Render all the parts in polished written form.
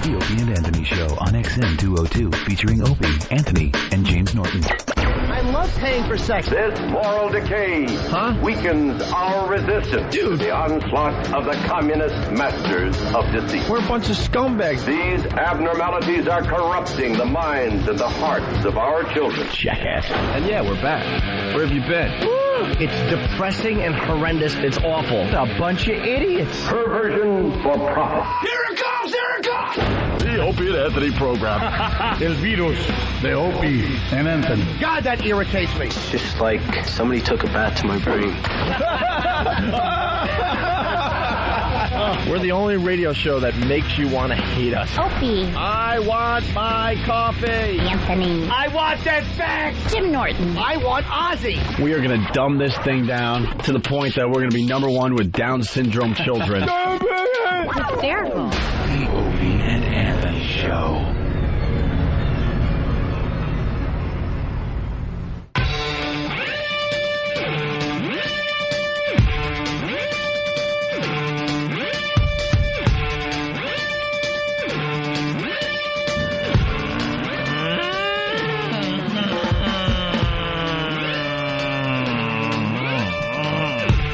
The Opie and Anthony Show on XM 202, featuring Opie, Anthony, and James Norton. I love paying for sex. This moral decay weakens our resistance to the onslaught of the communist masters of deceit. We're a bunch of scumbags. These abnormalities are corrupting the minds and the hearts of our children. Jackass. And yeah, we're back. Where have you been? It's depressing and horrendous. It's awful. A bunch of idiots. Perversion for profit. Here it comes! Here it comes! The Opie and Anthony program. El virus. The Opie and Anthony. God, that irritates me. It's just like somebody took a bat to my brain. We're the only radio show that makes you want to hate us. Opie. I want my coffee. Anthony. I want that fax. Jim Norton. I want Ozzy. We are going to dumb this thing down to the point that we're going to be number one with Down syndrome children. Hysterical. The Opie and Anthony Show.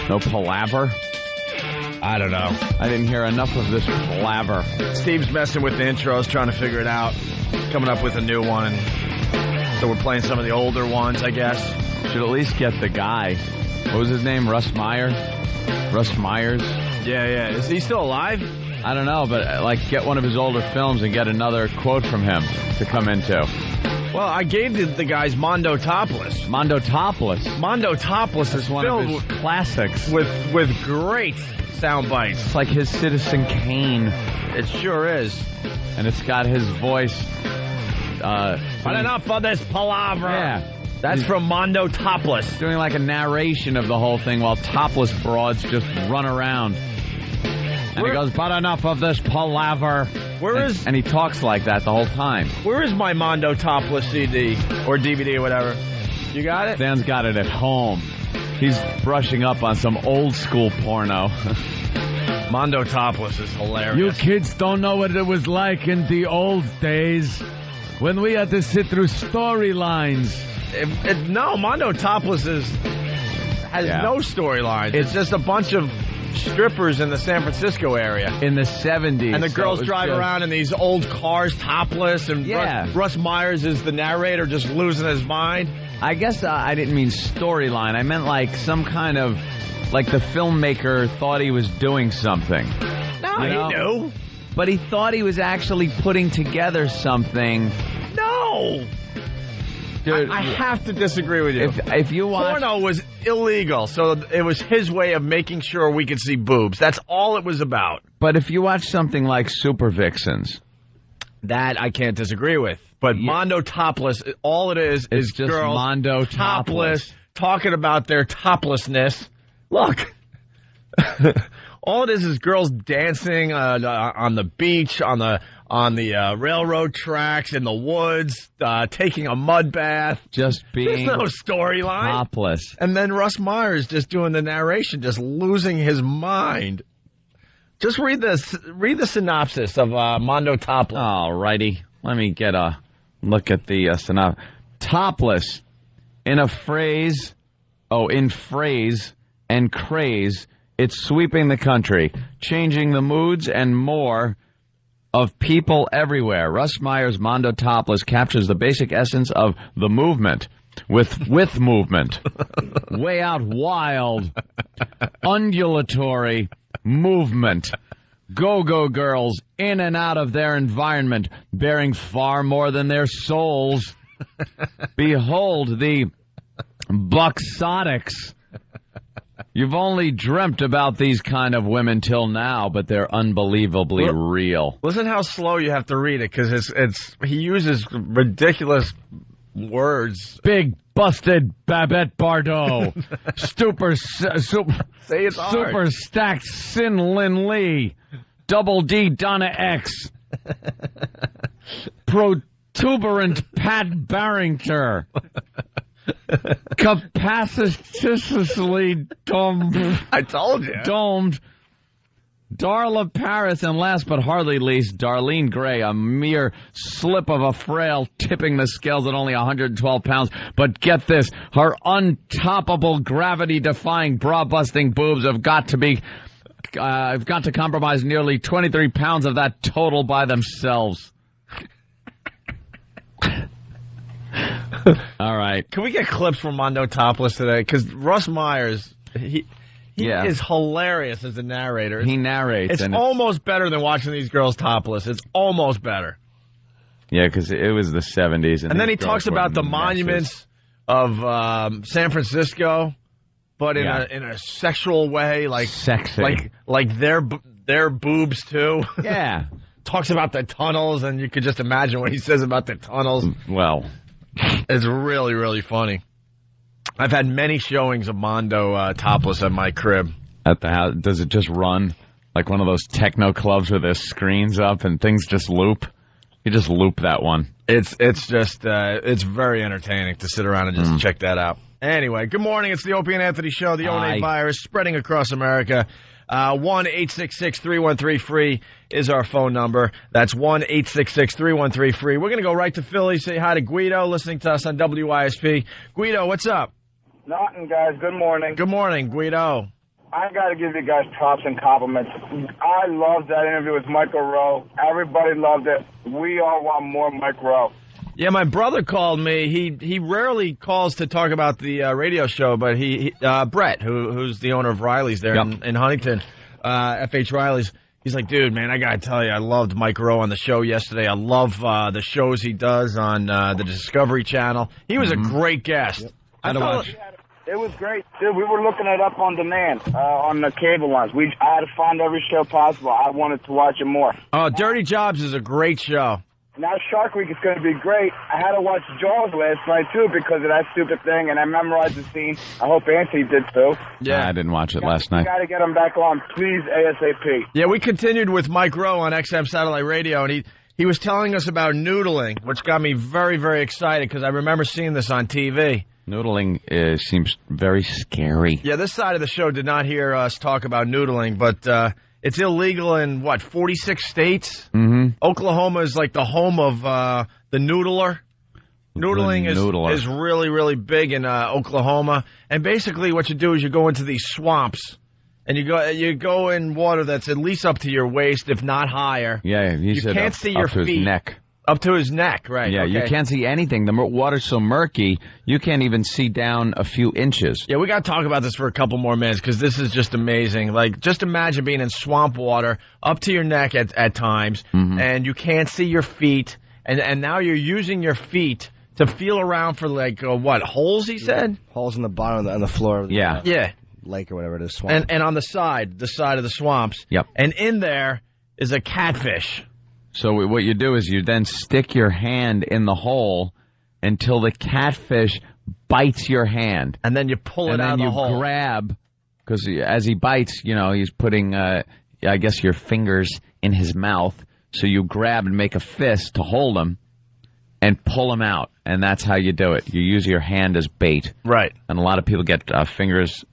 No palaver? I don't know. I didn't hear enough of this palaver. Steve's messing with the intros, trying to figure it out. Coming up with a new one. So we're playing some of the older ones, I guess. Should at least get the guy. What was his name? Russ Myers? Yeah. Is he still alive? I don't know, but get one of his older films and get another quote from him to come into. Well, I gave the guys Mondo Topless. Mondo Topless. Mondo Topless is One filled of his classics. with great sound bites. It's like his Citizen Kane. It sure is. And it's got his voice. But enough of this palaver. Yeah. That's from Mondo Topless. Doing like a narration of the whole thing while topless broads just run around. And he goes, but enough of this palaver. And he talks like that the whole time. Where is my Mondo Topless CD or DVD or whatever? You got it? Dan's got it at home. He's brushing up on some old school porno. Mondo Topless is hilarious. You kids don't know what it was like in the old days when we had to sit through storylines. No, Mondo Topless has no storylines. It's just a bunch of strippers in the San Francisco area. In the 70s. And the girls drive around in these old cars topless, and Russ Myers is the narrator just losing his mind. I guess I didn't mean storyline. I meant like some kind of, like the filmmaker thought he was doing something. No, he knew. But he thought he was actually putting together something. No! Dude, I have to disagree with you. If you watch... Porno was illegal, so it was his way of making sure we could see boobs. That's all it was about. But if you watch something like Super Vixens... That I can't disagree with. But Mondo Topless, all it is just girls Mondo Topless talking about their toplessness. Look. All it is girls dancing on the beach, on the railroad tracks, in the woods, taking a mud bath. Just being There's no storyline. Topless. And then Russ Myers just doing the narration, just losing his mind. Just read the synopsis of Mondo Topless. All righty. Let me get a look at the synopsis. Topless. In phrase and craze, it's sweeping the country, changing the moods and more of people everywhere. Russ Myers' Mondo Topless captures the basic essence of the movement with movement. Way out wild, undulatory movement. Go-go girls in and out of their environment, bearing far more than their souls. Behold the buxotics. You've only dreamt about these kind of women till now, but they're unbelievably real. Listen how slow you have to read it, because he uses ridiculous words. Big busted Babette Bardot. Super stacked Sin Lin Lee. Double D Donna X. Protuberant Pat Barrington. Capacitously domed. I told you. Domed Darla Paris, and last but hardly least, Darlene Gray, a mere slip of a frail, tipping the scales at only 112 pounds. But get this, her untoppable, gravity-defying, bra-busting boobs have got to compromise nearly 23 pounds of that total by themselves. All right. Can we get clips from Mondo Topless today? Because Russ Myers, he is hilarious as a narrator. He narrates. It's almost better than watching these girls topless. It's almost better. Yeah, because it was the 70s. And then he talks about the monuments of San Francisco, but in a sexual way, like sexy, like their boobs too. Yeah. Talks about the tunnels, and you could just imagine what he says about the tunnels. Well, it's really, really funny. I've had many showings of Mondo topless at my crib. At the house, does it just run like one of those techno clubs where there's screens up and things just loop? You just loop that one. It's just it's very entertaining to sit around and just check that out. Anyway, good morning. It's the Opie and Anthony Show. The O&A virus spreading across America. 1-866-313-FREE is our phone number. That's 1-866-313-FREE. We're going to go right to Philly, say hi to Guido, listening to us on WISP. Guido, what's up? Nothing, guys. Good morning. Good morning, Guido. I got to give you guys props and compliments. I loved that interview with Michael Rowe. Everybody loved it. We all want more Mike Rowe. Yeah, my brother called me. He rarely calls to talk about the radio show, but Brett, who's the owner of Riley's there in Huntington, F.H. Riley's, he's like, dude, man, I got to tell you, I loved Mike Rowe on the show yesterday. I love the shows he does on the Discovery Channel. He was a great guest. Yep. It was great, dude. We were looking it up on demand on the cable lines. I had to find every show possible. I wanted to watch it more. Oh, Dirty Jobs is a great show. Now Shark Week is going to be great. I had to watch Jaws last night, too, because of that stupid thing, and I memorized the scene. I hope Anthony did, too. Yeah, I didn't watch it last night. You got to get him back on, please, ASAP. Yeah, we continued with Mike Rowe on XM Satellite Radio, and he was telling us about noodling, which got me very, very excited, because I remember seeing this on TV. Noodling seems very scary. Yeah, this side of the show did not hear us talk about noodling, but it's illegal in, 46 states? Mm-hmm. Oklahoma is like the home of the noodler. Noodling is really, really big in Oklahoma. And basically what you do is you go into these swamps, and you go in water that's at least up to your waist, if not higher. Yeah, you can't see your feet. His neck. Up to his neck, right. Yeah, okay. You can't see anything. The water's so murky, you can't even see down a few inches. Yeah, we got to talk about this for a couple more minutes because this is just amazing. Like, just imagine being in swamp water up to your neck at times, and you can't see your feet, and now you're using your feet to feel around for, holes, he said? Holes in the bottom on the floor of the lake or whatever it is, swamp. And on the side of the swamps. Yep. And in there is a catfish. So what you do is you then stick your hand in the hole until the catfish bites your hand. And then you pull it out of the hole. And then you grab, because as he bites, he's putting, I guess, your fingers in his mouth. So you grab and make a fist to hold him and pull him out. And that's how you do it. You use your hand as bait. Right. And a lot of people get fingers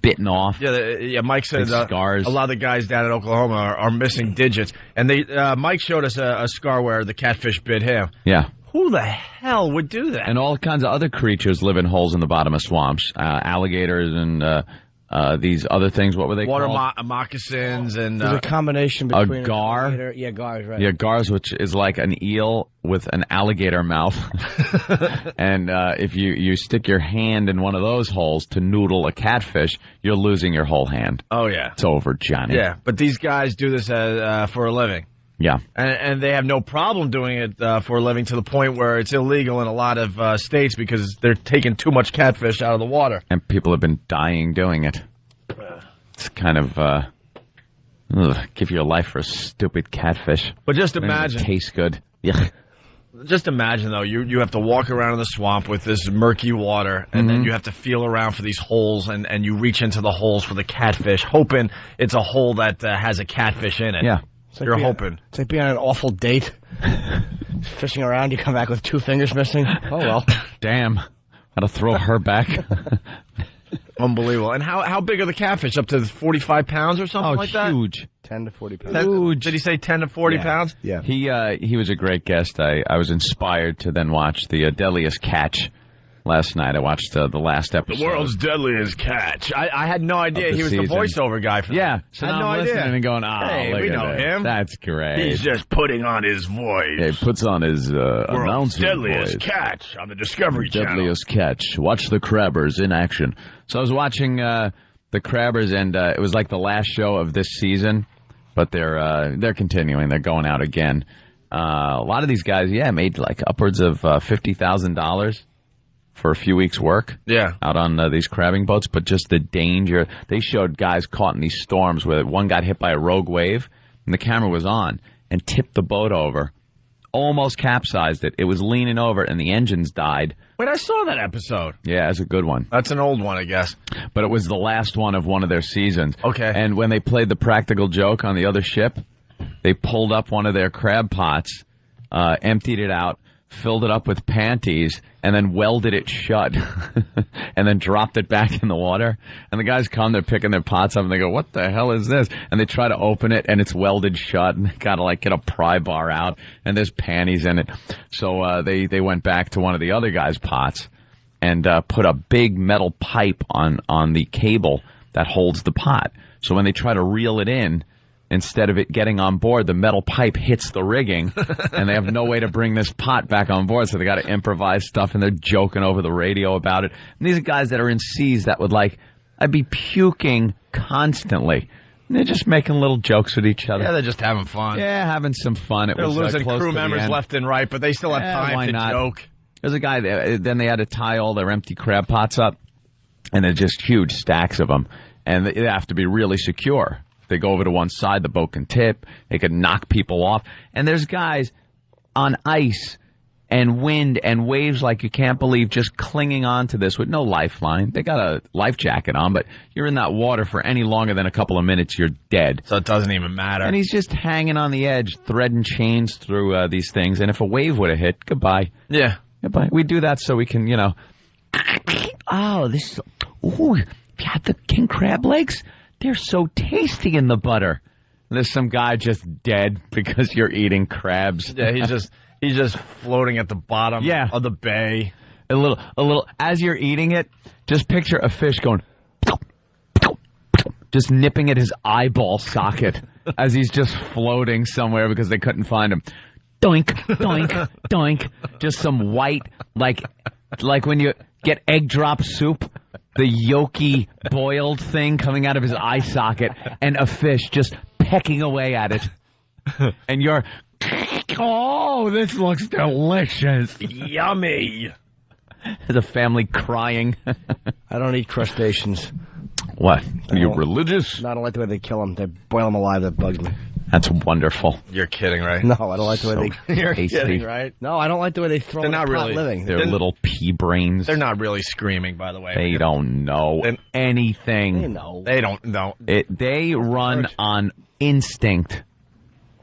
bitten off. Yeah, Mike said scars. A lot of the guys down in Oklahoma are missing digits. And Mike showed us a scar where the catfish bit him. Yeah. Who the hell would do that? And all kinds of other creatures live in holes in the bottom of swamps. Alligators and these other things. What were they called? Water moccasins and... There's a combination between... A gar? Gars, right. Yeah, gars, which is like an eel with an alligator mouth. And if you stick your hand in one of those holes to noodle a catfish, you're losing your whole hand. Oh, yeah. It's over, Johnny. Yeah, but these guys do this for a living. Yeah. And they have no problem doing it for a living, to the point where it's illegal in a lot of states because they're taking too much catfish out of the water. And people have been dying doing it. It's kind of give your life for a stupid catfish. But just imagine. It tastes good. Yeah. Just imagine, though, you have to walk around in the swamp with this murky water, and then you have to feel around for these holes, and you reach into the holes for the catfish, hoping it's a hole that has a catfish in it. Yeah. You're hoping. It's like being on an awful date. Fishing around, you come back with 2 fingers missing. Oh, well. Damn. Got to throw her back. Unbelievable. And how big are the catfish? Up to 45 pounds or something like that? Huge. 10 to 40 pounds. Huge. Did he say 10 to 40 pounds? Yeah. He was a great guest. I was inspired to then watch the Deadliest Catch last night. I watched the last episode. The world's deadliest catch. I had no idea he was season. the voiceover guy for that. Yeah. So I had now no I'm idea. listening and going, hey, look we at know that. him. That's great. He's just putting on his voice. Yeah, he puts on his World's announcer deadliest voice. catch on the Discovery Channel. Deadliest Catch. Watch the Crabbers in action. So I was watching the Crabbers, and it was like the last show of this season, but they're continuing. They're going out again. A lot of these guys, made like upwards of $50,000 for a few weeks' work. Yeah. Out on these crabbing boats, but just the danger. They showed guys caught in these storms where one got hit by a rogue wave, and the camera was on, and tipped the boat over. Almost capsized it. It was leaning over, and the engines died. Wait, I saw that episode. Yeah, it's a good one. That's an old one, I guess. But it was the last one of one of their seasons. Okay. And when they played the practical joke on the other ship, they pulled up one of their crab pots, emptied it out, filled it up with panties, and then welded it shut, and then dropped it back in the water. And the guys come, they're picking their pots up, and they go, "What the hell is this?" And they try to open it, and it's welded shut, and they gotta like get a pry bar out, and there's panties in it. So they went back to one of the other guys' pots and put a big metal pipe on the cable that holds the pot. So when they try to reel it in, instead of it getting on board, the metal pipe hits the rigging, and they have no way to bring this pot back on board, so they got to improvise stuff, and they're joking over the radio about it. And these are guys that are in seas that would I'd be puking constantly. And they're just making little jokes with each other. Yeah, they're just having fun. Yeah, having some fun. They're losing close crew to the members end. left and right, but they still have time to joke. There's a guy there. Then they had to tie all their empty crab pots up, and they're just huge stacks of them, and they have to be really secure. They go over to one side, the boat can tip, they can knock people off. And there's guys on ice and wind and waves like you can't believe just clinging on to this with no lifeline. They got a life jacket on, but you're in that water for any longer than a couple of minutes, you're dead. So it doesn't even matter. And he's just hanging on the edge, threading chains through these things. And if a wave would have hit, goodbye. Yeah. Goodbye. We do that so we can, oh, this is, ooh, you had the king crab legs? They're so tasty in the butter. There's some guy just dead because you're eating crabs. Yeah, he's just floating at the bottom of the bay. A little. As you're eating it, just picture a fish going, just nipping at his eyeball socket as he's just floating somewhere because they couldn't find him. Doink, doink, doink. Just some white, like when you get egg drop soup. The yolky boiled thing coming out of his eye socket, and a fish just pecking away at it. And you're, oh, this looks delicious. Yummy. The family crying. I don't eat crustaceans. What? Are you religious? No, I don't like the way they kill them. They boil them alive. That bugs me. That's wonderful. You're kidding, right? No, I don't like the way they... You're tasty. kidding, right? No, I don't like the way they throw They're them not in the pot really living. They're little pea brains. They're not really screaming, by the way. They don't know anything. They know. They don't know. They run on instinct.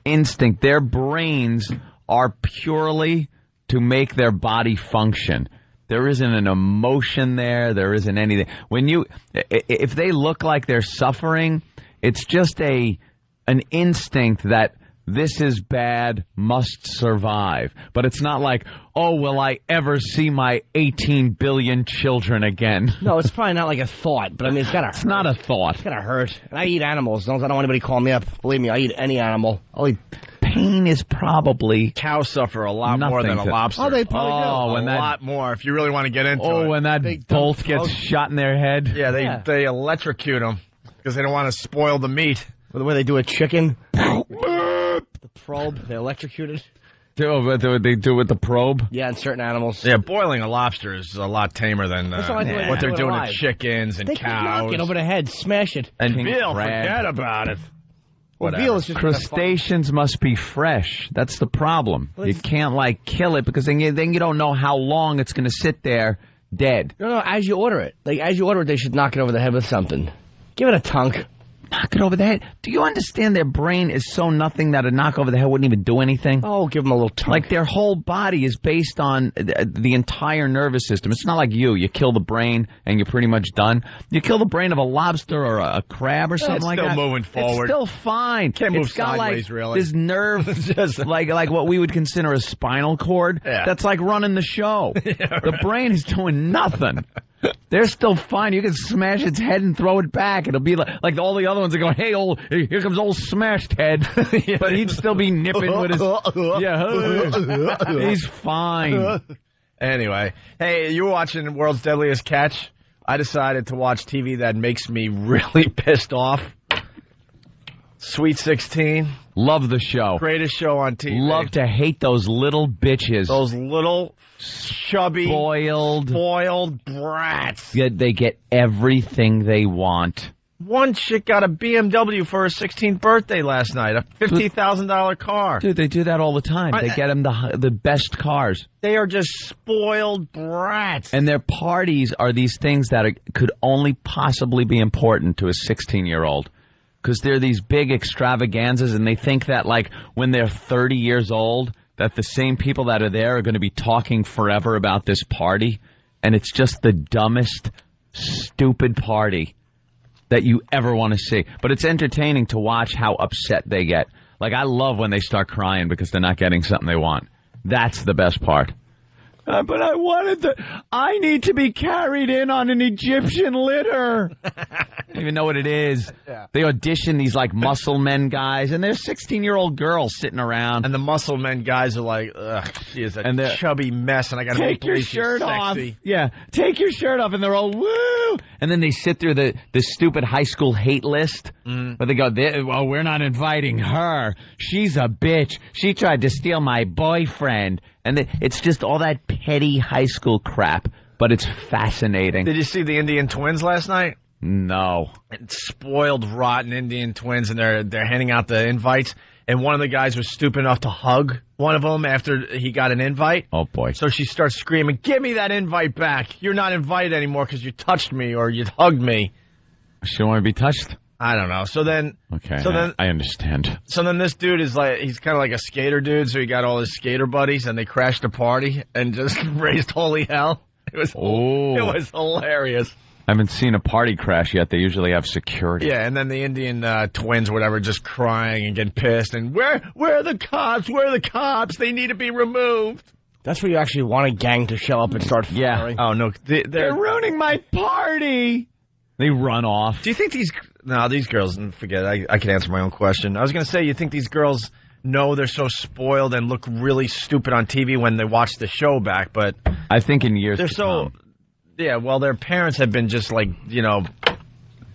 Instinct. Their brains are purely to make their body function. There isn't an emotion there. There isn't anything. If they look like they're suffering, it's just an instinct that this is bad, must survive. But it's not like, oh, will I ever see my 18 billion children again? No, it's probably not like a thought, but I mean, it's gotta hurt. It's not a thought. It's gotta hurt. And I eat animals. I don't want anybody calling me up. Believe me, I eat any animal. I'll eat... Pain is probably... Cows suffer a lot more than a lobster. Oh, they probably do. A lot more, if you really want to get into it. Oh, when that bolt gets throat. shot in their head. Yeah, they electrocute them because they don't want to spoil the meat. The way they do a chicken. The probe, they electrocute it. What they do with the probe? Yeah, in certain animals. Yeah, boiling a lobster is a lot tamer than what they're doing to chickens and they cows. Knock it over the head, smash it. And King veal, crab. forget about it. Well, veal is just Crustaceans must be fresh. That's the problem. You can't kill it because then you don't know how long it's going to sit there dead. No, as you order it. As you order it, they should knock it over the head with something. Give it a tunk. knock it over the head. Do you understand their brain is so nothing that a knock over the head wouldn't even do anything? Oh, give them a little tug. Like their whole body is based on the entire nervous system. It's not like you kill the brain and you're pretty much done. You kill the brain of a lobster or a crab or something like that. It's still moving forward. It's still fine. Can't move it's got sideways, like really. This nerve, like what we would consider a spinal cord. Yeah. That's like running the show. Yeah, right. The brain is doing nothing. They're still fine. You can smash its head and throw it back. It'll be like all the other ones are going, hey, here comes old smashed head. Yeah. But he'd still be nipping with his... Yeah, he's fine. Anyway, hey, you were watching World's Deadliest Catch. I decided to watch TV that makes me really pissed off. Sweet 16. Love the show. Greatest show on TV. Love to hate those little bitches. Those little chubby, spoiled brats. Yeah, they get everything they want. One chick got a BMW for her 16th birthday last night, a $50,000 car. Dude, they do that all the time. They get them the best cars. They are just spoiled brats. And their parties are these things that could only possibly be important to a 16-year-old. Because they're these big extravaganzas, and they think that, like, when they're 30 years old, that the same people that are there are going to be talking forever about this party. And it's just the dumbest, stupid party that you ever want to see. But it's entertaining to watch how upset they get. Like, I love when they start crying because they're not getting something they want. That's the best part. But I need to be carried in on an Egyptian litter. I don't even know what it is. Yeah. They audition these, like, muscle men guys, and they're 16-year-old girls sitting around. And the muscle men guys are like, ugh, she is a chubby mess, and I got to make your shirt off. Sexy. Yeah, take your shirt off, and they're all, woo! And then they sit through the stupid high school hate list, where they go, well, we're not inviting her. She's a bitch. She tried to steal my boyfriend. And it's just all that petty high school crap, but it's fascinating. Did you see the Indian twins last night? No. Spoiled, rotten Indian twins, and they're handing out the invites. And one of the guys was stupid enough to hug one of them after he got an invite. Oh, boy. So she starts screaming, give me that invite back. You're not invited anymore because you touched me or you hugged me. She don't want to be touched? I don't know. So then... Okay, I understand. So then this dude is like... He's kind of like a skater dude, so he got all his skater buddies, and they crashed a party and just raised holy hell. It was hilarious. I haven't seen a party crash yet. They usually have security. Yeah, and then the Indian twins, whatever, just crying and getting pissed. And where are the cops? Where are the cops? They need to be removed. That's where you actually want a gang to show up and start firing. Oh, no. They're ruining my party. They run off. Do you think these girls, forget it, I can answer my own question. I was going to say, you think these girls know they're so spoiled and look really stupid on TV when they watch the show back, but... I think in years they're to so... come. Yeah, well, their parents have been just like,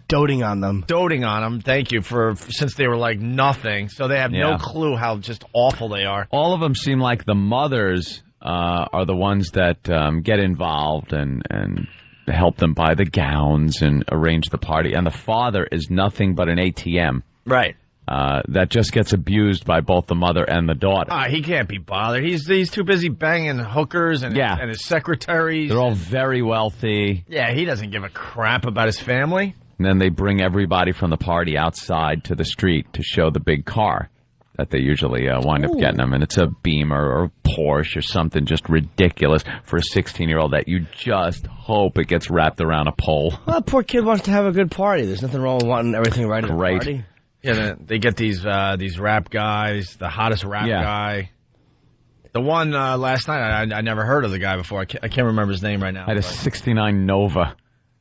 doting on them. Thank you, since they were like nothing. So they have no clue how just awful they are. All of them seem like the mothers are the ones that get involved and help them buy the gowns and arrange the party. And the father is nothing but an ATM. Right. That just gets abused by both the mother and the daughter. He can't be bothered. He's too busy banging hookers and his secretaries. They're all very wealthy. Yeah, he doesn't give a crap about his family. And then they bring everybody from the party outside to the street to show the big car that they usually wind up getting them. And it's a Beamer or a Porsche or something just ridiculous for a 16-year-old that you just hope it gets wrapped around a pole. Well, that poor kid wants to have a good party. There's nothing wrong with wanting everything right at the party. Yeah, they get these rap guys, the hottest rap guy. The one last night, I never heard of the guy before. I can't remember his name right now. I had a 69 Nova.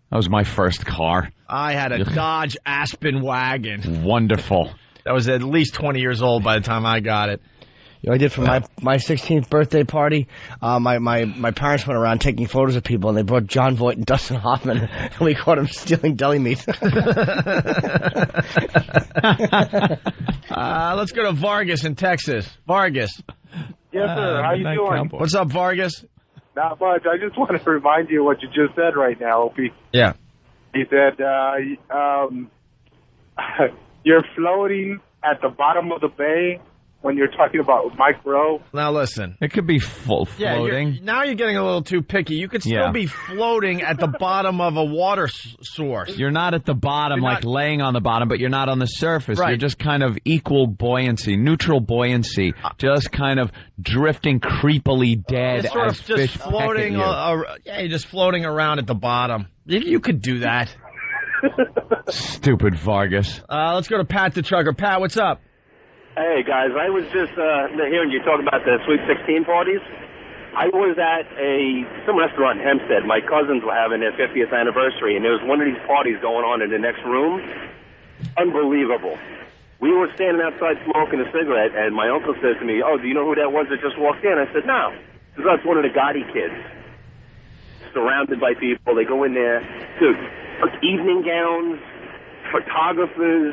That was my first car. I had a Dodge Aspen wagon. Wonderful. That was at least 20 years old by the time I got it. You know, I did for my 16th birthday party. My parents went around taking photos of people, and they brought John Voight and Dustin Hoffman, and we caught them stealing deli meat. Let's go to Vargas in Texas. Vargas. Yes, sir. How you doing? What's up, Vargas? Not much. I just want to remind you of what you just said right now, Opie. Yeah. He said, you're floating at the bottom of the bay, when you're talking about micro. Now listen. It could be floating. Now you're getting a little too picky. You could still be floating at the bottom of a water source. You're not at the bottom, laying on the bottom, but you're not on the surface. Right. You're just kind of equal buoyancy, neutral buoyancy, just kind of drifting creepily dead sort as of fish just floating. You're just floating around at the bottom. You could do that. Stupid Vargas. Let's go to Pat the Trucker. Pat, what's up? Hey, guys, I was just hearing you talk about the Sweet 16 parties. I was at some restaurant in Hempstead. My cousins were having their 50th anniversary, and there was one of these parties going on in the next room. Unbelievable. We were standing outside smoking a cigarette, and my uncle says to me, "Oh, do you know who that was that just walked in?" I said, "No." He says, "That's one of the Gotti kids." Surrounded by people. They go in there. Dude, evening gowns, photographers.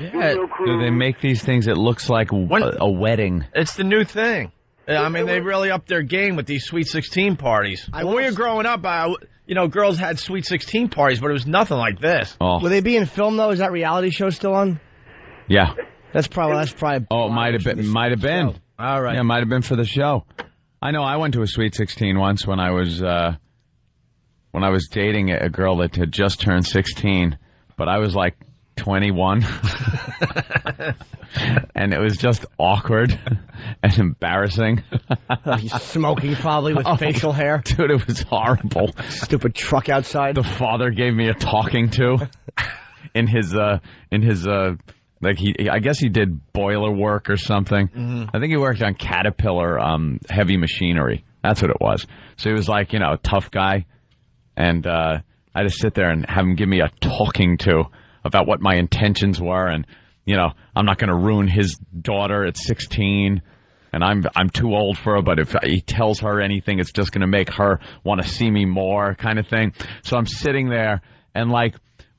Yeah. Do they make these things? It looks like a wedding. It's the new thing. I mean, they really upped their game with these Sweet 16 parties. When we were growing up, girls had Sweet 16 parties, but it was nothing like this. Oh. Will they be in film though? Is that reality show still on? Yeah. That's probably. Oh, it might have been. All right. Yeah, it might have been for the show. I know. I went to a Sweet 16 once when I was dating a girl that had just turned 16, but I was like 21. And it was just awkward and embarrassing. Smoking probably with facial hair. Dude, it was horrible. Stupid truck outside. The father gave me a talking to in his I guess he did boiler work or something. Mm-hmm. I think he worked on Caterpillar heavy machinery. That's what it was. So he was like, a tough guy. And I had to sit there and have him give me a talking to about what my intentions were, and I'm not going to ruin his daughter at 16, and I'm too old for her. But if he tells her anything, it's just going to make her want to see me more, kind of thing. So I'm sitting there, and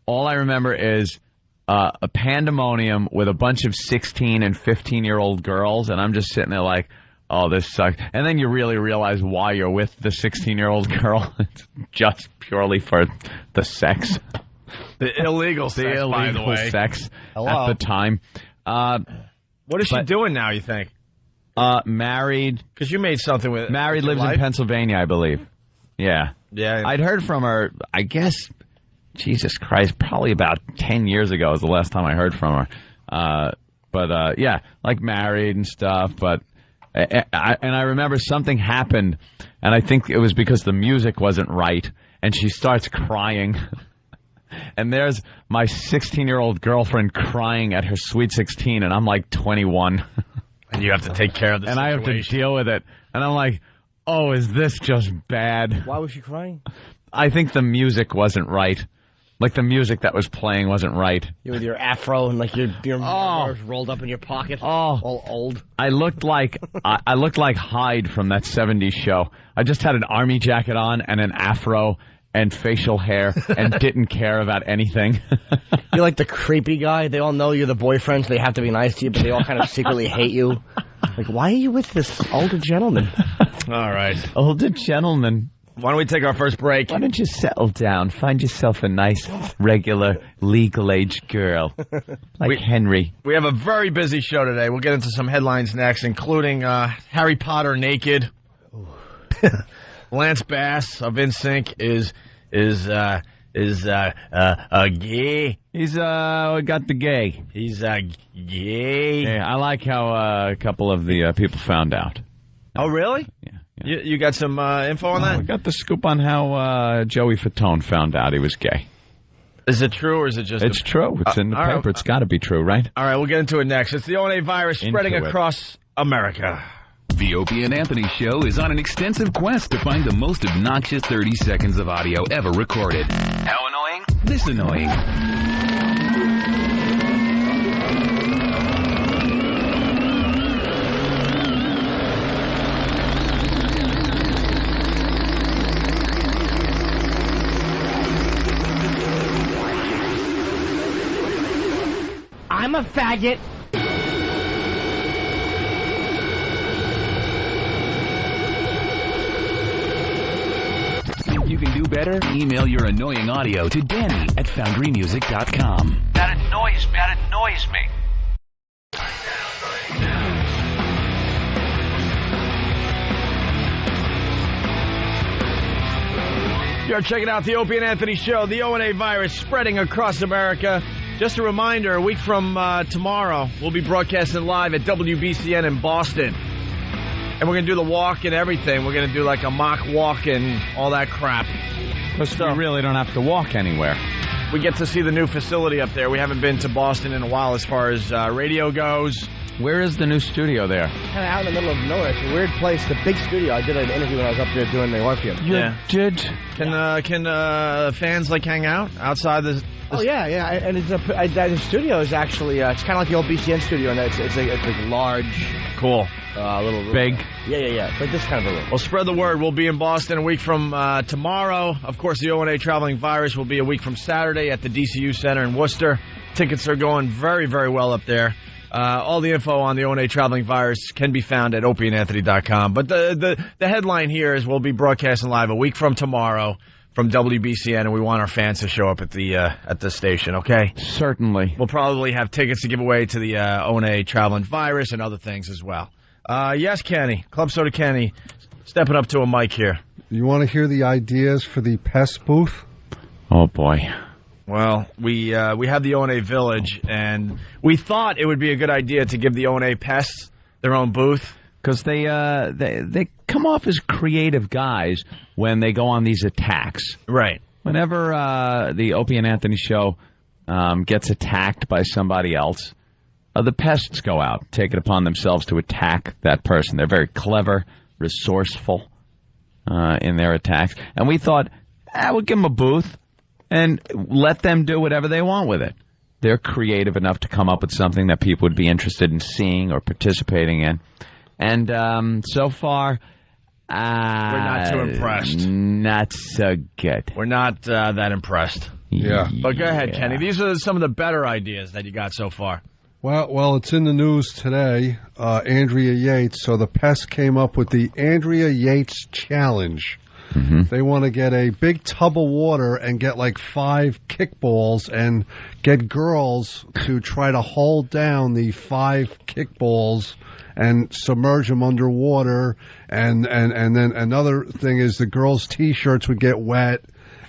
all I remember is a pandemonium with a bunch of 16 and 15-year-old girls, and I'm just sitting there like, oh, this sucks. And then you really realize why you're with the 16-year-old girl. It's just purely for the sex. The illegal sex, by the way. Sex at the time. What is she doing now, you think? Married. Because you made something with Married, lives in Pennsylvania, I believe. Yeah. Yeah. I'd heard from her, I guess, Jesus Christ, probably about 10 years ago was the last time I heard from her. Yeah, married and stuff. But I remember something happened, and I think it was because the music wasn't right, and she starts crying. And there's my 16-year-old girlfriend crying at her Sweet 16, and I'm like 21. And you have to take care of the situation. I have to deal with it. And I'm like, oh, is this just bad? Why was she crying? I think the music wasn't right. The music that was playing wasn't right. You with your afro and your arms rolled up in your pocket. All old. I looked like Hyde from that 70s show. I just had an army jacket on and an afro and facial hair and didn't care about anything. You're like the creepy guy. They all know you're the boyfriend, so they have to be nice to you, but they all kind of secretly hate you. Why are you with this older gentleman? All right. Older gentleman. Why don't we take our first break? Why don't you settle down? Find yourself a nice, regular, legal-age girl. Henry. We have a very busy show today. We'll get into some headlines next, including Harry Potter naked. Lance Bass of NSYNC is gay. He's got the gay. He's gay. Yeah, I like how a couple of the people found out. Oh, really? Yeah. You got some info on that? We got the scoop on how Joey Fatone found out he was gay. Is it true or is it just... It's true. It's in the paper. Right. It's got to be true, right? All right, we'll get into it next. It's the ONA virus spreading across America. The Opie and Anthony Show is on an extensive quest to find the most obnoxious 30 seconds of audio ever recorded. How annoying? This annoying. I'm a faggot. You can do better? Email your annoying audio to Danny at foundrymusic.com. That annoys me. are checking out the Opie and Anthony Show. The O&A virus spreading across America. Just a reminder, a week from tomorrow, we'll be broadcasting live at WBCN in Boston. And we're going to do the walk and everything. We're going to do like a mock walk and all that crap. Because we really don't have to walk anywhere. We get to see the new facility up there. We haven't been to Boston in a while as far as radio goes. Where is the new studio there? Kind of out in the middle of nowhere. It's a weird place. The big studio. I did an interview when I was up there doing the Orpheum. Yeah. Did? Can fans like hang out outside the? Oh yeah. And it's the studio is actually it's kind of like the old BCN studio, and it's a large, cool, little room. Big. Yeah. But this kind of a room. Well, spread the word. We'll be in Boston a week from tomorrow. Of course, the O&A Traveling Virus will be a week from Saturday at the DCU Center in Worcester. Tickets are going very, very well up there. All the info on the O&A Traveling Virus can be found at opieandanthony.com. But the headline here is we'll be broadcasting live a week from tomorrow from WBCN, and we want our fans to show up at the station, okay? Certainly. We'll probably have tickets to give away to the O&A Traveling Virus and other things as well. Yes, Kenny. Club Soda Kenny, stepping up to a mic here. You want to hear the ideas for the pest booth? Oh, boy. Well, we have the O&A Village, and we thought it would be a good idea to give the O&A Pests their own booth. Because they come off as creative guys when they go on these attacks. Right. Whenever the Opie and Anthony Show gets attacked by somebody else, the pests go out, take it upon themselves to attack that person. They're very clever, resourceful in their attacks. And we thought, we'll give them a booth and let them do whatever they want with it. They're creative enough to come up with something that people would be interested in seeing or participating in. And so far, we're not too impressed. Not so good. We're not that impressed. Yeah. But go ahead, Kenny. These are some of the better ideas that you got so far. Well, it's in the news today. Andrea Yates. So the Pest came up with the Andrea Yates Challenge. Mm-hmm. They want to get a big tub of water and get like 5 kickballs and get girls to try to hold down the 5 kickballs and submerge them underwater. And then another thing is the girls' T-shirts would get wet.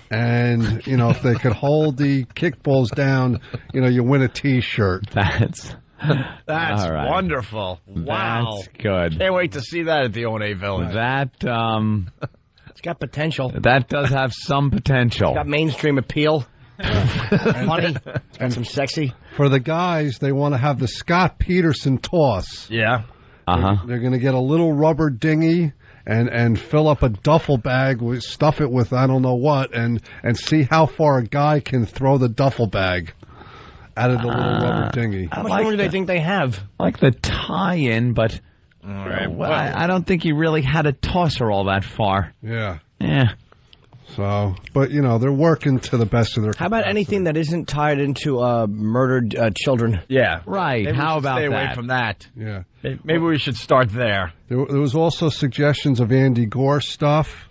And, if they could hold the kickballs down, you win a T-shirt. That's all right. Wonderful. Wow. That's good. Can't wait to see that at the O&A Village. It's got potential. That does have some potential. It's got mainstream appeal. Funny. It's got some sexy. For the guys, they want to have the Scott Peterson toss. Yeah. They're going to get a little rubber dinghy and fill up a duffel bag, stuff it with I don't know what, and see how far a guy can throw the duffel bag out of the little rubber dinghy. How much room do they think they have? I like the tie-in, but all right. I don't think he really had to toss her all that far. Yeah. Yeah. So, but, they're working to the best of their capacity. How about anything that isn't tied into murdered children? Yeah. Right. Maybe How about stay that? away from that. Yeah. Maybe we should start there. There was also suggestions of Andy Gore stuff.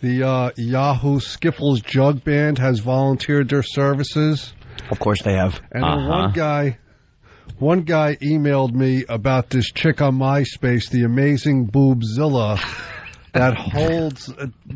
The Yahoo Skiffles Jug Band has volunteered their services. Of course they have. And one guy emailed me about this chick on MySpace, the amazing Boobzilla, that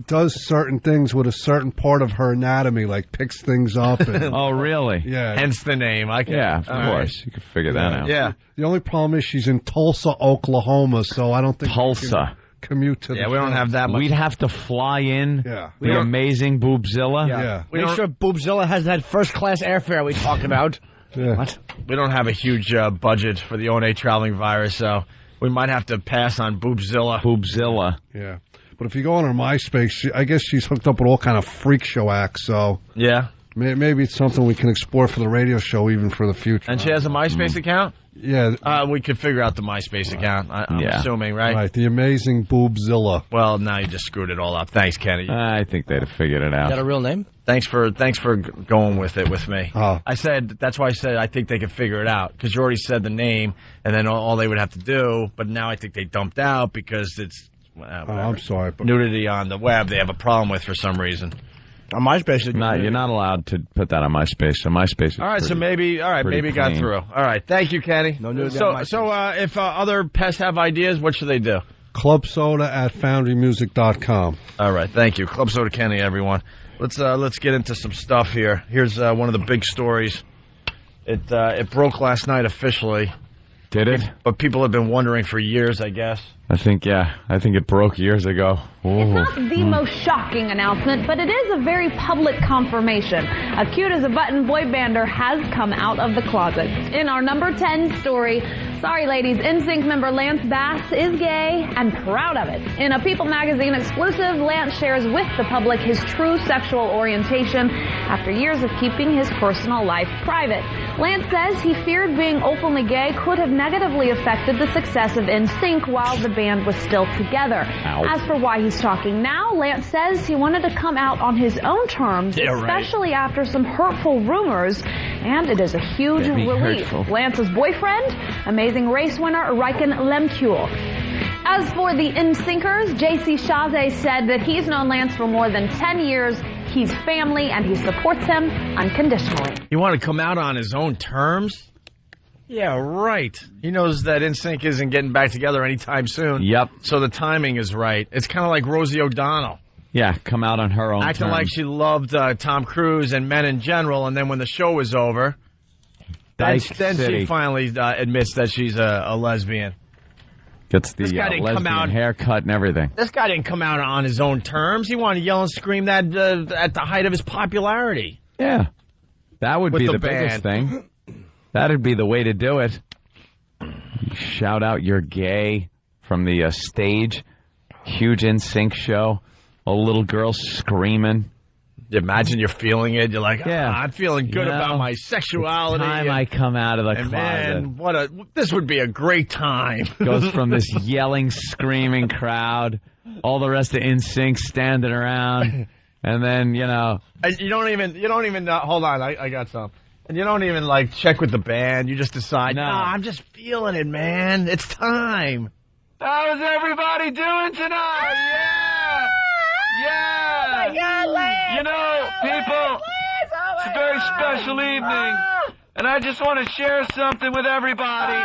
does certain things with a certain part of her anatomy, like picks things up. And, oh, really? Yeah. Hence the name. Yeah, of course. You can figure that out. Yeah. The only problem is she's in Tulsa, Oklahoma, so I don't think Tulsa. Commute to the we don't have that much. We'd have to fly in. Yeah. The amazing Boobzilla. Yeah. Make sure Boobzilla has that first-class airfare we talked about. Yeah. What? We don't have a huge budget for the O&A Traveling Virus, so we might have to pass on Boobzilla. Boobzilla. Yeah. But if you go on her MySpace, I guess she's hooked up with all kind of freak show acts, so... Yeah. Maybe it's something we can explore for the radio show, even for the future. And she has a MySpace account? Yeah. We could figure out the MySpace account, I'm assuming, right? Right, the amazing Boobzilla. Well, now you just screwed it all up. Thanks, Kenny. I think they'd have figured it out. Is that a real name? Thanks for going with it with me. Oh. That's why I said I think they could figure it out, because you already said the name, and then all they would have to do, but now I think they dumped out because it's I'm sorry. But nudity on the web they have a problem with for some reason. On MySpace, you're not allowed to put that on MySpace. So MySpace is all right. Pretty, Maybe it got through. All right, thank you, Kenny. No news. So if other pests have ideas, what should they do? Club Soda at FoundryMusic.com. All right, thank you. Club Soda Kenny, everyone. Let's get into some stuff here. Here's one of the big stories. It broke last night officially. Did it? But people have been wondering for years, I guess. I think it broke years ago. Ooh. It's not the most shocking announcement, but it is a very public confirmation. A cute as a button boy bander has come out of the closet. In our number 10 story, sorry ladies, NSYNC member Lance Bass is gay and proud of it. In a People magazine exclusive, Lance shares with the public his true sexual orientation after years of keeping his personal life private. Lance says he feared being openly gay could have negatively affected the success of NSYNC while the band was still together. Ow. As for why he's talking now, Lance says he wanted to come out on his own terms, especially after some hurtful rumors, and it is a huge relief. Hurtful. Lance's boyfriend, Amazing Race winner Riken Lemkule. As for the NSYNCers, J.C. Chazé said that he's known Lance for more than 10 years. He's family, and he supports him unconditionally. You want to come out on his own terms? Yeah, right. He knows that NSYNC isn't getting back together anytime soon. Yep. So the timing is right. It's kind of like Rosie O'Donnell. Yeah, come out on her own Acting terms. like she loved Tom Cruise and men in general, and then when the show was over, then she finally admits that she's a lesbian. Gets the lesbian haircut and everything. This guy didn't come out on his own terms. He wanted to yell and scream that at the height of his popularity. Yeah. That would be the biggest thing. That'd be the way to do it. You shout out you're gay from the stage. Huge NSYNC show. A little girl screaming. Imagine you're feeling it. You're like, I'm feeling good about my sexuality. It's time I come out of the closet. Man, this would be a great time. Goes from this yelling, screaming crowd, all the rest of NSYNC standing around, and then you don't even. Hold on, I got some. And you don't even check with the band. You just decide. No, I'm just feeling it, man. It's time. How's everybody doing tonight? Yeah. Yeah! Oh my God, Lance! You know, people, it's a very special evening, and I just want to share something with everybody.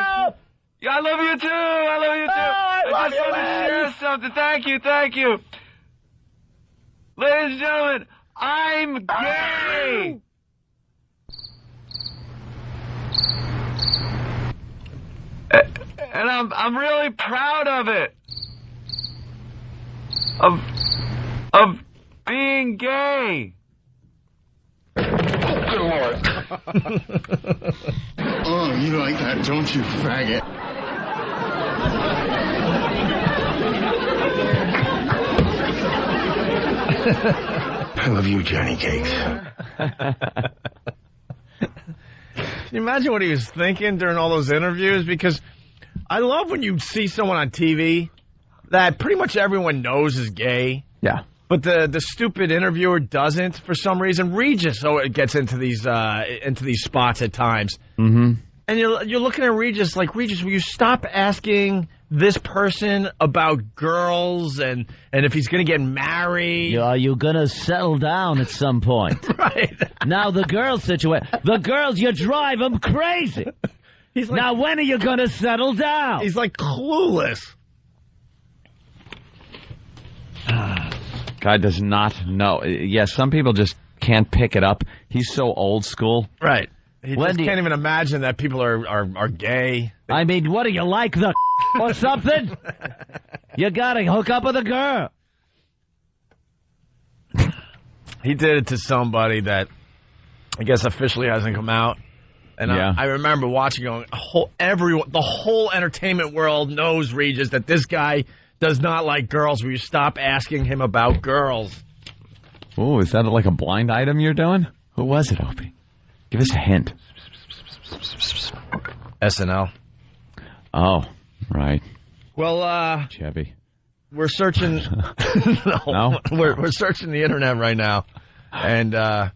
Yeah, I love you too. I love you too. I just want to share something. Thank you. Ladies and gentlemen, I'm gay. And I'm really proud of it. Of being gay. Good Lord. Oh, you like that, don't you, faggot? I love you, Johnny Cakes. Can you imagine what he was thinking during all those interviews? Because I love when you see someone on TV that pretty much everyone knows is gay. Yeah. But the stupid interviewer doesn't for some reason. Regis gets into these spots at times. Mm-hmm. And you're looking at Regis like, Regis, will you stop asking this person about girls and if he's going to get married? Are you going to settle down at some point? Right. Now the girl situation. The girls, you drive them crazy. He's like, now when are you going to settle down? He's like clueless. Guy does not know. Yeah, some people just can't pick it up. He's so old school. Right. He just can't even imagine that people are gay. I mean, what do you like, the or something? You got to hook up with a girl. He did it to somebody that I guess officially hasn't come out. And yeah. I remember watching, going, the whole entertainment world knows, Regis, that this guy does not like girls. Will you stop asking him about girls? Oh, is that like a blind item you're doing? Who was it, Opie? Give us a hint. SNL. Oh, right. Well, Chevy. We're searching. No? We're searching the internet right now, and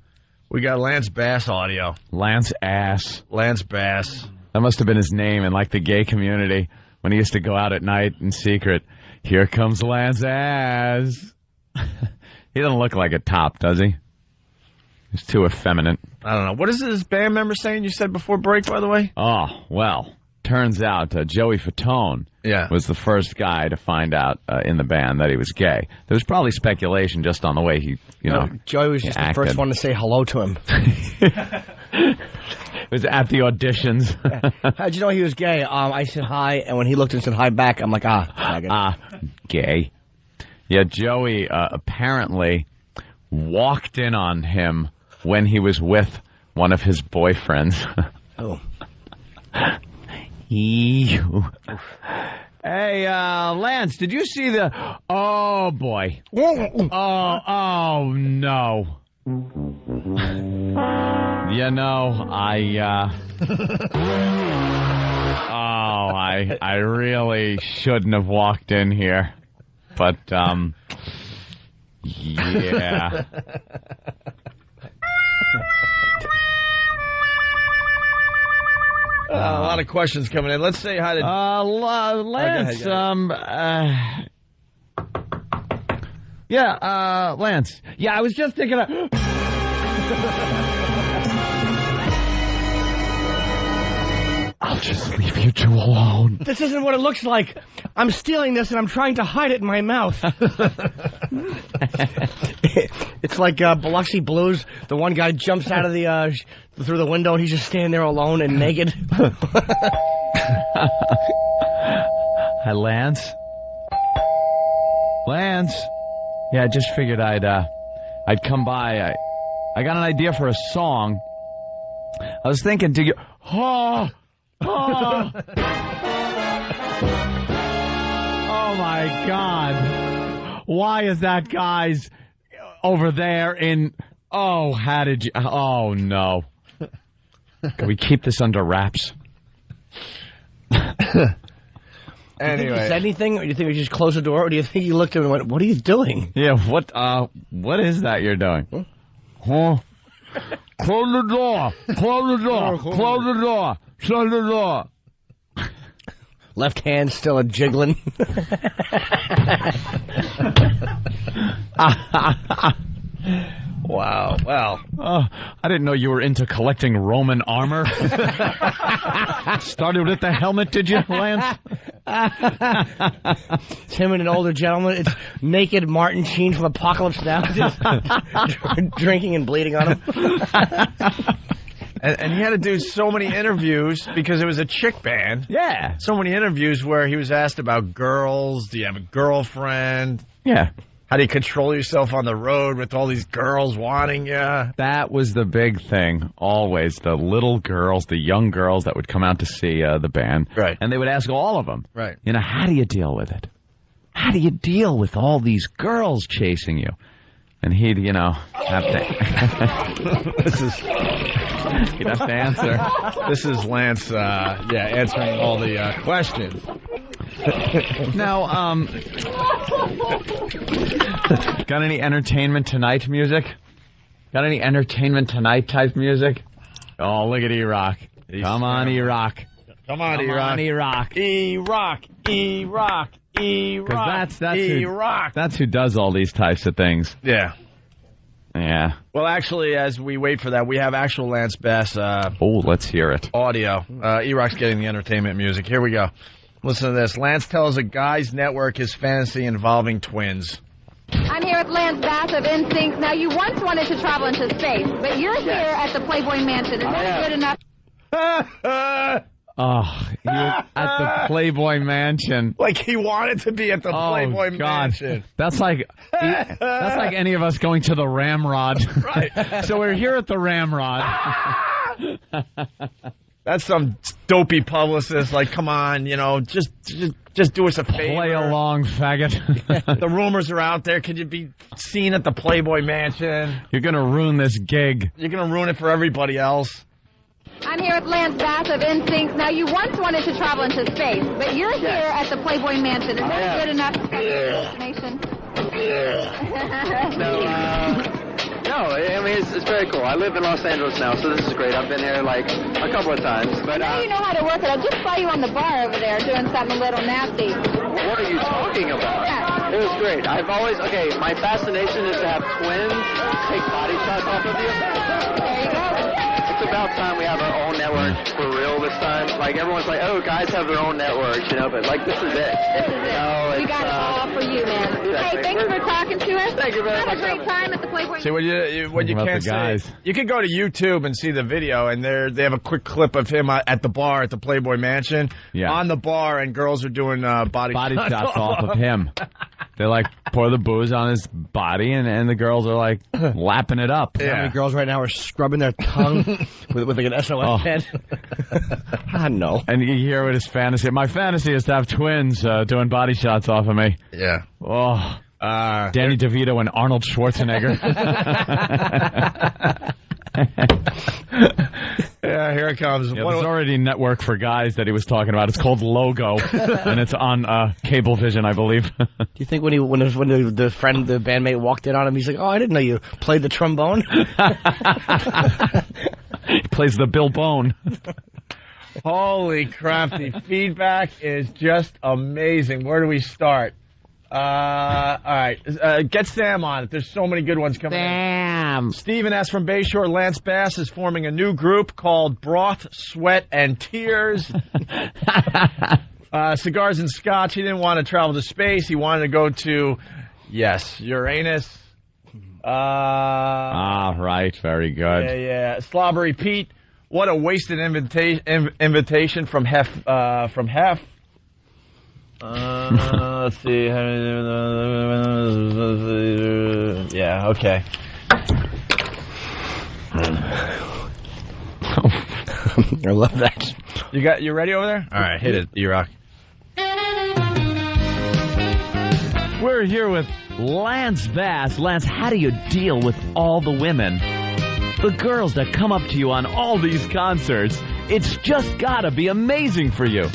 we got Lance Bass audio. Lance Bass. That must have been his name in like the gay community when he used to go out at night in secret. Here comes Lance Ass. He doesn't look like a top, does he? He's too effeminate. I don't know. What is this band member saying you said before break, by the way? Oh, well, turns out Joey Fatone was the first guy to find out in the band that he was gay. There was probably speculation just on the way he, Joey was just the first one to say hello to him. It was at the auditions. How'd you know he was gay? I said hi, and when he looked and said hi back, I'm like, gay. Yeah, Joey apparently walked in on him when he was with one of his boyfriends. Oh. Hey, Lance, did you see the... Oh, boy. Oh, no. I really shouldn't have walked in here. But, yeah. A lot of questions coming in. Let's say hi to... Lance, Lance. Yeah, I was just thinking of... I'll just leave you two alone. This isn't what it looks like. I'm stealing this and I'm trying to hide it in my mouth. It's like Biloxi Blues. The one guy jumps out of the through the window and he's just standing there alone and naked. Hi, Lance. Lance. Yeah, I just figured I'd come by. I got an idea for a song. I was thinking to you. Oh my God. Why is that guy's over there in... Oh, how did you... Oh, no. Can we keep this under wraps? Anyway. Do you think he said anything? Or do you think we just closed the door? Or do you think he looked at him and went, what are you doing? Yeah, what is that you're doing? Huh? Close the door. Close the door. Close the door. Shut the door. Left hand still a jiggling. Wow. Well, I didn't know you were into collecting Roman armor. Started with the helmet, did you, Lance? It's him and an older gentleman. It's naked Martin Sheen from Apocalypse Now, just drinking and bleeding on him. And he had to do so many interviews because it was a chick band. Yeah. So many interviews where he was asked about girls. Do you have a girlfriend? Yeah. How do you control yourself on the road with all these girls wanting you? That was the big thing, always. The little girls, the young girls that would come out to see the band. Right. And they would ask all of them. Right. How do you deal with it? How do you deal with all these girls chasing you? And he'd, have to... He'd have to answer. This is Lance, answering all the questions. Now, got any Entertainment Tonight music? Got any Entertainment Tonight type music? Oh, look at E-Rock. Come on, E-Rock. Come on, E-Rock. E-Rock. E-Rock. E-Rock. E-Rock. That's who does all these types of things. Yeah. Yeah. Well, actually, as we wait for that, we have actual Lance Bass let's hear it. Audio. E-Rock's getting the entertainment music. Here we go. Listen to this. Lance tells a guy's network his fantasy involving twins. I'm here with Lance Bass of NSYNC. Now, you once wanted to travel into space, but you're here at the Playboy Mansion. Is that good enough? You're at the Playboy Mansion. Like he wanted to be at the Playboy Mansion. That's like any of us going to the Ramrod. Right. So we're here at the Ramrod. That's some dopey publicist. Like, come on, just do us a favor. Play along, faggot. The rumors are out there. Could you be seen at the Playboy Mansion? You're gonna ruin this gig. You're gonna ruin it for everybody else. I'm here with Lance Bass of NSYNC. Now, you once wanted to travel into space, but you're here at the Playboy Mansion. Is that good enough information? No, I mean, it's very cool. I live in Los Angeles now, so this is great. I've been here, like, a couple of times. But now you know how to work it. I just saw you on the bar over there doing something a little nasty. What are you talking about? Yeah. It was great. My fascination is to have twins take body shots off of you. There you go. It's a about time we have our own network for real this time. Like, everyone's like, oh, guys have their own networks, you know, but, like, this is it. This is it. We got it all for you, man. Hey, thanks for talking to us. Thank you very much. Have a great time at the Playboy. See, what you can't guys. say, you can go to YouTube and see the video, and they have a quick clip of him at the bar at the Playboy Mansion, on the bar, and girls are doing body shots off of him. They like pour the booze on his body, and the girls are like lapping it up. How many girls right now are scrubbing their tongue with like an SOS head? No. And you hear what his fantasy. My fantasy is to have twins doing body shots off of me. Yeah. Oh. Danny DeVito and Arnold Schwarzenegger. Yeah, here it comes. Yeah, there's already a network for guys that he was talking about. It's called Logo, and it's on Cablevision, I believe. Do you think when the bandmate walked in on him, he's like, "Oh, I didn't know you played the trombone." He plays the Bill Bone. Holy crap! The feedback is just amazing. Where do we start? All right. Get Sam on it. There's so many good ones coming in. Steven S. from Bayshore, Lance Bass is forming a new group called Broth, Sweat, and Tears. Cigars and Scotch. He didn't want to travel to space. He wanted to go to, Uranus. Right. Very good. Yeah. Slobbery Pete. What a wasted invitation from Hef. Let's see. Yeah, okay. I love that. You ready over there? All right, hit it, E-Rock. We're here with Lance Bass. Lance, how do you deal with all the women? The girls that come up to you on all these concerts. It's just gotta be amazing for you.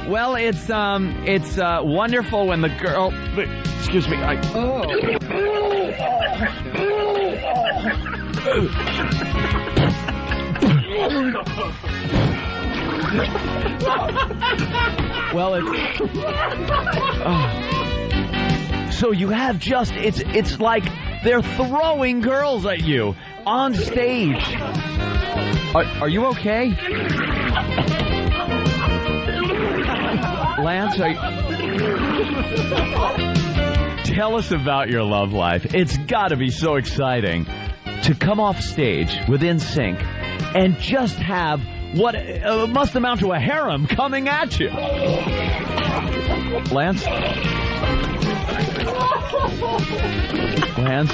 Well, it's wonderful when the girl... Excuse me. Well, So you have just... It's like they're throwing girls at you on stage. Are you okay? Lance, tell us about your love life. It's got to be so exciting to come off stage with NSYNC and just have what must amount to a harem coming at you. Lance? Lance?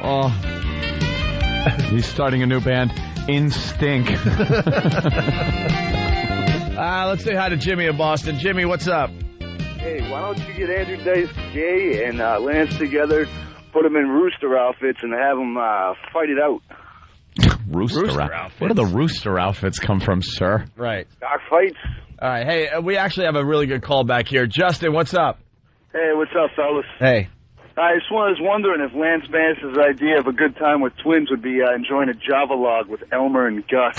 Oh. He's starting a new band, Instinct. Let's say hi to Jimmy in Boston. Jimmy, what's up? Hey, why don't you get Andrew Dice Jay and Lance together, put them in rooster outfits, and have them fight it out? Rooster outfits? Where do the rooster outfits come from, sir? Right. Cock fights. All right. Hey, we actually have a really good call back here. Justin, what's up? Hey, what's up, fellas? Hey. I just was wondering if Lance Bass's idea of a good time with twins would be enjoying a Java log with Elmer and Gus.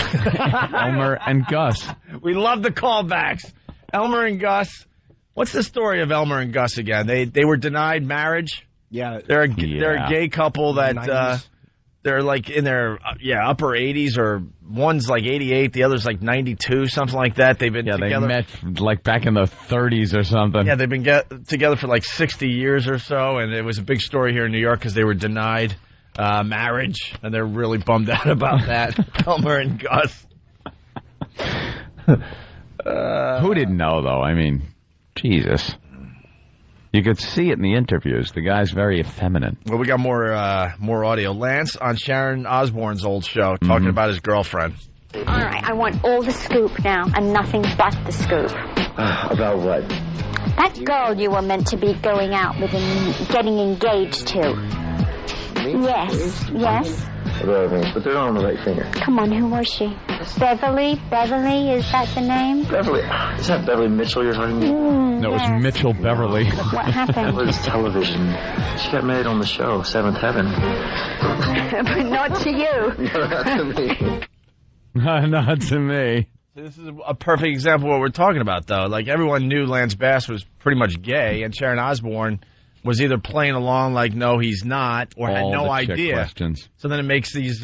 Elmer and Gus. We love the callbacks. Elmer and Gus. What's the story of Elmer and Gus again? They were denied marriage. Yeah, they're a gay couple that they're like in their upper 80s, or one's like 88, the other's like 92, something like that. They've been together. They met like back in the 30s or something. Yeah, they've been together for like 60 years or so, and it was a big story here in New York because they were denied marriage, and they're really bummed out about that. Elmer and Gus. Who didn't know, though? I mean, Jesus. You could see it in the interviews. The guy's very effeminate. Well, we got more audio. Lance on Sharon Osbourne's old show talking about his girlfriend. All right, I want all the scoop now and nothing but the scoop. About what? That girl you were meant to be going out with and getting engaged to. Me? Yes. But they're on the right finger. Come on, who was she? Beverly, is that the name? Beverly. Is that Beverly Mitchell you're talking about? No, it was Mitchell Beverly. What happened? That was television. She got married on the show, Seventh Heaven. But not to you. No, not to me. Not to me. This is a perfect example of what we're talking about, though. Like, everyone knew Lance Bass was pretty much gay, and Sharon Osbourne was either playing along like no, he's not, or had no idea. Questions. So then it makes these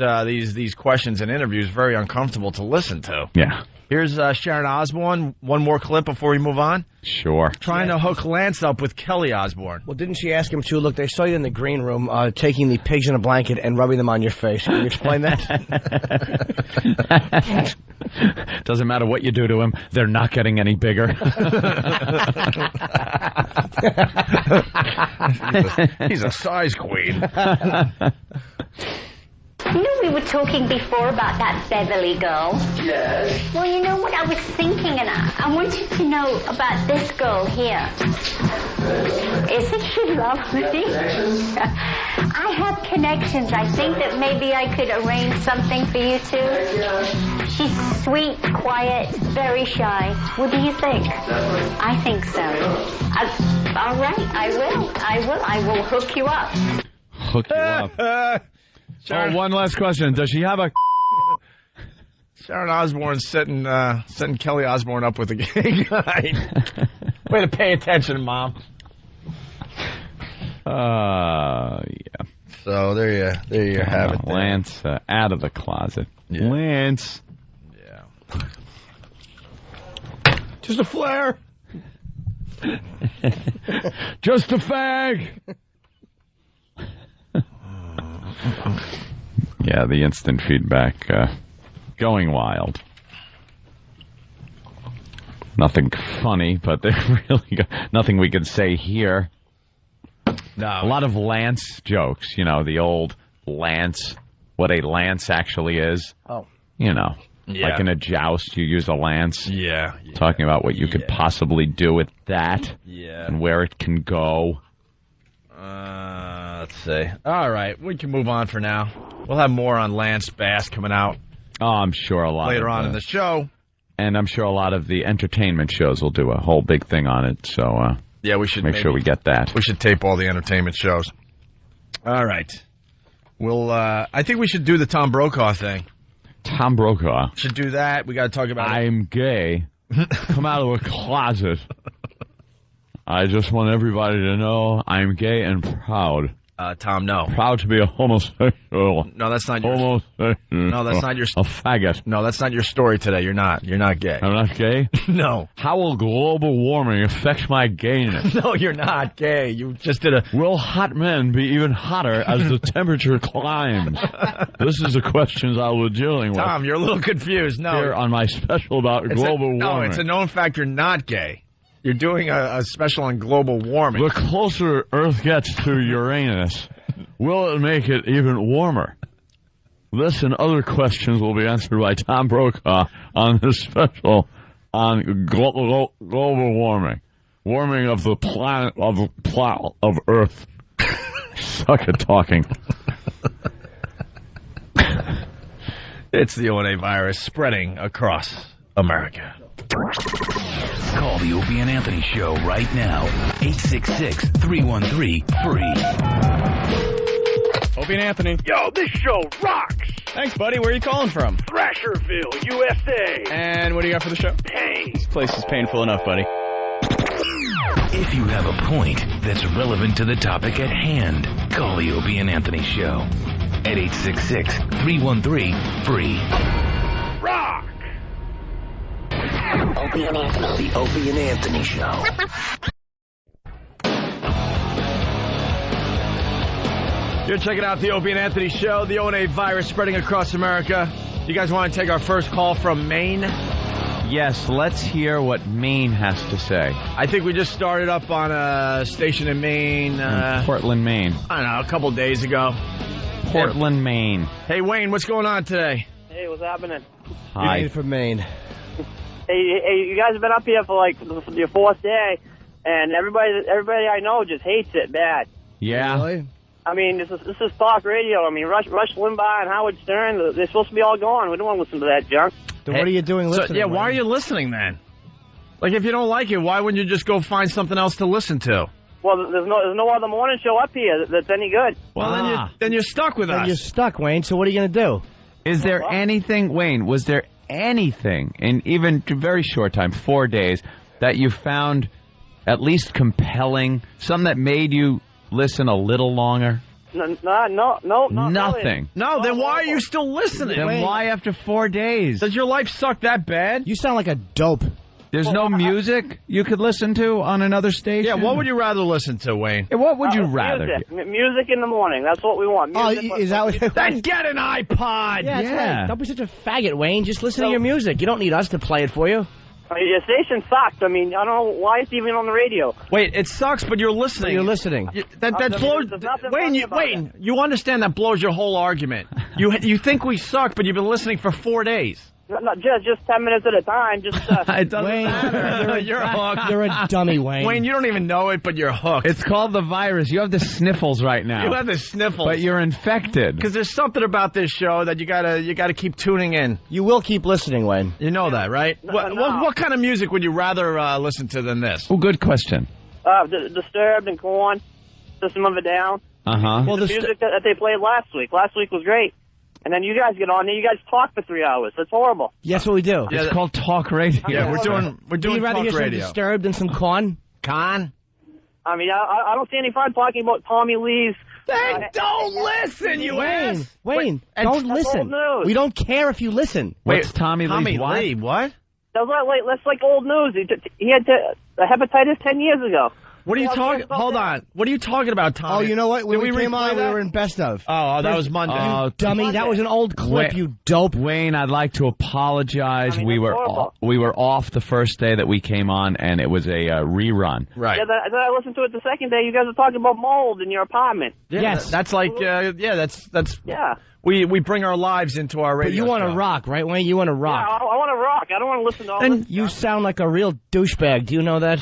questions and interviews very uncomfortable to listen to. Yeah. Here's Sharon Osbourne. One more clip before we move on. Sure. Trying to hook Lance up with Kelly Osbourne. Well, didn't she ask him to? Look, they saw you in the green room taking the pigs in a blanket and rubbing them on your face. Can you explain that? Doesn't matter what you do to him, they're not getting any bigger. He's a size queen. You know, we were talking before about that Beverly girl. Yes. Well, you know what I was thinking, and I wanted to know about this girl here. Isn't she lovely? I have connections. I think that maybe I could arrange something for you two. She's sweet, quiet, very shy. What do you think? I think so. All right, I will hook you up. Hook you up. Oh, one last question. Does she have a... Sharon Osbourne setting Kelly Osbourne up with a gay guy. Way to pay attention, Mom. Yeah. So there you have it. Lance out of the closet. Yeah. Lance. Yeah. Just a flare. Just a fag. Yeah, the instant feedback going wild. Nothing funny, but they really got nothing we could say here. No. A lot of Lance jokes, you know, the old Lance, what a lance actually is. Oh. You know, yeah. Like in a joust, you use a lance. Yeah. Talking about what you could possibly do with that. Yeah. And where it can go. Let's see. All right, we can move on for now. We'll have more on Lance Bass coming out. Oh, I'm sure a lot later on in the show. And I'm sure a lot of the entertainment shows will do a whole big thing on it. So yeah, we should make sure we get that. We should tape all the entertainment shows. All right. We'll. I think we should do the Tom Brokaw thing. Tom Brokaw should do that. We got to talk about. I'm gay. Come out of a closet. I just want everybody to know I'm gay and proud. Tom, no. Proud to be a homosexual. No, that's not your... Homosexual. No, that's not your... A faggot. No, that's not your story today. You're not. You're not gay. I'm not gay? No. How will global warming affect my gayness? No, you're not gay. You just did a... Will hot men be even hotter as the temperature climbs? This is the questions I was dealing with. Tom, you're a little confused. No. Here on my special about global warming. No, it's a known fact you're not gay. You're doing a special on global warming. The closer Earth gets to Uranus, will it make it even warmer? This and other questions will be answered by Tom Brokaw on his special on global warming. Warming of the planet of Earth. Suck at talking. It's the ONA virus spreading across America. Call the Opie and Anthony Show right now. 866-313-FREE. Opie and Anthony. Yo, this show rocks. Thanks, buddy. Where are you calling from? Thrasherville, USA. And what do you got for the show? Pain. This place is painful enough, buddy. If you have a point that's relevant to the topic at hand, call the Opie and Anthony Show at 866-313-FREE. Rock! Opie and Anthony. The Opie and Anthony Show. You're checking out the Opie and Anthony Show, the ONA virus spreading across America. You guys want to take our first call from Maine? Yes, let's hear what Maine has to say. I think we just started up on a station in Maine. Portland, Maine. I don't know, a couple days ago. Portland, Maine. Hey, Wayne, what's going on today? Hey, what's happening? Hi. From Maine. Hey, you guys have been up here for like your fourth day, and everybody I know just hates it bad. Yeah. Really? I mean, this is talk radio. I mean, Rush Limbaugh and Howard Stern, they're supposed to be all gone. We don't want to listen to that junk. Then what are you doing listening? Why are you listening then? Like, if you don't like it, why wouldn't you just go find something else to listen to? Well, there's no other morning show up here that's any good. Well, then you're stuck with us. You're stuck, Wayne. So what are you going to do? Is there anything, Wayne, was there anything in even a very short time, 4 days, that you found at least compelling, something that made you listen a little longer? No, Nothing. Really. No, then why are you still listening? Then why after 4 days? Does your life suck that bad? You sound like a dope. There's no music you could listen to on another station? Yeah, what would you rather listen to, Wayne? What would you rather? Music in the morning. That's what we want. Music, is that what? Then get an iPod. Yeah, that's right. Don't be such a faggot, Wayne. Just listen to your music. You don't need us to play it for you. Your station sucks. I mean, I don't know why it's even on the radio. Wait, it sucks, but you're listening. But you're listening. That blows. Wayne, you understand that blows your whole argument. You think we suck, but you've been listening for 4 days. No, just 10 minutes at a time. Just it doesn't Wayne, matter. You're hooked. You're a dummy, Wayne. Wayne, you don't even know it, but you're hooked. It's called the virus. You have the sniffles right now. You have the sniffles, but you're infected. Because there's something about this show that you gotta keep tuning in. You will keep listening, Wayne. You know that, right? No. What kind of music would you rather listen to than this? Oh, good question. Disturbed and Korn, System of a Down. Well, the music that they played last week. Last week was great. And then you guys get on there, you guys talk for 3 hours. That's horrible. Yes, what we do. It's called talk radio. Yeah, we're doing Would you rather talk hear radio. some Disturbed than some Con? Con? I mean, I don't see any fun talking about Tommy Lee's. Then don't listen, you ass. Wayne, don't listen. We don't care if you listen. What's Tommy Lee's what? Lee, what? That's like old news. He had hepatitis 10 years ago. What are you talking? Hold on. What are you talking about, Tommy? Oh, you know what? When Did we came on, we were in Best Of. Oh, that was Monday. You dummy. That was an old clip, you dope. Wayne, I'd like to apologize. We were off the first day that we came on, and it was a rerun. Right. Yeah, then I listened to it the second day. You guys were talking about mold in your apartment. Yeah, yes. That's like, that's. Yeah. We bring our lives into our radio. But you want to rock, right, Wayne? You want to rock. Yeah, I want to rock. I don't want to listen to all And this. you sound like a real douchebag. Do you know that?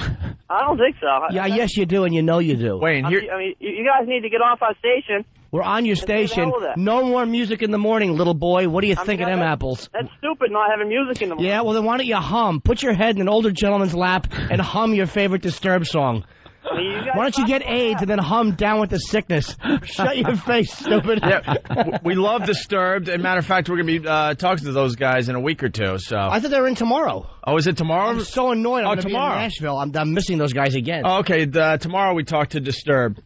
I don't think so. Yeah, yes, you do, and you know you do. Wayne, I mean, you guys need to get off our station. We're on your station. No more music in the morning, little boy. What do you think of them apples? That's stupid, not having music in the morning. Yeah, well, then why don't you hum? Put your head in an older gentleman's lap and hum your favorite Disturbed song. Why don't you get AIDS and then hum Down with the Sickness? Shut your face, stupid. Yeah, we love Disturbed. As a matter of fact, we're going to be talking to those guys in a week or two. So I thought they were in tomorrow. Oh, is it tomorrow? I'm so annoyed. I'm going to be in tomorrow. Nashville. I'm missing those guys again. Oh, okay, tomorrow we talk to Disturbed.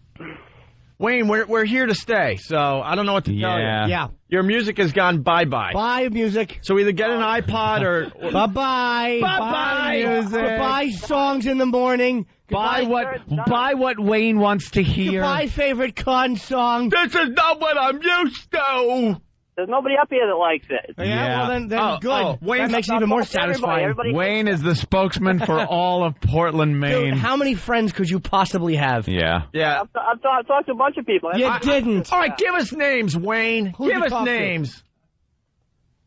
Wayne, we're here to stay, so I don't know what to tell you. Yeah. Your music has gone bye-bye. Bye, music. So either get an iPod or... Bye-bye. Bye-bye. Music. Goodbye, songs in the morning. Buy what Wayne wants to hear. Goodbye, favorite Con song. This is not what I'm used to. There's nobody up here that likes it. Yeah. Well, then good. Wayne, that makes it even more satisfying. Everybody Wayne is the spokesman for all of Portland, Maine. Dude, how many friends could you possibly have? Yeah. I've talked to a bunch of people. You didn't. All right, give us names, Wayne. Who'd give you us talk names. To?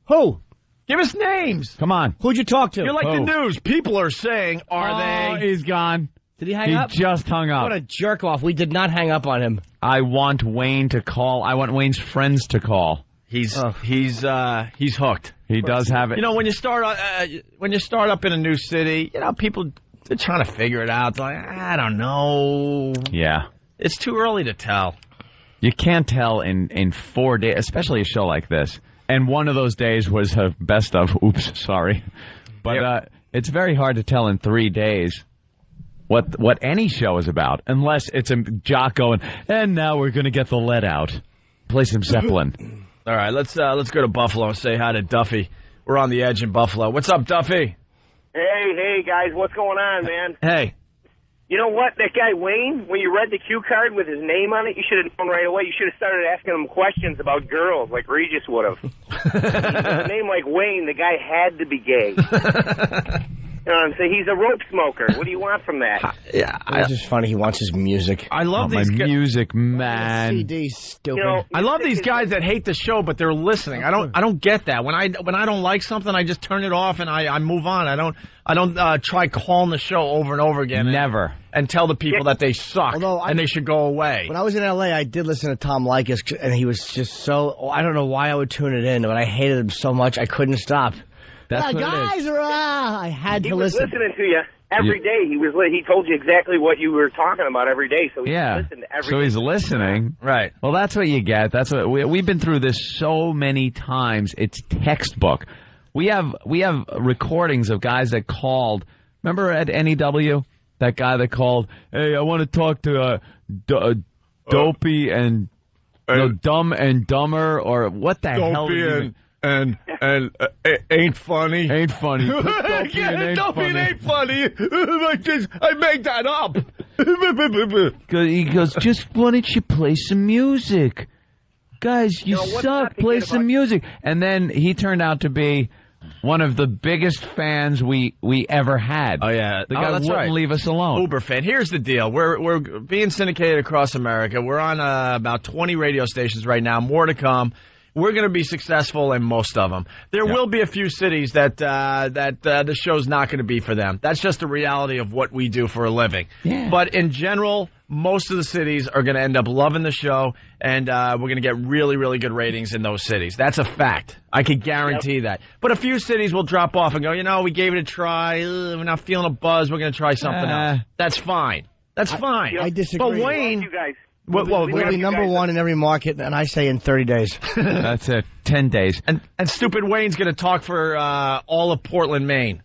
Who? Give us names. Come on. Who'd you talk to? You're like the news. People are saying, are they? He's gone. Did he hang up? He just hung up. What a jerk off. We did not hang up on him. I want Wayne to call. I want Wayne's friends to call. He's hooked. He does have it. You know, when you start up in a new city, you know, people they're trying to figure it out. It's like, I don't know. Yeah. It's too early to tell. You can't tell in 4 days, especially a show like this. And one of those days was a best of. Oops, sorry. But it's very hard to tell in 3 days what any show is about, unless it's a jock going, and now we're going to get the lead out. Play some Zeppelin. All right, let's go to Buffalo and say hi to Duffy. We're on the edge in Buffalo. What's up, Duffy? Hey, guys, what's going on, man? Hey. You know what? That guy, Wayne, when you read the cue card with his name on it, you should have known right away. You should have started asking him questions about girls like Regis would have. A name like Wayne, the guy had to be gay. You know what I'm saying? He's a rope smoker. What do you want from that? Yeah, it's just funny. He wants his music. I love my these music, man. CD, stupid. You know, I love these guys that hate the show, but they're listening. I don't get that. When I don't like something, I just turn it off and I move on. I don't try calling the show over and over again. Never. And tell the people that they suck and they should go away. When I was in L.A., I did listen to Tom Leykis, and he was just so... I don't know why I would tune it in, but I hated him so much I couldn't stop. That's what guys it is. are... I had to listen. He was listening to you every day. He told you exactly what you were talking about every day, so he listened to every day. So he's listening. Right. Well, that's what you get. That's what we've been through this so many times. It's textbook. We have recordings of guys that called. Remember at NEW? That guy that called, hey, I want to talk to Dopey and Dumb and Dumber, or what the hell? Dopey and ain't funny. Ain't funny. Dopey and ain't funny. I made that up. He goes, just why don't you play some music? Guys, you suck. Play some music. And then he turned out to be one of the biggest fans we ever had. Oh, yeah. The guy wouldn't leave us alone. Uber fan. Here's the deal. We're being syndicated across America. We're on about 20 radio stations right now. More to come. We're going to be successful in most of them. There will be a few cities that the show's not going to be for them. That's just the reality of what we do for a living. Yeah. But in general, most of the cities are going to end up loving the show, and we're going to get really, really good ratings in those cities. That's a fact. I can guarantee that. But a few cities will drop off and go, we gave it a try. We're not feeling a buzz. We're going to try something else. That's fine. That's fine. I disagree. But Wayne... You guys. We'll be number one in every market, and I say in 30 days. That's it. 10 days. And stupid Wayne's going to talk for all of Portland, Maine.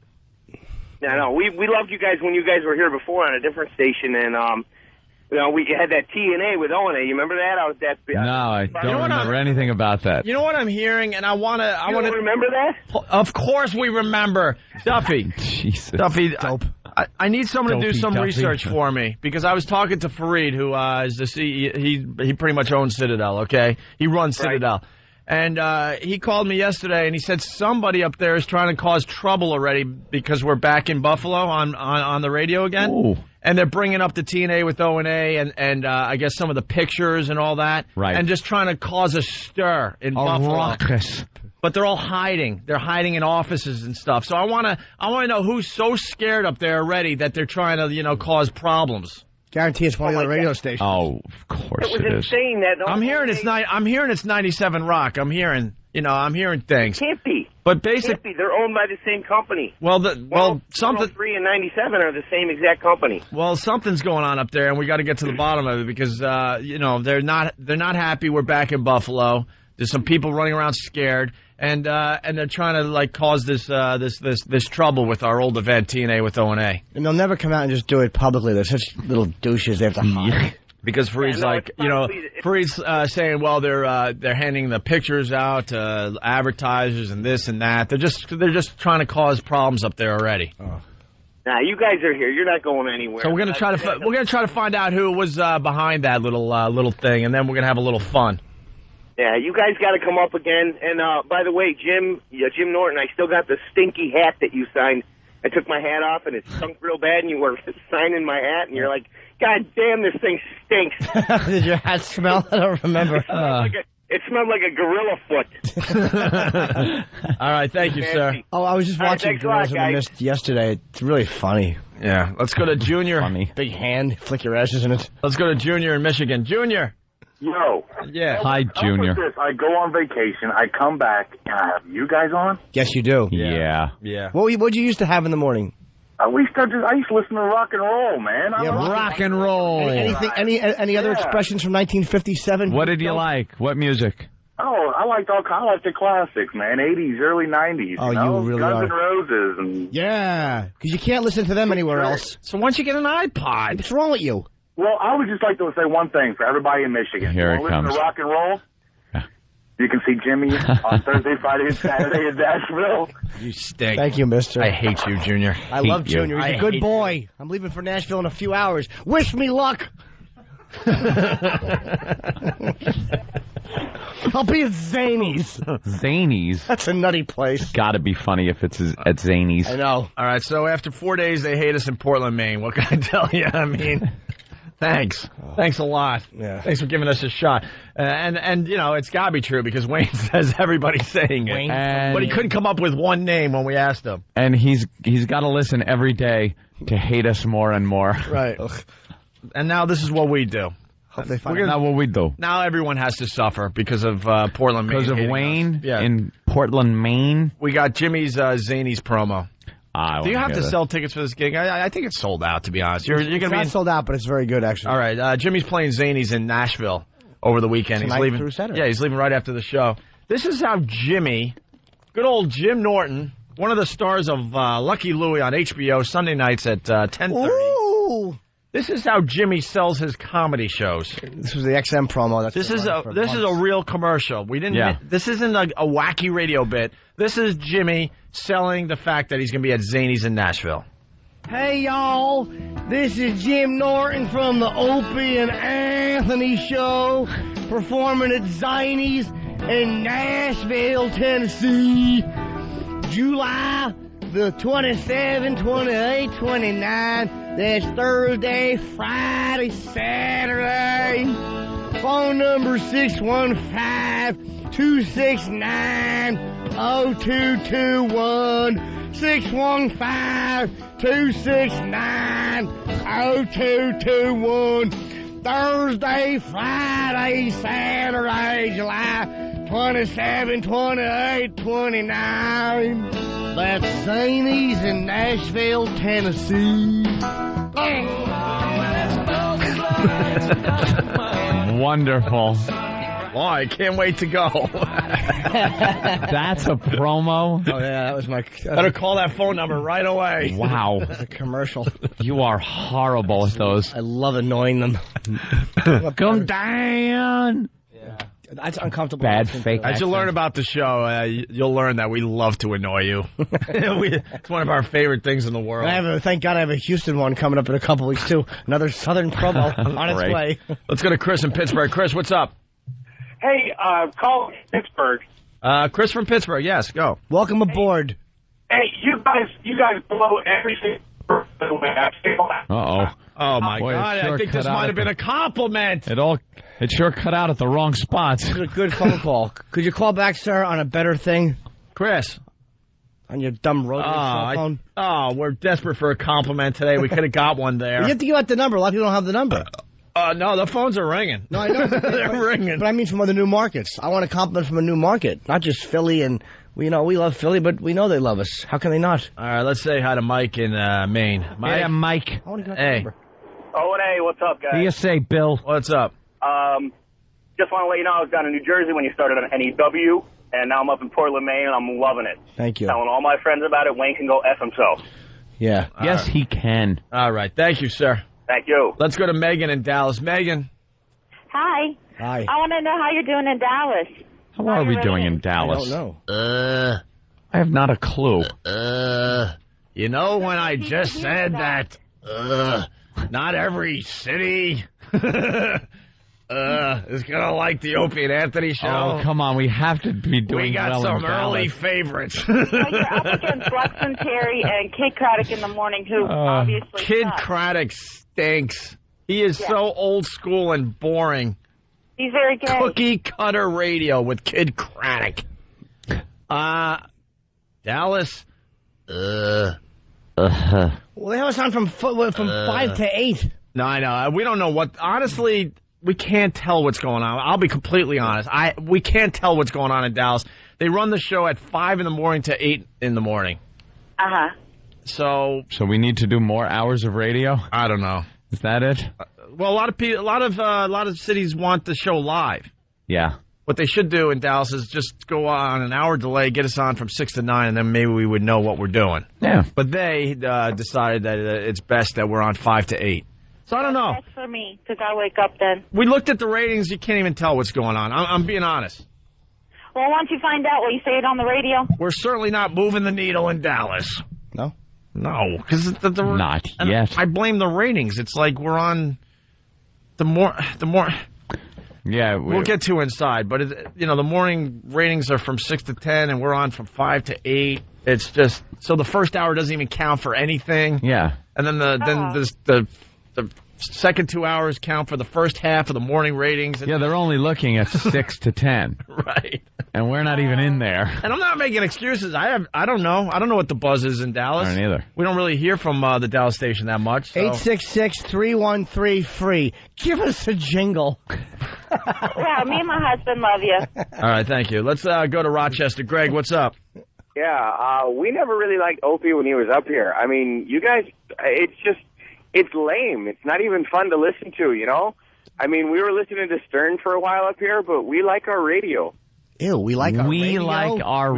No, we loved you guys when you guys were here before on a different station, and we had that TNA with Owen. You remember that? No, I don't remember anything about that. You know what I'm hearing, and I want to. You don't remember that? Of course we remember, Duffy. Jesus, Duffy. Dope. I need someone to do some research for me, because I was talking to Fareed, who is the CEO. He pretty much owns Citadel, okay? He runs Citadel. And he called me yesterday, and he said somebody up there is trying to cause trouble already because we're back in Buffalo on the radio again. Ooh. And they're bringing up the TNA with O&A and I guess some of the pictures and all that. Right. And just trying to cause a stir in Buffalo. Ruckus. But they're all hiding. They're hiding in offices and stuff. So I want to know who's so scared up there already that they're trying to, cause problems. Guarantee it's one of the radio stations. Oh, of course it was insane that. I'm hearing it's 97 Rock. I'm hearing things. It can't be. But basically, they're owned by the same company. Something 3 and 97 are the same exact company. Well, something's going on up there, and we got to get to the bottom of it because they're not happy. We're back in Buffalo. There's some people running around scared, and they're trying to cause this trouble with our old event TNA with O&A. And they'll never come out and just do it publicly. They're such little douches. They have to hide. Because Fareed's Fareed's saying, well, they're handing the pictures out to advertisers and this and that. They're just trying to cause problems up there already. Oh. Nah, you guys are here. You're not going anywhere. So we're gonna try to find out who was behind that little thing, and then we're gonna have a little fun. Yeah, you guys got to come up again. And by the way, Jim Norton, I still got the stinky hat that you signed. I took my hat off and it stunk real bad, and you were signing my hat, and you're like, God damn, this thing stinks. Did your hat smell? I don't remember. It smelled like a gorilla foot. All right, thank you, sir. Oh, I was just watching Girls in the Mist yesterday. It's really funny. Yeah, let's go to Junior. Funny. Big hand, flick your ashes in it. Let's go to Junior in Michigan. Junior. Yo. Yeah. Hi, Junior. I go on vacation, I come back, and I have you guys on? Yes, you do. Yeah. What'd you used to have in the morning? I used to listen to rock and roll, man. Rock and roll. Any other expressions from 1957? What did you like? What music? Oh, I like the classics, man. 80s, early 90s. Oh, you really Guns are. N' Roses. And yeah, because you can't listen to them anywhere else. So why don't you get an iPod? What's wrong with you? Well, I would just like to say one thing for everybody in Michigan. Here it listen comes. to rock and roll. You can see Jimmy on Thursday, Friday, and Saturday in Nashville. You stink. Thank you, mister. I hate you, Junior. I love Junior. He's a good boy. I'm leaving for Nashville in a few hours. Wish me luck. I'll be at Zany's. Zany's? That's a nutty place. Gotta be funny if it's at Zany's. I know. All right, so after 4 days, they hate us in Portland, Maine. What can I tell you? I mean... Thanks. Thanks a lot. Yeah. Thanks for giving us a shot. And it's got to be true because Wayne says everybody's saying it. But he couldn't come up with one name when we asked him. And he's got to listen every day to hate us more and more. Right. And now this is what we do. Hope they find Now what we do. Now everyone has to suffer because of Portland, Maine. Because of Wayne in Portland, Maine. We got Jimmy's Zany's promo. Do you have to sell tickets for this gig? I think it's sold out, to be honest. You're it's gonna not be sold out, but it's very good, actually. All right, Jimmy's playing Zany's in Nashville over the weekend. Tonight he's leaving through Saturday. Yeah, he's leaving right after the show. This is how Jimmy, good old Jim Norton, one of the stars of Lucky Louie on HBO Sunday nights at 10:30. Ooh. This is how Jimmy sells his comedy shows. This was the XM promo. This is a real commercial. We didn't. Yeah. This isn't a wacky radio bit. This is Jimmy selling the fact that he's going to be at Zany's in Nashville. Hey, y'all. This is Jim Norton from the Opie and Anthony Show, performing at Zany's in Nashville, Tennessee, July the 27, 28, 29. That's Thursday, Friday, Saturday. Phone number 615-269-0221. 615-269-0221. Thursday, Friday, Saturday, July 27, 28, 29. That's Zany's in Nashville, Tennessee. Wonderful. Well, I can't wait to go. That's a promo? Oh, yeah, that was my... Better call that phone number right away. Wow. That's a commercial. You are horrible with those. I love annoying them. Come down. Yeah. That's uncomfortable. Bad fake As you learn about the show, you'll learn that we love to annoy you. It's one of our favorite things in the world. Thank God I have a Houston one coming up in a couple weeks, too. Another Southern promo on its way. Let's go to Chris in Pittsburgh. Chris, what's up? Hey, call Pittsburgh. Chris from Pittsburgh, yes, go. Welcome aboard. Hey, you guys blow everything. Uh-oh. Oh, my Boy, God. sure I think this might have been a compliment. It sure cut out at the wrong spots. It was a good phone call. Could you call back, sir, on a better thing? Chris. On your dumb rotary cell phone? We're desperate for a compliment today. We could have got one there. You have to give out the number. A lot of people don't have the number. No, the phones are ringing. No, I know. They're ringing. But I mean from other new markets. I want a compliment from a new market, not just Philly. And we love Philly, but we know they love us. How can they not? All right, let's say hi to Mike in Maine. Mike? Yeah, Mike. I want to get Hey. number. Oh, and hey, what's up, guys? What do you say, Bill? What's up? Just want to let you know I was down in New Jersey when you started on NEW, and now I'm up in Portland, Maine, and I'm loving it. Thank you. Telling all my friends about it. Wayne can go F himself. Yeah. Yes, he can. All right, thank you, sir. Thank you. Let's go to Megan in Dallas. Megan. Hi. Hi. I want to know how you're doing in Dallas. How are we doing in Dallas? I don't know. I have not a clue. You know when I just said that, not every city is going to like the Opie and Anthony show. Oh, come on. We have to be doing We got well some in Dallas. early favorites. Well, you're up against Lexington Terry and Kid Craddock in the morning, who obviously Kid sucks. Craddock stinks. He is so old school and boring. He's very gay. Cookie cutter radio with Kid Craddock. Dallas. Well, they have us on from 5 to 8. No, I know. We don't know what. Honestly, we can't tell what's going on. I'll be completely honest. We can't tell what's going on in Dallas. They run the show at 5 in the morning to 8 in the morning. Uh-huh. So we need to do more hours of radio? I don't know. Is that it? Well, a lot of cities want the show live. Yeah. What they should do in Dallas is just go on an hour delay, get us on from 6 to 9, and then maybe we would know what we're doing. Yeah. But they decided that it's best that we're on 5 to 8. So I don't know. That's for me, because I wake up then. We looked at the ratings. You can't even tell what's going on. I'm being honest. Well, once you find out, will you say it on the radio? We're certainly not moving the needle in Dallas. No? No, because not yet. I blame the ratings. It's like we're on the more. Yeah, we'll get to inside, but the morning ratings are from 6 to 10, and we're on from 5 to 8. It's just so the first hour doesn't even count for anything. Yeah, and then the second 2 hours count for the first half of the morning ratings. Yeah, they're only looking at 6 to 10. Right. And we're not even in there. And I'm not making excuses. I don't know. I don't know what the buzz is in Dallas. I don't either. We don't really hear from the Dallas station that much. So. 866-313-FREE. Give us a jingle. Yeah, me and my husband love you. All right, thank you. Let's go to Rochester. Greg, what's up? Yeah, we never really liked Opie when he was up here. I mean, you guys, it's lame. It's not even fun to listen to, you know? I mean, we were listening to Stern for a while up here, but we like our radio. Ew, we like our radio? We like our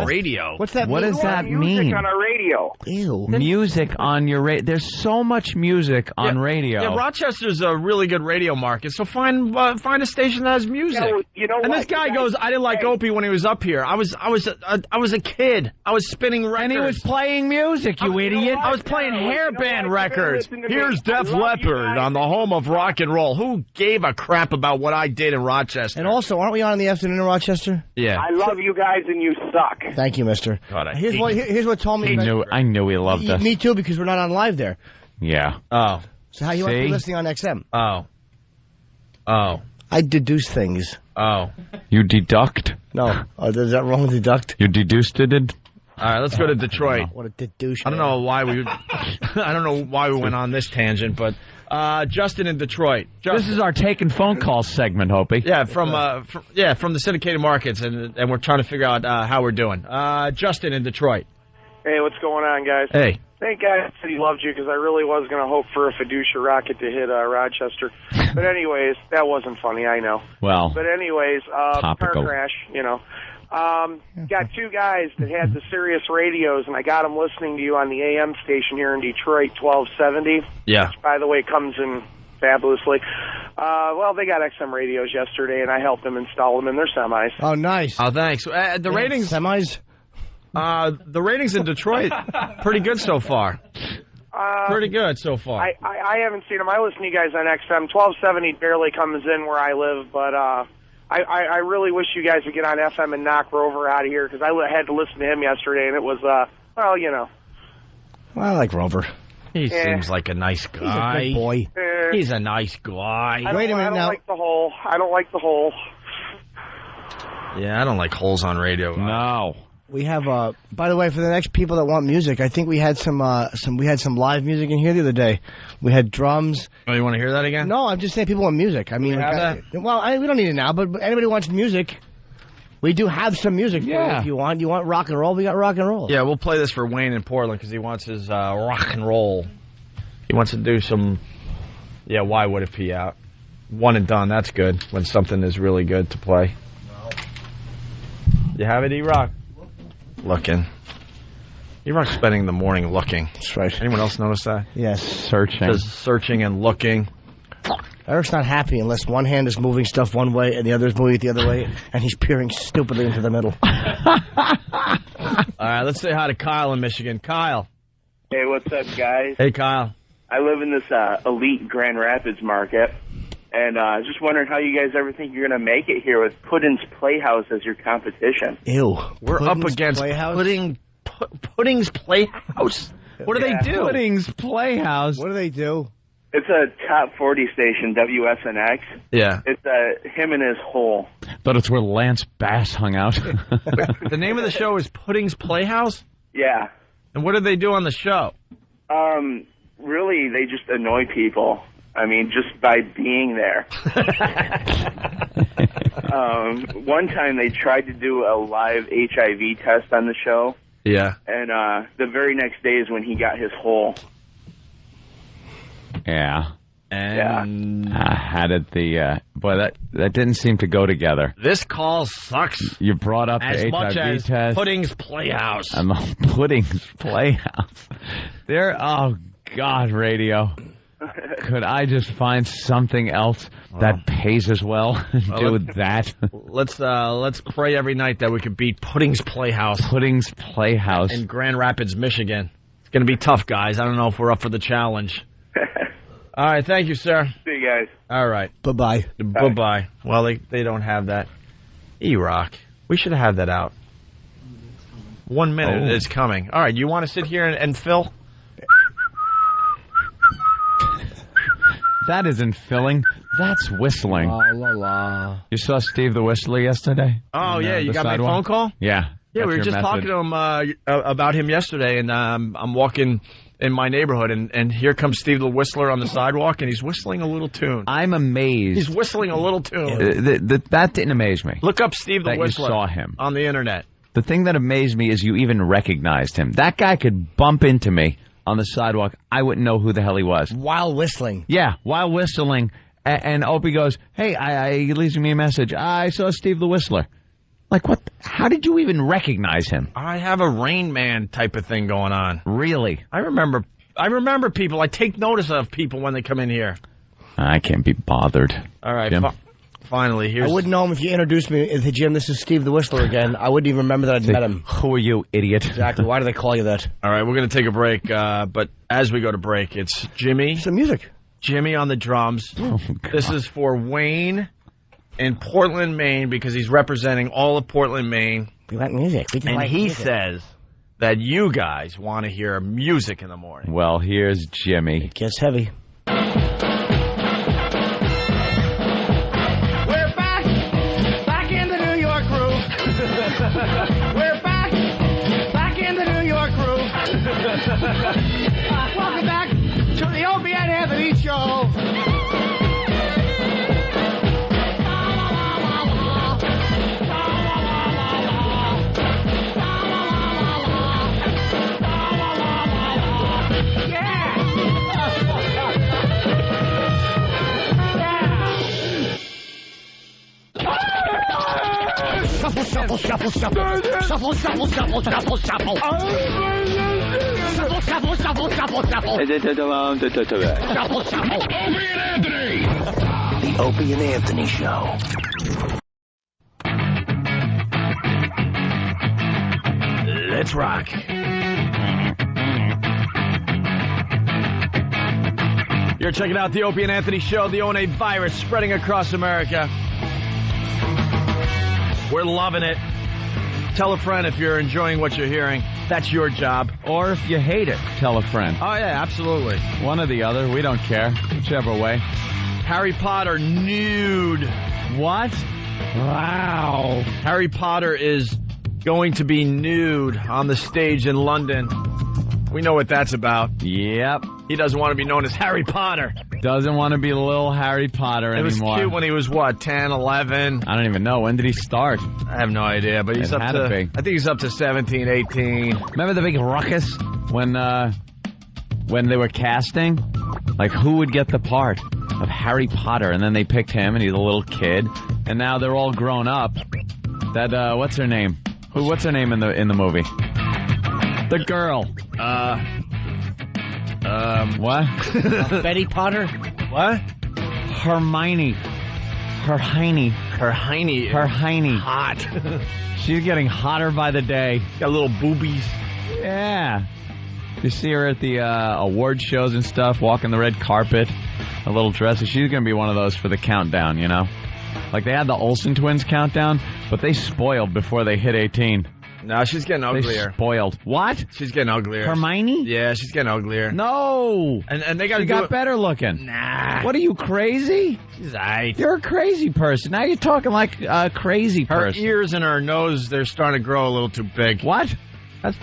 radio. What's that What mean? does that Music mean? on our radio. Ew. Music on your radio. There's so much music on radio. Yeah, Rochester's a really good radio market, so find a station that has music. Yeah, well, you know and what? this guy goes, I didn't like Opie when he was up here. I was a kid. I was spinning records. And he was playing music, you idiot. I was playing hairband records. Here's Def Leppard on the home of rock and roll. Who gave a crap about what I did in Rochester? And also, aren't we on in the afternoon in Rochester? Yeah. I love you guys and you suck. Thank you, mister. God, Here's what told me. I knew he loved us. Me too, because we're not on live there. Yeah. Oh. So how you want to be listening on XM? Oh. I deduce things. Oh. You deduct? No. Oh, is that wrong with deduct? You deduced it? All right, let's go to Detroit. What a deduce. I don't know why we went on this tangent, but Justin in Detroit. This is our taking phone call segment, Opie. Yeah, from the syndicated markets, and we're trying to figure out how we're doing. Justin in Detroit. Hey, what's going on, guys? Hey. Thank God said he loved you, because I really was going to hope for a Fiducia rocket to hit Rochester. But anyways, that wasn't funny, I know. Well, but anyways, car topical. crash, got two guys that had the Sirius radios, and I got them listening to you on the AM station here in Detroit, 1270. Yeah. Which, by the way, comes in fabulously. Well, they got XM radios yesterday, and I helped them install them in their semis. Oh, nice. Oh, thanks. The ratings... Semis? The ratings in Detroit, pretty good so far. Pretty good so far. I haven't seen them. I listen to you guys on XM. 1270 barely comes in where I live, but I really wish you guys would get on FM and knock Rover out of here, because I had to listen to him yesterday, and it was, well, you know. Well, I like Rover. He seems like a nice guy. He's a good boy. He's a nice guy. Wait a minute now. I don't like the whole. Yeah, I don't like holes on radio. No. We have, by the way, for the next people that want music, I think we had some live music in here the other day. We had drums. Oh, you want to hear that again? No, I'm just saying people want music. I mean, we don't need it now, but anybody wants music, we do have some music for you if you want. You want rock and roll? We got rock and roll. Yeah, we'll play this for Wayne in Portland because he wants his rock and roll. He wants to do some, why would it be out? One and done, that's good when something is really good to play. No. You have it, E-Rock? Looking. E-Rock's spending the morning looking. That's right. Anyone else notice that? Yes. Searching. Just searching and looking. Eric's not happy unless one hand is moving stuff one way and the other is moving it the other way, and he's peering stupidly into the middle. All right, let's say hi to Kyle in Michigan. Kyle. Hey, what's up, guys? Hey, Kyle. I live in this elite Grand Rapids market, and I was just wondering how you guys ever think you're going to make it here with Puddin's Playhouse as your competition. Ew. We're Puddin's up against Playhouse? Pudding's Playhouse. What do they do? Pudding's Playhouse. What do they do? It's a top 40 station, WSNX. Yeah. It's him and his hole. But it's where Lance Bass hung out. The name of the show is Pudding's Playhouse? Yeah. And what do they do on the show? Really, they just annoy people. I mean, just by being there. One time they tried to do a live HIV test on the show. Yeah. And the very next day is when he got his hole. Yeah. And how did boy, that didn't seem to go together. This call sucks. You brought up as the much HIV as test. Pudding's Playhouse. I'm on Pudding's Playhouse. Oh God, radio. Could I just find something else that pays as well and do that? Let's pray every night that we could beat Pudding's Playhouse. Pudding's Playhouse in Grand Rapids, Michigan. It's going to be tough, guys. I don't know if we're up for the challenge. All right, thank you, sir. See you guys. All right. Bye-bye. Bye-bye. Well, they don't have that. E-Rock. We should have that out. 1 minute. It's coming. All right, you want to sit here and fill? That isn't filling. That's whistling. La, la, la. You saw Steve the Whistler yesterday? Oh, yeah. You got my sidewalk? phone call? Yeah. Yeah, we were just talking to him about him yesterday, and I'm walking in my neighborhood, and here comes Steve the Whistler on the sidewalk, and he's whistling a little tune. I'm amazed. He's whistling a little tune. That didn't amaze me. Look up Steve the Whistler. You saw him on the internet. The thing that amazed me is you even recognized him. That guy could bump into me on the sidewalk. I wouldn't know who the hell he was. While whistling. Yeah, while whistling. And Opie goes, hey, he leaves me a message. I saw Steve the Whistler. Like, what? How did you even recognize him? I have a Rain Man type of thing going on. Really? I remember people. I take notice of people when they come in here. I can't be bothered. All right, Jim? finally, here's... I wouldn't know him if you introduced me as, hey, Jim, this is Steve the Whistler again. I wouldn't even remember that I'd met him. Who are you, idiot? Exactly. Why do they call you that? All right, we're going to take a break, but as we go to break, it's Jimmy. Some music. Jimmy on the drums. Oh, this is for Wayne in Portland, Maine, because he's representing all of Portland, Maine. We like music. And he says that you guys want to hear music in the morning. Well, here's Jimmy. It gets heavy. We're back in the New York groove. We're back in the New York groove. Welcome back to the Opie and Anthony Show. Shuffle, shuffle, shuffle, shuffle. Shuffle, shuffle, shuffle, shuffle, shuffle. Shuffle, shuffle, shuffle, shuffle, shuffle. Shuffle, shuffle. Opie and Anthony. The Opie and Anthony Show. Let's rock. You're checking out the Opie and Anthony Show, the ONA virus spreading across America. We're loving it. Tell a friend if you're enjoying what you're hearing. That's your job. Or if you hate it, tell a friend. Oh, yeah, absolutely. One or the other. We don't care. Whichever way. Harry Potter nude. What? Wow. Harry Potter is going to be nude on the stage in London. We know what that's about. Yep. He doesn't want to be known as Harry Potter. Doesn't want to be little Harry Potter anymore. It was cute when he was, 10, 11? I don't even know. When did he start? I have no idea, but he's up to... I think he's up to 17, 18. Remember the big ruckus when they were casting? Like, who would get the part of Harry Potter? And then they picked him, and he's a little kid. And now they're all grown up. That, what's her name? What's her name in the movie? The girl. What? Betty Potter? What? Hermione. Hermione. Hot. She's getting hotter by the day. Got little boobies. Yeah. You see her at the award shows and stuff, walking the red carpet, a little dress. She's going to be one of those for the countdown, you know? Like they had the Olsen twins countdown, but they spoiled before they hit 18. No, she's getting uglier. They spoiled. What? She's getting uglier. Hermione? Yeah, she's getting uglier. No. And they got She got better looking. Nah. What are you, crazy? She's aight. You're a crazy person. Now you're talking like a crazy person. Her ears and her nose, they're starting to grow a little too big. What?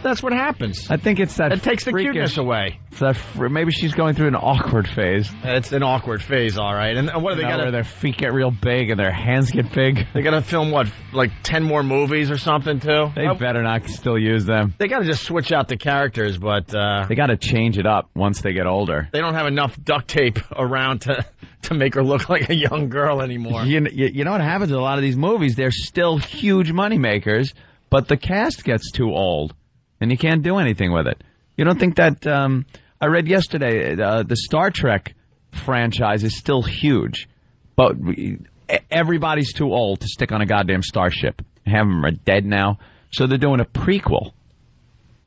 That's what happens. I think it's that. It takes the cuteness away. It's that maybe she's going through an awkward phase. It's an awkward phase, all right. And what do they got? Where their feet get real big and their hands get big. They got to film like 10 more movies or something too. They better not still use them. They got to just switch out the characters, but they got to change it up once they get older. They don't have enough duct tape around to make her look like a young girl anymore. You know what happens in a lot of these movies? They're still huge moneymakers, but the cast gets too old. And you can't do anything with it. You don't think that... I read yesterday, the Star Trek franchise is still huge, but everybody's too old to stick on a goddamn starship. Half of them are dead now, so they're doing a prequel.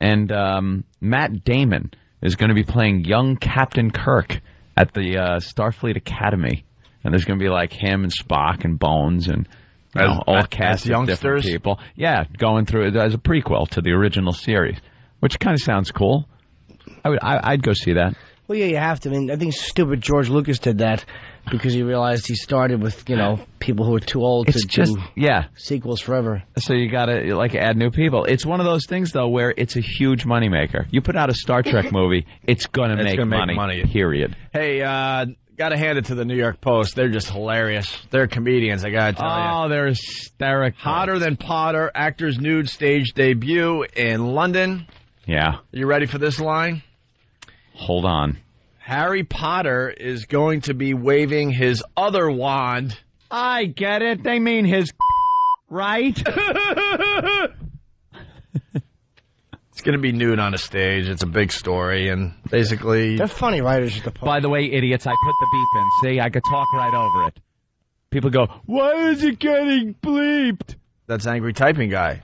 And Matt Damon is going to be playing young Captain Kirk at the Starfleet Academy. And there's going to be like him and Spock and Bones and... all cast of different people. Yeah, going through it as a prequel to the original series, which kind of sounds cool. I'd go see that. Well, yeah, you have to. I mean, I think stupid George Lucas did that because he realized he started with, people who are too old to do sequels forever. So you got to, add new people. It's one of those things, though, where it's a huge moneymaker. You put out a Star Trek movie, it's going to make money, period. Hey, got to hand it to the New York Post. They're just hilarious. They're comedians, I got to tell you. Oh, they're hysterical. Hotter than Potter, actor's nude stage debut in London. Yeah. You ready for this line? Hold on. Harry Potter is going to be waving his other wand. I get it. They mean his... Right? It's going to be nude on a stage. It's a big story, and basically... They're funny writers at the post. By the way, idiots, I put the beep in. See, I could talk right over it. People go, why is it getting bleeped? That's Angry Typing Guy.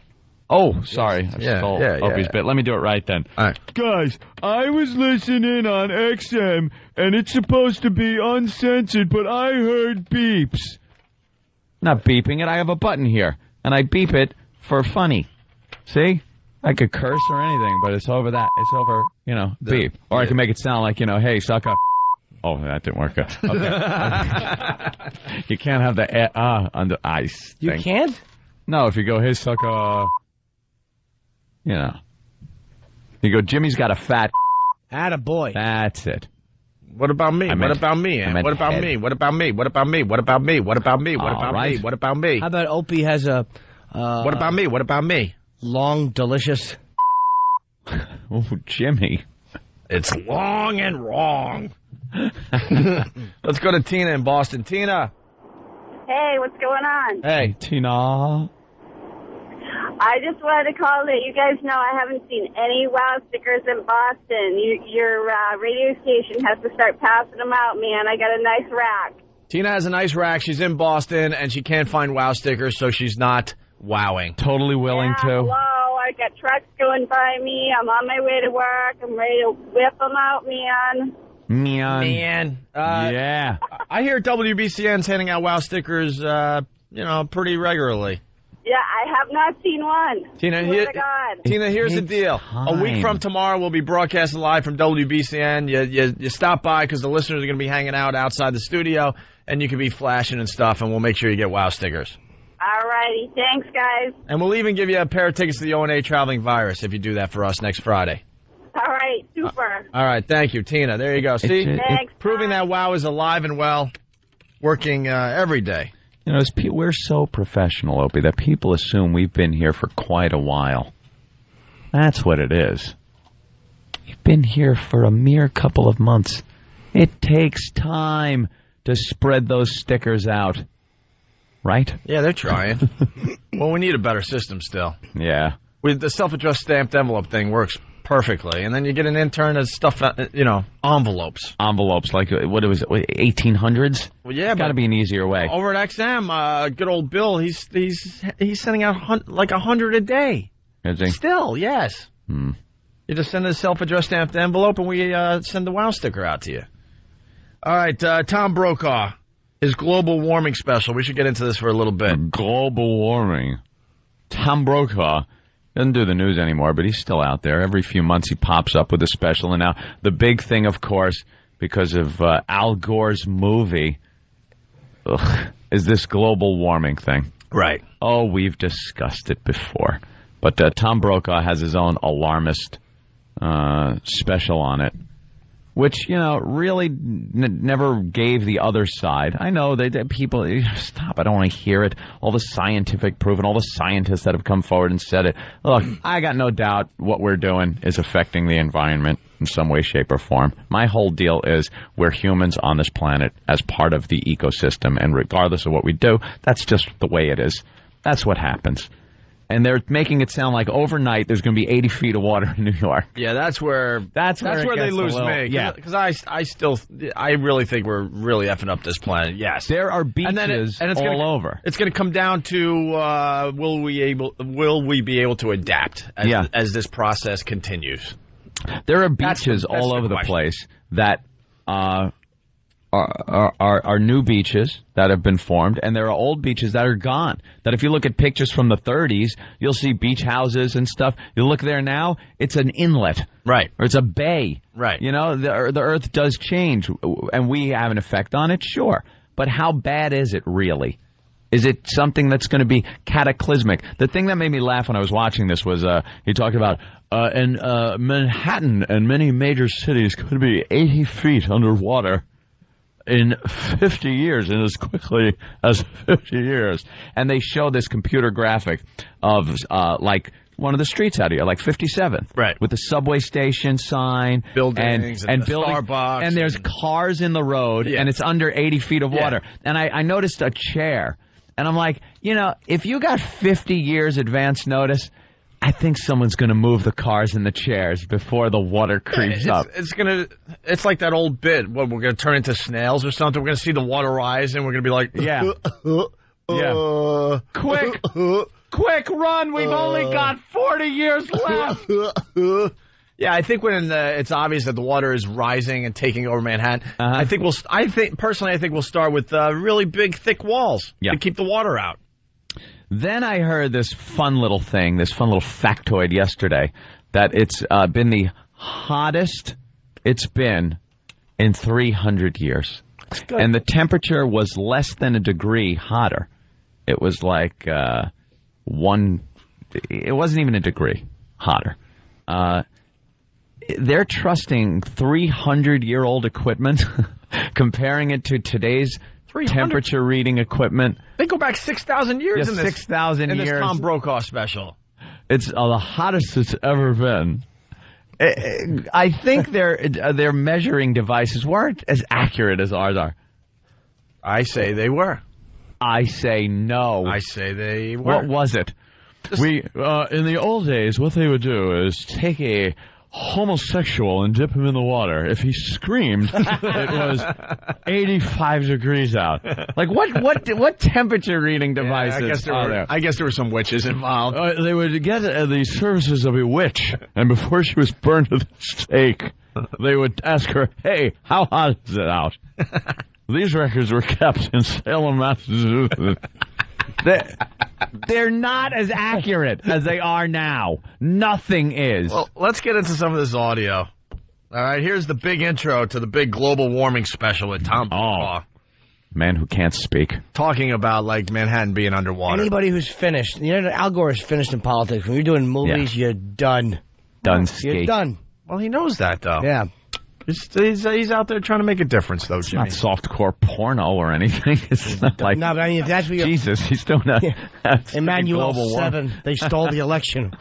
Oh, sorry. I stole Opie's bit. Let me do it right then. All right. Guys, I was listening on XM, and it's supposed to be uncensored, but I heard beeps. Not beeping it. I have a button here, and I beep it for funny. See? I could curse or anything, but it's over that. It's over, beep. Or I can make it sound like, hey, sucker. Oh, that didn't work. Okay. You can't have the on the ice. You can't? No, if you go, hey, sucker, you go, Jimmy's got a fat. Attaboy. That's it. What about me? What about me? What about head. me? What about me? What about me? What about me? What about me? What about me? What about me? How about Opie has a... what about me? What about me? Long, delicious... Oh, Jimmy. It's long and wrong. Let's go to Tina in Boston. Tina. Hey, what's going on? Hey, Tina. I just wanted to call that you guys know I haven't seen any WOW stickers in Boston. Your radio station has to start passing them out, man. I got a nice rack. Tina has a nice rack. She's in Boston, and she can't find WOW stickers, so she's not wowing. Totally willing to. Hello, I got trucks going by me. I'm on my way to work. I'm ready to whip them out, man. Man. Yeah. I hear WBCN's handing out WOW stickers, pretty regularly. Yeah, I have not seen one. Tina, God. Tina, here's the deal. A week from tomorrow, we'll be broadcasting live from WBCN. You stop by because the listeners are going to be hanging out outside the studio, and you can be flashing and stuff, and we'll make sure you get WOW stickers. All righty. Thanks, guys. And we'll even give you a pair of tickets to the O&A Traveling Virus if you do that for us next Friday. All right. Super. All right. Thank you, Tina. There you go. See? Thanks. Proving that WOW is alive and well, working every day. We're so professional, Opie, that people assume we've been here for quite a while. That's what it is. We've been here for a mere couple of months. It takes time to spread those stickers out. Right? Yeah, they're trying. Well, we need a better system still. Yeah. The self-addressed stamped envelope thing works perfectly. And then you get an intern that's stuff, envelopes. Envelopes, like, what was it, 1800s? Well, yeah, got to be an easier way. Over at XM, good old Bill, he's sending out like 100 a day. Is he? Still, yes. You just send a self-addressed stamped envelope, and we send the WOW sticker out to you. All right, Tom Brokaw, his global warming special. We should get into this for a little bit. Global warming. Tom Brokaw doesn't do the news anymore, but he's still out there. Every few months he pops up with a special. And now the big thing, of course, because of Al Gore's movie, is this global warming thing. Right. Oh, we've discussed it before. But Tom Brokaw has his own alarmist special on it, which, really never gave the other side. I know people, stop, I don't want to hear it. All the scientific proof and all the scientists that have come forward and said it. Look, I got no doubt what we're doing is affecting the environment in some way, shape, or form. My whole deal is we're humans on this planet as part of the ecosystem, and regardless of what we do, that's just the way it is. That's what happens. And they're making it sound like overnight there's going to be 80 feet of water in New York. Yeah, that's where they lose me. Yeah, because I really think we're really effing up this planet. Yes, there are beaches and it's all over. It's going to come down to will we be able to adapt as this process continues? There are beaches all over the place that are new beaches that have been formed, and there are old beaches that are gone. That if you look at pictures from the 30s, you'll see beach houses and stuff. You look there now, it's an inlet. Right. Or it's a bay. Right. The earth does change, and we have an effect on it, sure. But how bad is it really? Is it something that's going to be cataclysmic? The thing that made me laugh when I was watching this was he talked about in Manhattan and many major cities could be 80 feet underwater in 50 years, and as quickly as 50 years. And they show this computer graphic of, like, one of the streets out here, like 57th. Right. With the subway station sign. Buildings and buildings, Starbucks. And there's cars in the road, and it's under 80 feet of water. And I noticed a chair And I'm like, if you got 50 years advance notice, I think someone's going to move the cars and the chairs before the water creeps up. It's like that old bit. What, we're going to turn into snails or something? We're going to see the water rise and we're going to be like, yeah. Quick, run. We've only got 40 years left. Yeah, I think when it's obvious that the water is rising and taking over Manhattan, I think we'll start with really big, thick walls to keep the water out. Then I heard this fun little factoid yesterday, that it's been the hottest it's been in 300 years. And the temperature was less than a degree hotter. It was like it wasn't even a degree hotter. They're trusting 300-year-old equipment, comparing it to today's temperature reading equipment. They go back 6,000 years in this 6,000 years. In this Tom Brokaw special. It's the hottest it's ever been. I think their measuring devices weren't as accurate as ours are. I say they were. I say no. I say they were. What was it? In the old days, what they would do is take a homosexual and dip him in the water. If he screamed, it was 85 degrees out. Like, what temperature reading devices are there? I guess there were some witches involved. They would get the services of a witch, and before she was burned to the stake, they would ask her, "Hey, how hot is it out?" These records were kept in Salem, Massachusetts. They're not as accurate as they are now. Nothing is. Well, let's get into some of this audio. All right, here's the big intro to the big global warming special with Tom Brokaw. Man who can't speak. Talking about, like, Manhattan being underwater. Anybody who's finished. Al Gore is finished in politics. When you're doing movies, you're done. Done You're done. Well, he knows that, though. Yeah. He's out there trying to make a difference, though, Jimmy. It's not softcore porno or anything. It's not like... No, but I mean, if that's what you're... Jesus, he's doing that. Emmanuel 7, they stole the election.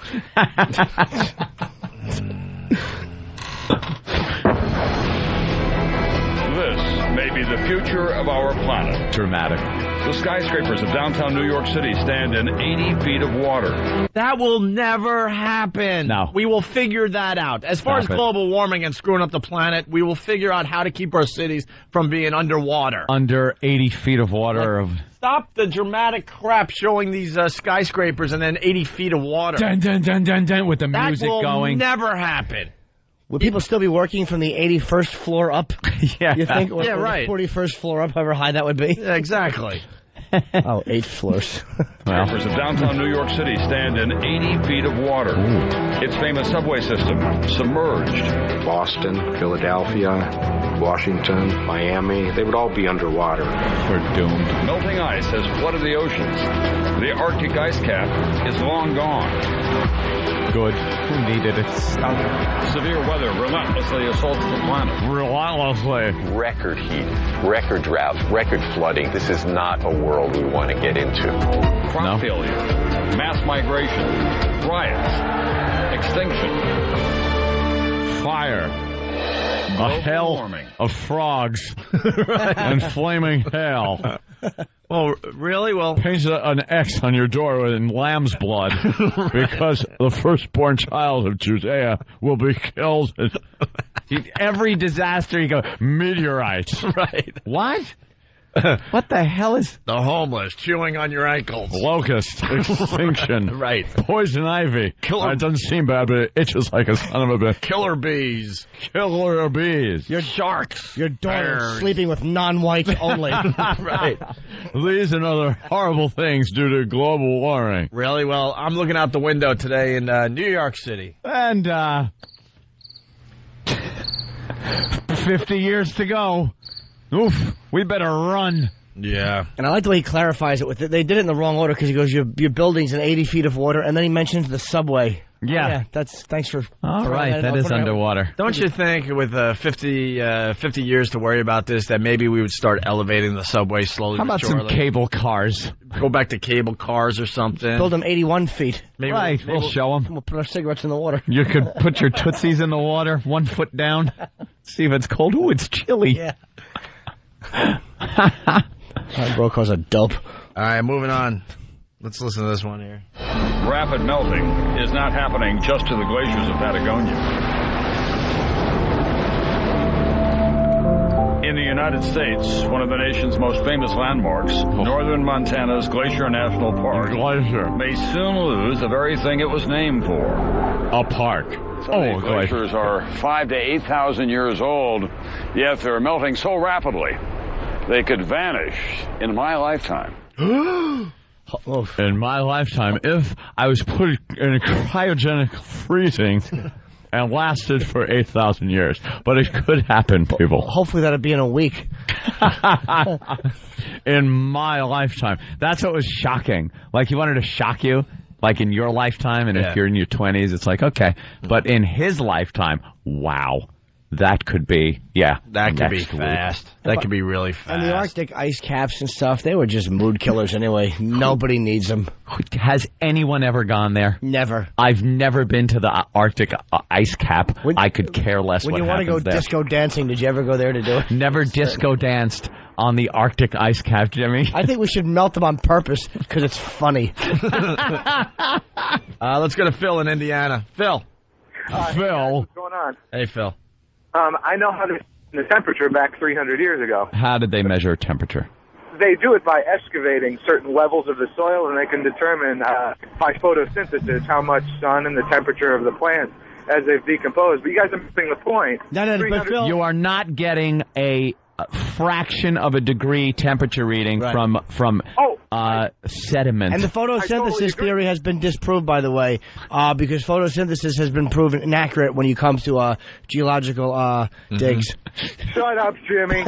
This may be the future of our planet. Dramatic. The skyscrapers of downtown New York City stand in 80 feet of water. That will never happen. No. We will figure that out. As far as global warming and screwing up the planet, we will figure out how to keep our cities from being underwater. Under 80 feet of water. Stop the dramatic crap showing these skyscrapers and then 80 feet of water. Dun, dun, dun, dun, dun, with the music going. That will never happen. Would people still be working from the 81st floor up? Yeah. You think? Yeah, right. 41st floor up, however high that would be? Yeah, exactly. 8 floors. Skyscrapers of downtown New York City stand in 80 feet of water. Ooh. Its famous subway system submerged. Boston, Philadelphia, Washington, Miami, they would all be underwater. We're doomed. Melting ice has flooded the oceans. The Arctic ice cap is long gone. Good. Who needed it? Severe weather relentlessly assaults the planet. Relentlessly. Record heat, record droughts, record flooding. This is not a world we want to get into. Crop failure, mass migration, riots, extinction, fire, a hell warming of frogs, and flaming hail. Well, really? Well, paint an X on your door in lamb's blood because the firstborn child of Judea will be killed. Every disaster you go, meteorites. Right. What? What the hell is... The homeless chewing on your ankles. Locust, extinction. Right. Poison ivy. It doesn't seem bad, but it itches like a son of a bitch. Killer bees. Killer bees. Your sharks. Your daughter sleeping with non-whites only. Right. These and other horrible things due to global warming. Really? Well, I'm looking out the window today in New York City. And 50 years to go. Oof, we better run. Yeah. And I like the way he clarifies it. They did it in the wrong order because he goes, your building's in 80 feet of water, and then he mentions the subway. Yeah. Thanks for... All right, that is underwater. Don't you think with 50 years to worry about this that maybe we would start elevating the subway slowly? How about some cable cars? Go back to cable cars or something. Build them 81 feet. Maybe right, we'll show them. We'll put our cigarettes in the water. You could put your Tootsies in the water, 1 foot down. See if it's cold. Ooh, it's chilly. Yeah. Brokaw's a dope. All right, moving on. Let's listen to this one here. Rapid melting is not happening just to the glaciers of Patagonia. In the United States, one of the nation's most famous landmarks, northern Montana's Glacier National Park, may soon lose the very thing it was named for. A park. Some of these glaciers are 5,000 to 8,000 years old, yet they're melting so rapidly they could vanish in my lifetime. In my lifetime, if I was put in a cryogenic freezing and lasted for 8,000 years. But it could happen, people. Hopefully that'll be in a week. In my lifetime. That's what was shocking. Like, he wanted to shock you, like in your lifetime, and if you're in your 20s, it's like, okay. But in his lifetime, wow. That could be, that could be fast. That could be really fast. And the Arctic ice caps and stuff, they were just mood killers anyway. Nobody needs them. Has anyone ever gone there? Never. I've never been to the Arctic ice cap. I could care less what happens there. When you want to go disco dancing, did you ever go there to do it? Never disco danced on the Arctic ice cap, Jimmy. I think we should melt them on purpose because it's funny. Let's go to Phil in Indiana. Phil. Phil. What's going on? Hey, Phil. I know how to the temperature back 300 years ago. How did they measure temperature? They do it by excavating certain levels of the soil, and they can determine by photosynthesis how much sun and the temperature of the plants as they've decomposed. But you guys are missing the point. But Phil, you are not getting a fraction of a degree temperature reading from sediment. And the photosynthesis theory has been disproved, by the way, because photosynthesis has been proven inaccurate when you come to geological digs. Shut up, Jimmy.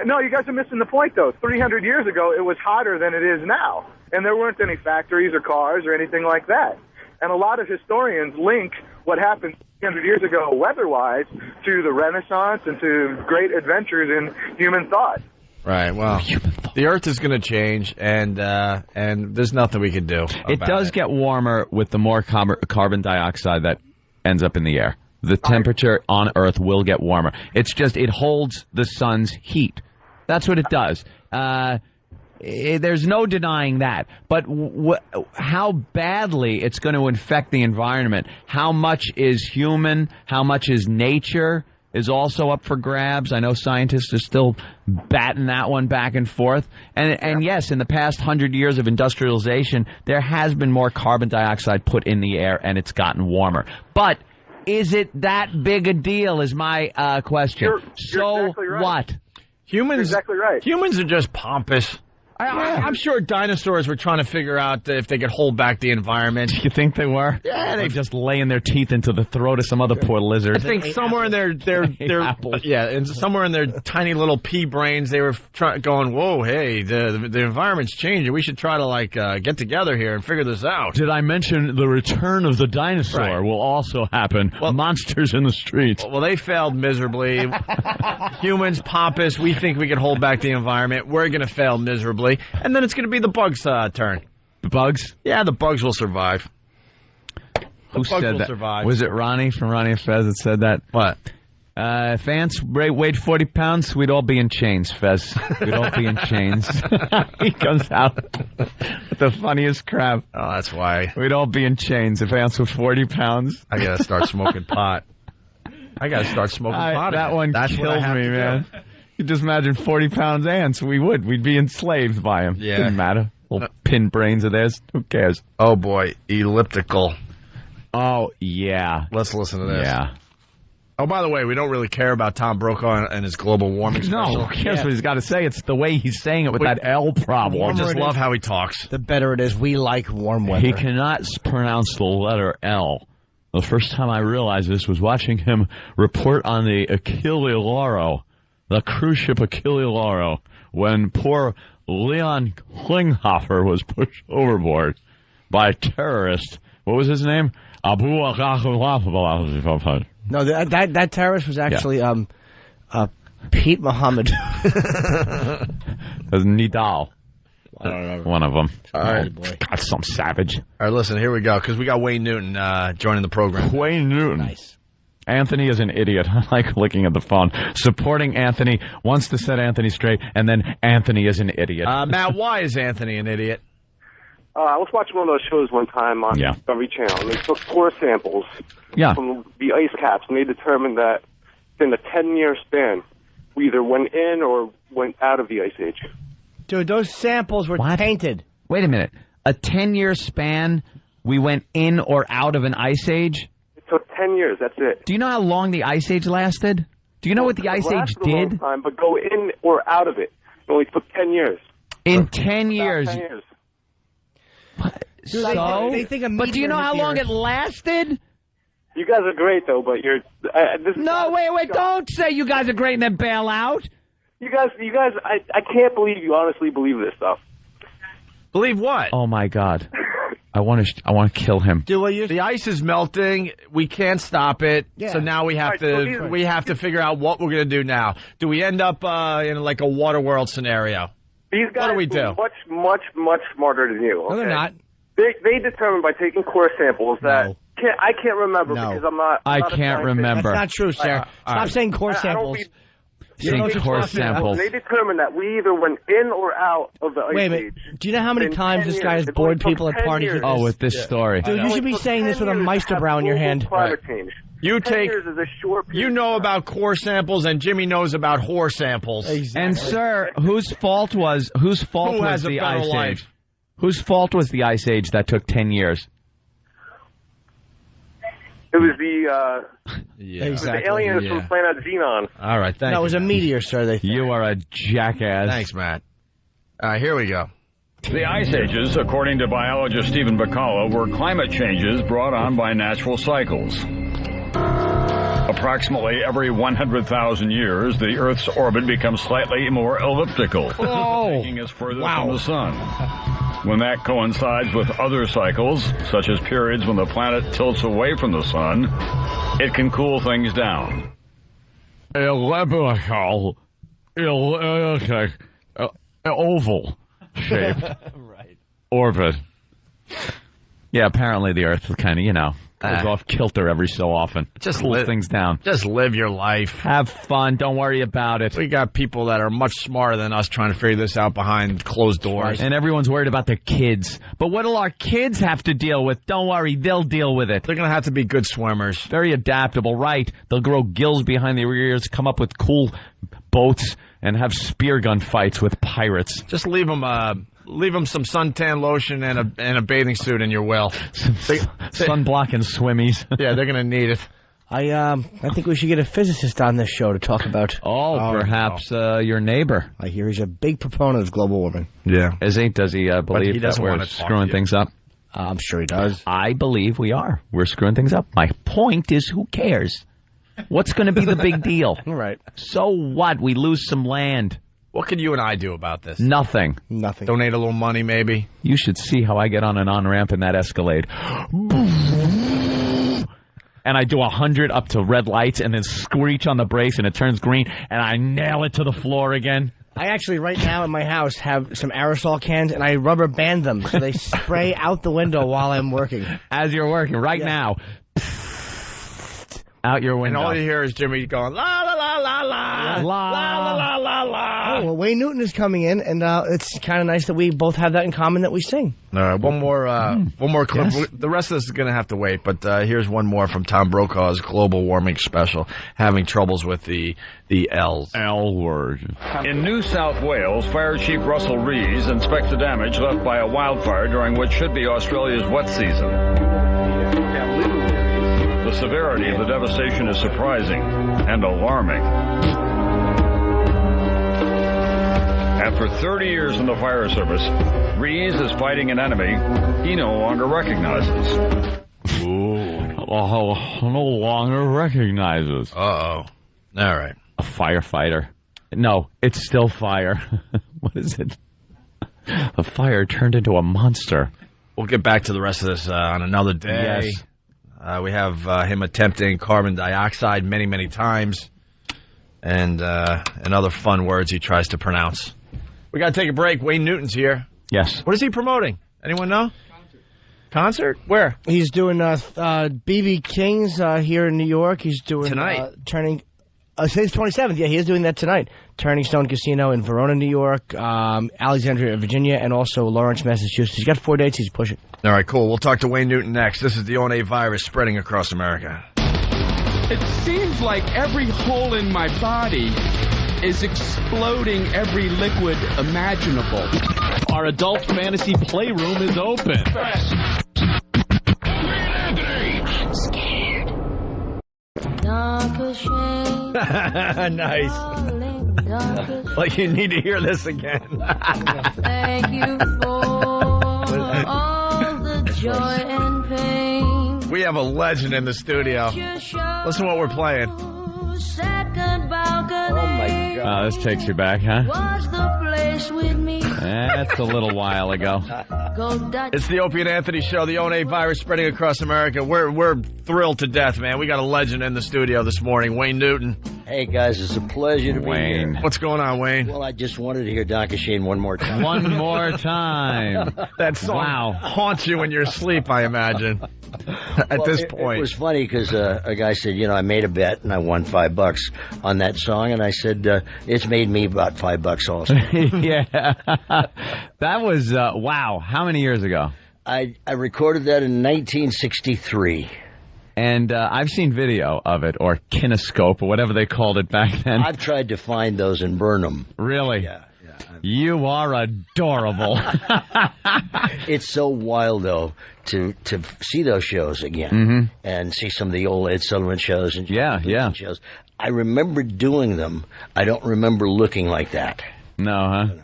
No, you guys are missing the point, though. 300 years ago, it was hotter than it is now. And there weren't any factories or cars or anything like that. And a lot of historians link what happened 300 years ago weather-wise to the Renaissance and to great adventures in human thought. Right, well, the Earth is going to change, and there's nothing we can do about it. Does get warmer with the more carbon dioxide that ends up in the air. The temperature on Earth will get warmer. It's just it holds the sun's heat. That's what it does. There's no denying that. But how badly it's going to infect the environment, how much is human, how much is nature, is also up for grabs. I know scientists are still batting that one back and forth. And yes, in the past 100 years of industrialization, there has been more carbon dioxide put in the air, and it's gotten warmer. But is it that big a deal is my question. You're exactly right. What? Humans, you're exactly right. Humans are just pompous. I'm sure dinosaurs were trying to figure out if they could hold back the environment. You think they were? Yeah, they just laying their teeth into the throat of some other poor lizard. I think somewhere in their and somewhere in their tiny little pea brains, they were going, "Whoa, hey, the environment's changing. We should try to get together here and figure this out." Did I mention the return of the dinosaur will also happen? Well, monsters in the streets. Well, they failed miserably. Humans, pompous. We think we can hold back the environment. We're going to fail miserably. And then it's going to be the bugs' turn. The bugs? Yeah, the bugs will survive. Who said that? Survive. Was it Ronnie from Ronnie and Fez that said that? What? If ants weighed 40 pounds, we'd all be in chains, Fez. We'd all be in chains. He comes out with the funniest crap. Oh, that's why. We'd all be in chains if ants were 40 pounds. I got to start smoking pot. That one kills me, man. You just imagine 40 pounds ants. We'd be enslaved by them. Yeah. Didn't matter. Little pin brains of theirs. Who cares? Oh boy, elliptical. Oh yeah. Let's listen to this. Yeah. Oh, by the way, we don't really care about Tom Brokaw and his global warming special. No, who cares what he's got to say? It's the way he's saying it with that L problem. I just love how he talks. The better it is. We like warm weather. He cannot pronounce the letter L. The first time I realized this was watching him report on the Achille Lauro. The cruise ship Achille Lauro, when poor Leon Klinghoffer was pushed overboard by a terrorist. What was his name? Abu Akhlaf. No, that terrorist was actually Pete Muhammad. It was Nidal. I don't remember. One of them. All right, boy. God, some savage. All right, listen, here we go, because we got Wayne Newton joining the program. Wayne Newton. Nice. Anthony is an idiot. I like looking at the phone. Supporting Anthony, wants to set Anthony straight, and then Anthony is an idiot. Matt, why is Anthony an idiot? I was watching one of those shows one time on Discovery Channel, and they took core samples from the ice caps, and they determined that in a 10-year span, we either went in or went out of the ice age. Dude, those samples were tainted. Wait a minute. A 10-year span, we went in or out of an ice age? It took 10 years, that's it. Do you know how long the ice age lasted? Do you know what the ice age did? A long time, but go in or out of it. It only took 10 years. In 10 years? 10 years. Dude, So? they think a But do you know how long it lasted? You guys are great, though, but you're... wait, don't say you guys are great and then bail out. You guys, I can't believe you honestly believe this stuff. Believe what? Oh, my God. I want to kill him. The ice is melting. We can't stop it. Yeah. So now we have to figure out what we're going to do now. Do we end up in like a water world scenario? These guys what do we do? Much smarter than you. Okay? No, they're not. They determined by taking core samples that I can't remember because I'm not. I can't remember. That's not true, sir. Stop saying core samples. Saying core samples. They determined that we either went in or out of the ice Wait a minute. Do you know how many times this guy has bored people at parties with this? Oh, with this story. Dude, you should be saying this with a Meisterbrow in your hand. Climate change. You 10 take. years is a short period. You know about core samples, and Jimmy knows about whore samples. Exactly. And sir, whose fault was the ice age? Whose fault was the ice age that took 10 years? It was the aliens from planet Xenon. All right, thank you. No, it was a meteor, sir. They think. You are a jackass. Thanks, Matt. All right, here we go. The ice ages, according to biologist Stephen Bacala, were climate changes brought on by natural cycles. Approximately every 100,000 years, the Earth's orbit becomes slightly more elliptical, taking us further from the sun. When that coincides with other cycles, such as periods when the planet tilts away from the sun, it can cool things down. Elliptical, oval shaped orbit. Yeah, apparently the Earth kind of, goes off kilter every so often. Just cools things down. Just live your life. Have fun. Don't worry about it. We got people that are much smarter than us trying to figure this out behind closed doors. And everyone's worried about their kids. But what do our kids have to deal with? Don't worry, they'll deal with it. They're going to have to be good swimmers. Very adaptable, right? They'll grow gills behind their ears, come up with cool boats, and have spear gun fights with pirates. Just leave them some suntan lotion and a bathing suit in your will. Sunblock and swimmies. Yeah, they're going to need it. I think we should get a physicist on this show to talk about. Perhaps your neighbor. I hear he's a big proponent of global warming. Yeah. Does he believe that we're screwing things up? I'm sure he does. I believe we are. We're screwing things up. My point is, who cares? What's going to be the big deal? Right. So what? We lose some land. What could you and I do about this? Nothing. Donate a little money, maybe. You should see how I get on an on-ramp in that Escalade. And I do 100 up to red lights and then screech on the brakes and it turns green and I nail it to the floor again. I actually, right now in my house, have some aerosol cans and I rubber band them so they spray out the window while I'm working. As you're working, now. Out your window. And all you hear is Jimmy going, la, la, la, la, la, la, la, la, la, la. Oh, well, Wayne Newton is coming in, and it's kind of nice that we both have that in common, that we sing. All right, one more clip. Yes. The rest of this is going to have to wait, but here's one more from Tom Brokaw's global warming special, having troubles with the L's. L word. In New South Wales, Fire Chief Russell Rees inspects the damage left by a wildfire during what should be Australia's wet season. The severity of the devastation is surprising and alarming. After 30 years in the fire service, Rees is fighting an enemy he no longer recognizes. No longer recognizes. Uh-oh. All right. A firefighter. No, it's still fire. What is it? The fire turned into a monster. We'll get back to the rest of this on another day. Yes. We have him attempting carbon dioxide many, many times, and other fun words he tries to pronounce. We got to take a break. Wayne Newton's here. Yes. What is he promoting? Anyone know? Concert? Where? He's doing B.B. King's here in New York. He's doing tonight. Turning. It's 27th. Yeah, he is doing that tonight. Turning Stone Casino in Verona, New York, Alexandria, Virginia, and also Lawrence, Massachusetts. He's got 4 dates. He's pushing. All right, cool. We'll talk to Wayne Newton next. This is the O&A virus spreading across America. It seems like every hole in my body is exploding every liquid imaginable. Our adult fantasy playroom is open. I'm scared. Nice. Like you need to hear this again. Thank you for all the joy and pain. We have a legend in the studio. Listen to what we're playing. Oh my God. This takes you back, huh? Was the place with me? That's a little while ago. It's the Opie and Anthony Show, the O&A virus spreading across America. We're thrilled to death, man. We got a legend in the studio this morning, Wayne Newton. Hey, guys, it's a pleasure to be here. What's going on, Wayne? Well, I just wanted to hear Donkey Shane one more time. One more time. That song haunts you in your sleep, I imagine, at this point. It was funny because a guy said, I made a bet and I won $5 on that song. And I said, it's made me about $5 also. Yeah. That was, wow. How many years ago? I recorded that in 1963. And I've seen video of it, or kinescope, or whatever they called it back then. I've tried to find those and burn them. Really? Yeah. You are adorable. It's so wild, though, to see those shows again and see some of the old Ed Sullivan shows and shows. I remember doing them. I don't remember looking like that. No, huh? No.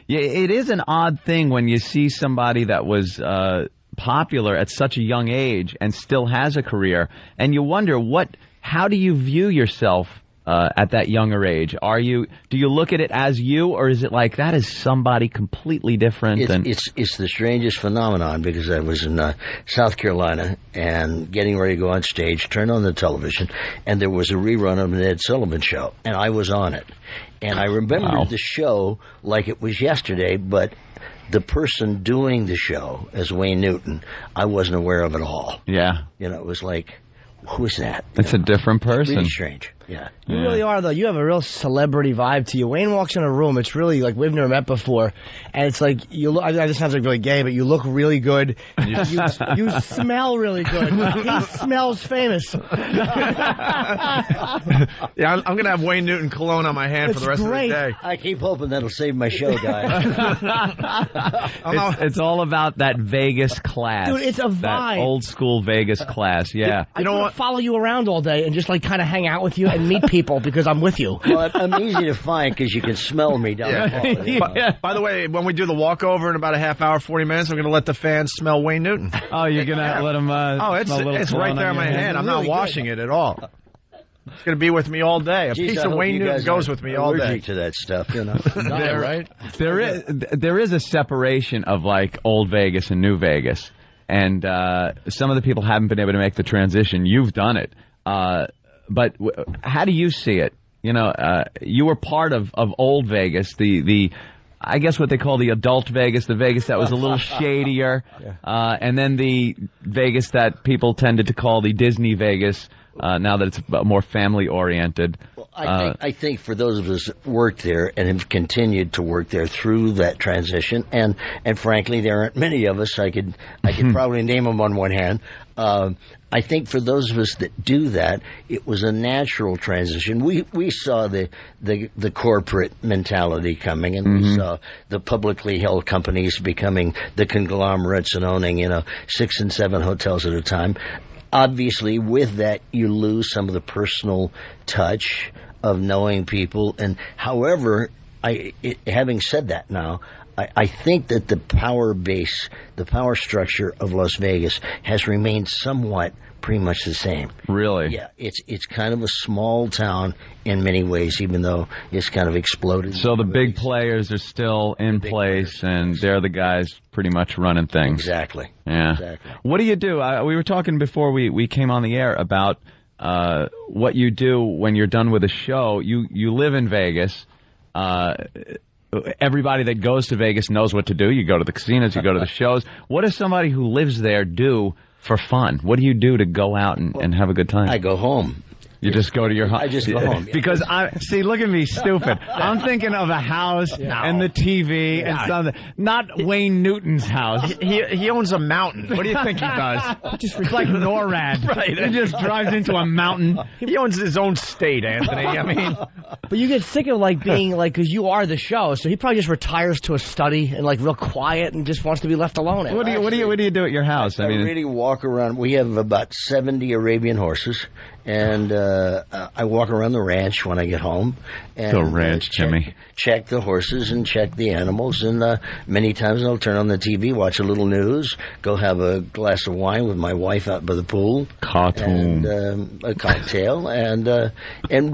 Yeah, it is an odd thing when you see somebody that was popular at such a young age and still has a career, and you wonder how do you view yourself at that younger age? Do you look at it as you, or is it like that is somebody completely different? It's the strangest phenomenon, because I was in South Carolina and getting ready to go on stage, turned on the television, and there was a rerun of an Ed Sullivan show, and I was on it. And I remembered the show like it was yesterday, but the person doing the show as Wayne Newton, I wasn't aware of at all. Yeah. It was like, who is that? It's a different person. Really strange. Yeah. You really are, though. You have a real celebrity vibe to you. Wayne walks in a room, it's really like we've never met before, and it's like you look. This sounds like really gay, but you look really good. You smell really good. He smells famous. Yeah, I'm gonna have Wayne Newton cologne on my hand for the rest of the day. I keep hoping that'll save my show, guys. It's all about that Vegas class. Dude, it's a vibe. That old school Vegas class. Yeah. I don't follow you around all day and just like kind of hang out with you and meet people because I'm with you. Well, I'm easy to find because you can smell me down the hall. By the way, when we do the walkover in about a half hour, 40 minutes, I'm going to let the fans smell Wayne Newton. Oh, you're going to let them it's right there in my hand. I'm not washing it at all. It's going to be with me all day. A piece of Wayne Newton goes with me all day. Allergic to that stuff, right? There is a separation of like old Vegas and new Vegas. And some of the people haven't been able to make the transition. You've done it. But how do you see it? You were part of old Vegas, the I guess what they call the adult Vegas, the Vegas that was a little shadier, and then the Vegas that people tended to call the Disney Vegas, now that it's more family-oriented. Well, I think for those of us that worked there and have continued to work there through that transition, and frankly, there aren't many of us. I could probably name them on one hand. I think for those of us that do that, it was a natural transition. We saw the corporate mentality coming, and we saw the publicly held companies becoming the conglomerates and owning 6 and 7 hotels at a time. Obviously, with that, you lose some of the personal touch of knowing people. And however, having said that now, I think that the power base, the power structure of Las Vegas has remained somewhat pretty much the same. Really? Yeah, it's kind of a small town in many ways, even though it's kind of exploded. So the big players are still in place, and they're the guys pretty much running things. Exactly. Yeah. Exactly. What do you do? We were talking before we came on the air about what you do when you're done with a show. You live in Vegas. everybody that goes to Vegas knows what to do. You go to the casinos, you go to the shows. What does somebody who lives there do for fun? What do you do to go out and have a good time? I go home. You just go to your home? I just go home. Because see, look at me, stupid. I'm thinking of a house and the TV and something. Not Wayne Newton's house. He owns a mountain. What do you think he does? It's like NORAD. Right. He just drives into a mountain. He owns his own state, Anthony. I mean, but you get sick of being because you are the show. So he probably just retires to a study and real quiet and just wants to be left alone. What do you do at your house? I really walk around. We have about 70 Arabian horses. And I walk around the ranch when I get home. And, the ranch, Jimmy. Check the horses and check the animals. And many times I'll turn on the TV, watch a little news, go have a glass of wine with my wife out by the pool. Cartoon. And a cocktail. And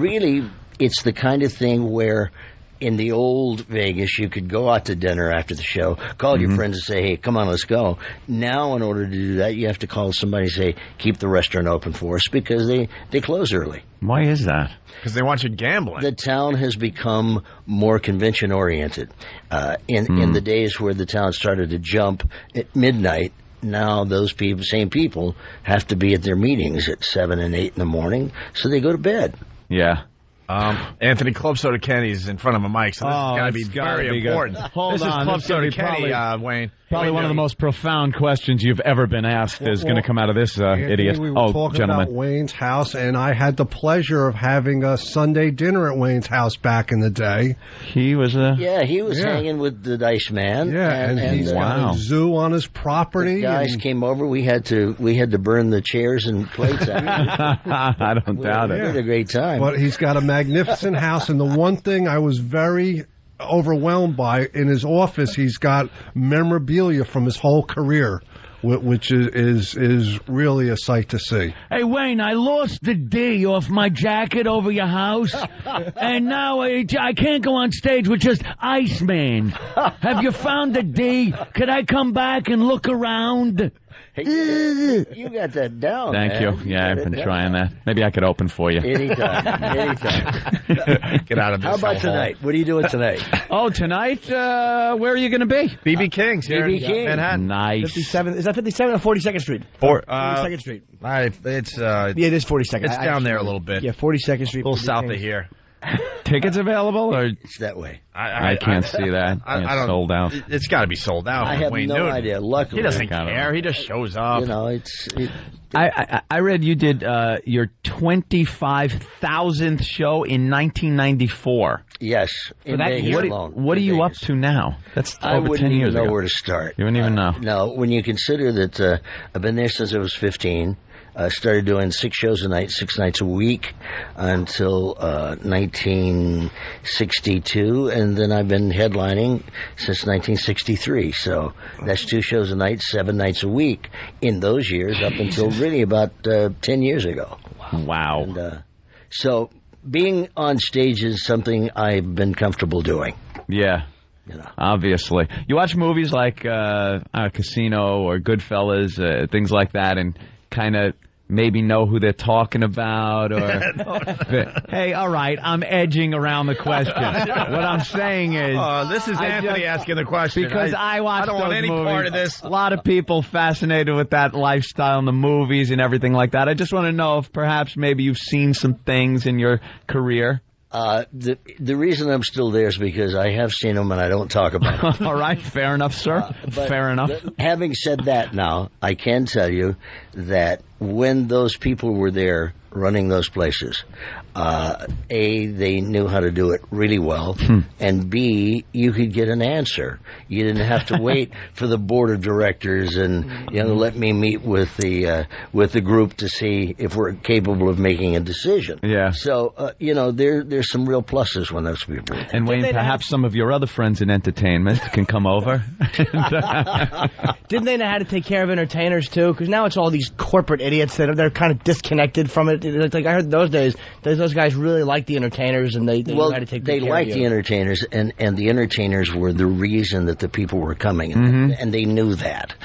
really, it's the kind of thing where in the old Vegas, you could go out to dinner after the show, call your friends and say, hey, come on, let's go. Now, in order to do that, you have to call somebody and say, keep the restaurant open for us because they close early. Why is that? Because they want you gambling. The town has become more convention-oriented. In the days where the town started to jump at midnight, now those same people have to be at their meetings at 7 and 8 in the morning, so they go to bed. Yeah. Anthony, Club Soda Kenny's in front of a mic, so this has got to be very important. Hold on. This is Club Soda Kenny, Wayne. Probably one of the most profound questions you've ever been asked is going to come out of this idiot. We were talking about Wayne's house, and I had the pleasure of having a Sunday dinner at Wayne's house back in the day. He was he was hanging with the Dice Man. Yeah, and he's got a zoo on his property. The guys came over. We had to burn the chairs and plates out. I don't doubt it. We had a great time. But he's got a magnificent house, and the one thing I was very overwhelmed by, in his office, he's got memorabilia from his whole career, which is really a sight to see. Hey, Wayne, I lost the D off my jacket over your house, and now I can't go on stage with just Iceman. Have you found the D? Could I come back and look around? Hey, you got that down. Thank you. Yeah, I've been trying that. Maybe I could open for you. Anytime. Get out of this. How about tonight? What are you doing tonight? Oh, tonight? Where are you going to be? BB King's here in Manhattan. Nice. 57. Is that 57 or 42nd Street? 42nd Street. It's it is 42nd. It's down there a little bit. Yeah, 42nd Street. A little south of here. Tickets available? Or it's that way. I can't see that. It's sold out. It's got to be sold out. I have no idea. Luckily, he doesn't care. He just shows up. You know, I read you did your 25,000th show in 1994. Yes. What are you up to now? That's over 10 years ago. I wouldn't even know where to start. You wouldn't even know. No, when you consider that I've been there since I was 15. I started doing 6 shows a night, 6 nights a week until 1962, and then I've been headlining since 1963. So that's 2 shows a night, 7 nights a week in those years up until really about 10 years ago. Wow. And, so being on stage is something I've been comfortable doing. Yeah. Obviously. You watch movies like Casino or Goodfellas, things like that, and kind of maybe know who they're talking about, or hey, all right, I'm edging around the question. What I'm saying is, this is Anthony asking the question because I watch. I don't want any part of this. A lot of people fascinated with that lifestyle in the movies and everything like that. I just want to know if perhaps maybe you've seen some things in your career. The reason I'm still there is because I have seen them and I don't talk about them. All right, fair enough, sir. Fair enough. Having said that now, I can tell you that when those people were there running those places, A, they knew how to do it really well, and B, you could get an answer. You didn't have to wait for the board of directors and let me meet with the group to see if we're capable of making a decision. Yeah. So there's some real pluses when those people. And Wayne, perhaps some of your other friends in entertainment can come over. Didn't they know how to take care of entertainers too? Because now it's all these these corporate idiots that they're kind of disconnected from it. It's like I heard those days, those guys really like the entertainers, and they well, try to take they good care liked of the you. entertainers, and the entertainers were the reason that the people were coming, and they knew that.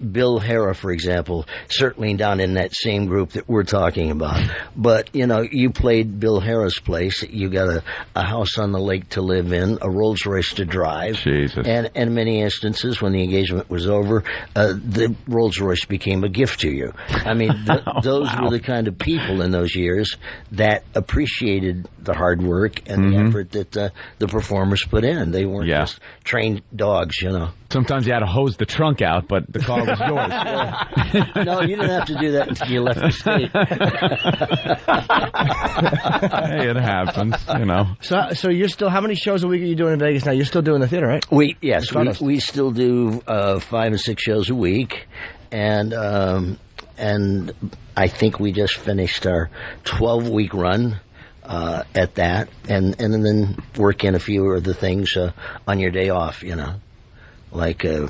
Bill Hara, for example, certainly down in that same group that we're talking about. But, you know, you played Bill Hara's place. You got a house on the lake to live in, a Rolls Royce to drive. Jesus. And in many instances, when the engagement was over, the Rolls Royce became a gift to you. I mean, those were the kind of people in those years that appreciated the hard work and the effort that the performers put in. They weren't just trained dogs, you know. Sometimes you had to hose the trunk out, but the car was yours. No, you didn't have to do that until you left the state. Hey, it happens, you know. So you're still, how many shows a week are you doing in Vegas now? You're still doing the theater, right? We still do 5 and 6 shows a week, and I think we just finished our 12-week run at that, and then work in a few of the things on your day off, you know, like a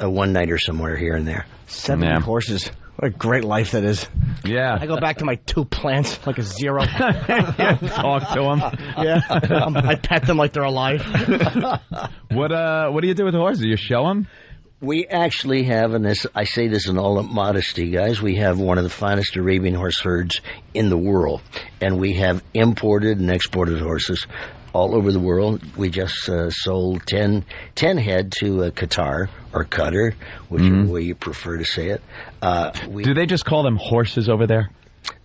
one-nighter somewhere here and there. 70 horses. What a great life that is. Yeah. I go back to my 2 plants like a zero. Talk to them. Yeah. I pet them like they're alive. What do you do with the horses? Do you show them? We actually have, and I say this in all modesty, guys, we have one of the finest Arabian horse herds in the world. And we have imported and exported horses all over the world. We just sold 10 head to Qatar, or Qatar, whichever way you prefer to say it. Do they just call them horses over there?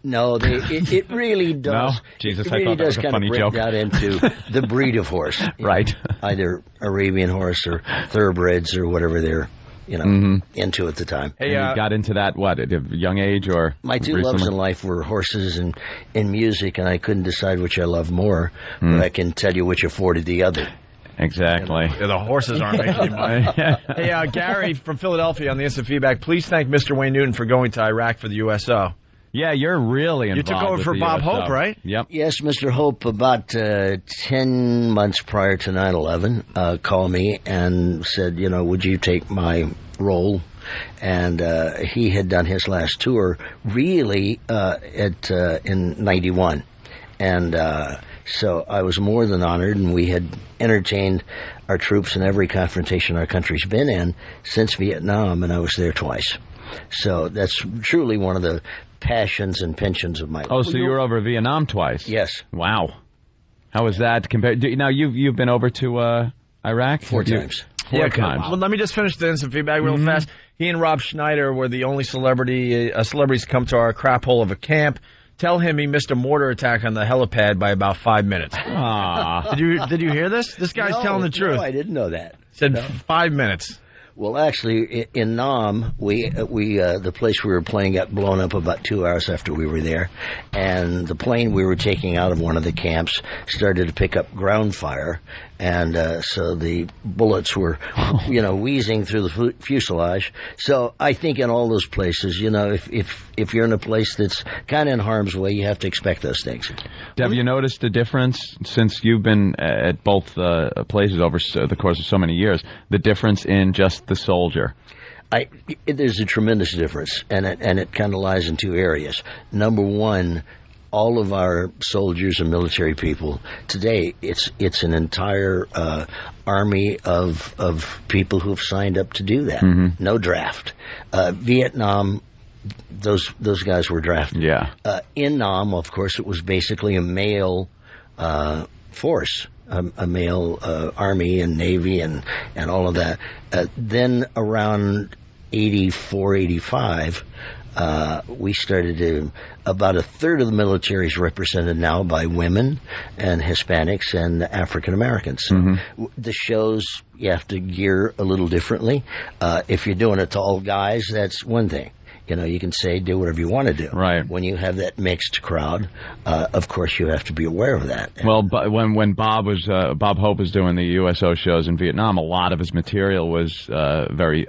No, it really does. No? Jesus, it really I thought that was a funny joke. Break that into the breed of horse. Right. Either Arabian horse or thoroughbreds or whatever they're, you know, into at the time. Hey, you got into that, at a young age or My two recently? loves in life were horses and music, and I couldn't decide which I love more, but I can tell you which afforded the other. Exactly. Yeah, the horses aren't making money. Hey, Gary from Philadelphia on the instant feedback. Please thank Mr. Wayne Newton for going to Iraq for the USO. Yeah, you're really involved. You took over for Bob USO. Hope, right? Yep. Yes, Mr. Hope, about 10 months prior to 9/11, called me and said, you know, would you take my role? And he had done his last tour really in 91. And so I was more than honored, and we had entertained our troops in every confrontation our country's been in since Vietnam, and I was there twice. So that's truly one of the passions and pensions of my life. Oh, so you were over Vietnam twice? Yes. Wow. How was that compared? Now you've been over to Iraq 4 times. Four times. Well, let me just finish the instant feedback real fast. He and Rob Schneider were the only celebrities to come to our crap hole of a camp. Tell him he missed a mortar attack on the helipad by about 5 minutes. Did you hear this? This guy's telling the truth. No, I didn't know that. Said 5 minutes. Well, actually, in Nam, the place we were playing got blown up about 2 hours after we were there, and the plane we were taking out of one of the camps started to pick up ground fire, and so the bullets were, wheezing through the fuselage. So I think in all those places, if you're in a place that's kind of in harm's way, you have to expect those things. Have you noticed a difference since you've been at both places over the course of so many years? The difference in just the soldier? There's a tremendous difference, and it kind of lies in 2 areas. Number one, all of our soldiers and military people today, it's an entire army of people who've signed up to do that. No draft. Vietnam, those guys were drafted. Yeah. In Nam, of course, it was basically a male force. A male army and navy and all of that. Then around 84, 85, we started to, about a third of the military is represented now by women and Hispanics and African Americans. So the shows, you have to gear a little differently. If you're doing it to all guys, that's one thing. You can say, do whatever you want to do. Right. When you have that mixed crowd, of course you have to be aware of that. Well, but when Bob Hope was doing the USO shows in Vietnam, a lot of his material was very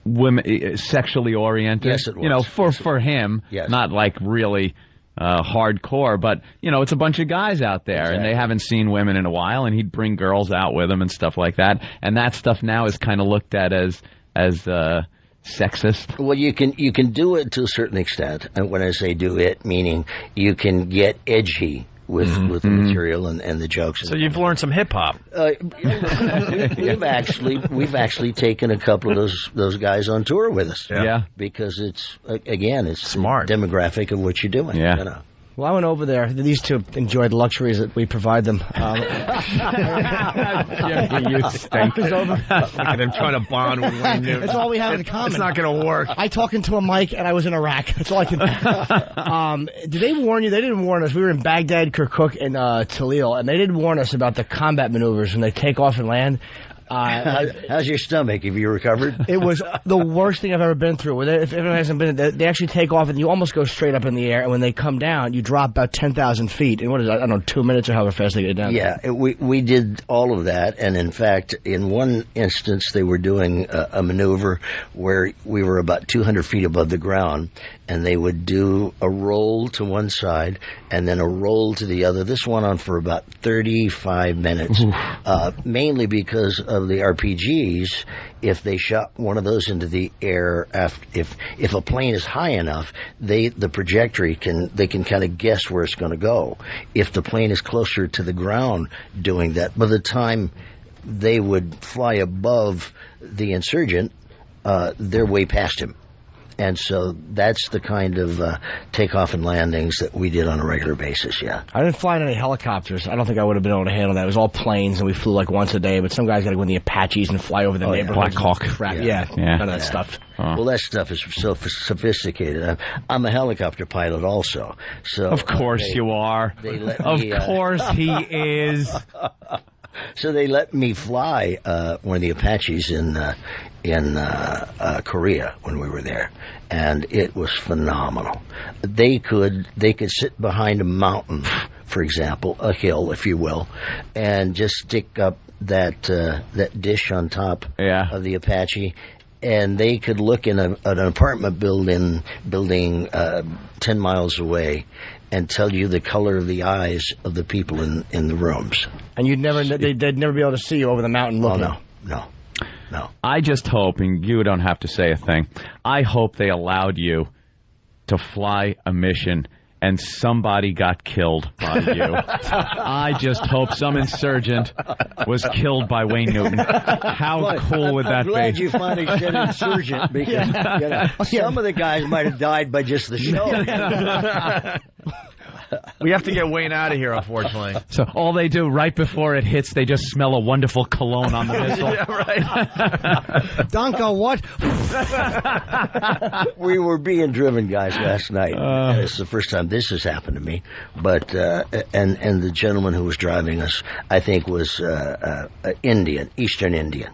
women, sexually oriented. Yes, it was. For him, not like really hardcore, but it's a bunch of guys out there, and they haven't seen women in a while, and he'd bring girls out with him and stuff like that. And that stuff now is kind of looked at as sexist? Well, you can do it to a certain extent, and when I say do it, meaning you can get edgy with the material and the jokes. So you've learned some hip hop. We've actually taken a couple of those guys on tour with us. Yeah. Because it's smart demographic of what you're doing. Yeah. You know. Well, I went over there. These two enjoy the luxuries that we provide them. You stink. Look at them trying to bond with Wayne Newton. That's all we have in common. It's not going to work. I talk into a mic, and I was in Iraq. That's all I can. Did they warn you? They didn't warn us. We were in Baghdad, Kirkuk, and Talil, and they didn't warn us about the combat maneuvers when they take off and land. How's your stomach? Have you recovered? It was the worst thing I've ever been through. If anyone hasn't been, they actually take off and you almost go straight up in the air. And when they come down, you drop about 10,000 feet. And what is that? I don't know, 2 minutes or however fast they get down. Yeah, we did all of that. And in fact, in one instance, they were doing a maneuver where we were about 200 feet above the ground. And they would do a roll to one side and then a roll to the other. This went on for about 35 minutes, mainly because of the RPGs. If they shot one of those into the air, if a plane is high enough, the trajectory they can kind of guess where it's going to go. If the plane is closer to the ground doing that, by the time they would fly above the insurgent, they're way past him. And so that's the kind of takeoff and landings that we did on a regular basis, yeah. I didn't fly in any helicopters. I don't think I would have been able to handle that. It was all planes, and we flew like once a day. But some guys got to go in the Apaches and fly over the neighborhood. Black Hawk. Yeah, none of that stuff. Well, that stuff is so sophisticated. I'm a helicopter pilot also. So of course you are. Of course he is. So they let me fly one of the Apaches in Korea when we were there, and it was phenomenal. They could sit behind a mountain, for example, a hill, if you will, and just stick up that dish on top of the Apache. And they could look in an apartment building 10 miles away and tell you the color of the eyes of the people in the rooms. And they'd never be able to see you over the mountain looking. Oh, no. I just hope, and you don't have to say a thing, I hope they allowed you to fly a mission and somebody got killed by you. I just hope some insurgent was killed by Wayne Newton. How cool would that be? I'm glad you finally said insurgent, because some of the guys might have died by just the show. We have to get Wayne out of here, unfortunately. So all they do right before it hits, they just smell a wonderful cologne on the missile. Yeah, right. Donko, what? We were being driven, guys, last night. It's the first time this has happened to me. But and the gentleman who was driving us, I think, was Indian, Eastern Indian,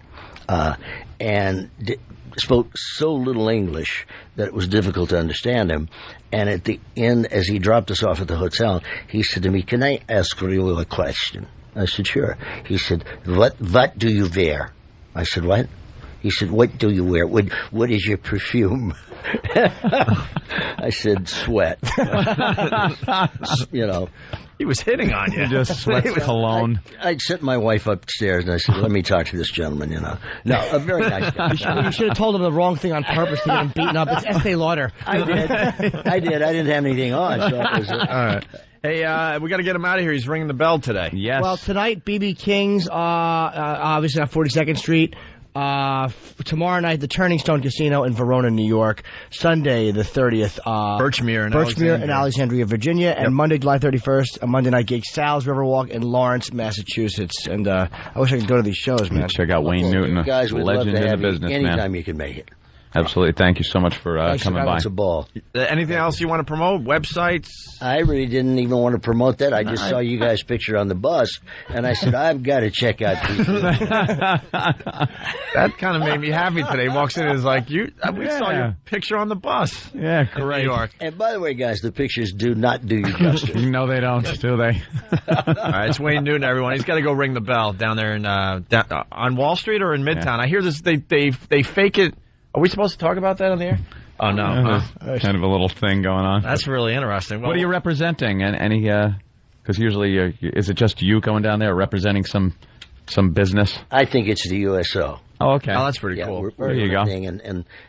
and spoke so little English that it was difficult to understand him. And at the end, as he dropped us off at the hotel, he said to me, "Can I ask you a question?" I said, "Sure." He said, What do you wear?" I said, "What?" He said, "What do you wear? What is your perfume?" I said, "Sweat." You know. He was hitting on you. Just sweat cologne. I sent my wife upstairs and I said, "Let me talk to this gentleman," you know. No, a very nice guy. You should have told him the wrong thing on purpose to get him beaten up. It's Estee Lauder. I did. I didn't have anything on. So it was, all right. Hey, we got to get him out of here. He's ringing the bell today. Yes. Well, tonight, B.B. King's, obviously on 42nd Street. Tomorrow night, the Turning Stone Casino in Verona, New York. Sunday, the 30th, Birchmere in Alexandria, Virginia. And Monday, July 31st, a Monday night gig, Sal's Riverwalk in Lawrence, Massachusetts. And I wish I could go to these shows, man. Check out Wayne Newton, guys, a we'd love legend to in have the business, you man. anytime you can make it. Absolutely. Thank you so much for coming by. It's a ball. Anything else you want to promote? Websites? I really didn't even want to promote that. I just saw you guys' picture on the bus, and I said, I've got to check out these. That kind of made me happy today. He walks in and is like, we saw your picture on the bus. Yeah, great. New York. And by the way, guys, the pictures do not do you justice. No, they don't, do they? All right, it's Wayne Newton, everyone. He's got to go ring the bell down there in on Wall Street or in Midtown. I hear this. They fake it. Are we supposed to talk about that on the air? Oh, no. Kind of a little thing going on. That's really interesting. Well, what are you representing? Any? Because usually, is it just you going down there representing some business? I think it's the USO. Oh, okay. Oh, that's pretty cool. We're there you go.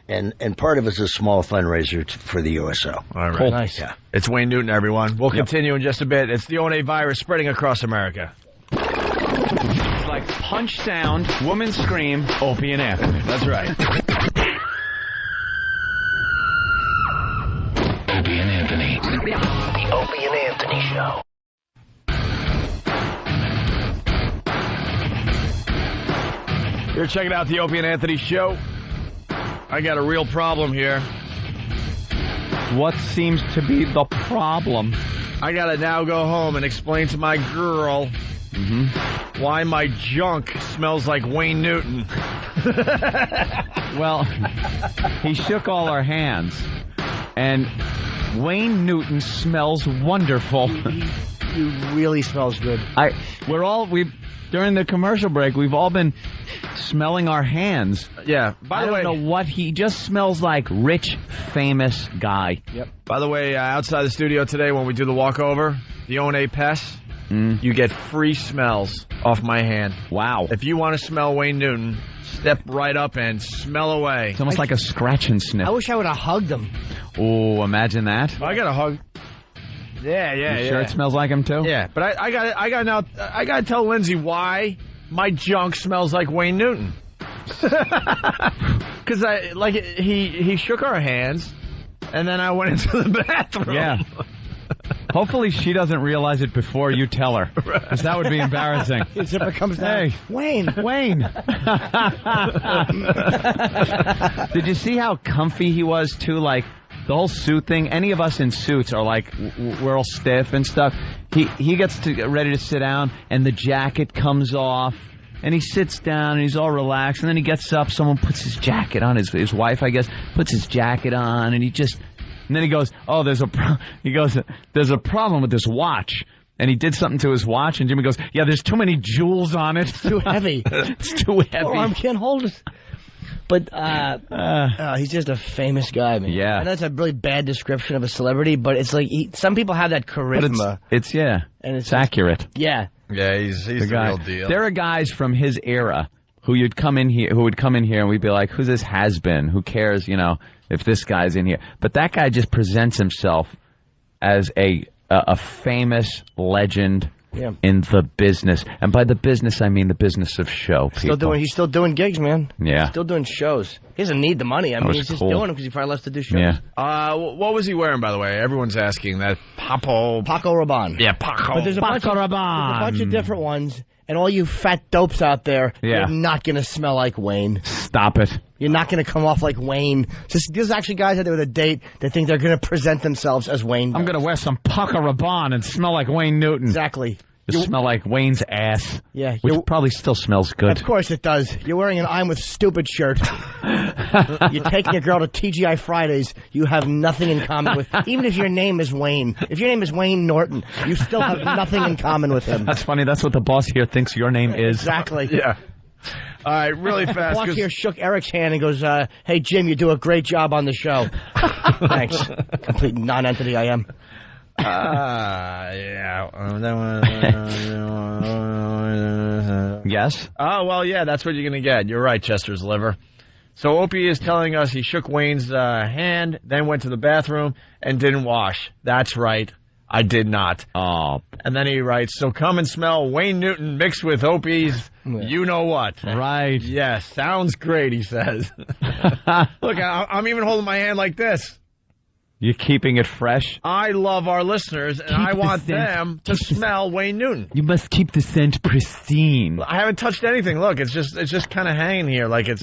And part of it's a small fundraiser for the USO. All right. Cool. Nice. Yeah. It's Wayne Newton, everyone. We'll continue in just a bit. It's the O&A virus spreading across America. It's like punch sound, woman scream, Opie and Anthony. That's right. Opie and Anthony. The Opie and Anthony Show. You're checking out the Opie and Anthony Show. I got a real problem here. What seems to be the problem? I gotta now go home and explain to my girl why my junk smells like Wayne Newton. Well, he shook all our hands, and Wayne Newton smells wonderful. He really smells good. During the commercial break, we've all been smelling our hands. Yeah. I don't know what he just smells like. Rich, famous guy. Yep. By the way, outside the studio today, when we do the walkover, the O&A Pest, you get free smells off my hand. Wow. If you want to smell Wayne Newton, step right up and smell away. It's almost like a scratch and sniff. I wish I would have hugged him. Oh, imagine that. I got a hug. Yeah. You sure it smells like him too? Yeah, but I got to tell Lindsay why my junk smells like Wayne Newton. Because he shook our hands, and then I went into the bathroom. Yeah. Hopefully she doesn't realize it before you tell her, because that would be embarrassing. If it comes down, hey, Wayne. Did you see how comfy he was too? Like the whole suit thing. Any of us in suits are like we're all stiff and stuff. He gets ready to sit down, and the jacket comes off. And he sits down, and he's all relaxed, and then he gets up, someone puts his jacket on, his wife, I guess, puts his jacket on, and then he goes, oh, there's a problem with this watch. And he did something to his watch, and Jimmy goes, yeah, there's too many jewels on it. It's too heavy. It's too heavy. Arm can't hold it. But he's just a famous guy, man. Yeah. And that's a really bad description of a celebrity, but it's like some people have that charisma. It's it's accurate. Yeah. Yeah, he's the real deal. There are guys from his era who would come in here, and we'd be like, who's this has-been? Who cares, if this guy's in here? But that guy just presents himself as a famous legend in the business. And by the business, I mean the business of show people. He's still doing gigs, man. Yeah. Still doing shows. He doesn't need the money. I mean, he's just doing them because he probably loves to do shows. Yeah. What was he wearing, by the way? Everyone's asking that. Paco Rabanne. Yeah, Paco. But there's a bunch of different ones, and all you fat dopes out there, you're not going to smell like Wayne. Stop it. You're not going to come off like Wayne. There's actually guys out there with a date that think they're going to present themselves as Wayne. I'm going to wear some Paco Rabanne and smell like Wayne Newton. Exactly. You smell like Wayne's ass. Yeah. Which probably still smells good. Of course it does. You're wearing an I'm with stupid shirt. You're taking a girl to TGI Fridays. You have nothing in common with... Even if your name is Wayne. If your name is Wayne Norton, you still have nothing in common with him. That's funny. That's what the boss here thinks your name is. Exactly. Yeah. All right, really fast. The boss here shook Eric's hand and goes, hey, Jim, you do a great job on the show. Thanks. Complete non-entity I am. Yes? Oh, well, yeah, that's what you're going to get. You're right, Chester's liver. So Opie is telling us he shook Wayne's hand, then went to the bathroom, and didn't wash. That's right. I did not. Oh. And then he writes, so come and smell Wayne Newton mixed with Opie's you-know-what. Right. Yes, sounds great, he says. Look, I'm even holding my hand like this. You're keeping it fresh? I love our listeners, and I want them to smell Wayne Newton. You must keep the scent pristine. I haven't touched anything. Look, it's just kind of hanging here like it's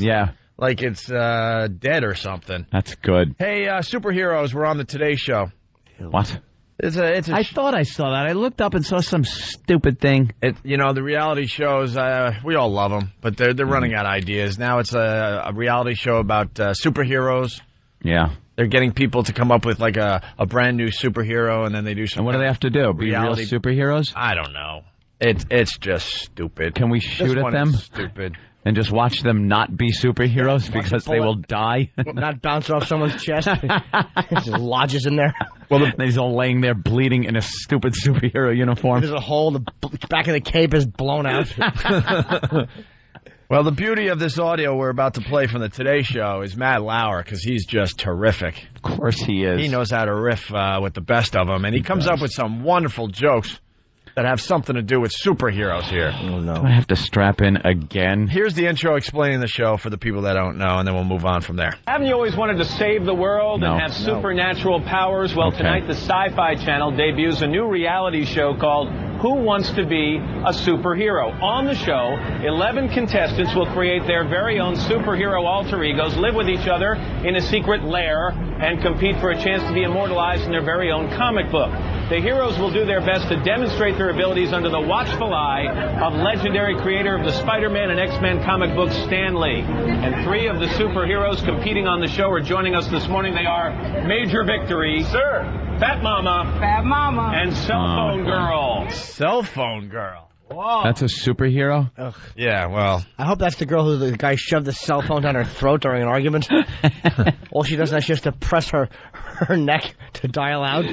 dead or something. That's good. Hey, superheroes were on the Today Show. What? I thought I saw that. I looked up and saw some stupid thing. The reality shows, we all love them, but they're running out of ideas. Now it's a reality show about superheroes. Yeah. They're getting people to come up with like a brand new superhero, and then they do some. And what do they have to do? Be real superheroes? I don't know. It's just stupid. Can we shoot at them? Stupid. And just watch them not be superheroes because they will die? Not bounce off someone's chest. Just lodges in there. Well, he's all laying there bleeding in a stupid superhero uniform. There's a hole. The back of the cape is blown out. Well, the beauty of this audio we're about to play from the Today Show is Matt Lauer, because he's just terrific. Of course he is. He knows how to riff with the best of them, and he comes up with some wonderful jokes that have something to do with superheroes here. Oh, no. Do I have to strap in again? Here's the intro explaining the show for the people that don't know, and then we'll move on from there. Haven't you always wanted to save the world and have supernatural powers? Well, tonight the Sci-Fi Channel debuts a new reality show called Who Wants to Be a Superhero? On the show, 11 contestants will create their very own superhero alter egos, live with each other in a secret lair, and compete for a chance to be immortalized in their very own comic book. The heroes will do their best to demonstrate their abilities under the watchful eye of legendary creator of the Spider-Man and X-Men comic books, Stan Lee. And 3 of the superheroes competing on the show are joining us this morning. They are Major Victory, Sir, Fat Mama, and Cell Phone Girl. Cell Phone Girl. Whoa. That's a superhero? Ugh. Yeah, well. I hope that's the girl who the guy shoved the cell phone down her throat during an argument. All she does now is just to press her neck to dial out.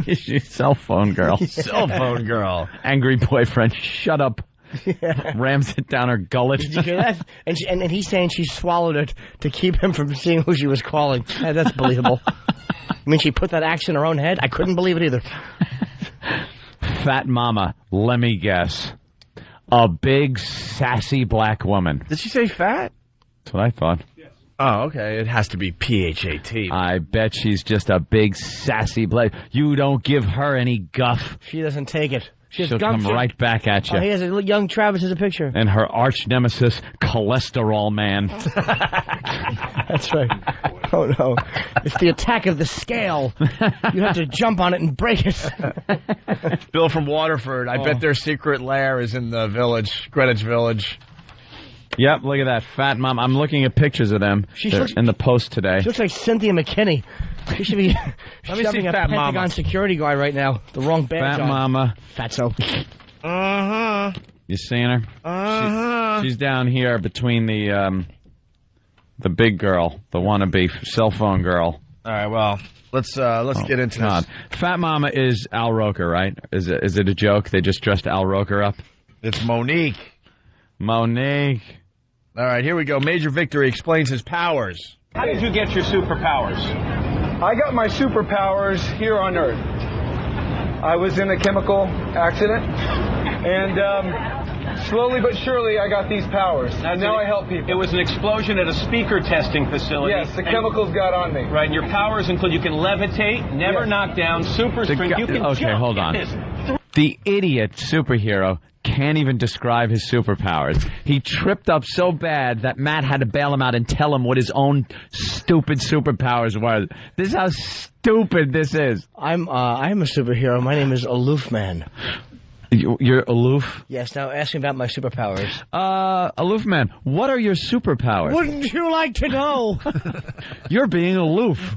She's Cell Phone Girl. Cell Phone Girl. Angry boyfriend, shut up. Yeah. Rams it down her gullet. Did you hear that? And he's saying she swallowed it to keep him from seeing who she was calling. That's believable. I mean, she put that axe in her own head? I couldn't believe it either. Fat Mama, let me guess. A big, sassy black woman. Did she say fat? That's what I thought. Yes. Oh, okay. It has to be P-H-A-T. I bet she's just a big, sassy black... You don't give her any guff. She doesn't take it. She'll come right back at you. Oh, he has a young Travis as a picture. And her arch nemesis, Cholesterol Man. That's right. Oh, no. It's the attack of the scale. You have to jump on it and break it. Bill from Waterford. I bet their secret lair is in the village, Greenwich Village. Yep, look at that. Fat Mom. I'm looking at pictures of them. They're in the Post today. She looks like Cynthia McKinney. She should be shoving a Pentagon security guard right now. The wrong badge Fat Mama. Fatso. Uh-huh. You seeing her? Uh-huh. She's down here between the big girl, the wannabe cell phone girl. All right, well, let's get into this. Fat Mama is Al Roker, right? Is it a joke? They just dressed Al Roker up? It's Monique. Monique. All right, here we go. Major Victory explains his powers. How did you get your superpowers? I got my superpowers here on Earth. I was in a chemical accident, and slowly but surely I got these powers. Now I help people. It was an explosion at a speaker testing facility. Yes, the chemicals got on me. Right, and your powers include you can levitate, never knock down, super strength, you can Okay, jump. hold on. The idiot superhero can't even describe his superpowers. He tripped up so bad that Matt had to bail him out and tell him what his own stupid superpowers were. This is how stupid this is. I'm a superhero. My name is Aloof Man. You're aloof? Yes, now ask me about my superpowers. Aloof Man, what are your superpowers? Wouldn't you like to know? You're being aloof.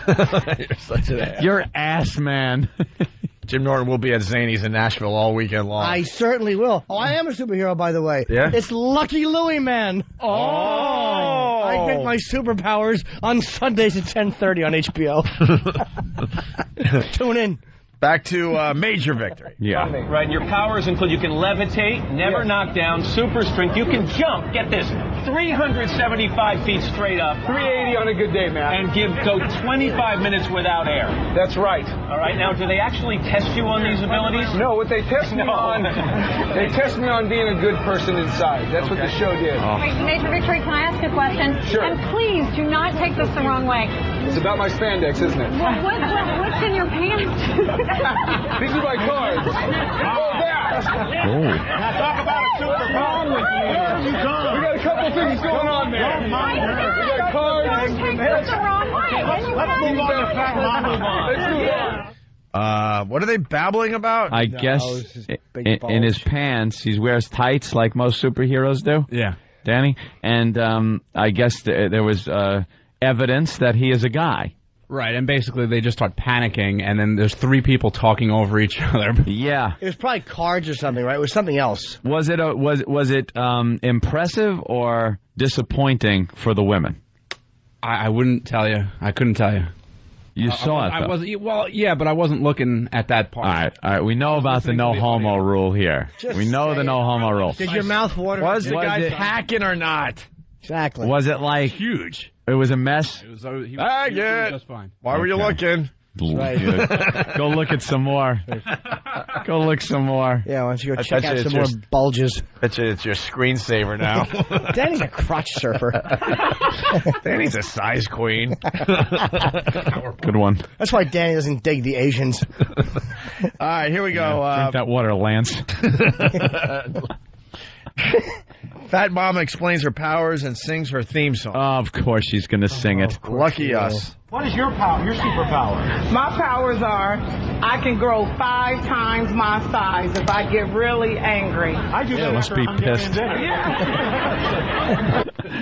You're such an ass. You're ass, man. Jim Norton will be at Zany's in Nashville all weekend long. I certainly will. Oh, I am a superhero, by the way. Yeah? It's Lucky Louie Man. Oh! I get my superpowers on Sundays at 10:30 on HBO. Tune in. Back to Major Victory. Yeah. Right, and your powers include you can levitate, never knock down, super strength, you can jump, get this, 375 feet straight up. 380 on a good day, man. And go 25 minutes without air. That's right. All right, now do they actually test you on these abilities? No, what they test me on, they test me on being a good person inside. That's what the show did. Wait, Major Victory, can I ask a question? Sure. And please do not take this the wrong way. It's about my spandex, isn't it? What's in your pants? These are my cards. Oh, that. Now talk about a superpower with you. We got a couple things going on there. We got cards. Don't take this the wrong way. Let's move on to Fat Mama. Let's do that. What are they babbling about? I guess in his pants, he wears tights like most superheroes do. Yeah. Danny? And I guess there was evidence that he is a guy. Right, and basically they just start panicking, and then there's 3 people talking over each other. Yeah. It was probably cards or something, right? It was something else. Was it impressive or disappointing for the women? I wouldn't tell you. I couldn't tell you. You saw it, though. I wasn't. Well, yeah, but I wasn't looking at that part. All right. We know about the no homo rule here. We know the no homo rule. Did your mouth water? Was the guy packing or not? Exactly. Was it like huge? It was a mess. He was just fine. Why were you looking? Right. Go look at some more. Go look some more. Yeah, why don't you go check out some more bulges? Bet you it's your screensaver now. Danny's a crotch surfer. Danny's a size queen. Good one. That's why Danny doesn't dig the Asians. All right, here we go. Drink that water, Lance. Fat Mama explains her powers and sings her theme song. Of course she's going to sing it. Lucky us. What is your power? Your superpower? My powers are I can grow 5 times my size if I get really angry. I do that must after be Hungarian pissed. dinner.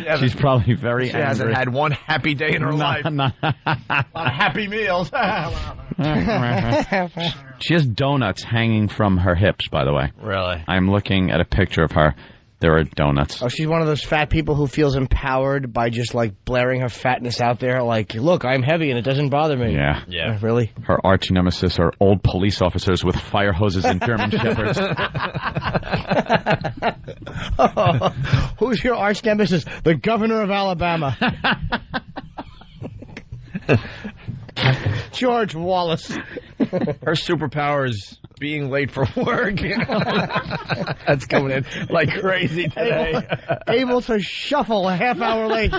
Yeah. She's probably very angry. She hasn't had one happy day in her life. A lot of happy meals. She has donuts hanging from her hips, by the way. Really? I'm looking at a picture of her. There are donuts. Oh, she's one of those fat people who feels empowered by just, like, blaring her fatness out there. Like, look, I'm heavy and it doesn't bother me. Yeah. Really? Her arch nemesis are old police officers with fire hoses and German shepherds. Who's your arch nemesis? The governor of Alabama. George Wallace. Her superpower is being late for work. That's coming in like crazy today. Able to shuffle a half hour late.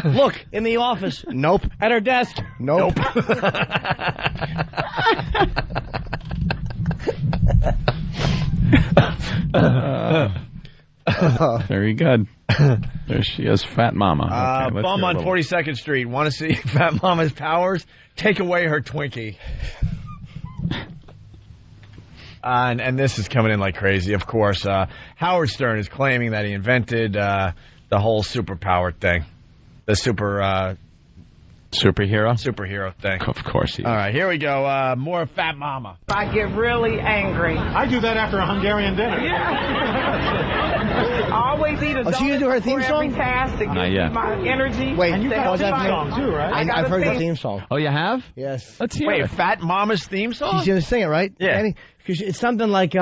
Look, in the office. Nope. At her desk. Nope. Very good. There she is, Fat Mama. Okay, Bum on 42nd Street. Want to see Fat Mama's powers? Take away her Twinkie. And this is coming in like crazy, of course. Howard Stern is claiming that he invented the whole superpower thing. The superhero thing. Of course he is. All right, here we go. More Fat Mama. I get really angry. I do that after a Hungarian dinner. I always eat a donut she gonna do her theme before every song? task to Not give yet. me my energy. Wait, And you got a theme song too, right? I've heard the theme song. Oh, you have? Yes. Let's hear Wait, it. Fat Mama's theme song? She's going to sing it, right? Yeah. Because it's something like,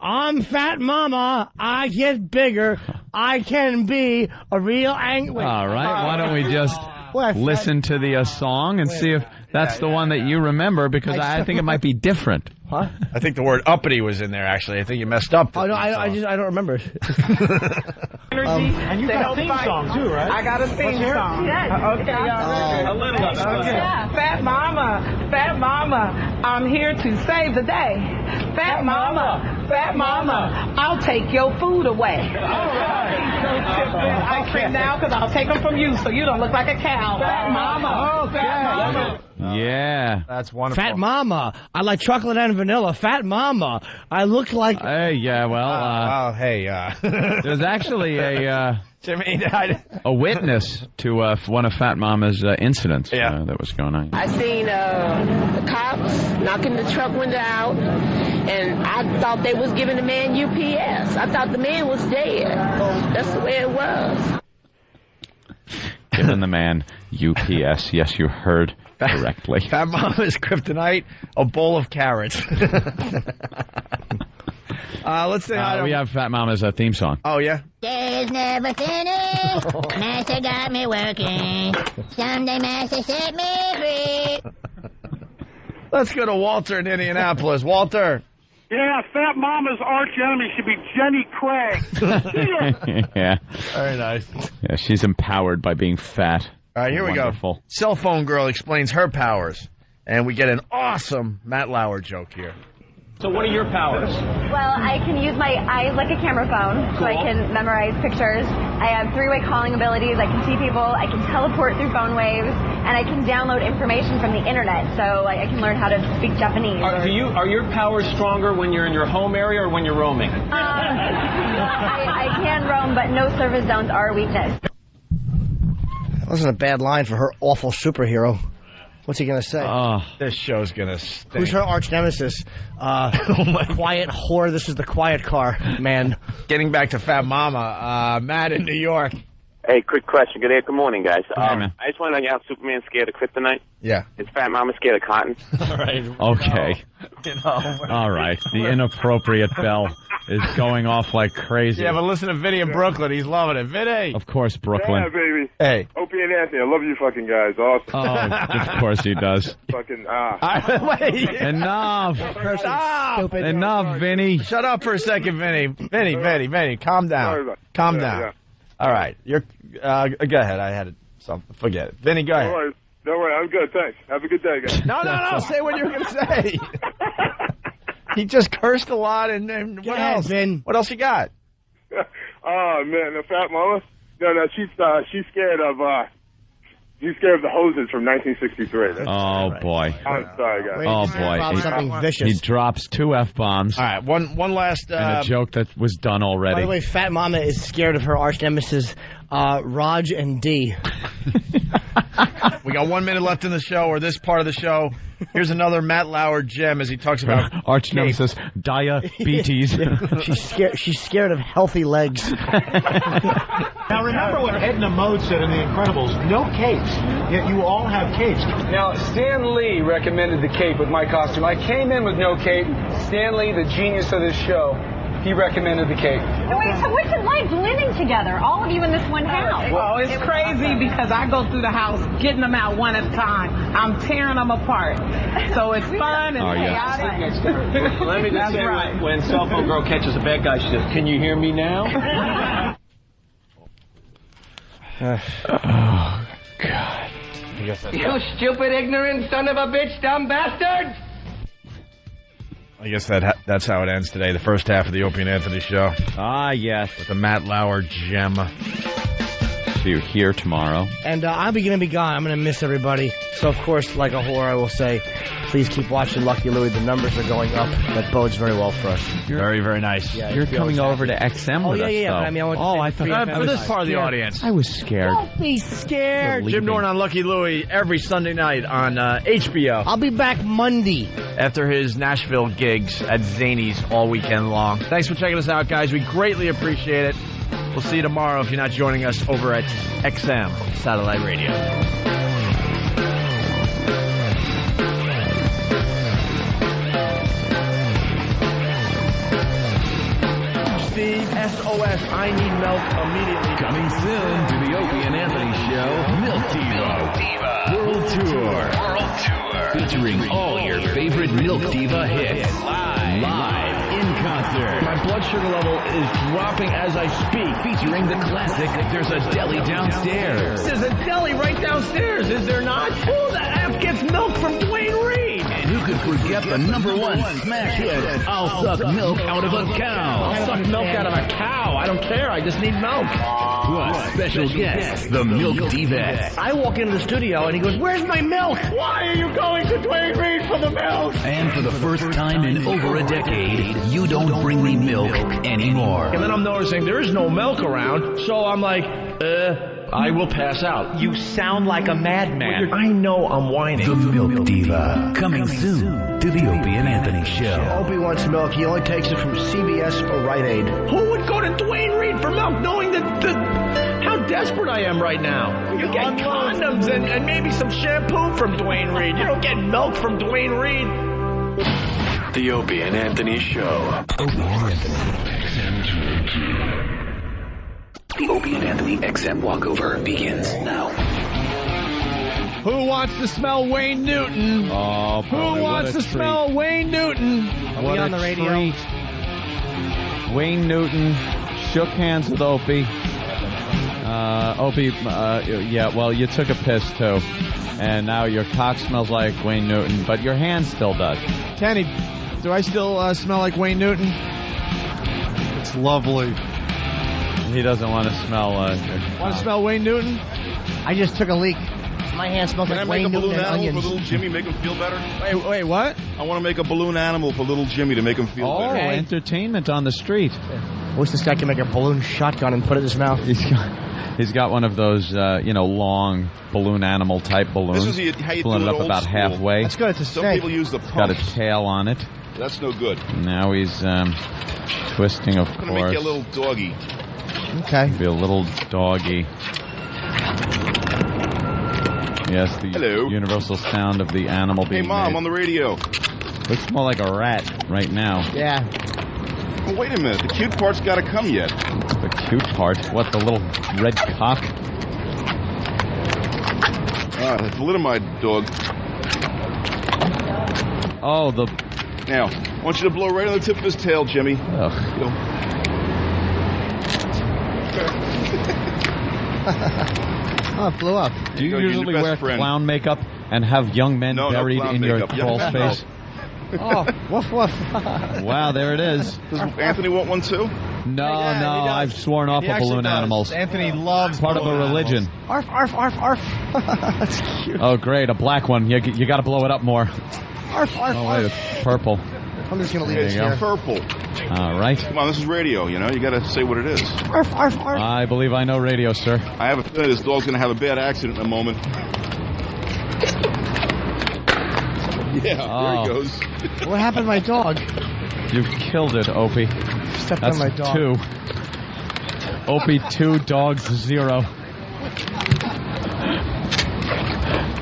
I'm Fat Mama, I get bigger, I can be a real angry... All right, why don't we just listen to the song and see if that's the one that you remember, because I think it might be different. Huh? I think the word uppity was in there, actually. I think you messed up. Oh, no, I don't remember it. And you got a theme song too, right? I got a theme song. Okay, y'all. A little. Okay. Fat Mama, I'm here to save the day. Fat Mama, I'll take your food away. All right. Ice cream now, because I'll take them from you, so you don't look like a cow. Fat Mama. Fat Mama. Yeah. That's wonderful. Fat Mama, I like chocolate and vanilla. Fat Mama, I look like... Yeah, well... there's actually a witness to one of Fat Mama's incidents that was going on. I seen the cops knocking the truck window out, and I thought they was giving the man UPS. I thought the man was dead. That's the way it was. Giving the man UPS. Yes, you heard correctly. Fat Mama's kryptonite, a bowl of carrots. Let's say we have Fat Mama's theme song. Oh, yeah? Days never finish. Master got me working. Someday Master set me free. Let's go to Walter in Indianapolis. Walter. Yeah, Fat Mama's arch enemy should be Jenny Craig. Yeah. Very nice. Yeah, she's empowered by being fat. All right, here Wonderful. we go. Cell phone girl explains her powers, and we get an awesome Matt Lauer joke here. So what are your powers? Well, I can use my eyes like a camera phone, so I can memorize pictures. I have three-way calling abilities. I can see people. I can teleport through phone waves, and I can download information from the internet, so I can learn how to speak Japanese. Are your powers stronger when you're in your home area or when you're roaming? I can roam, but no service zones are a weakness. That wasn't a bad line for her awful superhero. What's he going to say? This show's going to stink. Who's her arch nemesis? Quiet whore, this is the quiet car, man. Getting back to Fat Mama, Matt in New York. Hey, quick question. Good morning, guys. man. I just want to know how Superman's scared of kryptonite. Yeah. Is Fat Mama scared of cotton? All right. Okay. You All right. The inappropriate bell is going off like crazy. Yeah, but listen to Vinny in Brooklyn. He's loving it. Vinny. Of course, Brooklyn. Yeah, baby. Hey. Opie and Anthony, I love you fucking guys. Awesome. Oh, of course he does. Fucking, Wait. Enough. Stop. Enough, Vinny. Shut up for a second, Vinny. Vinny, calm down. Calm down. Yeah. All right. You're. Go ahead. I had something. Forget it. Vinny, go ahead. Don't worry. I'm good. Thanks. Have a good day, guys. No. Say what you were going to say. He just cursed a lot, and what else? Vin. What else you got? Oh man, the Fat Mama. No, she's scared of the hoses from 1963. Oh boy. I'm sorry, guys. Oh boy. Something vicious. He drops 2 F-bombs. All right, one last. And a joke that was done already. By the way, Fat Mama is scared of her arch nemesis, Raj and D. We got 1 minute left in the show, or this part of the show. Here's another Matt Lauer gem as he talks about arch nemesis diabetes. She's scared of healthy legs. Now remember what Edna Mode said in The Incredibles: no capes, yet you all have capes. Now Stan Lee recommended the cape with my costume. I came in with no cape. Stan Lee, the genius of this show, he recommended the cape. Wait, so what's it like living together, all of you in this one house? Well, it's crazy because I go through the house getting them out one at a time. I'm tearing them apart. So it's fun and chaotic. Let me just say, when cell phone girl catches a bad guy, she says, "Can you hear me now?" Oh, God. You stupid, ignorant son of a bitch, dumb bastard! I guess that's how it ends today. The first half of the Opie and Anthony show. Ah, yes. With the Matt Lauer gem. See you here tomorrow. And I'm going to be gone. I'm going to miss everybody. So, of course, like a whore, I will say, please keep watching Lucky Louie. The numbers are going up. That bodes very well for us. Very, very nice. Yeah, You're coming over to XM with us, yeah. though. But I mean, I thought for this part of the audience. I was scared. Don't be scared. Jim Norton on Lucky Louie every Sunday night on HBO. I'll be back Monday. After his Nashville gigs at Zany's all weekend long. Thanks for checking us out, guys. We greatly appreciate it. We'll see you tomorrow if you're not joining us over at XM Satellite Radio. Steve, SOS, I need milk immediately. Coming soon to the Opie and Anthony Show, Milk Diva World Tour. Featuring all your favorite Milk Diva hits. Live in concert. My blood sugar level is dropping as I speak. Featuring the classic, There's a Deli Downstairs. There's a deli right downstairs, is there not? Who the F gets milk from Dwayne Reed? And who could forget the #1 smash hit, I'll Suck Milk Out of a Cow. I'll suck milk out of a cow. I don't care. I just need milk. Plus, special guest, the Milk Divette. I walk into the studio and he goes, "Where's my milk? Why are you going to Dwayne Reed for the milk?" And for the first time in over a decade, you don't bring me milk anymore. And then I'm noticing there is no milk around, so I'm like, I will pass out. You sound like a madman. I know I'm whining. The Milk Diva. Coming soon to the Opie and Anthony Show. Opie wants milk. He only takes it from CVS or Rite Aid. Who would go to Dwayne Reed for milk knowing how desperate I am right now? You get condoms and maybe some shampoo from Dwayne Reed. You don't get milk from Dwayne Reed. The Opie and Anthony Show. Opie and Anthony. The Opie and Anthony XM walkover begins now. Who wants to smell Wayne Newton? Oh, boy, who wants to smell Wayne Newton? Are we on the radio? Treat. Wayne Newton shook hands with Opie. Opie, yeah, well, you took a piss, too. And now your cock smells like Wayne Newton, but your hand still does. Kenny, do I still smell like Wayne Newton? It's lovely. He doesn't want to smell. Want to smell Wayne Newton? I just took a leak. My hand smells like Wayne Newton and onions. For little Jimmy, make him feel better? Wait, what? I want to make a balloon animal for little Jimmy to make him feel better. Oh, entertainment on the street. I wish this guy could make a balloon shotgun and put it in his mouth. He's got one of those, long balloon animal type balloons. This is how you pulling do it it up old about school. halfway. That's good. It's a Some snake. people use the It's got a pumps. tail on it. That's no good. Now he's twisting, of I'm going to make course. you a little doggy. Okay. Be a little doggy. Yes, the universal sound of the animal being Hey, Mom, made. on the radio. Looks more like a rat right now. Yeah. Oh, wait a minute. The cute part's got to come yet. The cute part? What, the little red cock? The thalidomide dog. Oh, the... Now, I want you to blow right on the tip of his tail, Jimmy. Ugh. Oh, it blew up. Do you usually wear clown makeup and have young men buried in your crawl space? Oh, woof woof. Wow, there it is. Does Anthony want one too? No, I've sworn off of balloon animals. Anthony loves part of a religion. Arf, arf, arf, arf. That's cute. Oh, great, a black one. You got to blow it up more. Arf, arf, oh, wait, it's purple. I'm just going to leave it here. Purple. All right. Come on, this is radio, you know. You got to say what it is. Arf, arf, arf. I believe I know radio, sir. I have a feeling this dog's going to have a bad accident in a moment. Yeah, there he goes. What happened to my dog? You killed it, Opie. Stepped That's on my dog. 2. Opie 2, dogs 0.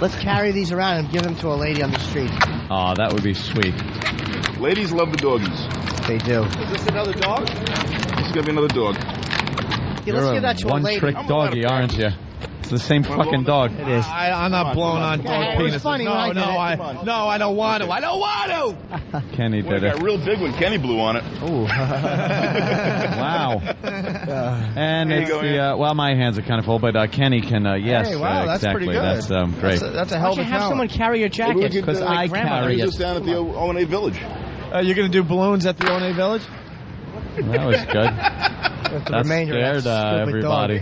Let's carry these around and give them to a lady on the street. Oh, that would be sweet. Ladies love the doggies. They do. Is this another dog? This is going to be another dog. Yeah, let's give that to a lady. One-trick doggy, aren't you? It's the same fucking dog. It is. I'm not blowing on dog penises. Funny I don't want to. I don't want to. Kenny did it. Got real big when Kenny blew on it. Ooh. Wow. And it's well, my hands are kind of full, but Kenny can, yes. Hey, wow, that's exactly. pretty good. That's great. That's a hell of a have someone carry your jacket? Because I carry it. Just down at the O&A Village. You're going to do balloons at the O&A Village? That was good. That scared everybody.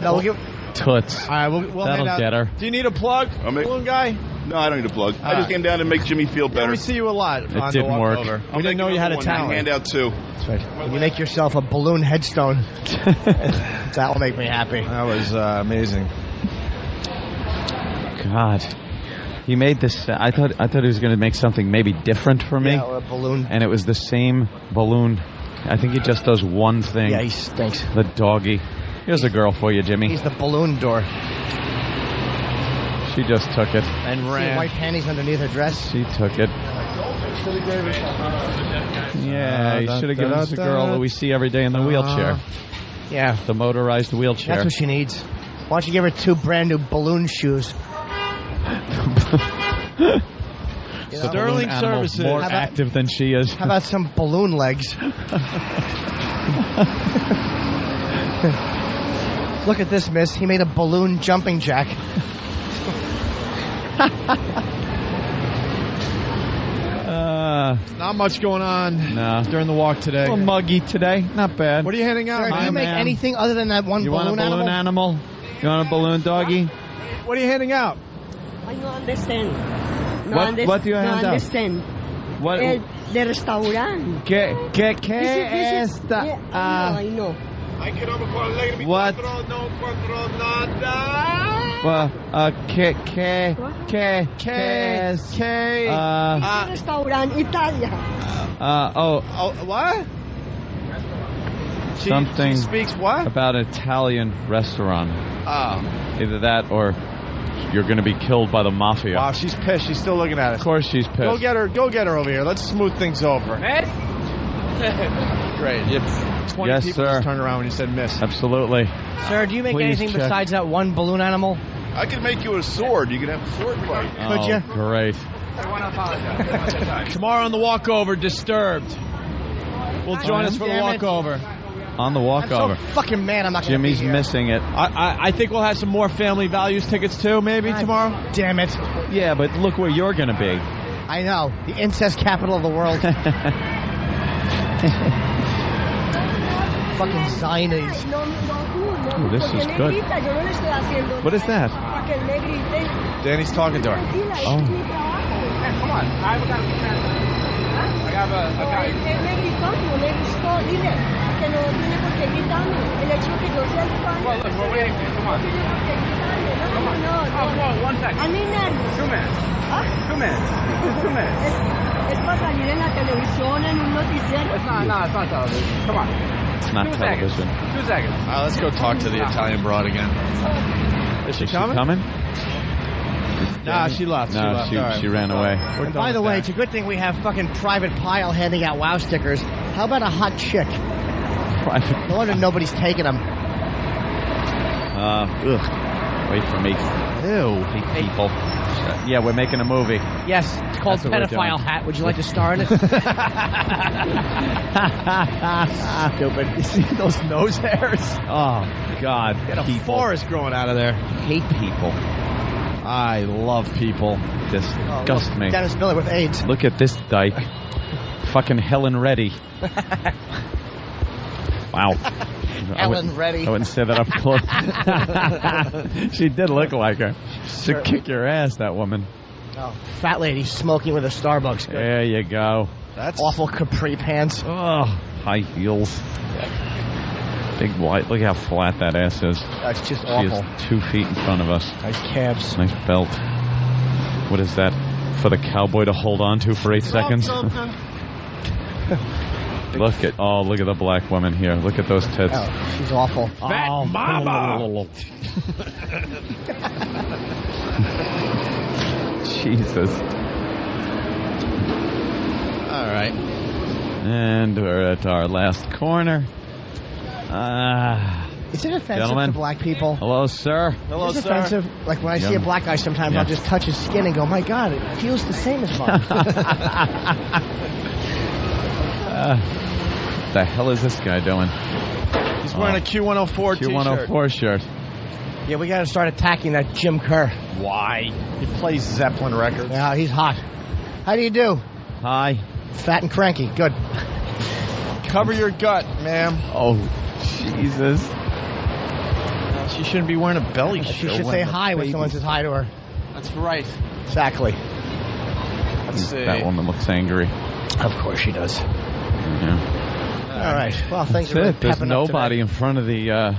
No, we'll give... Toots. All right, we'll That'll get her. Do you need a plug, balloon guy? No, I don't need a plug. I just came down to make Jimmy feel better. We see you a lot. It didn't work. We didn't know you had a talent. Hand out too. That's right. When you make yourself a balloon headstone, that will make me happy. That was amazing. God. He made this. I thought he was going to make something maybe different for me. Yeah, or a balloon. And it was the same balloon. I think he just does one thing. Yeah, he stinks. The doggy. Here's a girl for you, Jimmy. He's the balloon door. She just took it. And ran. White panties underneath her dress. She took it. Yeah, you should have given us a girl that we see every day in the wheelchair. Yeah. The motorized wheelchair. That's what she needs. Why don't you give her 2 brand new balloon shoes? Sterling Services. More active than she is. How about some balloon legs? Look at this, miss. He made a balloon jumping jack. Not much going on during the walk today. A little muggy today. Not bad. What are you handing out? Sir, do you make anything other than that one you balloon want a balloon animal? You want a balloon doggy? What are you handing out? I don't understand. What do you hand out? Understand. What? The restaurant. ¿Qué esta? I know. What? Restaurant Italia. What? Something she speaks what? About an Italian restaurant. Oh. Either that or you're going to be killed by the mafia. Wow, she's pissed. She's still looking at us. Of course she's pissed. Go get her over here. Let's smooth things over. Great. 20 yes, people sir. just turned around when you said miss. Absolutely. Sir, do you make Please anything check. besides that one balloon animal? I could make you a sword. You could have a sword fight. Could you? Great. Tomorrow on the walkover, Disturbed. Will join us for the walkover. On the walkover. I'm so fucking mad I'm not going to be Jimmy's here. missing it. I think we'll have some more Family Values tickets too, maybe tomorrow. Damn it. Yeah, but look where you're going to be. I know. The incest capital of the world. Fucking Zionies. Ooh, this is good. What is that? Danny's talking to her. Oh. Come on. I have a guy. Well, look, we're waiting for you. Come on. Come on. Oh, 1 second. 2 minutes. 2 minutes. 2 minutes. Es para salir en la televisión, en un noticiero. No, it's not television. Come on. It's not television. 2 seconds. Let's go talk to the Italian broad again. Is she coming? Nah, she left. She ran away. And by the way, it's a good thing we have fucking Private Pile handing out WOW stickers. How about a hot chick? Private. No wonder nobody's taking them. Wait for me. Ew. Hey, people. Yeah, we're making a movie. Yes, it's called That's what we're Pedophile doing. Hat. Would you like to star in it? Stupid. You see those nose hairs? Oh, God. Get a forest growing out of there. Hate people. I love people. Disgust me. Dennis Miller with AIDS. Look at this dyke. Fucking Helen Reddy. Wow. Helen Reddy. I wouldn't say that up close. She did look like her. She'd kick your ass, that woman. Oh, fat lady smoking with a Starbucks. Good. There you go. That's awful capri pants. Oh, high heels. Big white. Look how flat that ass is. That's just She awful. is 2 feet in front of us. Nice calves. Nice belt. What is that? For the cowboy to hold on to for 8 seconds? Look at the black woman here. Look at those tits. Oh, she's awful. Fat mama. Jesus. All right. And we're at our last corner. Is it offensive Gentlemen. to black people? Hello, sir. It's offensive. Like when I see a black guy, sometimes I'll just touch his skin and go, "My God, it feels the same as mine." What the hell is this guy doing? He's wearing a Q104 Q104 shirt. Yeah, we got to start attacking that Jim Kerr. Why? He plays Zeppelin records. Yeah, he's hot. How do you do? Hi. Fat and cranky. Good. Cover your gut, ma'am. Oh, Jesus. She shouldn't be wearing a belly shirt. She should say hi when someone says hi to her. That's right. Exactly. Let's see. That woman looks angry. Of course she does. Yeah. All right. Well, thanks for That's it. There's pepping up nobody today. in front of the...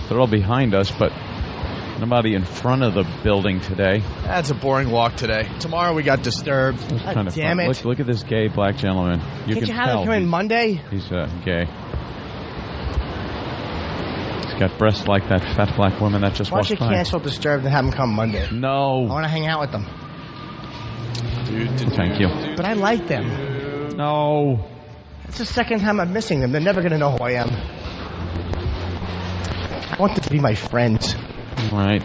they're all behind us, but nobody in front of the building today. That's a boring walk today. Tomorrow we got Disturbed. Kind of damn fun. it. Look at this gay black gentleman. You Can't can you have tell him come in Monday? he's gay. He's got breasts like that fat black woman that just Why don't walked you by. cancel Disturbed and have him come Monday? I No. want to hang out with them. Thank you. But I like them. No. It's the second time I'm missing them. They're never going to know who I am. I want them to be my friends. All right.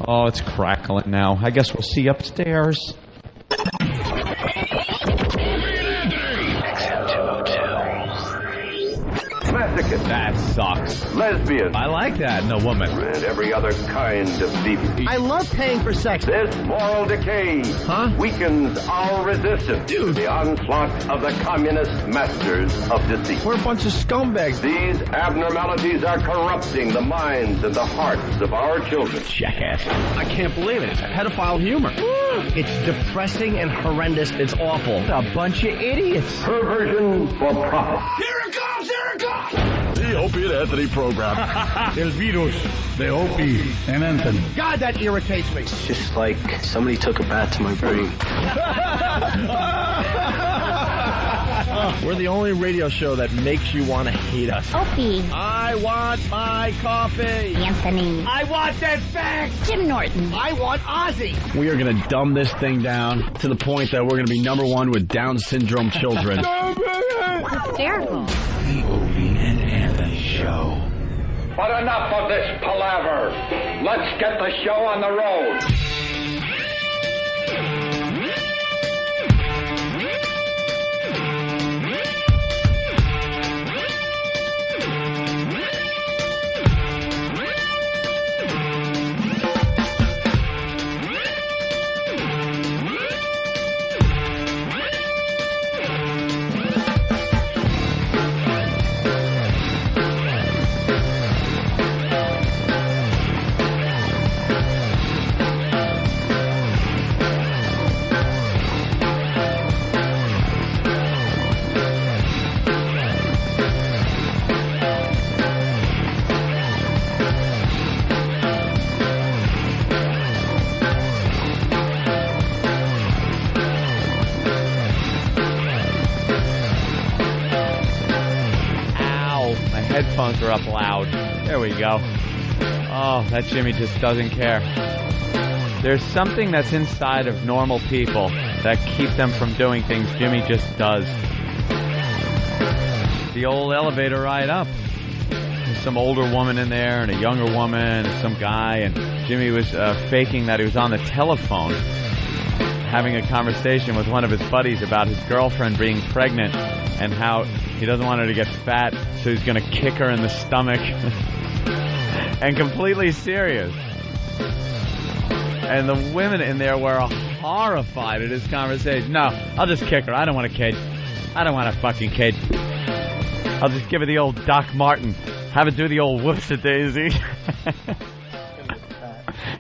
Oh, it's crackling now. I guess we'll see upstairs. Mexicans. That sucks. Lesbians. I like that in a woman. And every other kind of deviant. I love paying for sex. This moral decay weakens our resistance to the onslaught of the communist masters of deceit. We're a bunch of scumbags. These abnormalities are corrupting the minds and the hearts of our children. Jackass. I can't believe it. It's pedophile humor. It's depressing and horrendous. It's awful. A bunch of idiots. Perversion for profit. Here it comes! Here it comes! The Opie and Anthony program. El virus de Opie and Anthony. God, that irritates me. It's just like somebody took a bat to my brain. We're the only radio show that makes you want to hate us. Opie. I want my coffee. Anthony. I want that fact. Jim Norton. I want Ozzy. We are going to dumb this thing down to the point that we're going to be #1 with Down syndrome children. Hysterical. The Opie and Anthony Show. But enough of this palaver. Let's get the show on the road. songs are up loud. There we go. Oh, that Jimmy just doesn't care. There's something that's inside of normal people that keep them from doing things Jimmy just does. The old elevator ride up. There's some older woman in there and a younger woman and some guy, and Jimmy was faking that he was on the telephone having a conversation with one of his buddies about his girlfriend being pregnant and how he doesn't want her to get fat, so he's going to kick her in the stomach. And completely serious. And the women in there were horrified at his conversation. No, I'll just kick her. I don't want a kid. I don't want a fucking kid. I'll just give her the old Doc Martin. Have it do the old whoops-a-daisy.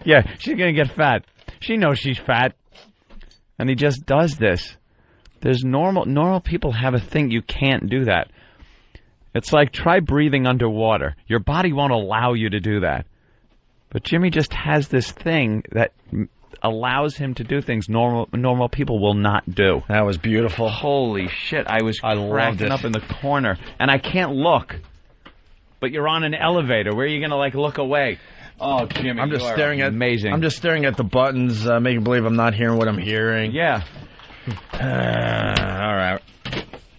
Yeah, she's going to get fat. She knows she's fat. And he just does this. There's normal people have a thing. You can't do that. It's like try breathing underwater. Your body won't allow you to do that. But Jimmy just has this thing that allows him to do things normal people will not do. That was beautiful. Holy shit, I was cracking up in the corner. And I can't look. But you're on an elevator. Where are you going to, like, look away? Oh, Jimmy, I'm just staring amazing. I'm just staring at the buttons, making believe I'm not hearing what I'm hearing. Yeah. All right.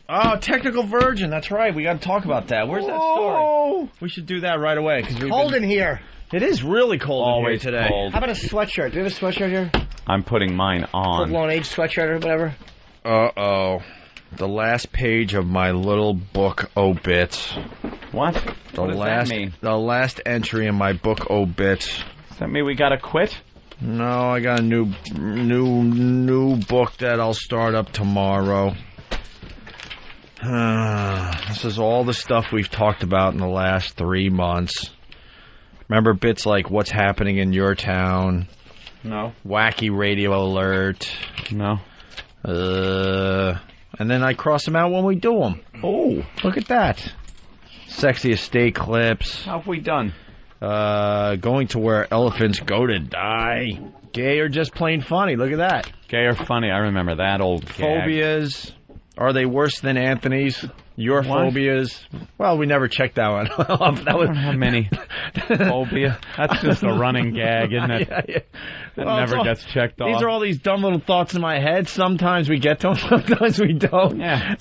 Oh, Technical Virgin. That's right. We got to talk about that. Where's that story? We should do that right away. Cause cold in here. It is really cold Always in here today. Cold. How about a sweatshirt? Do you have a sweatshirt here? I'm putting mine on. Full-blown age sweatshirt or whatever? Uh-oh. The last page of my little book, Obits. What? What does that mean? The last entry in my book, Obits. Does that mean we got to quit? No, I got a new book that I'll start up tomorrow. This is all the stuff we've talked about in the last 3 months. Remember bits like What's Happening in Your Town? No. Wacky Radio Alert? No. And then I cross them out when we do them. Oh, look at that. Sexy Estate Clips. How have we done? Going to Where Elephants Go to Die. Gay or Just Plain Funny. Look at that. Gay or Funny. I remember that old gag. Phobias. Are they worse than Anthony's? Your What? phobias. Well, we never checked that one off. I don't have many. Phobia. That's just a running gag, isn't it? Yeah. That Well, never gets checked off. These are all these dumb little thoughts in my head. Sometimes we get to them, sometimes we don't. Yeah.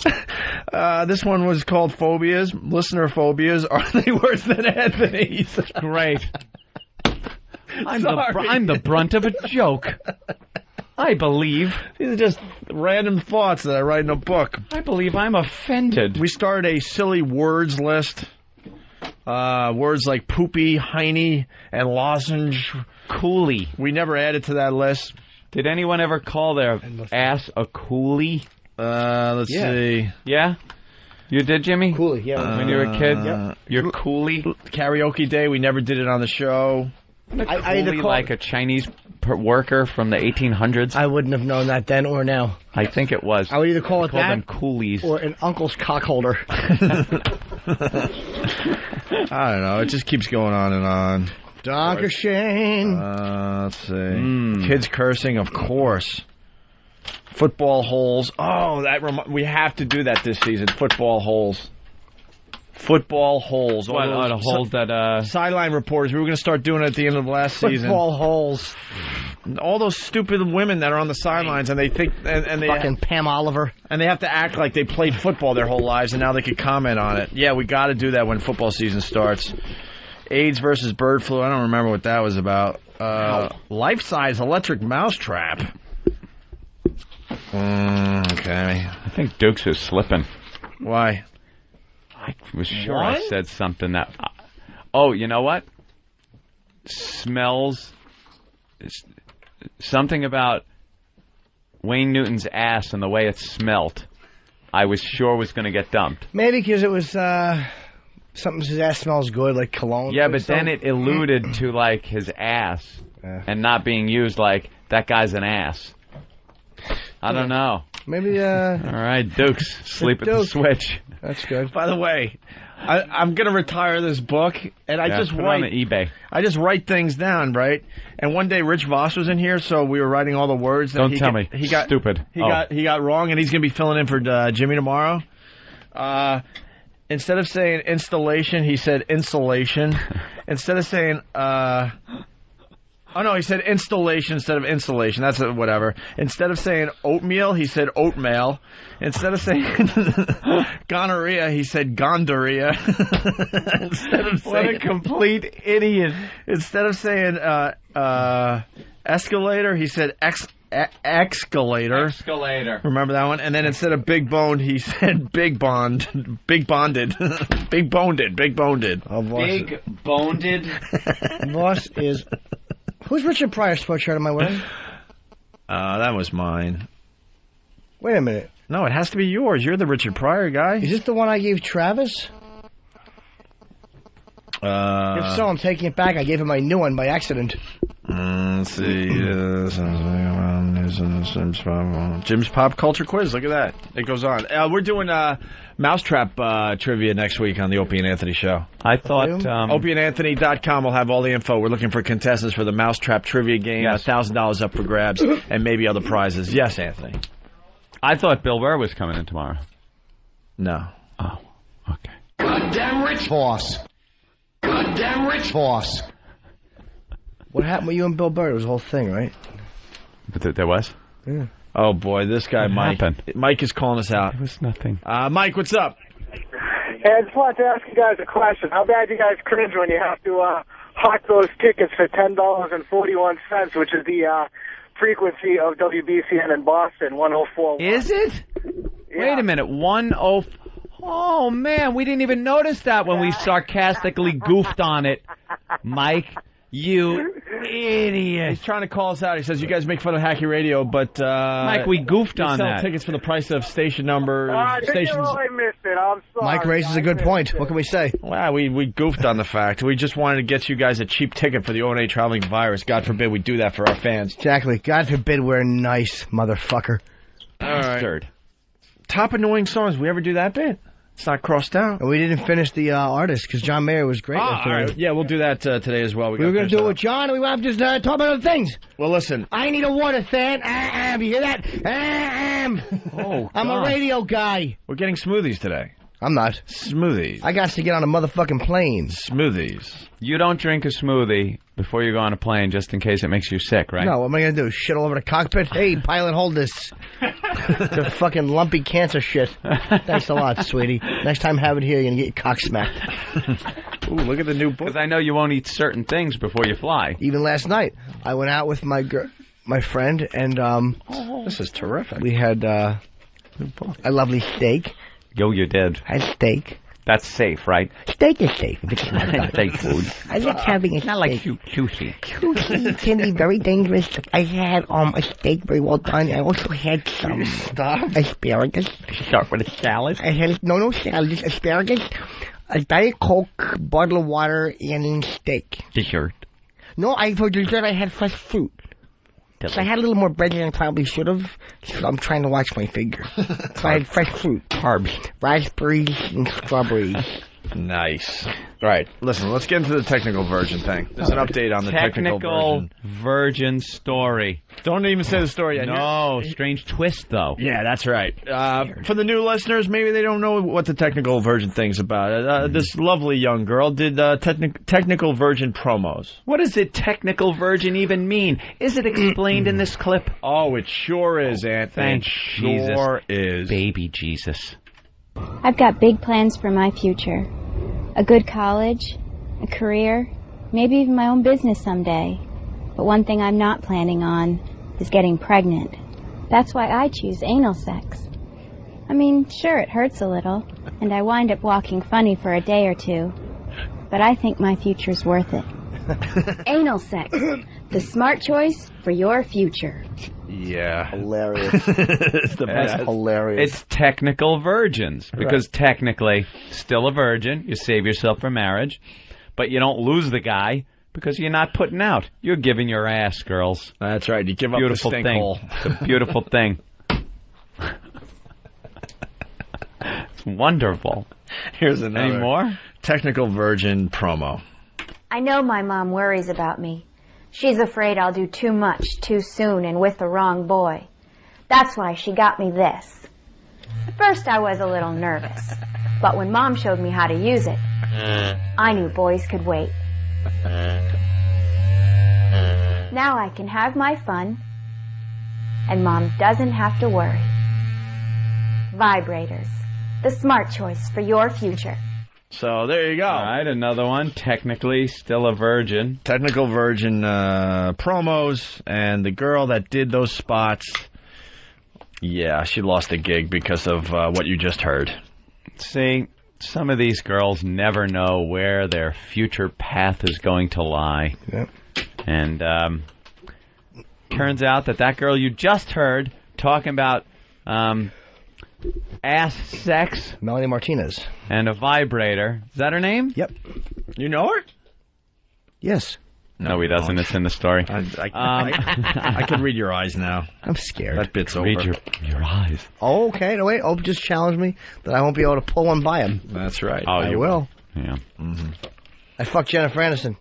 This one was called Phobias. Listener phobias. Are they worse than Anthony's? Great. I'm the brunt of a joke. I believe. These are just random thoughts that I write in a book. I believe I'm offended. We started a silly words list. Words like poopy, hiney, and lozenge. Coolie. We never added to that list. Did anyone ever call their ass a coolie? Let's see. Yeah? You did, Jimmy? Coolie, yeah. When you were a kid? Yep. You're coolie? Karaoke day, we never did it on the show. I either call like a Chinese worker from the 1800s? I wouldn't have known that then or now. I think it was. I would either call it Call that them coolies. or an uncle's cockholder. I don't know. It just keeps going on and on. Dankeschön. Let's see. Kids cursing, of course. Football holes. Oh, we have to do that this season. Football holes. Football holes. What, the holes that... Sideline reporters. We were going to start doing it at the end of last season. Football holes. All those stupid women that are on the sidelines and they think... and they fucking Pam Oliver. And they have to act like they played football their whole lives and now they could comment on it. Yeah, we got to do that when football season starts. AIDS versus bird flu. I don't remember what that was about. Life-size electric mousetrap. Okay. I think Dukes was slipping. Why? I was sure I said something that... oh, you know what? Smells... something about Wayne Newton's ass and the way it smelt. I was sure was going to get dumped. Maybe because it was... something his ass smells good, like cologne. Yeah, but then it alluded to, like, his ass and not being used like, that guy's an ass. I don't know. Maybe, All right, Dukes, sleep at the switch. That's good. By the way, I'm going to retire this book, and I just put write... it on the eBay. I just write things down, right? And one day Rich Voss was in here, so we were writing all the words that Don't tell me. He got stupid. He got wrong, and he's going to be filling in for Jimmy tomorrow. instead of saying installation, he said insulation. Instead of saying, he said installation instead of insulation. That's whatever. Instead of saying oatmeal, he said oatmeal. Instead of saying gonorrhea, he said gondorrhea. What a complete idiot. Instead of saying escalator, he said escalator. Escalator. Remember that one? And then instead of big boned, he said big bond. Big bonded. Big boned. Big boned. Oh, Big boned. Boss is... Who's Richard Pryor's sports shirt am I wearing? That was mine. Wait a minute. No, it has to be yours. You're the Richard Pryor guy. Is this the one I gave Travis? If so, I'm taking it back. I gave him my new one by accident. Let's see. Jim's Pop Culture Quiz. Look at that. It goes on. We're doing Mousetrap trivia next week on the Opie and Anthony Show. I thought... OpieandAnthony.com will have all the info. We're looking for contestants for the Mousetrap trivia game. Yes. $1,000 up for grabs, and maybe other prizes. Yes, Anthony. I thought Bill Burr was coming in tomorrow. No. Oh, okay. Goddamn rich boss. Goddamn rich boss. What happened with you and Bill Burr? It was a whole thing, right? But there was? Yeah. Oh, boy, this guy, Mike. Mike is calling us out. It was nothing. Mike, what's up? Hey, I just wanted to ask you guys a question. How bad do you guys cringe when you have to hawk those tickets for $10.41, which is the frequency of WBCN in Boston, 104.1? Is it? Yeah. Wait a minute, 104. Oh, man, we didn't even notice that when we sarcastically goofed on it. Mike, you idiot. He's trying to call us out. He says, you guys make fun of Hacky Radio, but... Mike, we goofed on sell that. tickets for the price of station numbers. Stations. I missed it. I'm sorry. Mike raises a good point. What can we say? Well, we goofed on the fact. We just wanted to get you guys a cheap ticket for the O&A Traveling Virus. God forbid we do that for our fans. Exactly. God forbid we're nice, motherfucker. Bastard. Top annoying songs. We ever do that bit? It's not crossed out. And we didn't finish the artist because John Mayer was great yesterday. All right. Yeah, we'll do that today as well. We were going to do it with John, and we wound up just talking about other things. Well, listen. I need a water fan. You hear that? Oh, I'm a radio guy. We're getting smoothies today. I'm not. Smoothies. I got to get on a motherfucking plane. Smoothies. You don't drink a smoothie before you go on a plane just in case it makes you sick, right? No, what am I going to do? Shit all over the cockpit? Hey, pilot, hold this. The fucking lumpy cancer shit. Thanks a lot, sweetie. Next time have it here, you're going to get your cock smacked. Ooh, look at the new book. Because I know you won't eat certain things before you fly. Even last night, I went out with my friend, and this is terrific. We had a lovely steak. Yo, you did. I had steak. That's safe, right? Steak is safe. It's not steak food. I like having a It's not like sushi. Sushi can be very dangerous. I had a steak very well done. I also had some asparagus. Start with a salad? I had no salad, just asparagus, a Diet Coke, bottle of water, and steak. Dessert. No, for dessert I had fresh fruit. So I had a little more bread than I probably should have. So I'm trying to watch my figure. So I had fresh fruit. Carbs. Raspberries and strawberries. Nice. All right, listen, let's get into the technical virgin thing. There's an update on the technical virgin story. Don't even say the story yet. No, strange twist, though. Yeah, that's right. For the new listeners, maybe they don't know what the technical virgin thing's about. This lovely young girl did technical virgin promos. What does it technical virgin even mean? Is it explained in this clip? Oh, it sure is, Anthony. Thank sure is. Baby Jesus. I've got big plans for my future. A good college, a career, maybe even my own business someday. But one thing I'm not planning on is getting pregnant. That's why I choose anal sex. I mean, sure, it hurts a little, and I wind up walking funny for a day or two. But I think my future's worth it. Anal sex. The smart choice for your future. Yeah. Hilarious. It's the best. That's hilarious. It's technical virgins. Because technically, still a virgin. You save yourself for marriage. But you don't lose the guy because you're not putting out. You're giving your ass, girls. That's right. You give beautiful up the stink hole. It's a beautiful thing. It's wonderful. Here's another. Any more? Technical virgin promo. I know my mom worries about me. She's afraid I'll do too much too soon and with the wrong boy. That's why she got me this. At first I was a little nervous. But when Mom showed me how to use it, I knew boys could wait. Now I can have my fun, and Mom doesn't have to worry. Vibrators, the smart choice for your future. So there you go. All right, another one. Technically still a virgin. Technical virgin promos, and the girl that did those spots, yeah, she lost a gig because of what you just heard. See, some of these girls never know where their future path is going to lie. Yep. And turns out that girl you just heard talking about ass sex. Melanie Martinez. And a vibrator. Is that her name? Yep. You know her? Yes. No, he doesn't. It's in the story. I can read your eyes now. I'm scared. That bit's over. Read your eyes. Oh, okay. No, wait. Oh, just challenge me that I won't be able to pull one by him. That's right. Oh, I will. Yeah. Mm-hmm. I fucked Jennifer Aniston.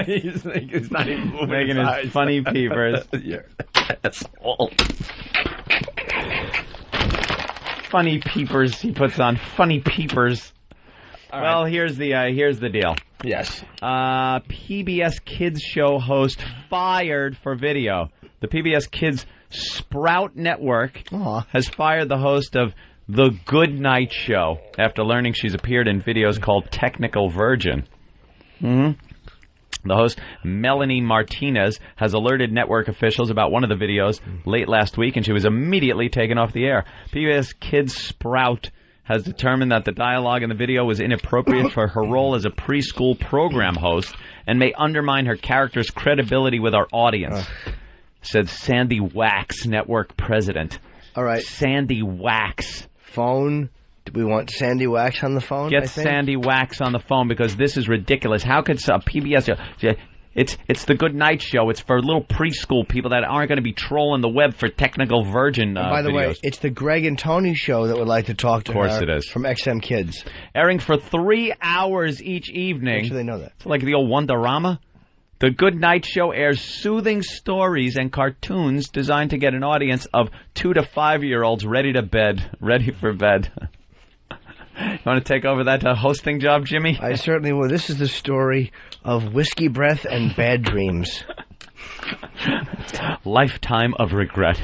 he's not even moving making his funny peepers. That's all. Funny peepers. He puts on funny peepers. All well, right. here's the deal. Yes. PBS Kids show host fired for video. The PBS Kids Sprout Network has fired the host of The Good Night Show after learning she's appeared in videos called Technical Virgin. Mm-hmm. The host, Melanie Martinez, has alerted network officials about one of the videos late last week, and she was immediately taken off the air. PBS Kids Sprout has determined that the dialogue in the video was inappropriate for her role as a preschool program host and may undermine her character's credibility with our audience, said Sandy Wax, network president. All right. Sandy Wax. Phone. Do we want Sandy Wax on the phone? Get Sandy Wax on the phone because this is ridiculous. How could a PBS... It's the Good Night Show. It's for little preschool people that aren't going to be trolling the web for Technical Virgin by the videos. way, it's the Greg and Tony Show that would like to talk to her. Of course it is. From XM Kids. Airing for 3 hours each evening. Make sure they know that. It's like the old Wonderama. The Good Night Show airs soothing stories and cartoons designed to get an audience of 2 to 5-year-olds ready for bed. You want to take over that hosting job, Jimmy? I certainly will. This is the story of whiskey breath and bad dreams. Lifetime of regret.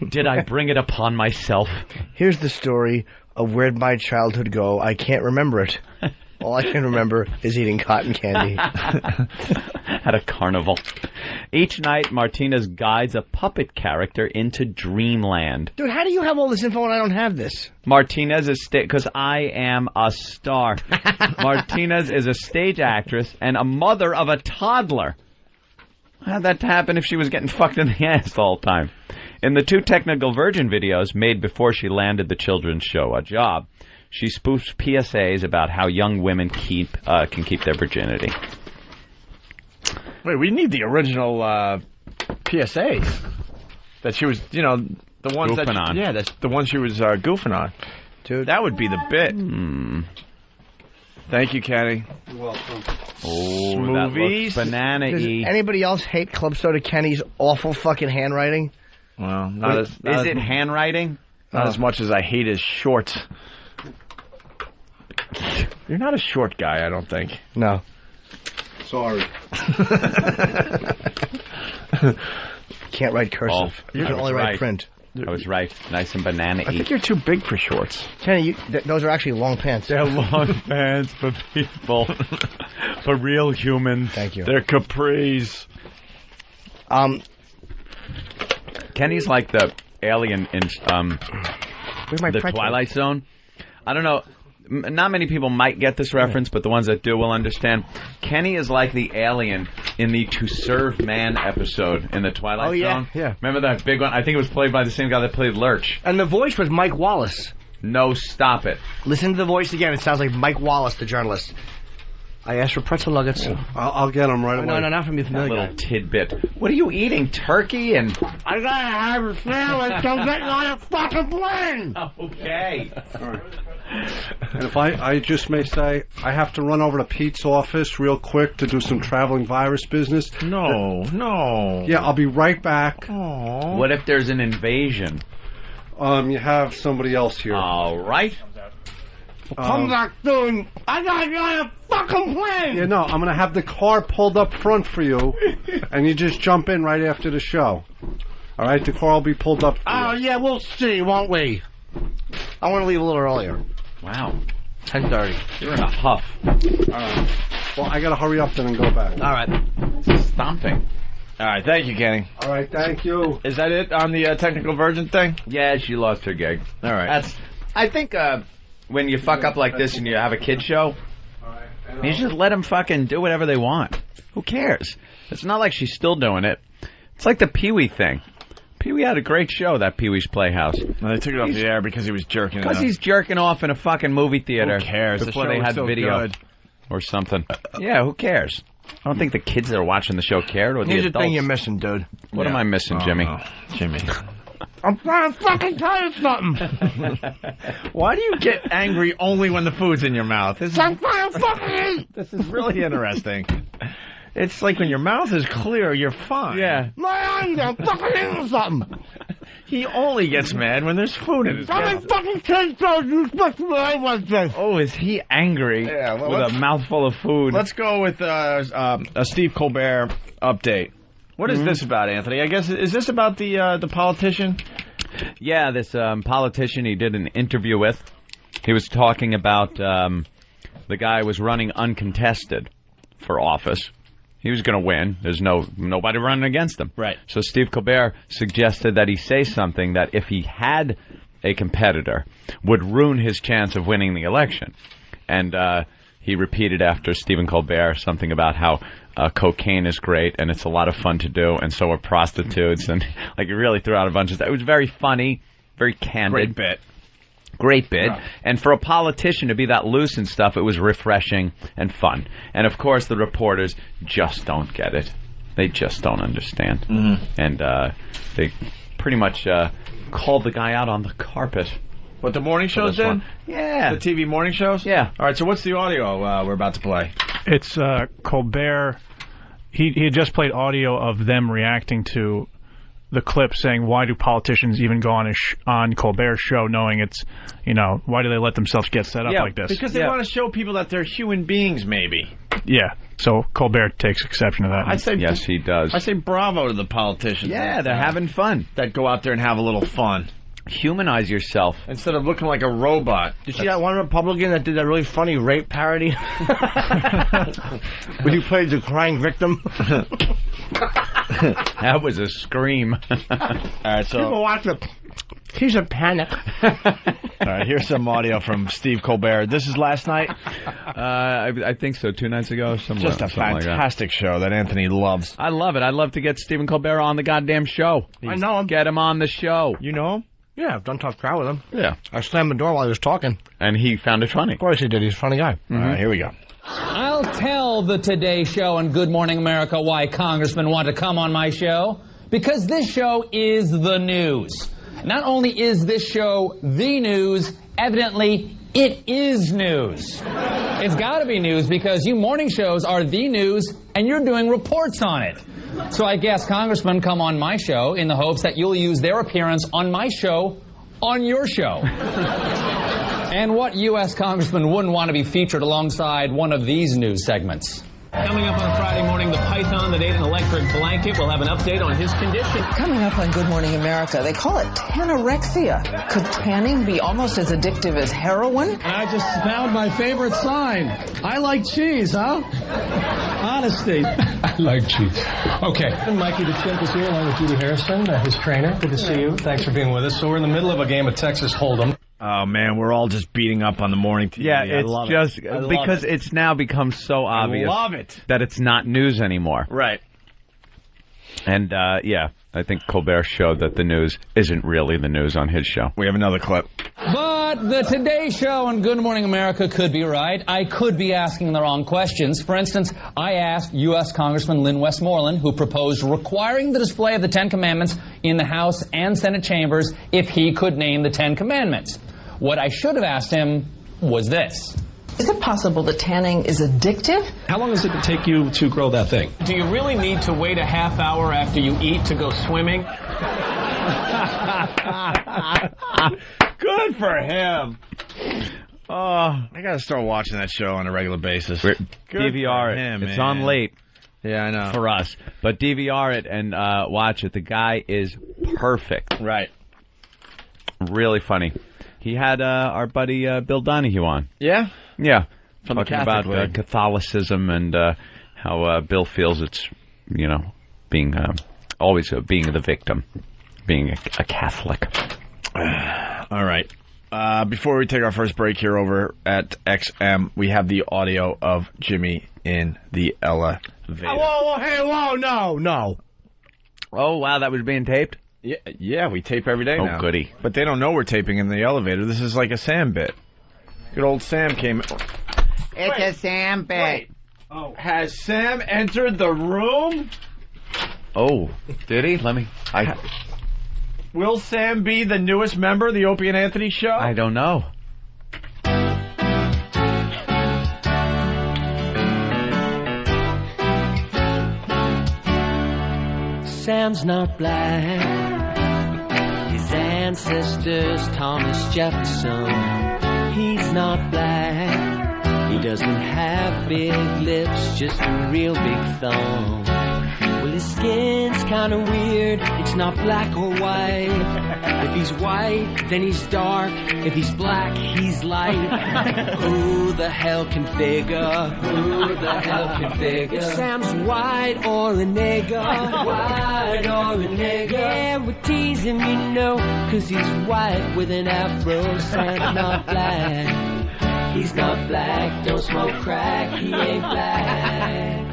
Did I bring it upon myself? Here's the story of where'd my childhood go. I can't remember it. All I can remember is eating cotton candy. At a carnival. Each night, Martinez guides a puppet character into dreamland. Dude, how do you have all this info and I don't have this? Martinez is because I am a star. Martinez is a stage actress and a mother of a toddler. How'd that happen if she was getting fucked in the ass the whole time? In the 2 Technical Virgin videos made before she landed the children's show, a job, she spoofs PSAs about how young women can keep their virginity. Wait, we need the original PSAs that she was, the ones goofing on. Yeah, that's the ones she was goofing on. Dude, that would be the bit. Thank you, Kenny. You're welcome. Oh, Smoothies. That looks banana-y. Does anybody else hate Club Soda Kenny's awful fucking handwriting? Well, is it handwriting? Not as much as I hate his shorts. You're not a short guy, I don't think. No. Sorry. Can't write cursive. You can only write print. I was right. Nice and banana-y. I think you're too big for shorts. Kenny, those are actually long pants. They're long pants for people. For real humans. Thank you. They're capris. Kenny's like the alien in Where's my the pretzel? Twilight Zone. I don't know. Not many people might get this reference, but the ones that do will understand. Kenny is like the alien in the To Serve Man episode in the Twilight Zone. Yeah. Remember that big one? I think it was played by the same guy that played Lurch. And the voice was Mike Wallace. No, stop it. Listen to the voice again. It sounds like Mike Wallace, the journalist. I asked for pretzel nuggets. I'll get them right away. No, not from you. That little tidbit. What are you eating? Turkey and... I gotta have a sandwich. Don't get on a fucking plane. Okay. All right. And if I just may say, I have to run over to Pete's office real quick to do some traveling virus business. No. Yeah, I'll be right back. Aww. What if there's an invasion? You have somebody else here. All right. Come back soon. I gotta get on a fucking plane. Yeah, no, I'm going to have the car pulled up front for you, and you just jump in right after the show. All right, the car will be pulled up for you. Oh, yeah, we'll see, won't we? I want to leave a little earlier. Wow. 10:30. You're in a huff. Well, I got to hurry up then and go back. All right. Stomping. All right, thank you, Kenny. All right, thank you. Is that it on the technical virgin thing? Yeah, she lost her gig. All right. I think when you fuck up like this and you have a kid show, you just let them fucking do whatever they want. Who cares? It's not like she's still doing it. It's like the Pee-wee thing. Pee-wee had a great show, that Pee-wee's Playhouse. Well, they took it off the air because he was jerking Because he's jerking off in a fucking movie theater. Who cares? Before The show they was had so video good. or something. Yeah, who cares? I don't think the kids that are watching the show cared, or the Here's adults. the thing you're missing, dude. What am I missing, Jimmy? Jimmy. I'm trying to fucking tell you something. Why do you get angry only when the food's in your mouth? This I'm trying to fucking eat. is really interesting. It's like when your mouth is clear, you're fine. Yeah. My anger, I'm fucking eating something. He only gets mad when there's food in his How many mouth. fucking kids told you expect me to eat like this? Oh, is he angry Yeah, well, with let's- a mouthful of food? Let's go with a Steve Colbert update. What is this about, Anthony? I guess, is this about the politician? Yeah, this politician he did an interview with. He was talking about the guy was running uncontested for office. He was going to win. There's nobody running against him. Right. So Steve Colbert suggested that he say something that if he had a competitor would ruin his chance of winning the election. And he repeated after Stephen Colbert something about how cocaine is great and it's a lot of fun to do, and so are prostitutes. And like he really threw out a bunch of stuff. It was very funny, very candid. Great bit. Yeah. And for a politician to be that loose and stuff, it was refreshing and fun. And, of course, the reporters just don't get it. They just don't understand. Mm-hmm. And they pretty much called the guy out on the carpet. What, the morning shows this then? one. Yeah. The TV morning shows? Yeah. All right, so what's the audio we're about to play? It's Colbert. He had just played audio of them reacting to the clip saying, why do politicians even go on Colbert's show knowing it's, why do they let themselves get set up like this? Because they want to show people that they're human beings, maybe. Yeah, so Colbert takes exception to that. I'd say, yes, he does. I say bravo to the politicians. Yeah, they're having fun. That go out there and have a little fun. Humanize yourself. Instead of looking like a robot. Did you see that one Republican that did that really funny rape parody? When he played the crying victim? That was a scream. All right, so... People watch it. He's in panic. All right, here's some audio from Steve Colbert. This is last night? I think so, 2 nights ago. Just a fantastic show that Anthony loves. I love it. I'd love to get Stephen Colbert on the goddamn show. I know him. Get him on the show. You know him? Yeah, I've done tough crowd with him. Yeah. I slammed the door while he was talking. And he found it funny. Of course he did. He's a funny guy. All right, here we go. I'll tell the Today Show and Good Morning America why congressmen want to come on my show. Because this show is the news. Not only is this show the news, evidently it is news. It's got to be news because you morning shows are the news and you're doing reports on it. So I guess congressmen come on my show in the hopes that you'll use their appearance on my show on your show. And what U.S. congressman wouldn't want to be featured alongside one of these news segments? Coming up on Friday morning, the python that ate an electric blanket will have an update on his condition. Coming up on Good Morning America, they call it tanorexia. Could tanning be almost as addictive as heroin? And I just found my favorite sign. I like cheese, huh? Honesty. I like cheese. Okay. Mikey the Chimp is here along with Judy Harrison, his trainer. Good to see you. Thanks for being with us. So we're in the middle of a game of Texas Hold'em. Oh, man, we're all just beating up on the morning TV. Yeah, I it's love just it. I love because it. it's now become so obvious. I love it. That it's not news anymore. Right. And, yeah, I think Colbert showed that the news isn't really the news on his show. We have another clip. But the Today Show and Good Morning America could be right. I could be asking the wrong questions. For instance, I asked U.S. Congressman Lynn Westmoreland, who proposed requiring the display of the Ten Commandments in the House and Senate chambers, if he could name the Ten Commandments. What I should have asked him was this. Is it possible that tanning is addictive? How long does it take you to grow that thing? Do you really need to wait a half hour after you eat to go swimming? Good for him. Oh, I gotta start watching that show on a regular basis. DVR it. It's on late. Yeah, I know. For us. But DVR it and watch it. The guy is perfect. Right. Really funny. He had our buddy Bill Donahue on. Yeah? Yeah. From the talking Catholic about League. Catholicism and how Bill feels it's, being always being the victim, being a Catholic. All right. Before we take our first break here over at XM, we have the audio of Jimmy in the elevator. No. Oh, wow, that was being taped? Yeah, we tape every day now. Oh, goody. But they don't know we're taping in the elevator. This is like a Sam bit. Good old Sam came... It's a Sam bit. Wait. Oh. Has Sam entered the room? Oh, did he? Let me... Will Sam be the newest member of the Opie and Anthony show? I don't know. Sam's not black. His ancestors, Thomas Jefferson. He's not black. He doesn't have big lips, just a real big thumb. Well, his skin's kinda weird. It's not black or white. If he's white, then he's dark. If he's black, he's light. Who the hell can figure? Who the hell can figure? If Sam's white or a nigger. White or a nigger. Yeah, we tease him, cause he's white with an afro. Sam's not black. He's not black. Don't smoke crack. He ain't black.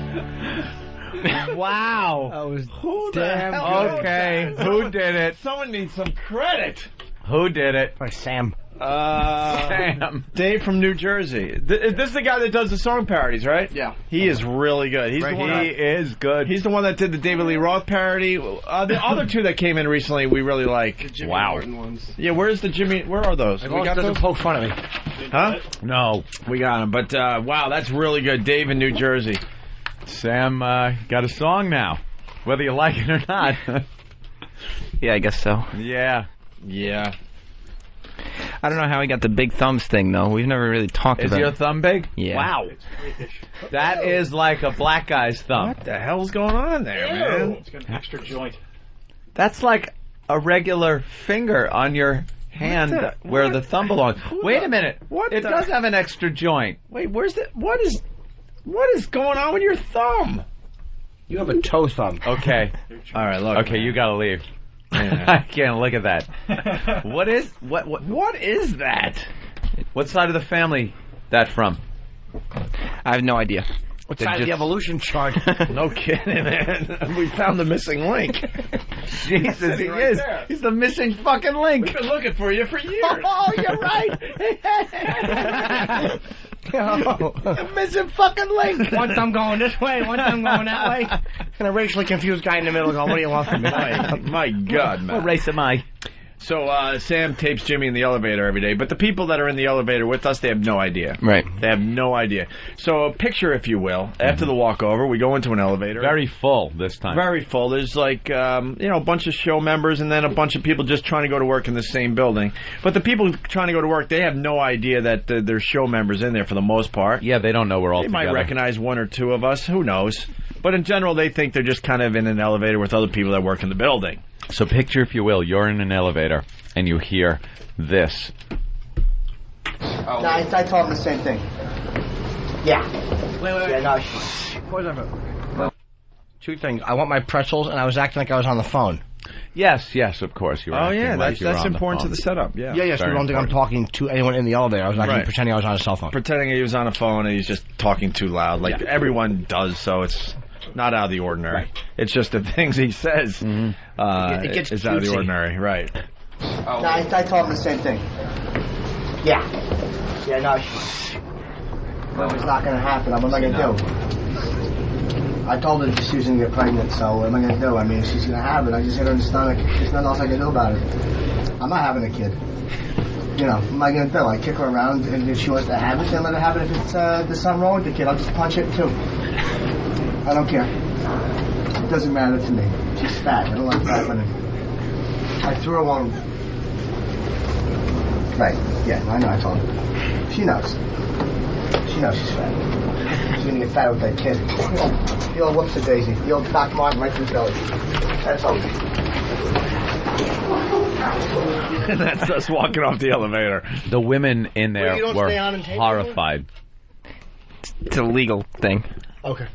Wow. That was damn okay. Who did it? Someone needs some credit. Who did it? By Sam. Sam. Dave from New Jersey. This is the guy that does the song parodies, right? Yeah. He is really good. He's Right, the one he is good. He's the one that did the David Lee Roth parody. The other two that came in recently, we really like. The Jimmy wow. Norton ones. Yeah, where are those? We got doesn't poke fun at me. Huh? No. We got them. But, wow, that's really good. Dave in New Jersey. Sam got a song now, whether you like it or not. Yeah, I guess so. Yeah. I don't know how he got the big thumbs thing, though. We've never really talked Is about your it. thumb big? Yeah. Wow. That is like a black guy's thumb. What the hell's going on there, man? It's got an extra joint. That's like a regular finger on your hand where the thumb belongs. Wait a minute. It does have an extra joint. Wait, what is going on with your thumb? You have a toe thumb. Okay. All right, look. Okay, you gotta leave. I can't look at that. What is that? What side of the family that from? I have no idea. What side of the evolution chart? No kidding, man. We found the missing link. Jesus, he right is. there. He's the missing fucking link. We've been looking for you for years. Oh, you're right. The missing fucking link. One thumb going this way, one thumb going that way. And a racially confused guy in the middle going, what do you want from me? My God, man. What race am I? So Sam tapes Jimmy in the elevator every day, but the people that are in the elevator with us, they have no idea. Right. They have no idea. So a picture, if you will, after the walkover, we go into an elevator. Very full this time. Very full. There's like, a bunch of show members and then a bunch of people just trying to go to work in the same building. But the people trying to go to work, they have no idea that there's show members in there for the most part. Yeah, they don't know we're all together. They together. might recognize one or two of us. Who knows? But in general, they think they're just kind of in an elevator with other people that work in the building. So picture, if you will, you're in an elevator and you hear this. No, I told him the same thing. Yeah. Wait. Yeah, no. Two things. I want my pretzels, and I was acting like I was on the phone. Yes, of course. You were acting like you were that's on the important to phone. the setup. Yeah. Yeah, so you don't think I'm talking to anyone in the elevator. I was actually pretending I was on a cell phone. Pretending he was on a phone and he's just talking too loud. Like everyone does, so it's not out of the ordinary. Right. It's just the things he says it gets is out of the cutesy. ordinary. Right. No, I told him the same thing. Yeah. Yeah, no. Well, it's not going to happen. What am I going to do? I told her she was going to get pregnant, so what am I going to do? I mean, if she's going to have it, I just hit her in the stomach. There's nothing else I can do about it. I'm not having a kid. What am I going to do? I kick her around, and if she wants to have it, then let her have it. If it's, there's something wrong with the kid, I'll just punch it too. I don't care. It doesn't matter to me. She's fat. I don't like fat women. I threw her one. Right. Yeah, I know. I told her. She knows. She knows she's fat. She's gonna get fat with that kid. The old whoops a daisy. The old Doc Martin right through the belly. That's all. And that's us walking off the elevator. The women in there were horrified. It's a legal thing. Okay.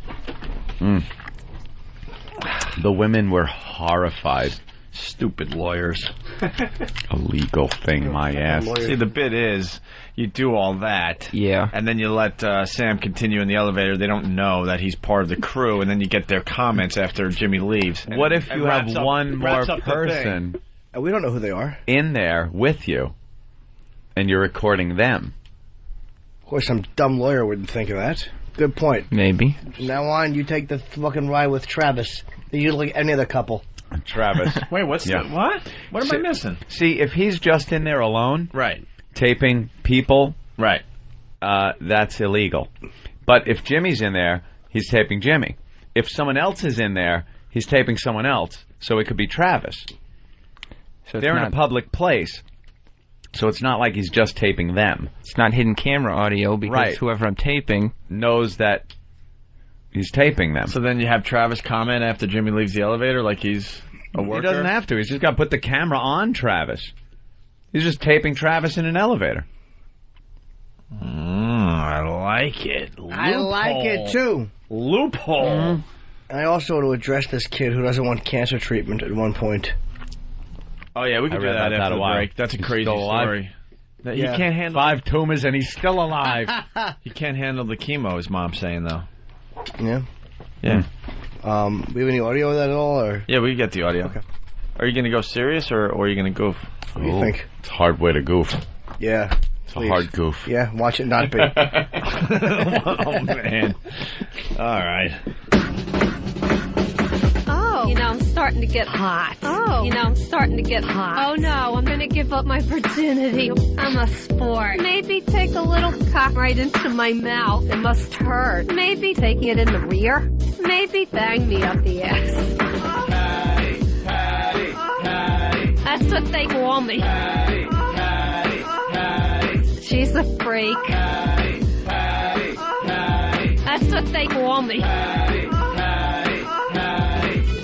The women were horrified. Stupid lawyers. A legal thing, my ass. See, the bit is, you do all that, yeah, and then you let Sam continue in the elevator. They don't know that he's part of the crew, and then you get their comments after Jimmy leaves. And what if you have one more person we don't know who they are in there with you, and you're recording them? Of course, some dumb lawyer wouldn't think of that. Good point. Maybe. From now on, you take the fucking ride with Travis. You like any other couple. Travis. Wait, what's that? What? What am I missing? See, if he's just in there alone, right, taping people, right, that's illegal. But if Jimmy's in there, he's taping Jimmy. If someone else is in there, he's taping someone else. So it could be Travis. So they're in a public place. So it's not like he's just taping them. It's not hidden camera audio because whoever I'm taping knows that he's taping them. So then you have Travis comment after Jimmy leaves the elevator like he's a worker? He doesn't have to. He's just got to put the camera on Travis. He's just taping Travis in an elevator. I like it. Loophole. I like it, too. Loophole. I also want to address this kid who doesn't want cancer treatment at one point. Oh, yeah, we can do that after the break. That's a crazy story. He can't handle 5 tumors and he's still alive. He can't handle the chemo, his mom's saying, though. Yeah? Yeah. We have any audio of that at all? Or? Yeah, we get the audio. Okay. Are you going to go serious or are you going to goof? What do you think? It's a hard way to goof. Yeah. It's a hard goof. Yeah, watch it not be. Oh, man. All right. Oh, I'm starting to get hot. Oh, I'm starting to get hot. Oh, no, I'm going to give up my virginity. I'm a sport. Maybe take a little cock right into my mouth. It must hurt. Maybe taking it in the rear. Maybe bang me up the ass. That's what they call me. She's a freak. That's what they call me.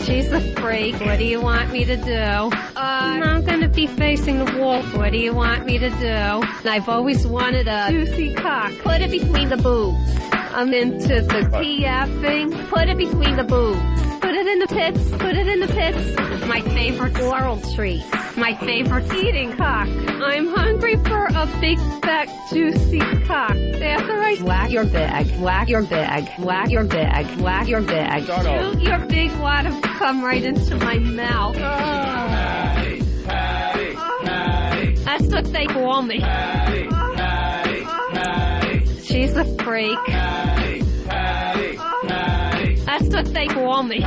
She's a freak. What do you want me to do? I'm gonna be facing the wall. What do you want me to do? I've always wanted a juicy cock. Put it between the boobs. I'm into the PFing. Put it between the boobs. Put it in the pits. Put it in the pits. My favorite oral treat. My favorite eating cock. I'm hungry for a big, fat, juicy cock. After I whack your bag, whack your bag, whack your bag, whack your bag. Shoot your big wad of cum right into my mouth. That's what they call me. She's a freak. That's what they call me.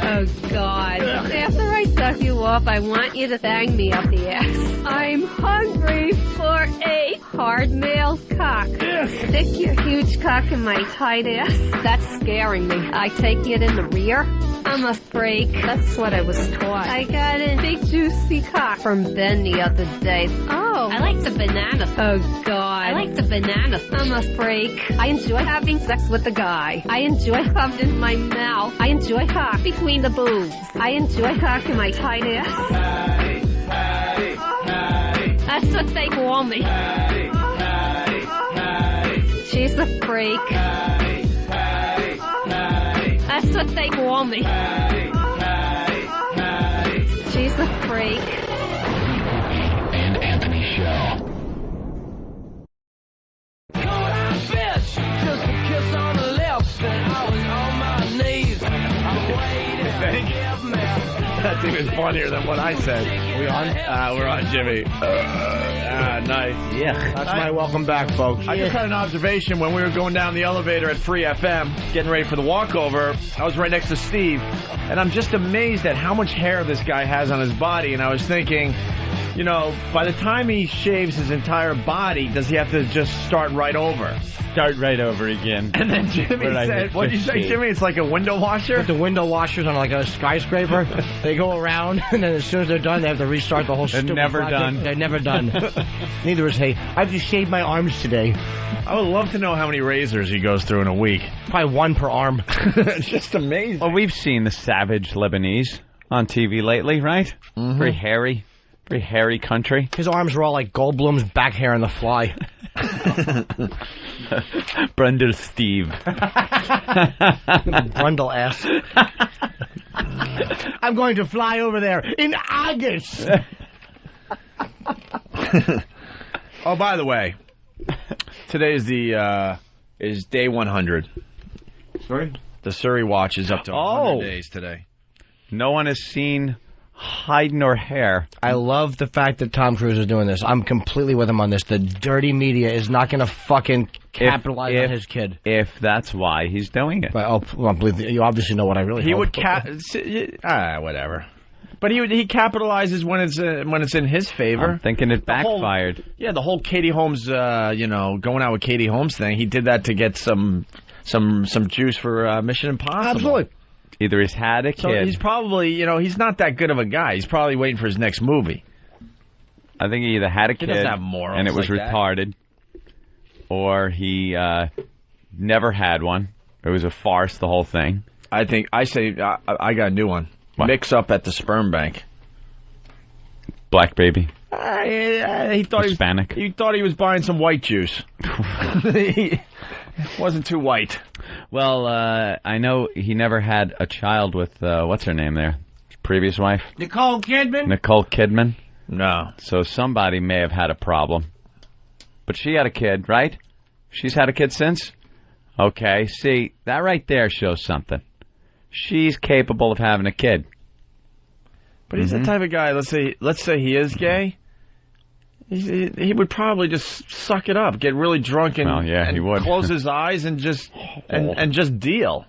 Oh, God. After I suck you off, I want you to bang me up the ass. I'm hungry for a hard male cock. Stick your huge cock in my tight ass. That's scaring me. I take it in the rear. I'm a freak. That's what I was taught. I got a big juicy cock from Ben the other day. Oh, I like the banana. Oh, God. I like the banana. I'm a freak. I enjoy having sex with a guy. I enjoy cum in my mouth. I enjoy cock between the boobs. I enjoy cock in my tight ass. That's what they call me. She's a freak. That's what they call me. She's a freak. And Anthony Show. Just a kiss on the lips, and I was on my knees. I'm waiting to give me. That's even funnier than what I said. Are we on? We're on, Jimmy. Nice. Yeah. That's my welcome back, folks. I just had an observation when we were going down the elevator at Free FM, getting ready for the walkover. I was right next to Steve, and I'm just amazed at how much hair this guy has on his body. And I was thinking, you know, by the time he shaves his entire body, does he have to just start right over? Start right over again. And then Jimmy said, what did you say, Jimmy? It's like a window washer? Put the window washers on like a skyscraper. They go around, and then as soon as they're done, they have to restart the whole stupid never project. done. They're never done. Neither is he. I have to shave my arms today. I would love to know how many razors he goes through in a week. Probably one per arm. It's just amazing. Well, we've seen the savage Lebanese on TV lately, right? Mm-hmm. Very hairy country. His arms were all like Goldblum's back hair on the fly. Brundle Steve. Brundle ass. I'm going to fly over there in August. Oh, by the way, today is is day 100. Sorry? The Surrey watch is up to 100 days today. No one has seen hide nor hair. I love the fact that Tom Cruise is doing this. I'm completely with him on this. The dirty media is not going to fucking capitalize on his kid. If that's why he's doing it. But, you obviously know what I really He hope. would whatever. But he capitalizes when it's in his favor. I'm thinking it backfired. The whole Katie Holmes, going out with Katie Holmes thing. He did that to get some juice for Mission Impossible. Absolutely. Either he's had a kid. So he's probably, he's not that good of a guy. He's probably waiting for his next movie. I think he either had a kid doesn't have morals and it was like that. retarded, or he never had one. It was a farce, the whole thing. I got a new one. What? Mix up at the sperm bank. Black baby. He thought Hispanic. He thought he was buying some white juice. He wasn't too white. Well, I know he never had a child with, what's her name there? His previous wife? Nicole Kidman? Nicole Kidman? No. So somebody may have had a problem. But she had a kid, right? She's had a kid since? Okay, see, that right there shows something. She's capable of having a kid. But he's the type of guy, let's say he is gay. He would probably just suck it up, get really drunk and, he would. Close his eyes and just and just deal.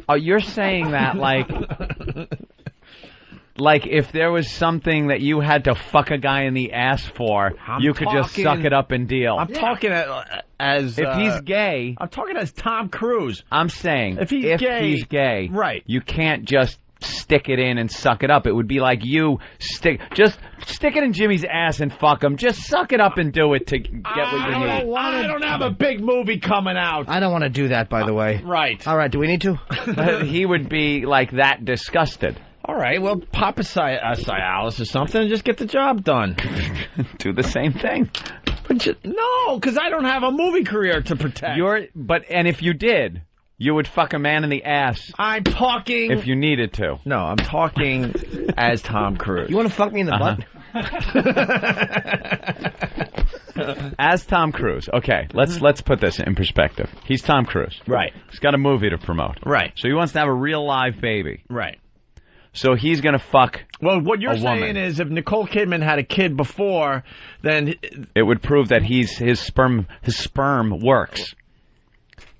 Oh, you're saying that like if there was something that you had to fuck a guy in the ass for, you could just suck it up and deal. I'm talking as if he's gay. I'm talking as Tom Cruise. I'm saying if he's gay, right? You can't just stick it in and suck it up. It would be like you stick it in Jimmy's ass and fuck him. Just suck it up and do it to get what you need. I don't have a big movie coming out. I don't want to do that, by the way. Right. All right, do we need to? He would be like that disgusted. All right, well, pop a Cialis or something and just get the job done. Do the same thing. No, because I don't have a movie career to protect. And if you did, you would fuck a man in the ass. I'm talking... If you needed to. No, I'm talking as Tom Cruise. You want to fuck me in the butt? As Tom Cruise. Okay, let's put this in perspective. He's Tom Cruise. Right. He's got a movie to promote. Right. So he wants to have a real live baby. Right. So he's going to fuck Well, what you're a saying woman. is if Nicole Kidman had a kid before, then... It would prove that his sperm works.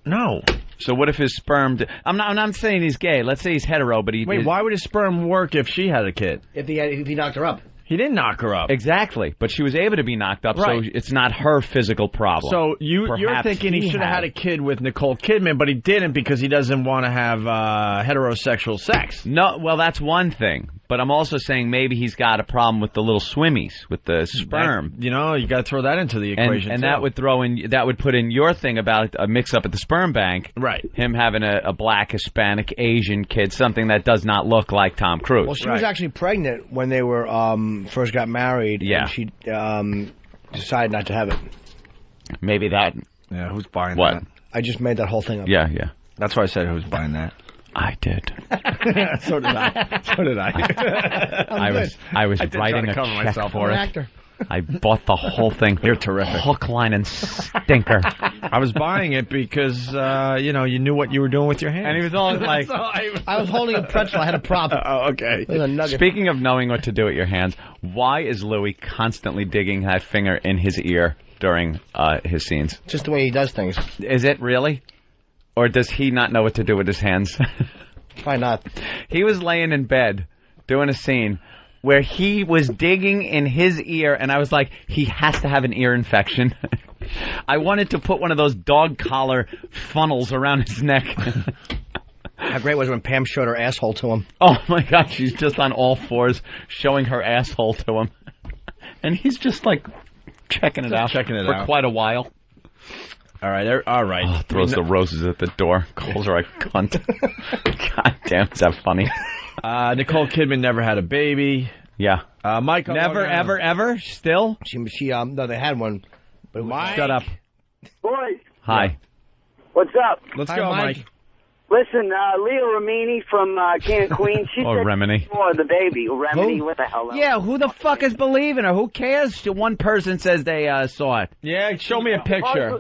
No. So what if his sperm... I'm not saying he's gay. Let's say he's hetero, but he... Wait, why would his sperm work if she had a kid? If he knocked her up. He didn't knock her up. Exactly, but she was able to be knocked up, Right. so it's not her physical problem. So you're Perhaps thinking he should have had a kid with Nicole Kidman, but he didn't because he doesn't want to have heterosexual sex. No, well, that's one thing. But I'm also saying maybe he's got a problem with the little swimmies, with the sperm. You got to throw that into the equation, and too. that would put in your thing about a mix-up at the sperm bank. Right. Him having a black, Hispanic, Asian kid, something that does not look like Tom Cruise. Well, she was actually pregnant when they were first got married. Yeah. And she decided not to have it. Maybe that. Yeah, who's buying What? that? I just made that whole thing up. Yeah. That's why I said who's buying that. I did. So did I. I was I did writing try to a cover check myself. for I'm it. an actor. I bought the whole thing. You're terrific. Hook, line, and stinker. I was buying it because, you knew what you were doing with your hands. And he was all like... I was holding a pretzel. I had a prop. Oh, okay. It was a nugget. Speaking of knowing what to do with your hands, why is Louis constantly digging that finger in his ear during his scenes? Just the way he does things. Is it really? Or does he not know what to do with his hands? Why not? He was laying in bed doing a scene, where he was digging in his ear, and I was like, he has to have an ear infection. I wanted to put one of those dog collar funnels around his neck. How great was it when Pam showed her asshole to him? Oh, my God, she's just on all fours showing her asshole to him. And he's just, like, checking it out for quite a while. All right, all right. Oh, throws the roses at the door. Calls her a cunt. God damn, is that funny? Nicole Kidman never had a baby. Yeah. Mike, Ever? Still? No, they had one. But Mike. Shut up. Boys, Hi. what's up? Let's go, Mike. Listen, Leah Remini from King of Queens, she said Remini. she saw the baby. Remini, what the hell? Yeah, who the fuck is believing her? Who cares? One person says they saw it. Yeah, show me a picture.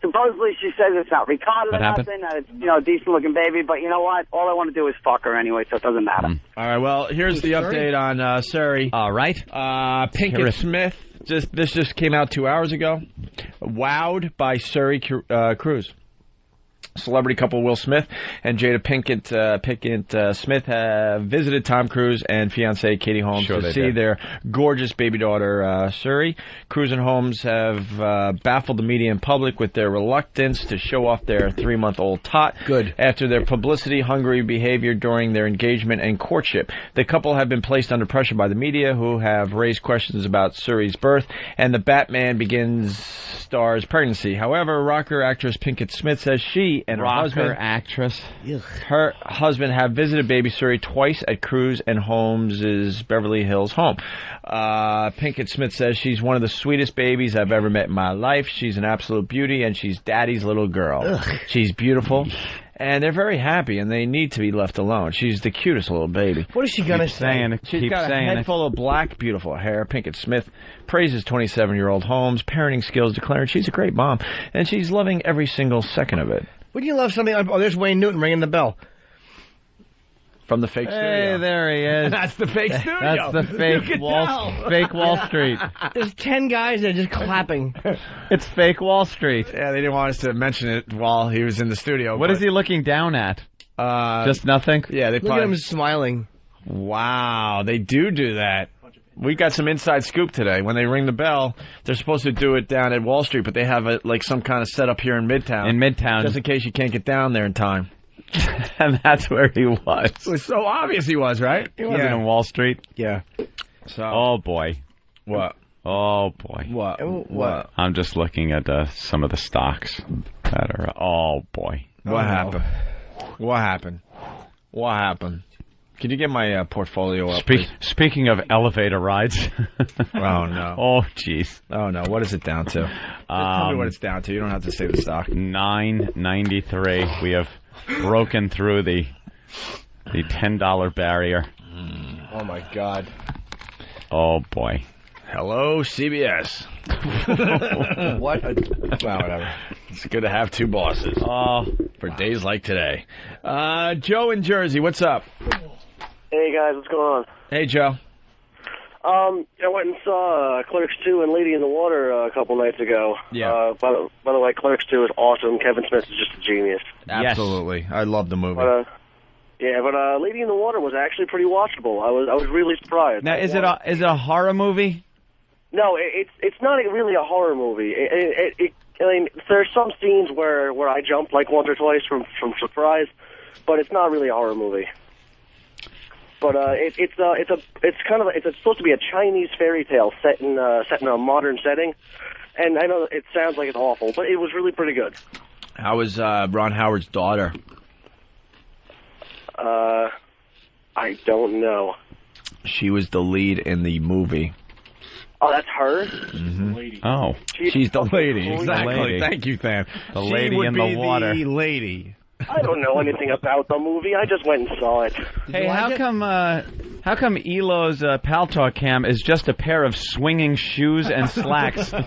Supposedly she says it's not retarded What or happened? nothing, that it's, decent looking baby, but you know what? All I want to do is fuck her anyway, so it doesn't matter. All right, well, here's the update on Suri. All right. Pinkett Smith, this just came out 2 hours ago. Wowed by Suri Cruise. Celebrity couple Will Smith and Jada Pinkett Smith have visited Tom Cruise and fiancée Katie Holmes to see their gorgeous baby daughter, Suri. Cruise and Holmes have baffled the media and public with their reluctance to show off their 3-month-old tot. Good. After their publicity-hungry behavior during their engagement and courtship. The couple have been placed under pressure by the media, who have raised questions about Suri's birth, and the Batman Begins star's pregnancy. However, rocker actress Pinkett Smith says she and her husband have visited baby Suri twice at Cruise and Holmes' Beverly Hills home. Pinkett Smith says she's one of the sweetest babies I've ever met in my life. She's an absolute beauty, and she's daddy's little girl. Ugh. She's beautiful, and they're very happy, and they need to be left alone. She's the cutest little baby. What is she going to say? She's got a head full of black, beautiful hair. Pinkett Smith praises 27-year-old Holmes' parenting skills, declaring she's a great mom, and she's loving every single second of it. Wouldn't you love something like, oh, there's Wayne Newton ringing the bell. From the fake studio. Hey, there he is. That's the fake studio. That's the fake Wall Street. There's 10 guys there just clapping. It's fake Wall Street. Yeah, they didn't want us to mention it while he was in the studio. What is he looking down at? Just nothing? Yeah, they Look at him smiling. Wow, they do that. We got some inside scoop today. When they ring the bell, they're supposed to do it down at Wall Street, but they have some kind of setup here in Midtown. Just in case you can't get down there in time. And that's where he was. It was so obvious he was, right? He wasn't in Wall Street. Yeah. So. Oh, boy. What? Oh, boy. What? I'm just looking at some of the stocks that are... Oh, boy. What happened? What happened? Can you get my portfolio up, please? Speaking of elevator rides. Oh, no. Oh, jeez. Oh, no. What is it down to? Tell me what it's down to. You don't have to say the stock. 993. We have broken through the $10 barrier. Oh, my God. Oh, boy. Hello, CBS. What? Well, whatever. It's good to have two bosses. For days like today. Joe in Jersey, what's up? Hey, guys, what's going on? Hey, Joe. I went and saw Clerks 2 and Lady in the Water a couple nights ago. Yeah. By the way, Clerks 2 is awesome. Kevin Smith is just a genius. Absolutely. Yes. I love the movie. But Lady in the Water was actually pretty watchable. I was really surprised. Now, is it a horror movie? No, it's not really a horror movie. I mean, there's some scenes where I jump like once or twice from surprise, but it's not really a horror movie. But it's supposed to be a Chinese fairy tale set in a modern setting, and I know it sounds like it's awful, but it was really pretty good. How was Ron Howard's daughter? I don't know. She was the lead in the movie. Oh, that's her? Mm-hmm. Oh. She's the lady. Exactly. Lady. Thank you, Sam. The lady in the water. The lady. I don't know anything about the movie. I just went and saw it. Hey, how come Elo's Paltalk cam is just a pair of swinging shoes and slacks? Oh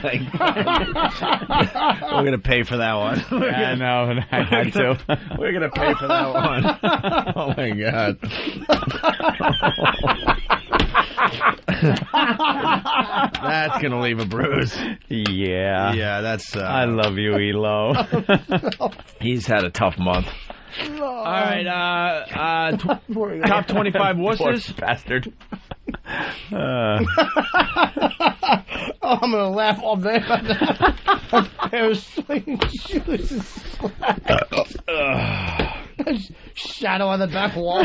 my God. We're going to pay for that one. I know, I had to. We're going to pay for that one. Oh my God. That's going to leave a bruise. Yeah. Yeah, that's... I love you, Elo. He's had a tough month. No. All right, top 25 wusses. Bastard. I'm going to laugh all day about that. A pair of swinging shoes. Shadow on the back wall.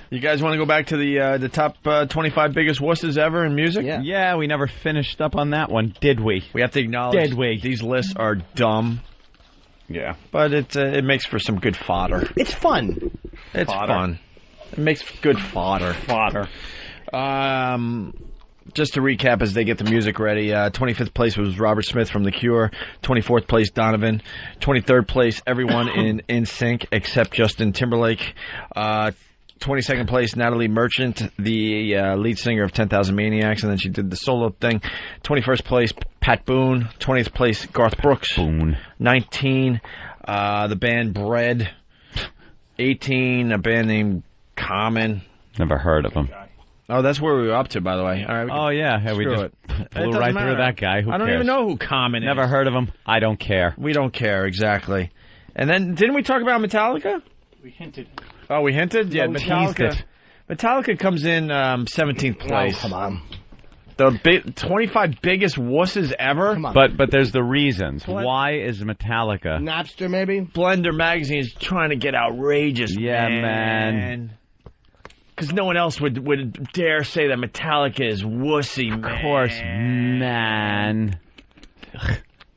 You guys want to go back to the top 25 biggest wusses ever in music? Yeah, we never finished up on that one, did we? We have to acknowledge these lists are dumb. Yeah. But it makes for some good fodder. It's fun. It's fun. It makes good fodder. Just to recap as they get the music ready, 25th place was Robert Smith from The Cure. 24th place, Donovan. 23rd place, everyone in NSYNC except Justin Timberlake. 22nd place, Natalie Merchant, the lead singer of 10,000 Maniacs, and then she did the solo thing. 21st place, Pat Boone. 20th place, Garth Brooks. Boone. 19, the band Bread. 18, a band named Common. Never heard of them. Oh, that's where we were up to, by the way. All right, we just blew right through that guy. Who I don't cares? even know who Common is. Never heard of him. I don't care. We don't care, exactly. And then, didn't we talk about Metallica? We hinted. Oh, we hinted? Yeah, we Metallica. teased it. Metallica comes in 17th place. Oh, come on. The 25 biggest wusses ever? Come on. But there's the reasons. What? Why is Metallica? Napster, maybe? Blender Magazine is trying to get outrageous, man. Because no one else would dare say that Metallica is wussy, man. Of course, man.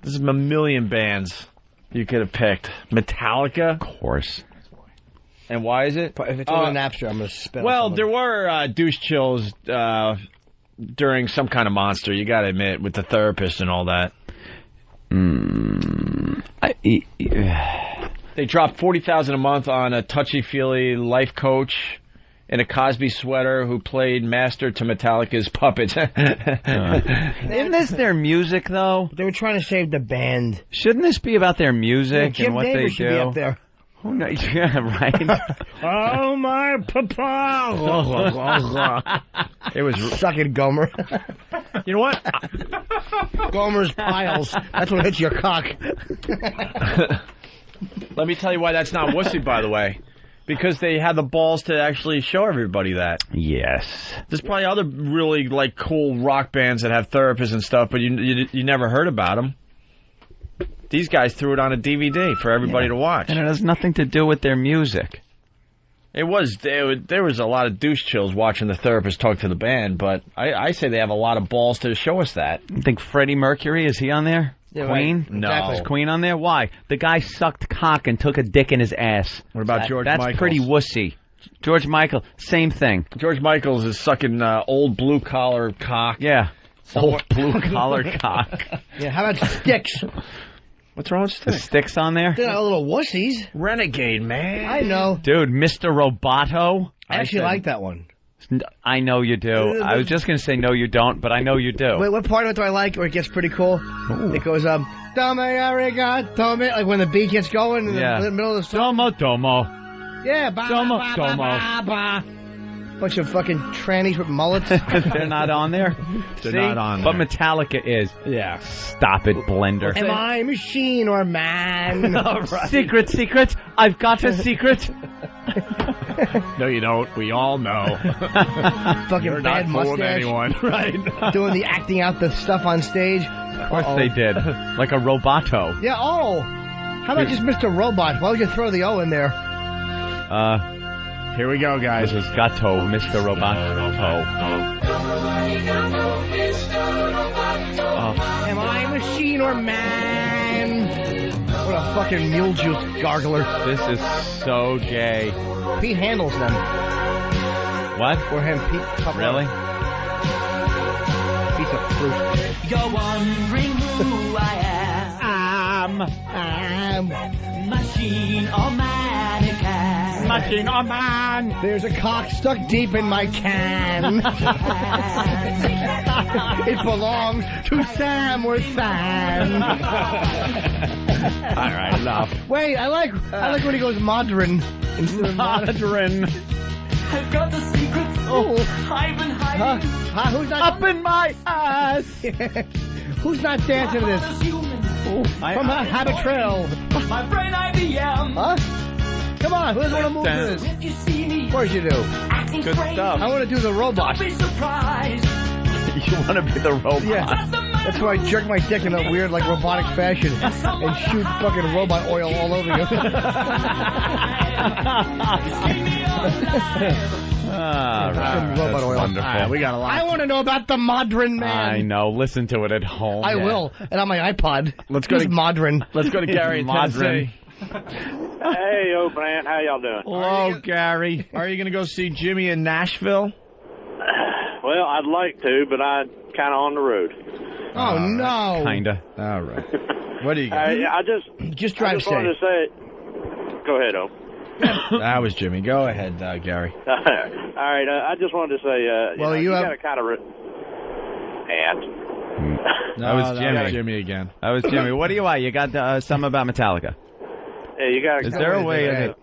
There's a million bands you could have picked. Metallica? Of course. And why is it? If it's on Napster, I'm going to spell Well, there were douche chills during some kind of monster, you got to admit, with the therapist and all that. They dropped $40,000 a month on a touchy-feely life coach in a Cosby sweater who played master to Metallica's puppets. Isn't this their music, though? They were trying to save the band. Shouldn't this be about their music Jim and what Davis they should do? be up there. Who knows? Yeah, right. Oh, my papa. It was Suck it, Gomer. You know what? Gomer's piles. That's what hits your cock. Let me tell you why that's not wussy, by the way. Because they had the balls to actually show everybody that. Yes. There's probably other really cool rock bands that have therapists and stuff, but you never heard about them. These guys threw it on a DVD for everybody to watch. And it has nothing to do with their music. There was a lot of douche chills watching the therapist talk to the band, but I say they have a lot of balls to show us that. You think Freddie Mercury, is he on there? Yeah, Queen? right. No. Exactly. Is Queen on there? Why? The guy sucked cock and took a dick in his ass. What about George That's Michaels? pretty wussy. George Michael, same thing. George Michaels is sucking old blue-collar cock. Yeah. Old blue-collar cock. Yeah, how about sticks? What's wrong with The sticks? sticks on there? They're not little wussies. Renegade, man. I know. Dude, Mr. Roboto? I actually like that one. I know you do. I was just going to say no you don't, but I know you do. Wait, what part of it do I like where it gets pretty cool? Ooh. It goes, Dame arigato, like when the beat gets going in the middle of the song. Domo. Yeah, Domo. Bunch of fucking trannies with mullets. They're not on there? They're See? not on But there. Metallica is. Yeah. Stop it, Blender. Am I machine or man? Right. Secret. I've got a secret. No, you don't. We all know. Fucking You're bad not fooling mustache. anyone. Right. Doing the acting out the stuff on stage. Of course they did. Like a Roboto. Yeah, How about just Mr. Robot? Why would you throw the O in there? Here we go, guys. This is Gato, Mr. Roboto. Am I machine or man? What a fucking mule juice gargler. This is so gay. Pete handles them. What? For him, Pete. Really? Piece of fruit. You're wondering who I am. I'm Machine or mannequin. Machine or man. There's a cock stuck deep in my can. It belongs to Sam or Sam. All right, enough. Wait, I like when he goes modern instead of Modern. I've got the secret I've been hiding. Who's not Up in my ass. Who's not dancing to this? From Habit Trail. My brain IBM. Huh? Come on, who doesn't want to move to this? If you see me Of course you do. acting Good strange, stuff. I want to do the robot. don't be surprised. You want to be the robot? Yeah. That's why I jerk my dick in a weird, like, robotic fashion and shoot fucking robot oil all over you. All right. Robot oil. Wonderful. All right, we got a lot. I want to know about the modern man. I know. Listen to it at home. I will. And on my iPod. Let's go He's to modern. Let's go to Gary in Tennessee. Hey, O'Brien, how y'all doing? Hello, Gary. Are you going to go see Jimmy in Nashville? Well, I'd like to, but I'm kind of on the road. Oh, no. Kinda. All right. What do you got? I just drive I just wanted safe. to say. Go ahead, O. That was Jimmy. Go ahead, Gary. All right, I just wanted to say. Well, you have- got to kind of. And. That was Jimmy. Jimmy again. That was Jimmy. What do you want? You got something about Metallica? Yeah, you got. Is there a way of...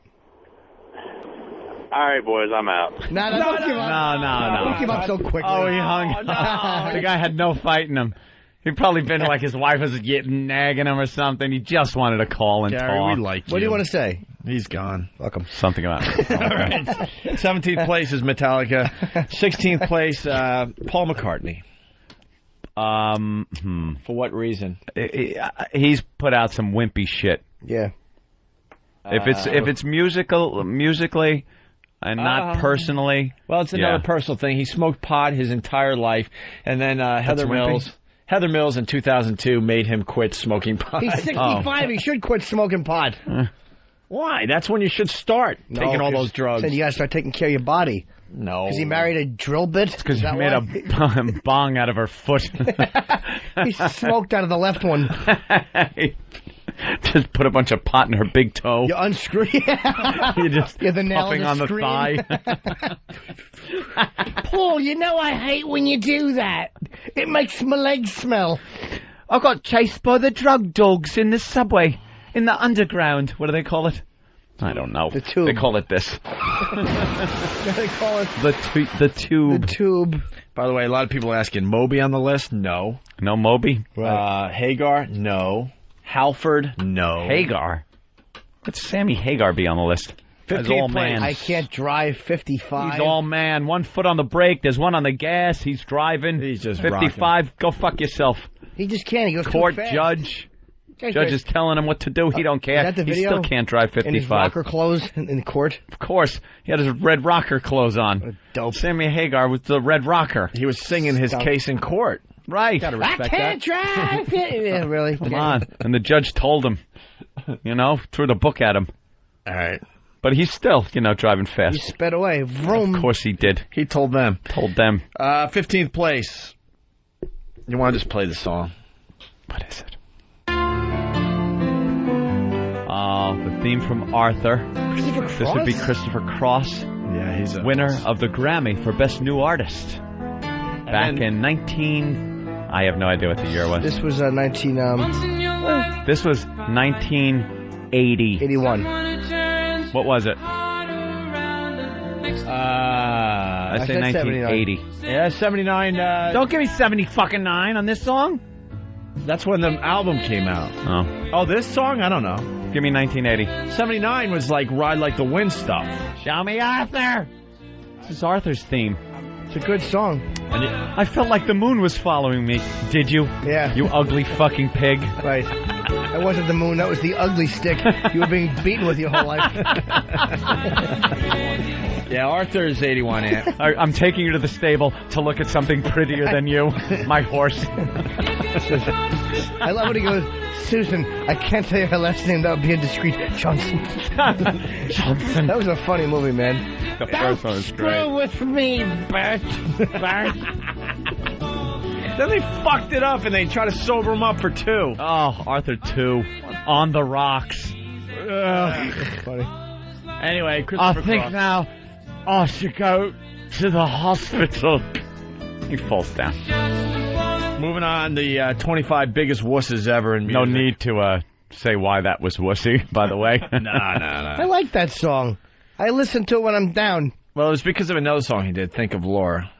All right, boys, I'm out. No, don't give up. No. Don't give up so quickly. Oh, he hung. The guy had no fight in him. He'd probably been like his wife was getting nagging him or something. He just wanted to call and Gary, talk. we like you. What do you want to say? He's gone. Welcome. Something about it. All right. 17th place is Metallica. 16th place, Paul McCartney. For what reason? He's put out some wimpy shit. Yeah. If it's musically and not personally. Well, it's another personal thing. He smoked pot his entire life, and then Heather Mills in 2002 made him quit smoking pot. He's 65. He should quit smoking pot. Why? That's when you should start taking all those drugs. Then you got to start taking care of your body. No. Because he married a drill bit? Because he made a bong out of her foot. He smoked out of the left one. Just put a bunch of pot in her big toe. You unscrew. You just the nail puffing on the thigh. Paul, you know I hate when you do that. It makes my legs smell. I got chased by the drug dogs in the subway, in the underground. What do they call it? I don't know. The tube. They call it this. They call it the tube. The tube. By the way, a lot of people asking, Moby on the list? No. No Moby? Right. Hagar? No. Halford? No. Hagar? Let's Sammy Hagar be on the list. 15th place. I can't drive 55. He's all man. 1 foot on the brake. There's one on the gas. He's driving. He's just 55. rocking. Go fuck yourself. He just can't. He goes Court too fast. judge. Judge is telling him what to do. He don't care. Is that the He video? still can't drive 55. In his rocker clothes in court? Of course. He had his red rocker clothes on. Dope. Sammy Hagar with the red rocker. He was singing his case in court. Right. Gotta respect I can't drive. Yeah, really. Come on. And the judge told him, threw the book at him. All right. But he's still, driving fast. He sped away. Vroom. Of course he did. He told them. 15th place. You want to just play the song? What is it? The theme from Arthur. Christopher Cross? This would be Christopher Cross. Yeah, he's a winner of the Grammy for Best New Artist. Back in I have no idea what the year was. This was 19... This was 1980. 81. What was it? I say 1980. Yeah, 79. Don't give me 70-fucking-9 on this song. That's when the album came out. Oh, this song? I don't know. Give me 1980. 79 was like Ride Like the Wind stuff. Show me Arthur. This is Arthur's theme. It's a good song. And I felt like the moon was following me. Did you? Yeah. You ugly fucking pig. Right. That wasn't the moon. That was the ugly stick you were being beaten with your whole life. Yeah, Arthur's 81, Ant. I'm taking you to the stable to look at something prettier than you, my horse. I love when he goes, Susan, I can't tell you her last name. That would be indiscreet. Johnson. Johnson. That was a funny movie, man. The first one was great. Screw with me, Bert. Then they fucked it up and they tried to sober him up for 2. Oh, Arthur 2. On the rocks. Funny. Anyway, I Christopher think Cross. now I should go to the hospital. He falls down. Moving on, the 25 biggest wusses ever in music. No need to say why that was wussy, by the way. Nah. I like that song. I listen to it when I'm down. Well, it was because of another song he did, Think of Laura.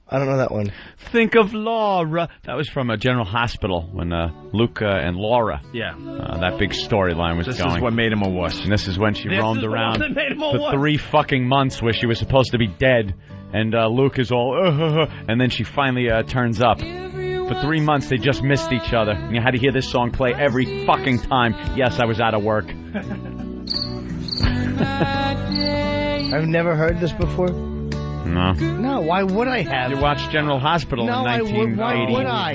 I don't know that one. Think of Laura. That was from a General Hospital when Luke and Laura. Yeah. That big storyline was This going. is what made him a wuss. And this is when she roamed around that made him a for wuss. 3 fucking months where she was supposed to be dead. And Luke is all, and then she finally turns up. For 3 months, they just missed each other. And you had to hear this song play every fucking time. Yes, I was out of work. I've never heard this before. No. No, why would I have? You watched General Hospital No, in I would- why would I?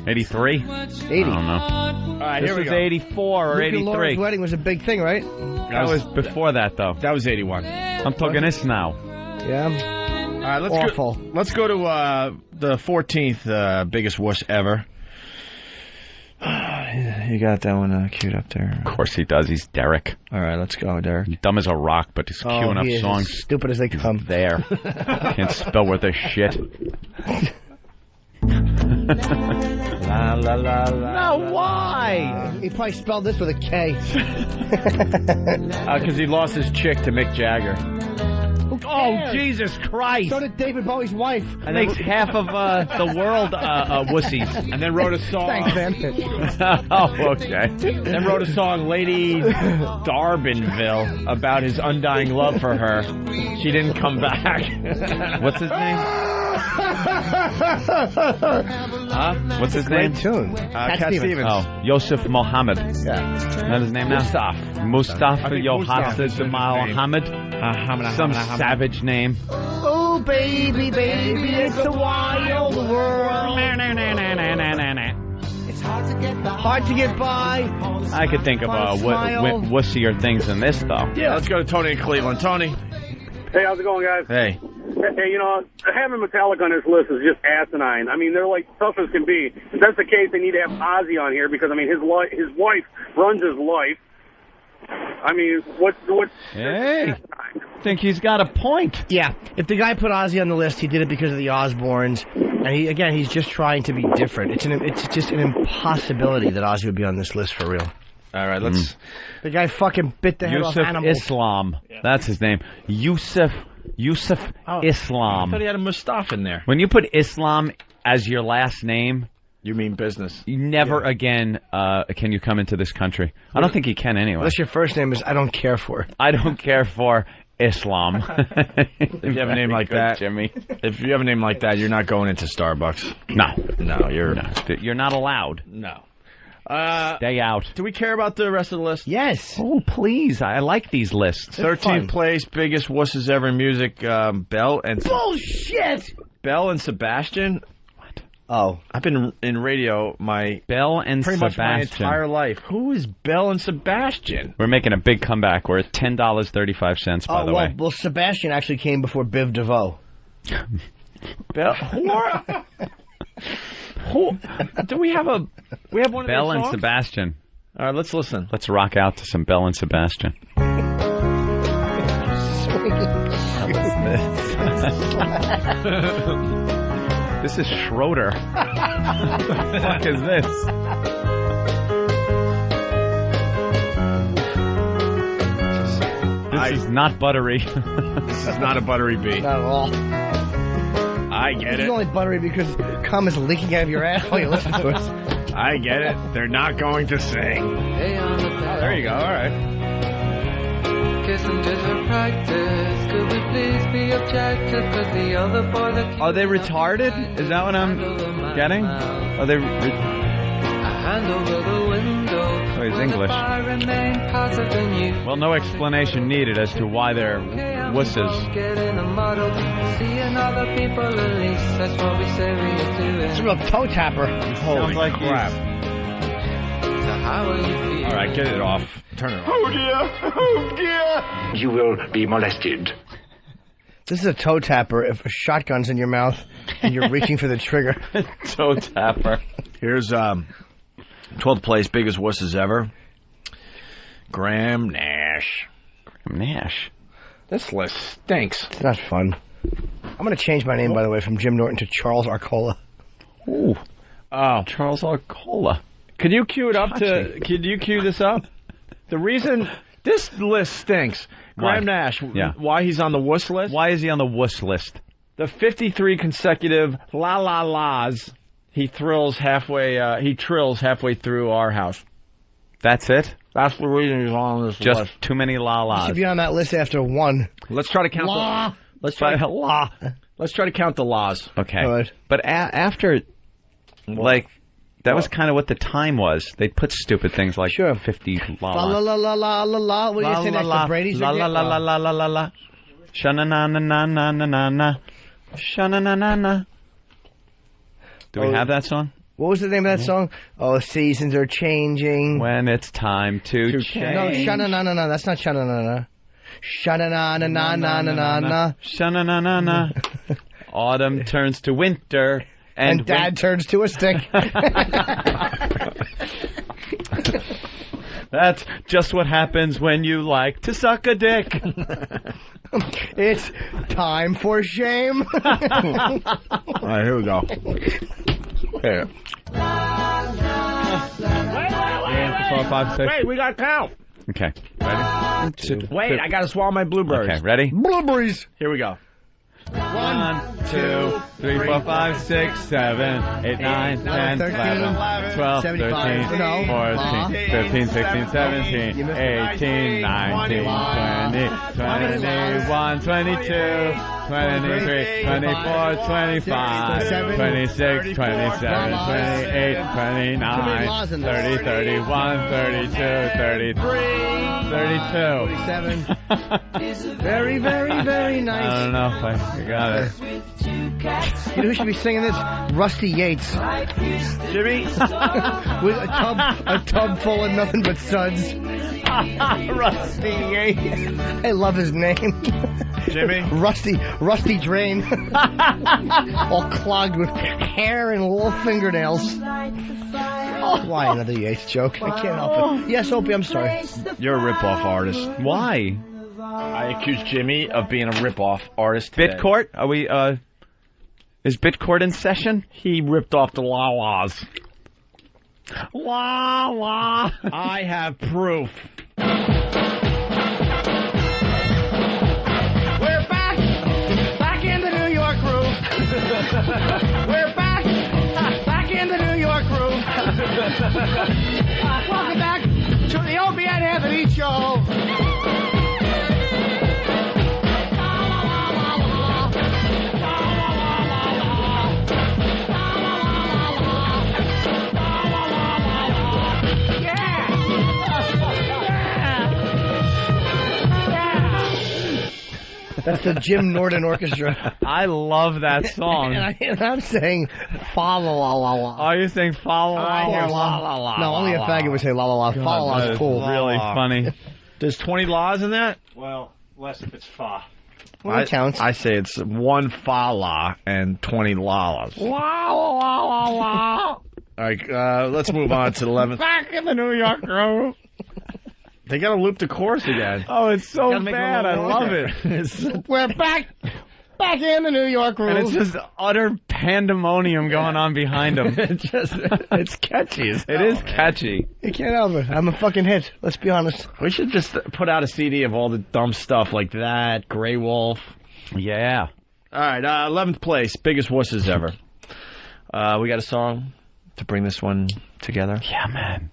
83? 80. I don't know. All right, This here we was go. 84 or Luke and Laura's 83. wedding was a big thing, right? That was before that, though. That was 81. I'm talking this now. Yeah. All right, let's go to the 14th biggest wuss ever. You got that one queued up there. Of course he does. He's Derek. All right, let's go, Derek. Dumb as a rock, but he's queuing up he is songs. as stupid as they come. There. Can't spell worth a shit. La la la la. No, why? He probably spelled this with a K. Because he lost his chick to Mick Jagger. Oh, Jesus Christ. So did David Bowie's wife. That makes half of the world wussies. And then wrote a song. Thanks, man. Oh, okay. Then wrote a song, Lady Darbinville, about his undying love for her. She didn't come back. What's his name? Huh? What's his Great name? tune. Cat Stevens. Oh, Yosef Mohammed. Yeah. Is that his name now? Mustafa Yohassid Mohammed. Some savage name. Oh, baby, baby, it's a wild world. It's hard to get by. I could think of wussier things than this, though. Yeah, let's go to Tony in Cleveland. Tony. Hey, how's it going, guys? Hey. Hey, you know, having Metallica on this list is just asinine. I mean, they're like tough as can be. If that's the case, they need to have Ozzy on here because, I mean, his wife runs his life. I mean, what's Hey, I think he's got a point. Yeah, if the guy put Ozzy on the list, he did it because of the Osbournes, and he's just trying to be different. It's just an impossibility that Ozzy would be on this list for real. All right, let's. The guy fucking bit the head off Yusuf animals. Islam. That's his name. Yusuf Islam. I thought he had a Mustafa in there. When you put Islam as your last name, you mean business. You never again can you come into this country. I don't think you can anyway. Unless your first name is I don't care for. I don't care for Islam. If you have a name like that, Jimmy. If you have a name like that, you're not going into Starbucks. No, you're not allowed. No. Stay out. Do we care about the rest of the list? Yes. Oh, please. I like these lists. 13th place, biggest wusses ever in music, Bell and... Bullshit! Bell and Sebastian? What? Oh. I've been in radio Bell and pretty much my Sebastian. entire life. Who is Bell and Sebastian? We're making a big comeback. We're at $10.35, by the way. Well, Sebastian actually came before Biv DeVoe. Bell... Do we have one of Bell their and songs? Sebastian. All right, let's listen. Let's rock out to some Bell and Sebastian. This is Schroeder. What the fuck is this? This is not buttery. This is not a buttery beat. Not at all. I get It's it. only buttery because cum is leaking out of your ass while you listen to us. I get it. They're not going to sing. There you go. All right. Are they retarded? Is that what I'm getting? Are they... Oh, he's English. Well, no explanation needed as to why they're wusses. It's a real toe tapper. Holy Sounds like crap. All right, get it off. Turn it off. Oh dear! Oh dear! You will be molested. This is a toe tapper if a shotgun's in your mouth and you're reaching for the trigger. Toe tapper. Here's 12th place, biggest wusses ever. Graham Nash. Graham Nash. This list stinks. It's not fun. I'm going to change my name, by the way, from Jim Norton to Charles Arcola. Ooh. Oh. Charles Arcola. Could you cue it up Could you cue this up? The reason this list stinks. Graham Nash. Yeah. Why he's on the wuss list? Why is he on the wuss list? The 53 consecutive la-la-las he trills halfway through our house. That's it? That's the reason he's on this list. Just too many la-las. He should be on that list after one. Let's try to count Let's try to count the laws. Okay. Good. But after, like, that was kind of what the time was. They'd put stupid things like 50 la-las. La-la-la-la-la-la. What do you say next? The Brady's are getting- La-la-la-la-la-la-la. Sha-na-na-na-na-na-na. Sha-na-na-na-na. Do we have that song? What was the name of that song? Oh, seasons are changing. When it's time to change. No, sha-na-na-na-na. That's not sha-na-na-na. Sha-na-na-na-na-na-na-na. Sha-na-na-na-na. Autumn turns to winter. And Dad turns to a stick. That's just what happens when you like to suck a dick. It's time for shame. All right, here we go. Here. Wait, we got to count. Okay. Ready? Wait, I got to swallow my blueberries. Okay, ready? Blueberries. Here we go. 1, 2, 3, 4, 5, 6, 7, 8, 9, 10, 11, 12, 13, 14, 15, 16, 17, 18, 19, 20, 21, 22, 23, 24, 25, 26, 27, 28, 29, 30, 31, 32, 33, 32. Very, very, very nice. I don't know if I got it. You know who should be singing this? Rusty Yates. Jimmy? With a tub full of nothing but suds. Rusty Yates. I love his name. Jimmy? Rusty Drain. All clogged with hair and little fingernails. Why another Yates joke? I can't help it. Yes, Opie, I'm sorry. You're a rip-off artist. Why? I accuse Jimmy of being a rip-off artist today. Bitcourt? Are we, is Bitcourt in session? He ripped off the la-las. La-la. I have proof. We're back in the New York groove. We're back in the New York groove. Welcome back to the Opie and Anthony Show. That's the Jim Norton Orchestra. I love that song. and I'm saying fa la la la la. Oh, you're saying fa la la la la? No, only a faggot would say la la la. Fa la la is cool. Really funny. There's 20 laws in that? Well, less if it's fa. Well, it counts. I say it's one fa la and 20 la-las. La la la la la. All right, let's move on to the 11th. Back in the New York groove. They got to loop the chorus again. Oh, it's so bad. I love it. We're back in the New York groove. And it's just utter pandemonium going on behind them. It's catchy. It is catchy. You can't help it. I'm a fucking hit. Let's be honest. We should just put out a CD of all the dumb stuff like that. Grey Wolf. Yeah. All right, 11th place, biggest wusses ever. We got a song to bring this one together. Yeah, man.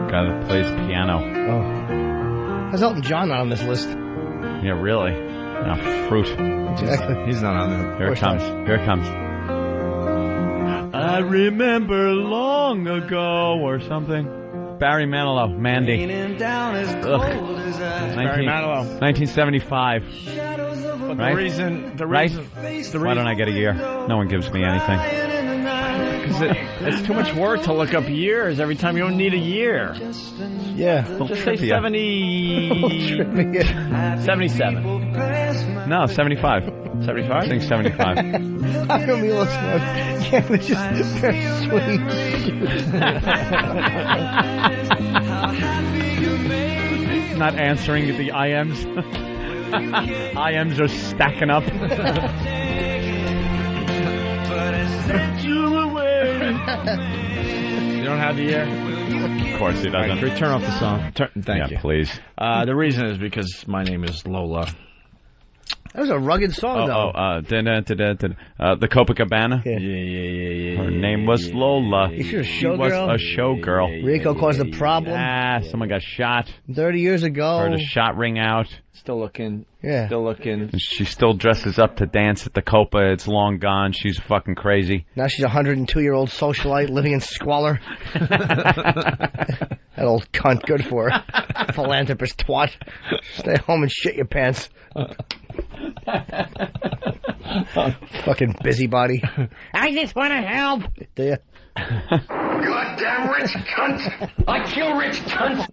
Guy that plays piano. Oh. How's Elton John not on this list? Yeah, really. No, fruit. Exactly. He's not on there. Here it comes. Here it comes. I remember long ago or something. Barry Manilow, Mandy. Barry Manilow. 1975. But right? the reason. Why don't I get a year? No one gives me anything. Because it's too much work to look up years every time. You don't need a year. Yeah. Just say 77. No, 75. 75? I think 75. How come he looks like yeah, it's just very sweet. Not answering the IMs. IMs are stacking up. You don't have the air? Of course he doesn't. Right, turn off the song. Thank you. Please. The reason is because my name is Lola. That was a rugged song, though. The Copacabana? Yeah. Her name was Lola. She was a She was a showgirl. Rico caused a problem. Someone got shot. 30 years ago. Heard a shot ring out. Still looking. Yeah. Still looking. And she still dresses up to dance at the Copa. It's long gone. She's fucking crazy. Now she's a 102-year-old socialite living in squalor. That old cunt, good for her. Philanthropist twat. Stay home and shit your pants. Fucking busybody. I just want to help. Do you? Goddamn rich cunt! I kill rich cunts!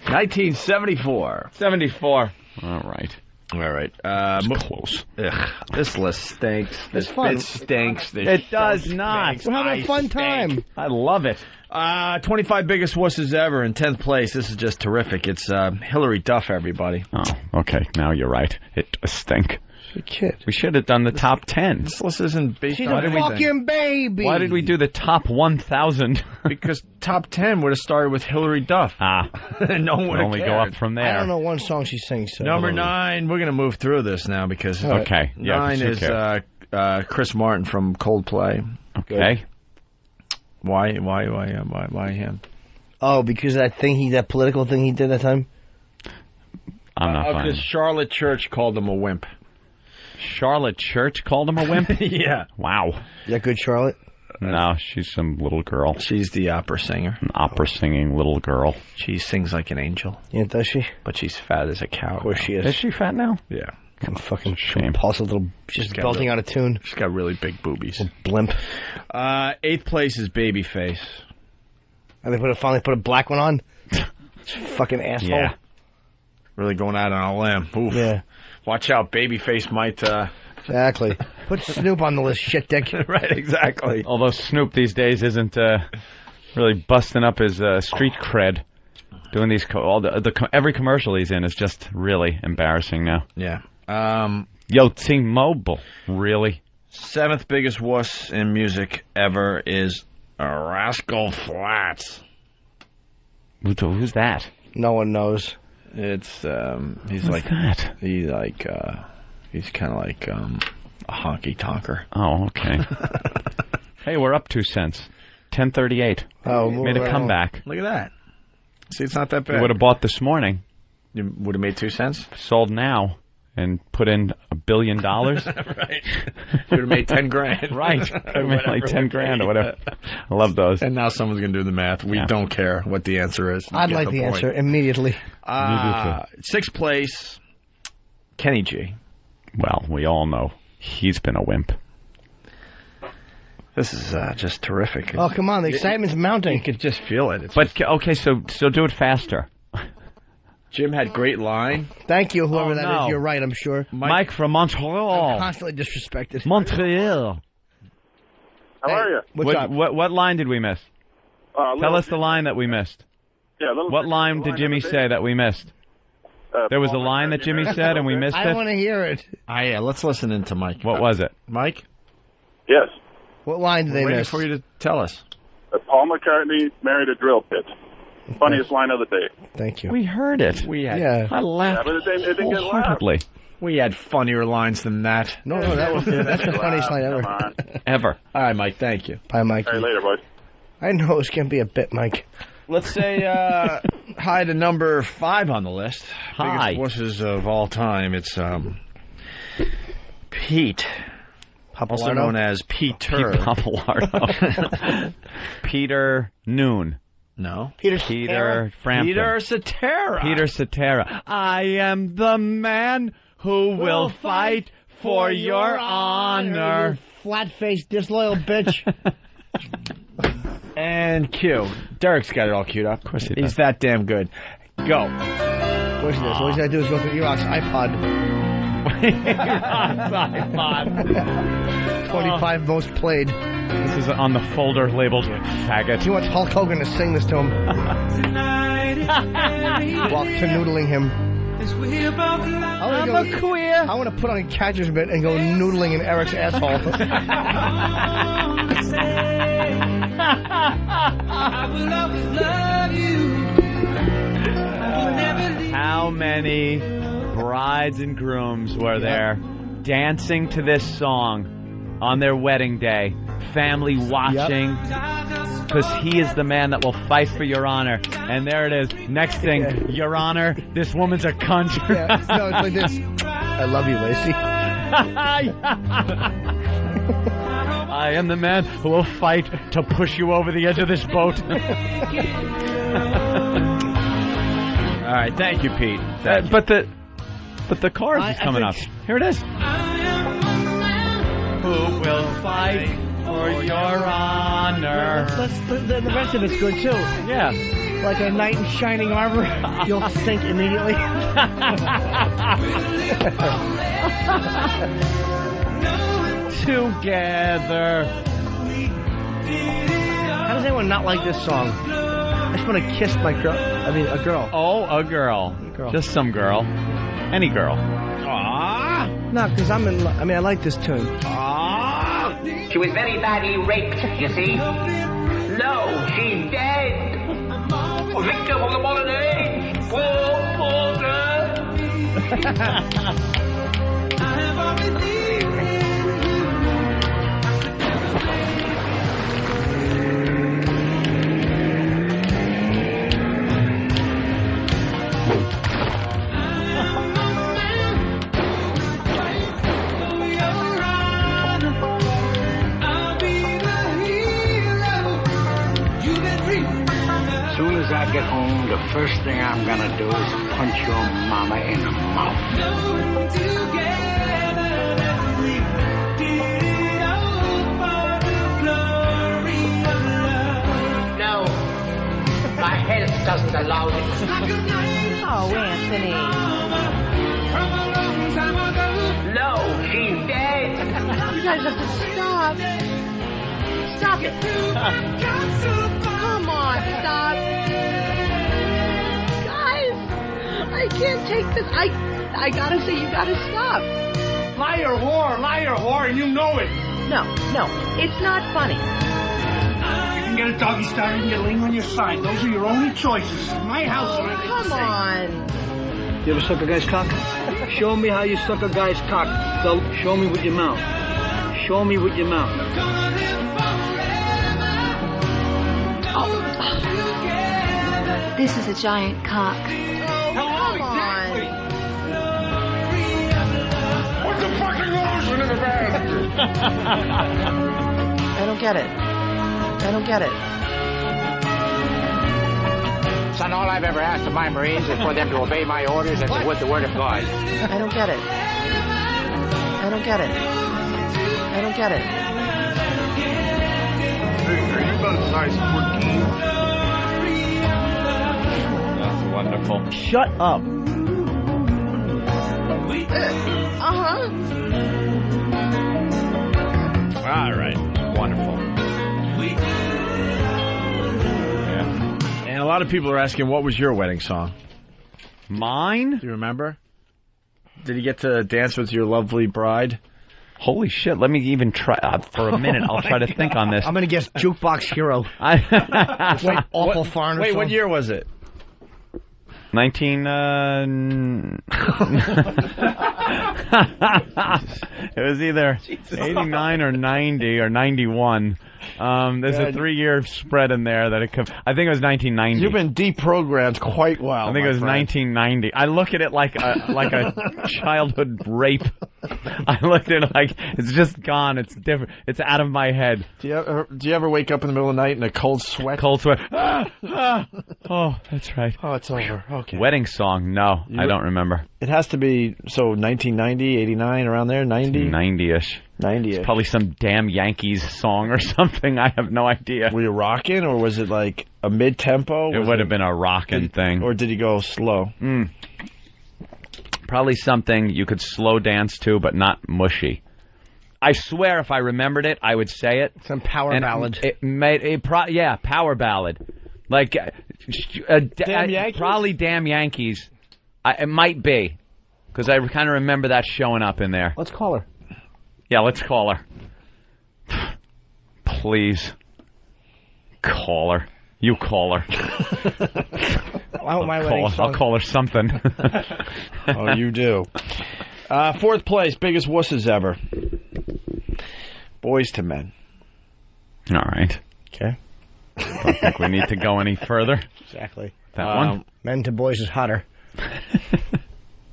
1974. 74. All right. Close. Ugh, this list stinks. This fun. bit stinks. This It does show not. stinks. We're having a fun time. I love it. 25 biggest wusses ever in 10th place. This is just terrific. It's Hillary Duff, everybody. Oh, okay. Now you're right. It does stink. She's a kid. We should have done the top 10. This list isn't based She's on a fucking baby. Why did we do the top 1,000? Because top 10 would have started with Hillary Duff. No one would only go up from there. I don't know one song she sings. So. Number 9. We're going to move through this now because Okay. Yeah, 9 is Chris Martin from Coldplay. Okay. Why him? Oh, because that political thing he did that time? I'm not finding Because Charlotte Church called him a wimp. Charlotte Church called him a wimp? Yeah. Wow. Is that good, Charlotte? No, she's some little girl. She's the opera singer. An opera singing little girl. She sings like an angel. Yeah, does she? But she's fat as a cow. Of course she is. Is she fat now? Yeah. Some fucking Shame. impulsive little, just belting out a tune. She's got really big boobies. Blimp. 8th place is Babyface. And they finally put a black one on? Fucking asshole. Yeah. Really going out on a limb. Oof. Yeah. Watch out, Babyface might... Exactly. Put Snoop on the list, shit dick. Right, exactly. Although Snoop these days isn't really busting up his street cred. Doing these... every commercial he's in is just really embarrassing now. Yeah. Yo, T-Mobile. Really? 7th biggest wuss in music ever is Rascal Flatts. Who's that? No one knows. It's he's What's like that? he's kind of like a honky tonker. Oh, okay. Hey, we're up 2 cents. 10:38. Oh, made a comeback. Look at that. See, it's not that bad. You would have bought this morning. You would have made 2 cents. Sold now and put in $1 billion. Right. You would have made 10 grand. Right. I made like 10 grand or whatever. I love those. And now someone's going to do the math. We don't care what the answer is. I'd like the answer immediately. 6th place, Kenny G. Well, we all know he's been a wimp. This is just terrific. Oh, come on. The excitement's mounting. You could just feel it. But, okay, so do it faster. Jim had great line. Thank you, whoever that is. You're right, I'm sure. Mike from Montreal. I'm constantly disrespected. Montreal. How are you? What line did we miss? Tell us the line that we missed. Yeah, what line did Jimmy say that we missed? There was a line that Jimmy said and we missed it? I want to hear it. Yeah, let's listen into Mike. What was it? Mike? Yes. What line did they miss? For you to tell us. Paul McCartney married a drill bit. Funniest line of the day. Thank you. We heard it. I laughed Yeah, but it didn't get laughed. wholeheartedly. We had funnier lines than that. No, that's the funniest line ever. Come on. Ever. All right, Mike, thank you. Bye, Mike. All right, later, boys. I know it was going to be a bit, Mike. Let's say hi to number 5 on the list. Hi. Biggest wusses of all time. It's Pete. Also known as Peter. Pete Papalardo. Peter Noon. No. Peter Frampton. Peter Cetera. Peter Cetera. I am the man who will fight for your honor. You flat-faced, disloyal bitch. And Q. Derek's got it all queued up. Of course he does. He's that damn good. Go. Of course he does. All he's got to do is go through Erock's iPod. 25 most played. This is on the folder labeled faggot. He wants Hulk Hogan to sing this to him. While canoodling him. I'm a queer. I want to put on a catcher's mitt and go noodling in Eric's asshole. How many brides and grooms were there dancing to this song on their wedding day? Family watching, because he is the man that will fight for your honor. And there it is. Next thing, Your Honor, this woman's a cunt. Yeah, no, it's like this. I love you, Lacey. I am the man who will fight to push you over the edge of this boat. All right, thank you, Pete. But the chorus is coming up. Here it is. Who will fight for your honor? The rest of it's good too. Yeah. Like a knight in shining armor, you'll sink immediately. Together. How does anyone not like this song? I just want to kiss my girl. I mean, a girl. Oh, a girl. Just some girl. Any girl. Aww. No, because I'm in love. I mean, I like this tune. Aww. She was very badly raped, you see. No, she's dead. A victim of the modern age. Poor girl. As soon as I get home, the first thing I'm gonna do is punch your mama in the mouth. No, my health doesn't allow it. Oh, Anthony. No, she's dead. You guys have to stop. Stop it. Come on, stop. Guys, I can't take this. I gotta say, you gotta stop. Liar, whore, and you know it. No, it's not funny. You can get a doggy style, you can get a ling on your side. Those are your only choices. My house. Come on. You ever suck a guy's cock? Show me how you suck a guy's cock. So show me with your mouth. Show me with your mouth. This is a giant cock. Come on. What's the fucking lotion in the bag? I don't get it. Son, all I've ever asked of my Marines is for them to obey my orders as they would the word of God. I don't get it. Hey, are you about size 14? That's wonderful. Shut up. All right. Wonderful. Yeah. And a lot of people are asking, what was your wedding song? Mine? Do you remember? Did you get to dance with your lovely bride? Holy shit, let me even try for a minute. I'll try to think on this. I'm going to guess Jukebox Hero. Awful foreigner Wait, song. what year was it? 19... It was either 89 or 90 or 91. There's a 3-year spread in there that it could... I think it was 1990. You've been deprogrammed quite well. I think it was 1990. I look at it like a childhood rape. I looked at it like it's just gone. It's different. It's out of my head. Do you ever wake up in the middle of the night in a cold sweat? Cold sweat. Oh, that's right. Oh, it's over. Okay. Wedding song? No, I don't remember. It has to be 1990, 89, around there. 90, 90-ish. 90-ish. It's probably some damn Yankees song or something. I have no idea. Were you rocking, or was it like a mid-tempo? It would have been a rocking thing. Or did you go slow? Probably something you could slow dance to, but not mushy. I swear, if I remembered it, I would say it. Some power ballad. Power ballad. Like Damn Yankees? probably Damn Yankees. It might be, because I kind of remember that showing up in there. Let's call her. Yeah, let's call her. Please. Call her. You call her. I'll call her something. Oh, you do. Fourth place, biggest wusses ever. Boys to Men. All right. Okay. I don't think we need to go any further. Exactly. That one? Men to Boys is hotter.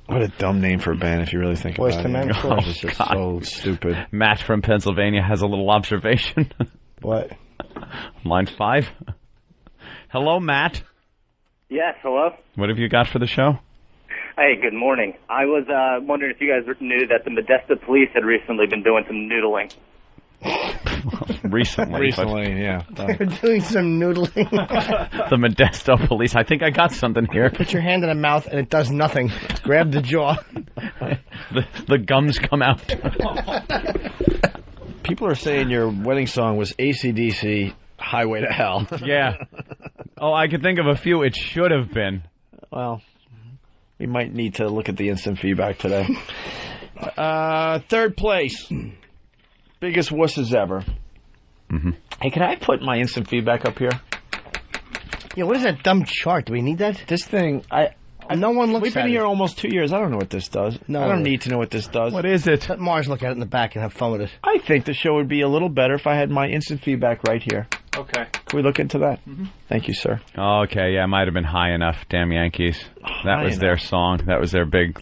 What a dumb name for a band if you really think Boys about to it. Men, of course. It's just so stupid. Matt from Pennsylvania has a little observation. What? Line 5. Hello, Matt. Yes, hello? What have you got for the show? Hey, good morning. I was wondering if you guys knew that the Modesto police had recently been doing some noodling. Recently, yeah. They're doing some noodling. The Modesto police. I think I got something here. Put your hand in the mouth and it does nothing. Grab the jaw. The gums come out. People are saying your wedding song was AC/DC, Highway to Hell. Yeah. Oh, I could think of a few it should have been. Well, we might need to look at the instant feedback today. Third place. Biggest wusses ever. Mm-hmm. Hey, can I put my instant feedback up here? Yeah, what is that dumb chart? Do we need that? This thing, no one looks we've at been it. here almost 2 years. I don't know what this does. No, I don't need to know what this does. What is it? Let Mars look at it in the back and have fun with it. I think the show would be a little better if I had my instant feedback right here. Okay. Can we look into that? Mm-hmm. Thank you, sir. Okay, yeah, it might have been High Enough. Damn Yankees. That was their song. That was their big,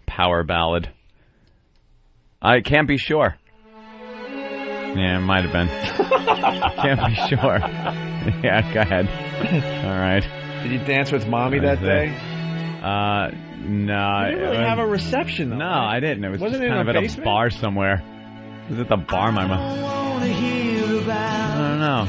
power ballad. I can't be sure. Yeah, it might have been. Can't be sure. Yeah, go ahead. All right. Did you dance with Mommy that day? No. You didn't really have a reception, though. No, I didn't. It was Wasn't just it kind in of a at a bar somewhere. It was at the bar, my mom. I don't know.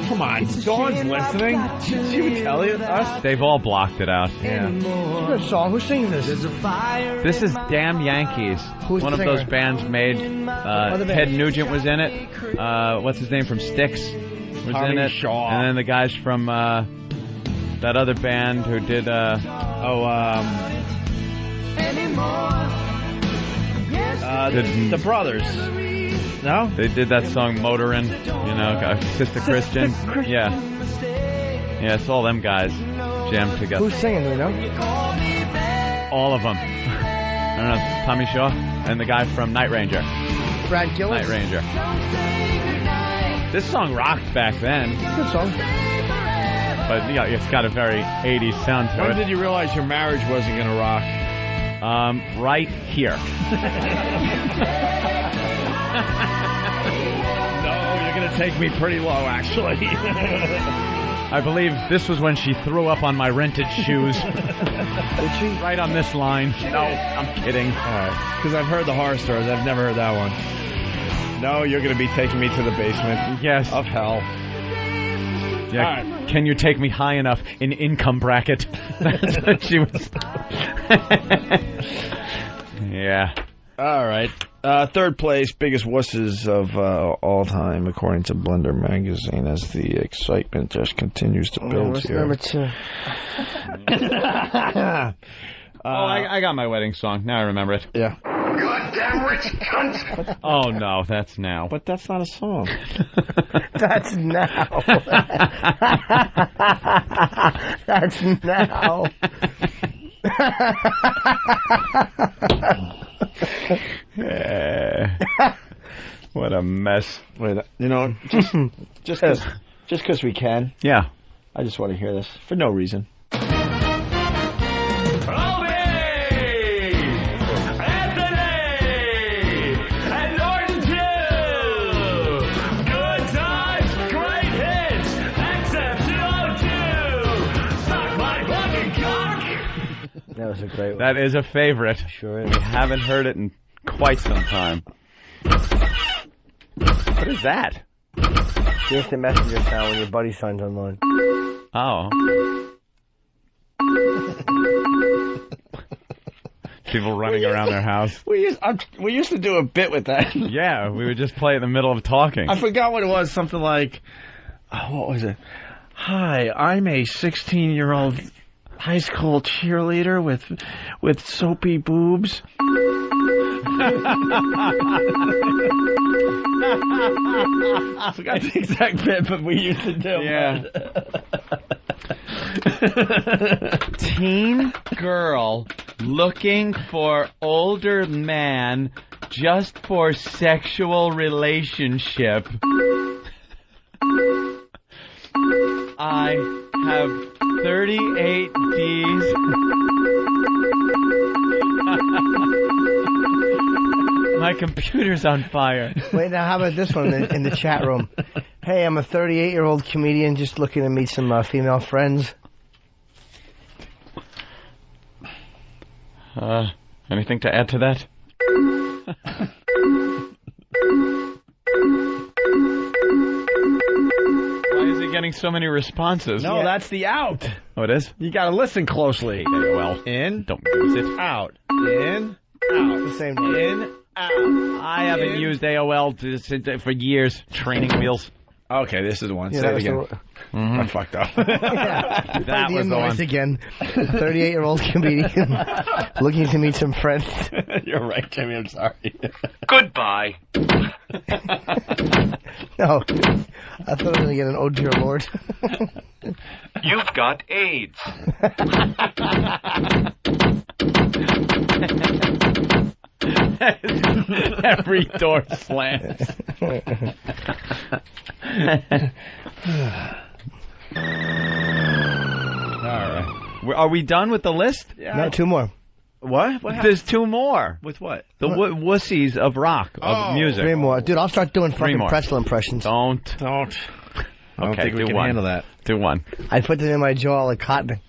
Come on, Dawn's listening. Did she even tell you us? They've all blocked it out. Yeah. Good song. Who's singing this? This is Damn Yankees. Who's one the of those singer? bands made. Ted Nugent was in it. What's his name from Styx was Tommy in it. Shaw. And then the guys from that other band who did. The Brothers. No? They did that song Motorin', Sister Christian. Yeah. Yeah, it's all them guys jammed together. Who's singing, do we know? All of them. I don't know, Tommy Shaw and the guy from Night Ranger. Brad Gillis? Night Ranger. This song rocked back then. Good song. But it's got a very 80s sound to it. When did you realize your marriage wasn't going to rock? Right here. No, you're going to take me pretty low, actually. I believe this was when she threw up on my rented shoes. Did she? Right on this line. No, I'm kidding. All right. Because I've heard the horror stories. I've never heard that one. No, you're going to be taking me to the basement. Yes. Of hell. Yeah. All right. Can you take me high enough in income bracket? That's what she was. Yeah. All right. Third place, biggest wusses of all time, according to Blender Magazine, as the excitement just continues to build What's here. number 2? I got my wedding song. Now I remember it. Yeah. Goddamn rich cunt! Oh, no, that's now. But that's not a song. That's now. That's now. What a mess. Wait, just because we can. Yeah. I just want to hear this for no reason. That was a great one. That is a favorite. Sure is. I haven't heard it in quite some time. What is that? The instant messenger sound when your buddy signs online. Oh. People running around their house. We used to do a bit with that. Yeah, we would just play in the middle of talking. I forgot what it was. Something like, what was it? Hi, I'm a 16-year-old high school cheerleader with soapy boobs. I forgot the exact bit, but we used to do. Yeah. Teen girl looking for older man just for sexual relationship. I have 38 Ds. My computer's on fire. Wait, now how about this one in the chat room? Hey, I'm a 38-year-old comedian just looking to meet some female friends. Anything to add to that? Why is he getting so many responses? No, that's the out. Oh, it is? You got to listen closely. AOL. In. Don't use it. Out. In. Out. The same day. In. Out. I haven't used AOL for years. Training wheels. Okay, this is one. Yeah, Say that it was again. I fucked up. That was the one. Again. 38-year-old comedian looking to meet some friends. You're right, Jimmy. I'm sorry. Goodbye. No, I thought I was going to get an "Oh dear Lord." You've got AIDS. Every door slams. All right. Are we done with the list? Yeah. No, two more. What? What happened? There's two more. With what? The wussies of rock, of music. Three more. Dude, I'll start doing fucking more. pretzel impressions. Don't. I don't think we do can one. handle that. Do one. I put them in my jaw like cotton.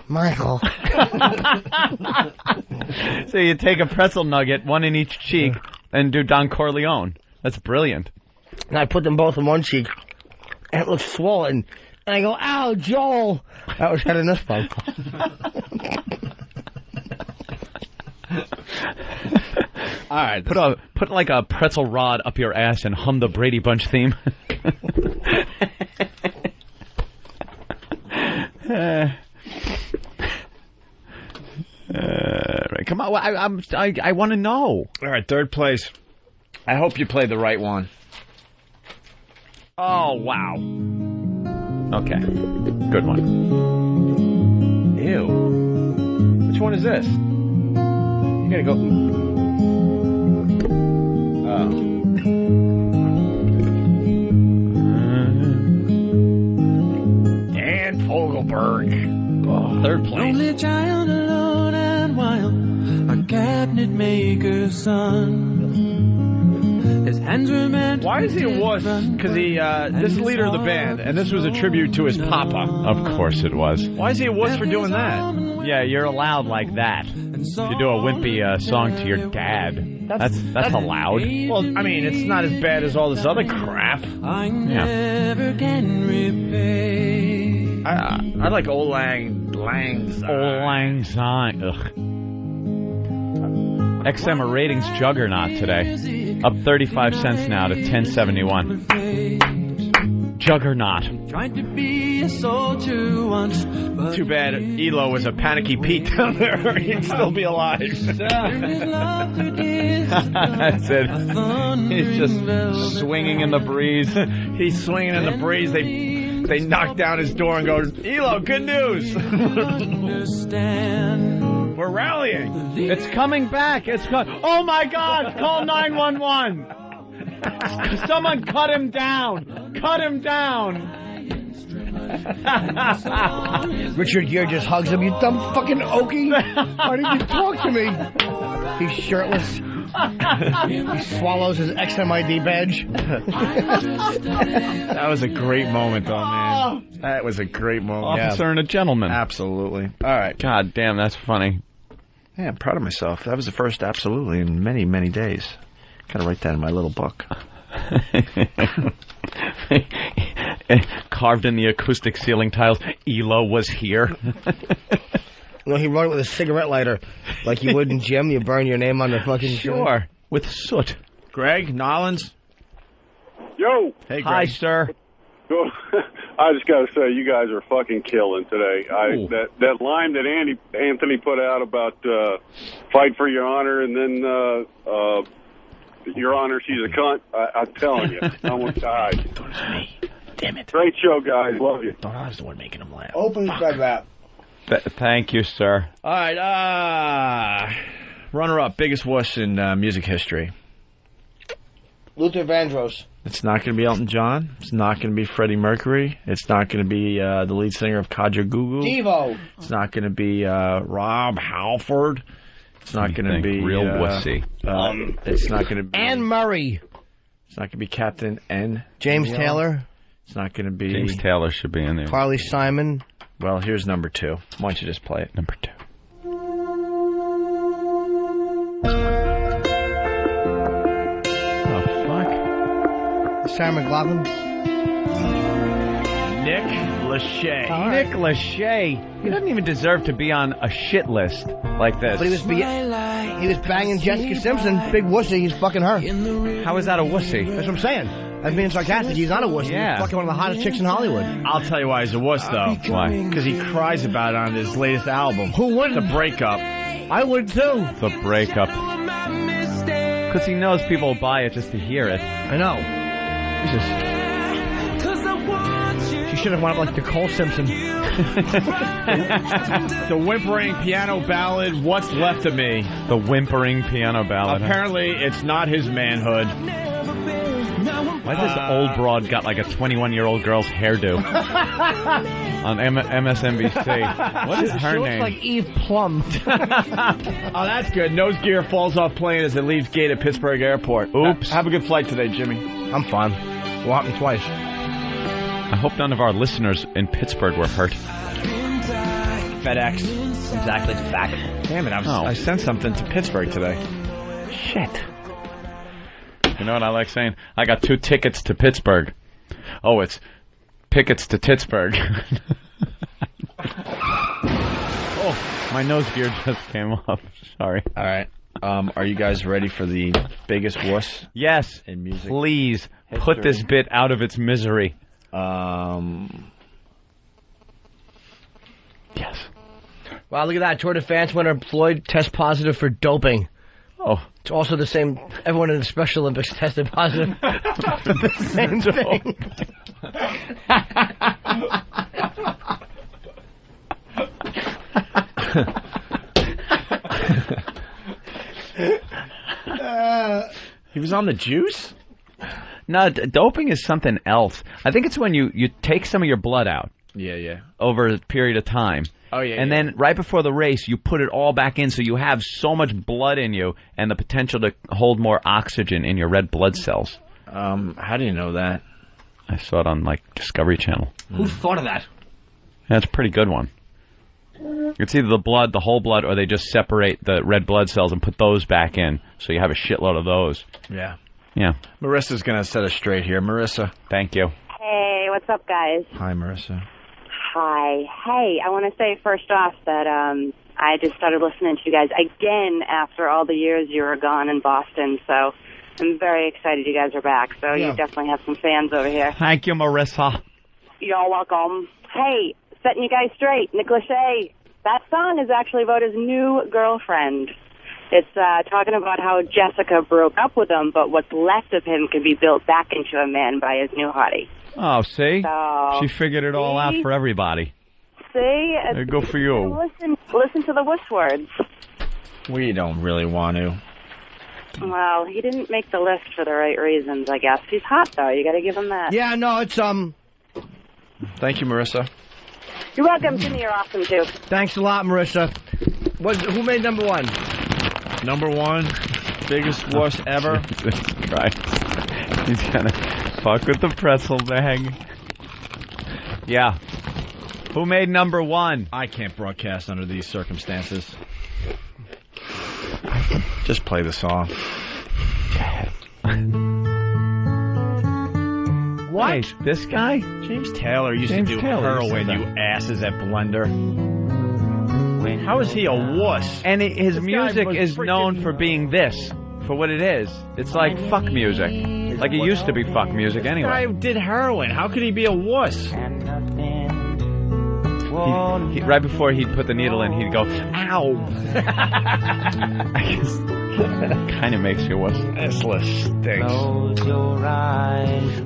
Michael. So you take a pretzel nugget, one in each cheek, and do Don Corleone. That's brilliant. And I put them both in one cheek, and it looks swollen. And I go, "Ow, Joel!" That was heading this phone call. All right. Put like a pretzel rod up your ass and hum the Brady Bunch theme. Right, come on, I want to know. All right, third place. I hope you play the right one. Oh wow. Okay, good one. Ew. Which one is this? You gotta go. Dan Fogelberg. Oh, third place. Lonely child alone and wild, a cabinet maker's son. His hands were meant. Why is he a wuss? Because this is the leader of the band, and this was a tribute to his papa. Of course it was. Why is he a wuss for doing that? Yeah, you're allowed like that. If you do a wimpy song to your dad, that's allowed. Well, I mean, it's not as bad as all this other crap. I never can repay. I like Old Lang Syne. Old Lang Syne. Ugh. XM a ratings juggernaut today. Up 35 cents now to 1071. Juggernaut. Tried to be a soldier once, but too bad Elo was a panicky Pete down there. He'd still be alive. That's it. He's just swinging in the breeze. He's swinging in the breeze. They knock down his door and go, "Elo, good news. We're rallying. It's coming back. Oh my God! Call 911. Someone cut him down. Cut him down." Richard Gere just hugs him. "You dumb fucking Okie. Why didn't you talk to me?" He's shirtless. He swallows his XMID badge. That was a great moment, though, man. That was a great moment. Officer and a gentleman. Absolutely. All right. God damn, that's funny. Yeah, I'm proud of myself. That was the first absolutely in many, many days. Gotta write that in my little book. Carved in the acoustic ceiling tiles, Elo was here. No, he wrote it with a cigarette lighter, like you would in gym. You burn your name on the fucking Sure, with soot. Greg Nollins. Yo. Hey, Greg. Hi, sir. I just got to say, you guys are fucking killing today. That line that Anthony put out about fight for your honor, and then your honor, she's a cunt. I'm telling you, I almost died. Damn it! Great show, guys. Love you. I was the one making him laugh. Open said that. Thank you, sir. All right, runner-up, biggest wuss in music history. Luther Vandross. It's not going to be Elton John. It's not going to be Freddie Mercury. It's not going to be the lead singer of Kajagoogoo. Devo. It's not going to be Rob Halford. It's not going to be real wussy. It's not going to be Anne Murray. It's not going to be Captain N. James Taylor. It's not going to be James Taylor should be in there. Carly Simon. Well, here's number 2. Why don't you just play it? Number 2. Sarah McLachlan. Nick Lachey. Nick Lachey. He doesn't even deserve to be on a shit list like this. But he was banging Jessica Simpson. Big wussy. He's fucking her. How is that a wussy? That's what I'm saying. I'm being sarcastic. He's not a wussy. Yeah. He's fucking one of the hottest chicks in Hollywood. I'll tell you why he's a wuss, though. Why? Because he cries about it on his latest album. Who wouldn't? The breakup. I would, too. The breakup. Because he knows people will buy it just to hear it. I know. Jesus. She should have wound up like Nicole Simpson. The whimpering piano ballad, What's Left of Me. The whimpering piano ballad. Apparently, it's not his manhood. Why this old broad got like a 21-year-old girl's hairdo on MSNBC? What is her she name? looks like Eve Plum. Oh, that's good. Nose gear falls off plane as it leaves gate at Pittsburgh Airport. Oops. Have a good flight today, Jimmy. I'm fine. Well, happened twice. I hope none of our listeners in Pittsburgh were hurt. FedEx. Exactly. Fact. Damn it, I sent something to Pittsburgh today. Shit. You know what I like saying? I got 2 tickets to Pittsburgh. Oh, it's pickets to Pittsburgh. Oh, my nose gear just came off. Sorry. All right. Are you guys ready for the biggest wuss? Yes. In music? Please put this bit out of its misery. Yes. Wow, look at that. Tour de France winner Floyd tests positive for doping. Oh. It's also the same. Everyone in the Special Olympics tested positive for the same thing. He was on the juice? No, doping is something else. I think it's when you take some of your blood out. Yeah. Over a period of time. Oh, yeah. And then right before the race, you put it all back in so you have so much blood in you and the potential to hold more oxygen in your red blood cells. How do you know that? I saw it on, Discovery Channel. Who thought of that? That's a pretty good one. It's either the blood, the whole blood, or they just separate the red blood cells and put those back in so you have a shitload of those. Yeah. Yeah. Marissa's going to set us straight here. Marissa. Thank you. Hey, what's up, guys? Hi, Marissa. Hi. Hey, I want to say first off that I just started listening to you guys again after all the years you were gone in Boston, so I'm very excited you guys are back. So you definitely have some fans over here. Thank you, Marissa. You're welcome. Hey, setting you guys straight, Nick Lachey, that song is actually about his new girlfriend. It's talking about how Jessica broke up with him, but what's left of him can be built back into a man by his new hottie. Oh, see? So, she figured it all out for everybody. See? Good for you. Listen to the wuss words. We don't really want to. Well, he didn't make the list for the right reasons, I guess. He's hot, though. You got to give him that. Yeah, no, it's Thank you, Marissa. You're welcome, Jimmy. You're awesome, too. Thanks a lot, Marissa. Who made number 1? Number 1, biggest wuss ever. Jesus Christ. He's gonna fuck with the pretzel bag. Yeah. Who made number 1? I can't broadcast under these circumstances. Just play the song. What? Wait, this guy? James Taylor used to do heroin, you asses at Blender. How is he a wuss? And his music is known for being this, for what it is. It's like fuck music. Like it used to be fuck music This anyway. guy did heroin. How could he be a wuss? He, right before he'd put the needle in, he'd go, ow. I guess kind of makes you wuss. This list stinks.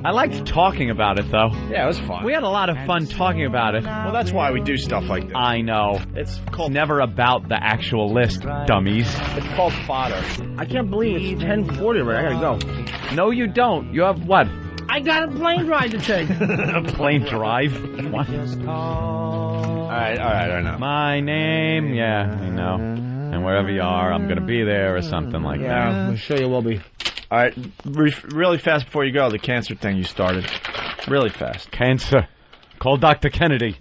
I liked talking about it, though. Yeah, it was fun. We had a lot of fun talking about it. Well, that's why we do stuff like this. I know. It's called never about the actual list, dummies. It's called fodder. I can't believe it's 10:40 right. I gotta go. No, you don't. You have what? I got a plane ride to take. A plane drive? What? All right, I know. My name, yeah, I know. And wherever you are, I'm going to be there or something like that. Yeah, I'm sure you will be. All right, really fast before you go, the cancer thing you started. Really fast. Cancer. Call Dr. Kennedy.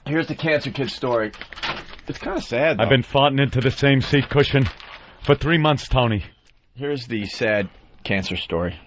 Here's the cancer kid story. It's kind of sad, though. I've been farting into the same seat cushion for 3 months, Tony. Here's the sad cancer story.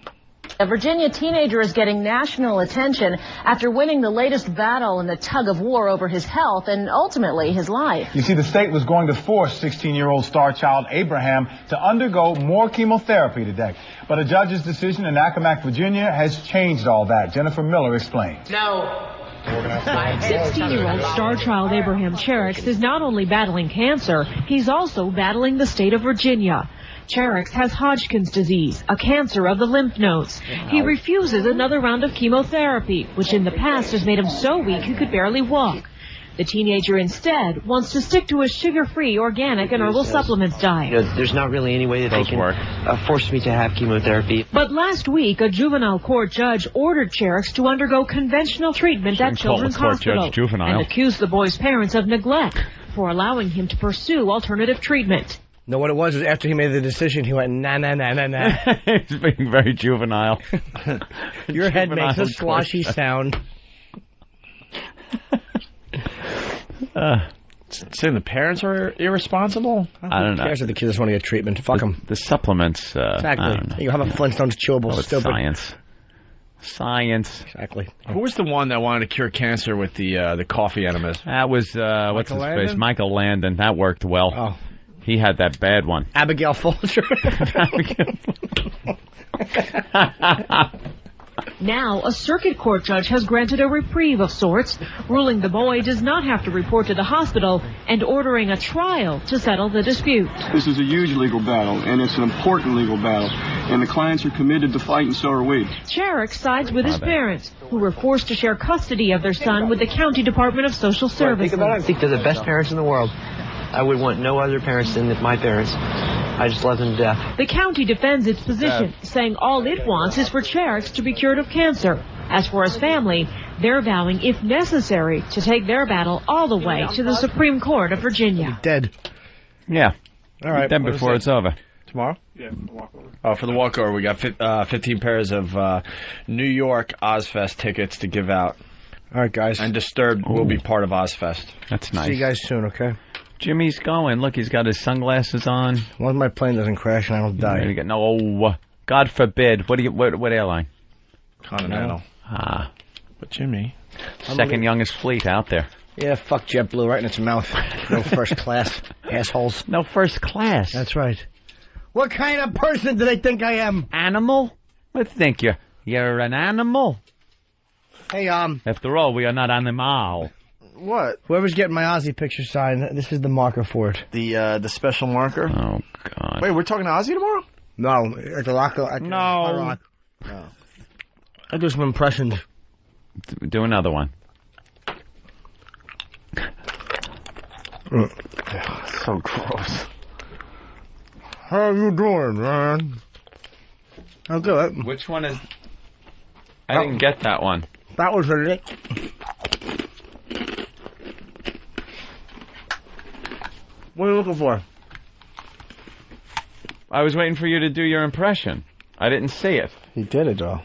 A Virginia teenager is getting national attention after winning the latest battle in the tug of war over his health and ultimately his life. You see, the state was going to force 16-year-old star child Abraham to undergo more chemotherapy today. But a judge's decision in Accomack, Virginia has changed all that. Jennifer Miller explains. No. 16-year-old star child Abraham Cherix is not only battling cancer, he's also battling the state of Virginia. Cherix has Hodgkin's disease, a cancer of the lymph nodes. He refuses another round of chemotherapy, which in the past has made him so weak he could barely walk. The teenager instead wants to stick to a sugar-free, organic, and herbal supplements diet. There's not really any way that they can force me to have chemotherapy. But last week, a juvenile court judge ordered Cherix to undergo conventional treatment at Children's Hospital and accused the boy's parents of neglect for allowing him to pursue alternative treatment. No, what it was after he made the decision, he went, nah. He's being very juvenile. Your head makes a sloshy sound. Saying the parents are irresponsible? I don't know. Who cares if the kids want to get treatment? Fuck them. The supplements. Exactly. You have a Flintstones chewable. Stupid. Science. Exactly. Who was the one that wanted to cure cancer with the coffee enemas? That was, what's his face? Michael Landon. That worked well. Oh. He had that bad one. Abigail Folger. Now, a circuit court judge has granted a reprieve of sorts, ruling the boy does not have to report to the hospital and ordering a trial to settle the dispute. This is a huge legal battle, and it's an important legal battle, and the clients are committed to fight, and so are we. Cherix sides with his parents, who were forced to share custody of their son with the County Department of Social Services. Think about it. I think they're the best parents in the world. I would want no other parents than my parents. I just love them to death. The county defends its position, saying all it wants is for Cherix to be cured of cancer. As for his family, they're vowing, if necessary, to take their battle all the way to the Supreme Court of Virginia. Dead. Yeah. All right. Dead before it's over. Tomorrow? Yeah, for the walkover. Oh, for the walkover, we got 15 pairs of New York Ozfest tickets to give out. All right, guys. And Disturbed will be part of Ozfest. That's nice. See you guys soon, okay? Jimmy's going. Look, he's got his sunglasses on. As long as my plane doesn't crash and I don't die. No, God forbid. What airline? Continental. Ah. But Jimmy. Second youngest fleet out there. Yeah, fuck JetBlue right in its mouth. No first class, assholes. No first class. That's right. What kind of person do they think I am? Animal? What think you? You're an animal? Hey, After all, we are not animal. What? Whoever's getting my Ozzy picture signed, this is the marker for it. The special marker? Oh, God. Wait, we're talking to Ozzy tomorrow? No, at the Rock. No. I do some impressions. Do another one. So gross. How you doing, man? I'll do it. Which one is... I didn't get that one. That was a lick. What are you looking for? I was waiting for you to do your impression. I didn't see it. He did it, though.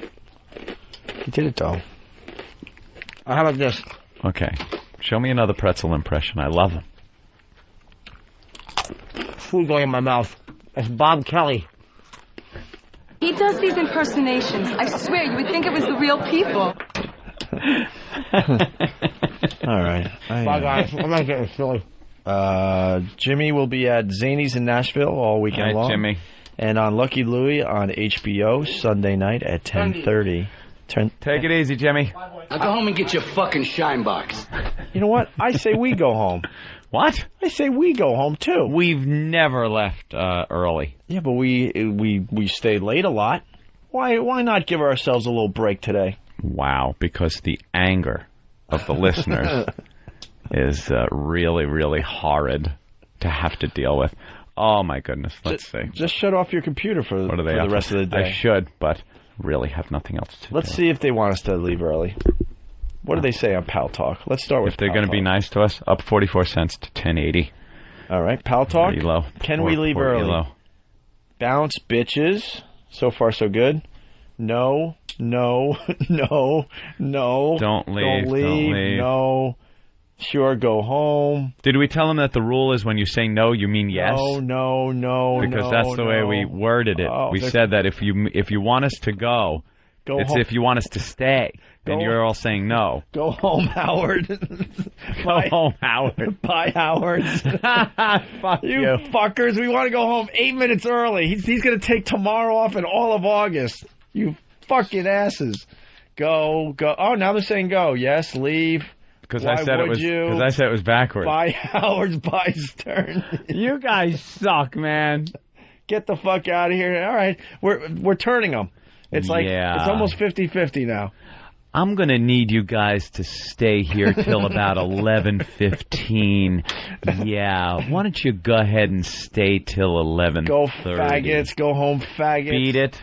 How about this? Okay. Show me another pretzel impression. I love them. Food going in my mouth. That's Bob Kelly. He does these impersonations. I swear, you would think it was the real people. All right. Bye, guys. I'm not getting silly. Jimmy will be at Zany's in Nashville all weekend long. Jimmy. And on Lucky Louie on HBO Sunday night at 10:30. Take it easy, Jimmy. Now go home and get your fucking shine box. You know what? I say we go home. What? I say we go home too. We've never left early. Yeah, but we stayed late a lot. Why not give ourselves a little break today? Wow, because the anger of the listeners is really, really horrid to have to deal with. Oh my goodness, let's see. Just shut off your computer for the rest of the day. I should, but really have nothing else to do. Let's see if they want us to leave early. What do they say on Pal Talk? Let's start with if they're going to be nice to us, up 44 cents to 10.80. All right, Pal Talk. Pretty low. Can we leave early? Low. Bounce, bitches. So far, so good. No. Don't leave. Don't leave. No. Sure, go home. Did we tell them that the rule is when you say no, you mean yes? No. Because that's the way we worded it. We said that if you want us to go it's home. if you want us to stay, then you're all saying no. Go home, Howard. Go home, Howard. Bye, Howard. Fuck you fuckers. We want to go home 8 minutes early. He's going to take tomorrow off and all of August. You fucking asses. Go. Oh, now they're saying go. Yes, leave. Because I said it was backwards. Bye, Howard's bye turn. You guys suck, man. Get the fuck out of here. All right, we're turning them. It's like it's almost 50-50 now. I'm going to need you guys to stay here till about 11:15. Yeah, why don't you go ahead and stay till 11:30? Go faggots. Go home, faggots. Beat it.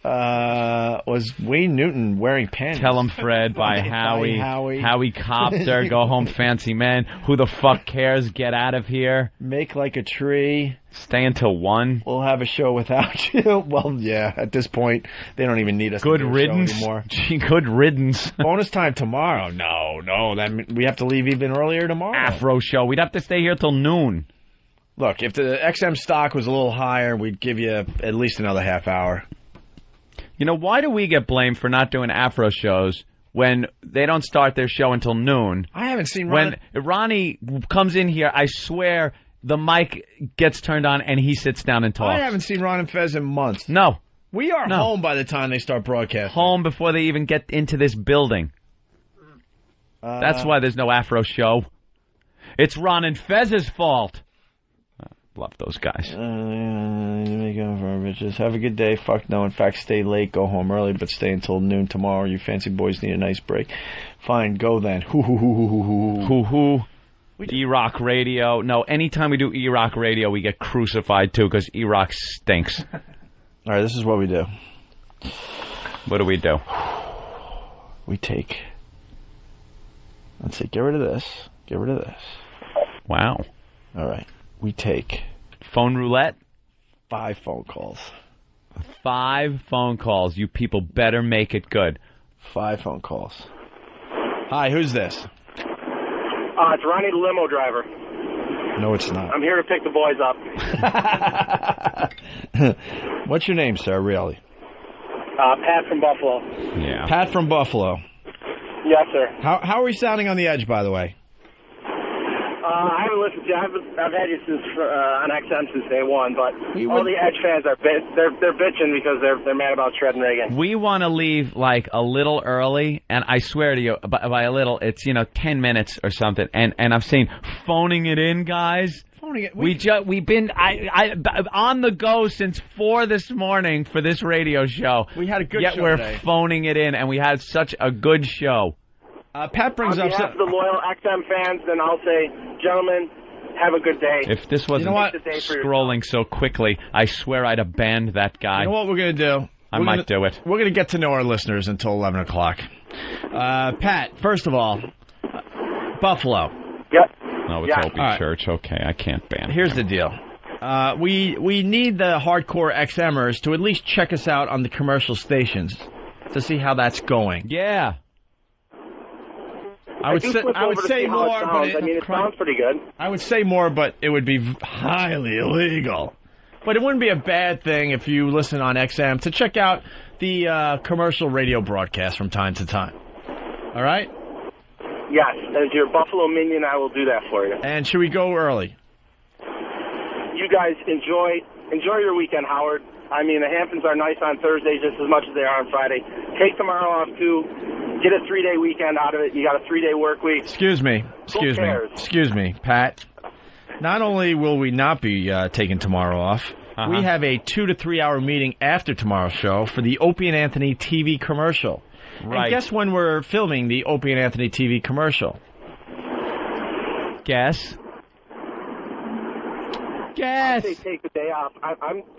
Was Wayne Newton wearing pants? Tell him, Fred, by Howie. Howie Copter, go home, fancy man. Who the fuck cares? Get out of here. Make like a tree. Stay until 1. We'll have a show without you. Well, yeah, at this point, they don't even need us good to do riddance. a show anymore. Gee, good riddance. Bonus time tomorrow. No. Then we have to leave even earlier tomorrow. Afro show. We'd have to stay here till noon. Look, if the XM stock was a little higher, we'd give you at least another half hour. You know, why do we get blamed for not doing Afro shows when they don't start their show until noon? I haven't seen Ron. When Ronnie comes in here, I swear the mic gets turned on and he sits down and talks. I haven't seen Ron and Fez in months. No. We are home by the time they start broadcasting. Home before they even get into this building. That's why there's no Afro show. It's Ron and Fez's fault. Love those guys. Bitches. Have a good day. Fuck no. In fact, stay late. Go home early, but stay until noon tomorrow. You fancy boys need a nice break. Fine. Go then. Hoo. E-Rock Radio. No, anytime we do E-Rock Radio, we get crucified too because E-Rock stinks. All right, this is what we do. What do? We take. Let's see. Get rid of this. Wow. All right. We take phone roulette. 5 phone calls. 5 phone calls. You people better make it good. 5 phone calls. Hi, who's this? It's Ronnie the limo driver. No, it's not. I'm here to pick the boys up. What's your name, sir, really? Pat from Buffalo. Yeah. Pat from Buffalo. Yes, sir. How are we sounding on the edge, by the way? I haven't listened to you. I've had you since on XM since day one, but all the Edge fans are they're bitching because they're mad about Shred and Reagan. We want to leave like a little early, and I swear to you, by a little, it's 10 minutes or something. And I'm saying phoning it in, guys. We've been on the go since 4 this morning for this radio show. We had a good show Yet we're today. phoning it in, and we had such a good show. Pat brings up... On behalf of the loyal XM fans, then I'll say, gentlemen, have a good day. If this wasn't scrolling so quickly, I swear I'd have banned that guy. You know what we're going to do? I might do it. We're going to get to know our listeners until 11 o'clock. Pat, first of all, Buffalo. Yep. No, it's Opie Church. Okay, I can't ban it. Here's the deal. We need the hardcore XMers to at least check us out on the commercial stations to see how that's going. Yeah. I would say more, but it sounds pretty good. I would say more, but it would be highly illegal. But it wouldn't be a bad thing if you listen on XM to check out the commercial radio broadcast from time to time. All right? Yes, as your Buffalo minion, I will do that for you. And should we go early? You guys enjoy enjoy your weekend, Howard. I mean, the Hamptons are nice on Thursday just as much as they are on Friday. Take tomorrow off, too. Get a 3-day weekend out of it. You got a 3-day work week. Excuse me, Pat. Not only will we not be taking tomorrow off, we have a 2 to 3 hour meeting after tomorrow's show for the Opie and Anthony TV commercial. Right. And guess when we're filming the Opie and Anthony TV commercial? Guess. I'd say take the day off.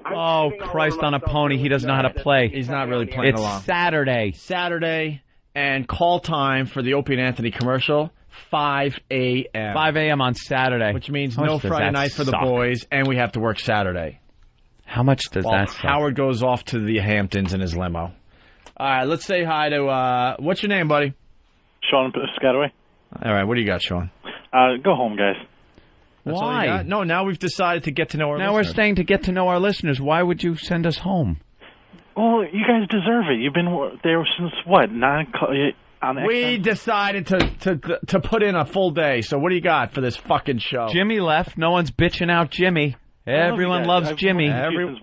Oh, Christ on a pony. He doesn't know how to play. He's not really playing along. It's Saturday. Saturday, and call time for the Opie and Anthony commercial, 5 a.m. 5 a.m. on Saturday. Which means no Friday night for the boys, and we have to work Saturday. How much does that suck? Howard goes off to the Hamptons in his limo. All right, let's say hi to, what's your name, buddy? Sean Piscataway. All right, what do you got, Sean? Go home, guys. That's why? No, now we've decided to get to know our listeners. Now we're staying to get to know our listeners. Why would you send us home? Well, you guys deserve it. You've been there since, what, 9 on XM? We decided to put in a full day, so what do you got for this fucking show? Jimmy left. No one's bitching out Jimmy. Everyone loves Jimmy. Since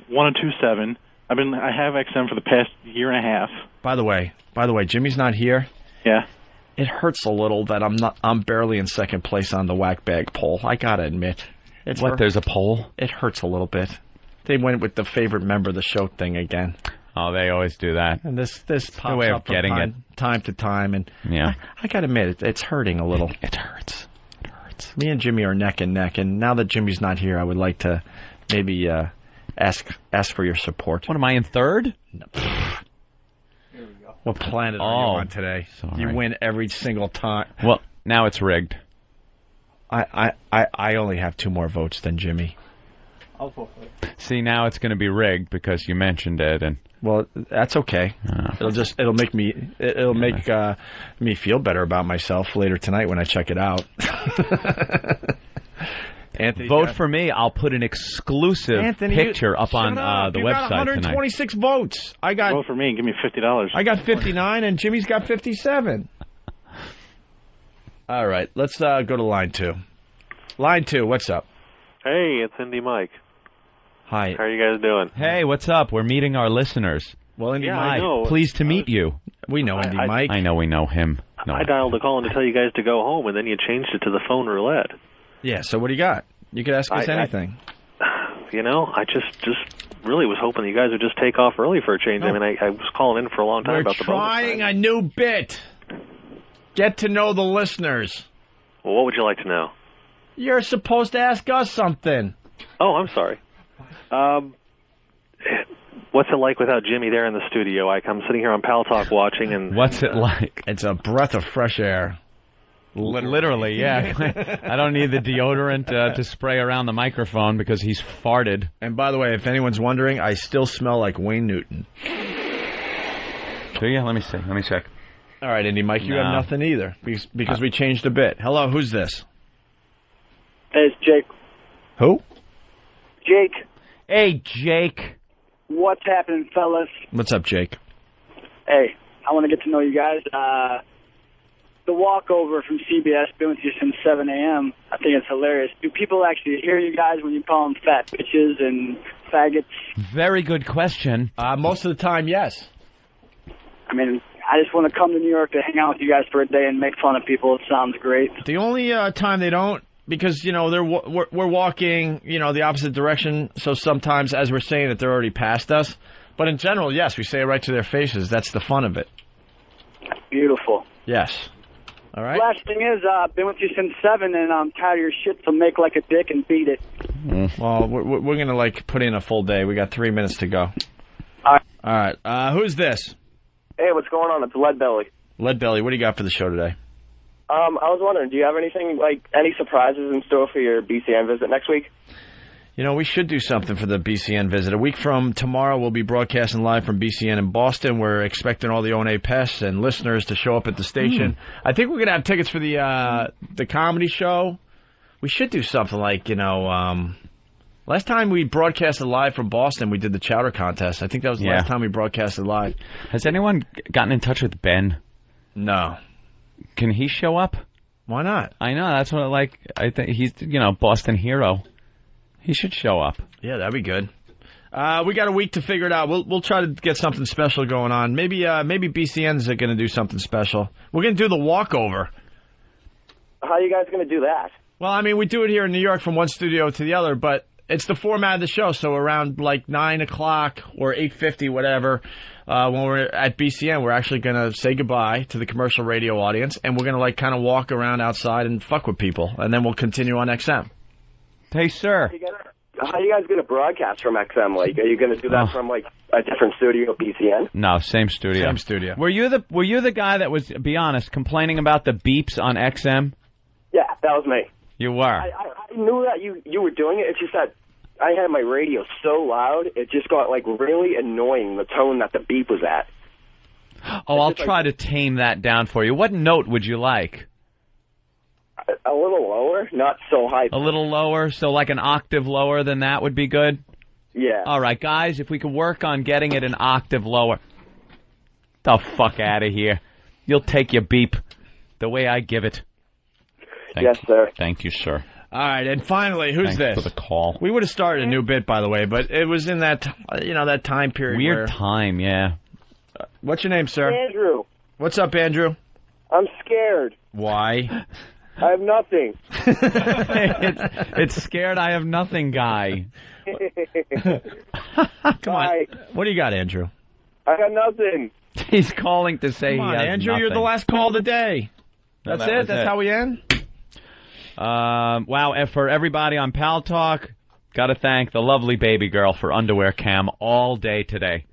1027. I have XM for the past year and a half. By the way, Jimmy's not here. Yeah. It hurts a little that I'm barely in second place on the whack bag poll. I gotta admit. There's a poll? It hurts a little bit. They went with the favorite member of the show thing again. Oh, they always do that. And this pops the way of up from getting time to time, and yeah. I gotta admit, it's hurting a little. It hurts. Me and Jimmy are neck and neck, and now that Jimmy's not here, I would like to maybe ask for your support. What, am I in third? No. What planet are you on today? Sorry. You win every single time. Well, now it's rigged. I only have 2 more votes than Jimmy. I'll vote for it. See, now it's going to be rigged because you mentioned it, and well, that's okay. It'll make me feel better about myself later tonight when I check it out. Anthony, vote for me. I'll put an exclusive picture up on the website tonight. You got 126 votes. Vote for me and give me $50. I got 59, and Jimmy's got 57. All right, let's go to line 2. Line 2, what's up? Hey, it's Indy Mike. Hi. How are you guys doing? Hey, what's up? We're meeting our listeners. Well, Indy Mike, I know. Pleased to meet you. We know Indy Mike. I know we know him. No, I dialed the call in to tell you guys to go home, and then you changed it to the phone roulette. Yeah, so what do you got? You could ask us anything. I just really was hoping you guys would just take off early for a change. No. I mean, I was calling in for a long time about the bonus. We're trying a new bit. Get to know the listeners. Well, what would you like to know? You're supposed to ask us something. Oh, I'm sorry. What's it like without Jimmy there in the studio? I'm sitting here on Pal Talk watching, and what's it like? It's a breath of fresh air. Literally, yeah. I don't need the deodorant to spray around the microphone because he's farted. And by the way, if anyone's wondering, I still smell like Wayne Newton. Do you? Let me see. Let me check. All right, Indy Mike, you have nothing either because we changed a bit. Hello, who's this? Hey, it's Jake. Who? Jake. Hey, Jake. What's happening, fellas? What's up, Jake? Hey, I want to get to know you guys. The walkover from CBS, been with you since 7 a.m. I think it's hilarious. Do people actually hear you guys when you call them fat bitches and faggots? Very good question. Most of the time, yes. I mean, I just want to come to New York to hang out with you guys for a day and make fun of people. It sounds great. The only time they don't, because, we're walking, the opposite direction, so sometimes as we're saying it, they're already past us. But in general, yes, we say it right to their faces. That's the fun of it. Beautiful. Yes. All right. Last thing is, I've been with you since 7, and I'm tired of your shit, so make like a dick and beat it. Well, we're going to, put in a full day. We got 3 minutes to go. All right. Who's this? Hey, what's going on? It's Leadbelly. Leadbelly, what do you got for the show today? I was wondering, do you have anything, any surprises in store for your BCN visit next week? We should do something for the BCN visit. A week from tomorrow, we'll be broadcasting live from BCN in Boston. We're expecting all the O&A pests and listeners to show up at the station. I think we're going to have tickets for the comedy show. We should do something last time we broadcasted live from Boston, we did the chowder contest. I think that was the last time we broadcasted live. Has anyone gotten in touch with Ben? No. Can he show up? Why not? I know, that's what I think he's, Boston hero. He should show up. Yeah, that'd be good. We got a week to figure it out. We'll try to get something special going on. Maybe BCN's going to do something special. We're going to do the walkover. How are you guys going to do that? Well, I mean, we do it here in New York from one studio to the other, but it's the format of the show. So around like 9 o'clock or 8:50, whatever, when we're at BCN, we're actually going to say goodbye to the commercial radio audience, and we're going to like kind of walk around outside and fuck with people, and then we'll continue on XM. Hey, sir. How are you guys going to broadcast from XM? Like, are you going to do that from like a different studio, BCN? No, same studio. Same studio. Were you the guy that was, be honest, complaining about the beeps on XM? Yeah, that was me. You were. I knew that you were doing it. It's just that I had my radio so loud, it just got like really annoying, the tone that the beep was at. Oh, I'll try to tame that down for you. What note would you like? A little lower, not so high. A little lower, so like an octave lower than that would be good? Yeah. All right, guys, if we could work on getting it an octave lower. The fuck out of here. You'll take your beep the way I give it. Yes, sir. Thank you, sir. All right, and finally, who's Thanks this? for the call. We would have started a new bit, by the way, but it was in that, that time period. Weird time, yeah. What's your name, sir? Andrew. What's up, Andrew? I'm scared. Why? I have nothing. It's scared I have nothing, guy. Come on. What do you got, Andrew? I got nothing. He's calling to say Come on, he has Andrew, nothing. you're the last call of the day. No, That's it? That's how we end? Wow, and for everybody on Pal Talk, got to thank the lovely baby girl for underwear cam all day today.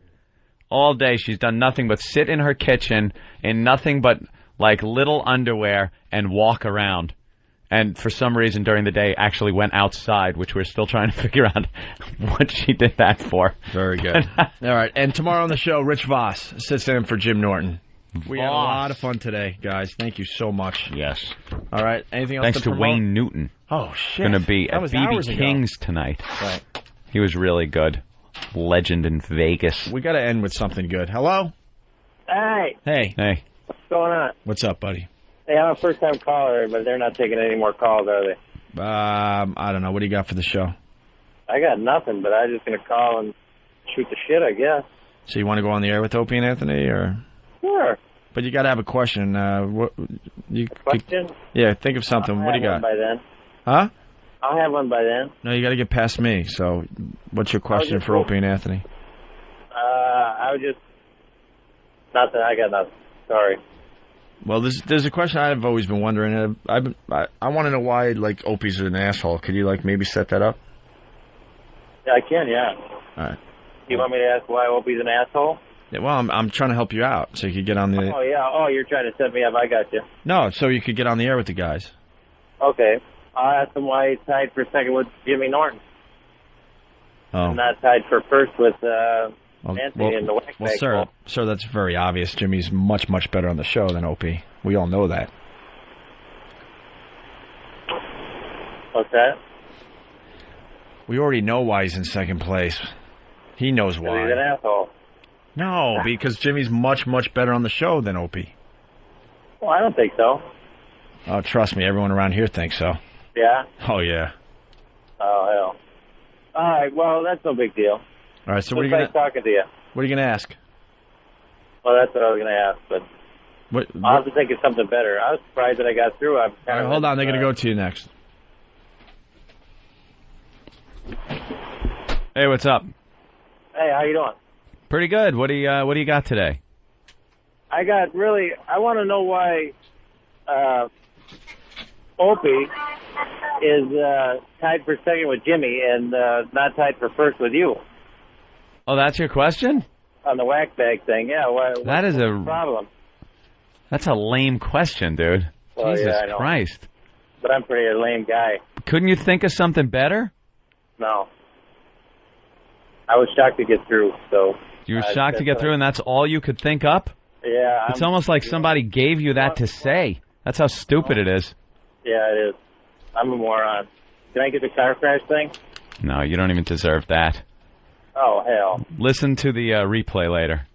All day she's done nothing but sit in her kitchen in nothing but like little underwear and walk around. And for some reason during the day actually went outside, which we're still trying to figure out what she did that for. Very good. All right, and tomorrow on the show, Rich Voss sits in for Jim Norton. We had a lot of fun today, guys. Thank you so much. Yes. All right, anything else Thanks to to promote? Wayne Newton. Oh, shit. Going to be That at was hours BB ago. King's tonight. Right. He was really good. Legend in Vegas. We got to end with something good. Hello? Hey, Hey. Hey. what's going on? What's up, buddy? Hey, I'm a first-time caller, but they're not taking any more calls, are they? I don't know. What do you got for the show? I got nothing, but I'm just going to call and shoot the shit, I guess. So you want to go on the air with Opie and Anthony, or? Sure. But you got to have a question. Question? Yeah, think of something. I'll What do you have got? one by then. Huh? I'll have one by then. No, you got to get past me. So, what's your question just for Opie and Anthony? I was just... Nothing. I got nothing. Sorry. Well, there's a question I've always been wondering. I want to know why Opie's an asshole. Could you maybe set that up? Yeah, I can, yeah. All right. You want me to ask why Opie's an asshole? Yeah, well, I'm trying to help you out so you could get on the. Oh, yeah. Oh, you're trying to set me up. I got you. No, so you could get on the air with the guys. Okay. I'll ask him why he's tied for second with Jimmy Norton. Oh. I'm not tied for first with Anthony in the whack well, bag sir, bowl. sir, that's very obvious. Jimmy's much, much better on the show than Opie. We all know that. What's that? We already know why he's in second place. He knows why. He's an asshole. No, because Jimmy's much, much better on the show than Opie. Well, I don't think so. Oh, trust me, everyone around here thinks so. Yeah? Oh, yeah. Oh, hell. All right, well, that's no big deal. All right, so It what are was you nice gonna talking to you. what are you gonna ask? Well, that's what I was going to ask, but What? I'll have to think of something better. I was surprised that I got through. I'm All kind right, of hold on, they're gonna go to you next. Hey, what's up? Hey, how you doing? Pretty good. What do you got today? I want to know why Opie is tied for second with Jimmy and not tied for first with you Oh, that's your question? on the whack bag thing. Yeah, what's the problem? That's a lame question, dude. Well, Jesus yeah, I know. Christ. But I'm pretty a lame guy. Couldn't you think of something better? No. I was shocked to get through, so... You were shocked to get through, and that's all you could think up? Yeah. It's almost like somebody gave you that to say. That's how stupid it is. Yeah, it is. I'm a moron. Can I get the car crash thing? No, you don't even deserve that. Oh, hell. Listen to the replay later.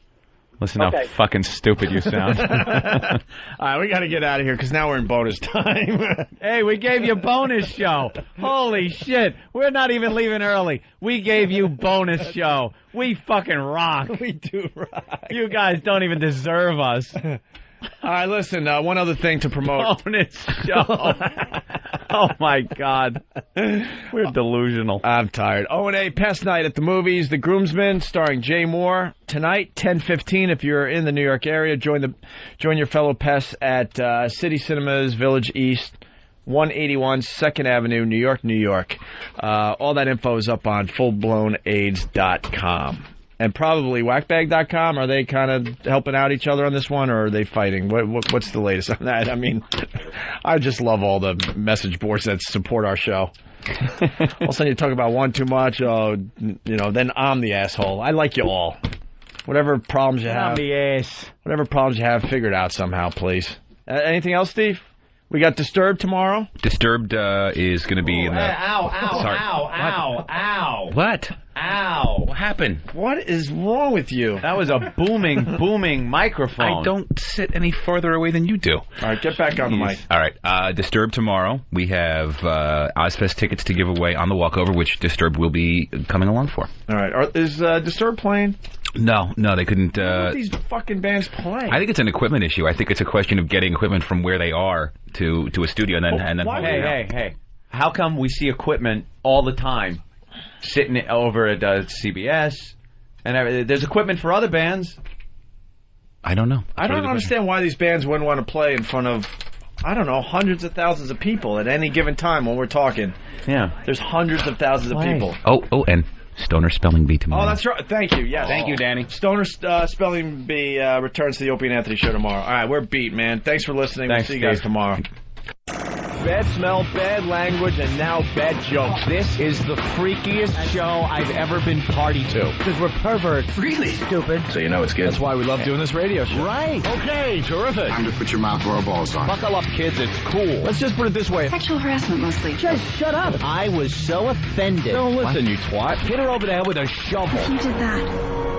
Listen how fucking stupid you sound. All right, we got to get out of here because now we're in bonus time. Hey, we gave you bonus show. Holy shit. We're not even leaving early. We gave you bonus show. We fucking rock. We do rock. You guys don't even deserve us. All right, listen, one other thing to promote. Bonus show. Oh, my God. We're delusional. I'm tired. O&A Pest Night at the movies. The Groomsmen, starring Jay Moore. Tonight, 10:15. If you're in the New York area, join your fellow pests at City Cinemas, Village East, 181 2nd Avenue, New York, New York. All that info is up on fullblownaids.com. And probably whackbag.com. Are they kind of helping out each other on this one, or are they fighting? What's the latest on that? I mean, I just love all the message boards that support our show. All of a sudden you talk about one too much, then I'm the asshole. I like you all. Whatever problems you have. I'm the ass. Whatever problems you have, figure it out somehow, please. Anything else, Steve? We got Disturbed tomorrow. Disturbed is going to be in the... Ow. What? Ow. What happened? What is wrong with you? That was a booming microphone. I don't sit any farther away than you do. All right, get back on the mic. All right, Disturbed tomorrow. We have Ozfest tickets to give away on the walkover, which Disturbed will be coming along for. All right, is Disturbed playing? No, they couldn't. What are these fucking bands playing? I think it's an equipment issue. I think it's a question of getting equipment from where they are to a studio and then Hey. How come we see equipment all the time sitting over at CBS and there's equipment for other bands? I don't know. I don't understand why these bands wouldn't want to play in front of, hundreds of thousands of people at any given time when we're talking. Yeah. There's hundreds of thousands of people. Oh, and Stoner Spelling Bee tomorrow. Oh, that's right. Thank you. Yeah. Thank you, Danny. Stoner Spelling Bee returns to the Opie and Anthony show tomorrow. All right, we're beat, man. Thanks for listening. Thanks, we'll see you guys tomorrow. Bad smell, bad language, and now bad jokes. This is the freakiest show I've ever been party to. Because we're perverts. Really? Stupid. So you know it's good. That's why we love doing this radio show. Right. Okay, terrific. Time to put your mouth where our balls are. Buckle up, kids. It's cool. Let's just put it this way. Sexual harassment, mostly. Just shut up. I was so offended. Don't listen, you twat. Hit her over the head with a shovel. If you did that,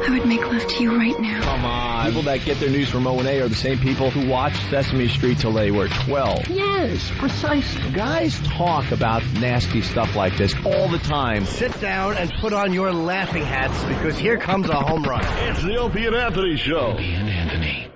I would make love to you right now. Come on. People that get their news from O&A are the same people who watched Sesame Street till they were 12. Yes, precisely. Guys talk about nasty stuff like this all the time. Sit down and put on your laughing hats because here comes a home run. It's the Opie and Anthony Show. Opie and Anthony.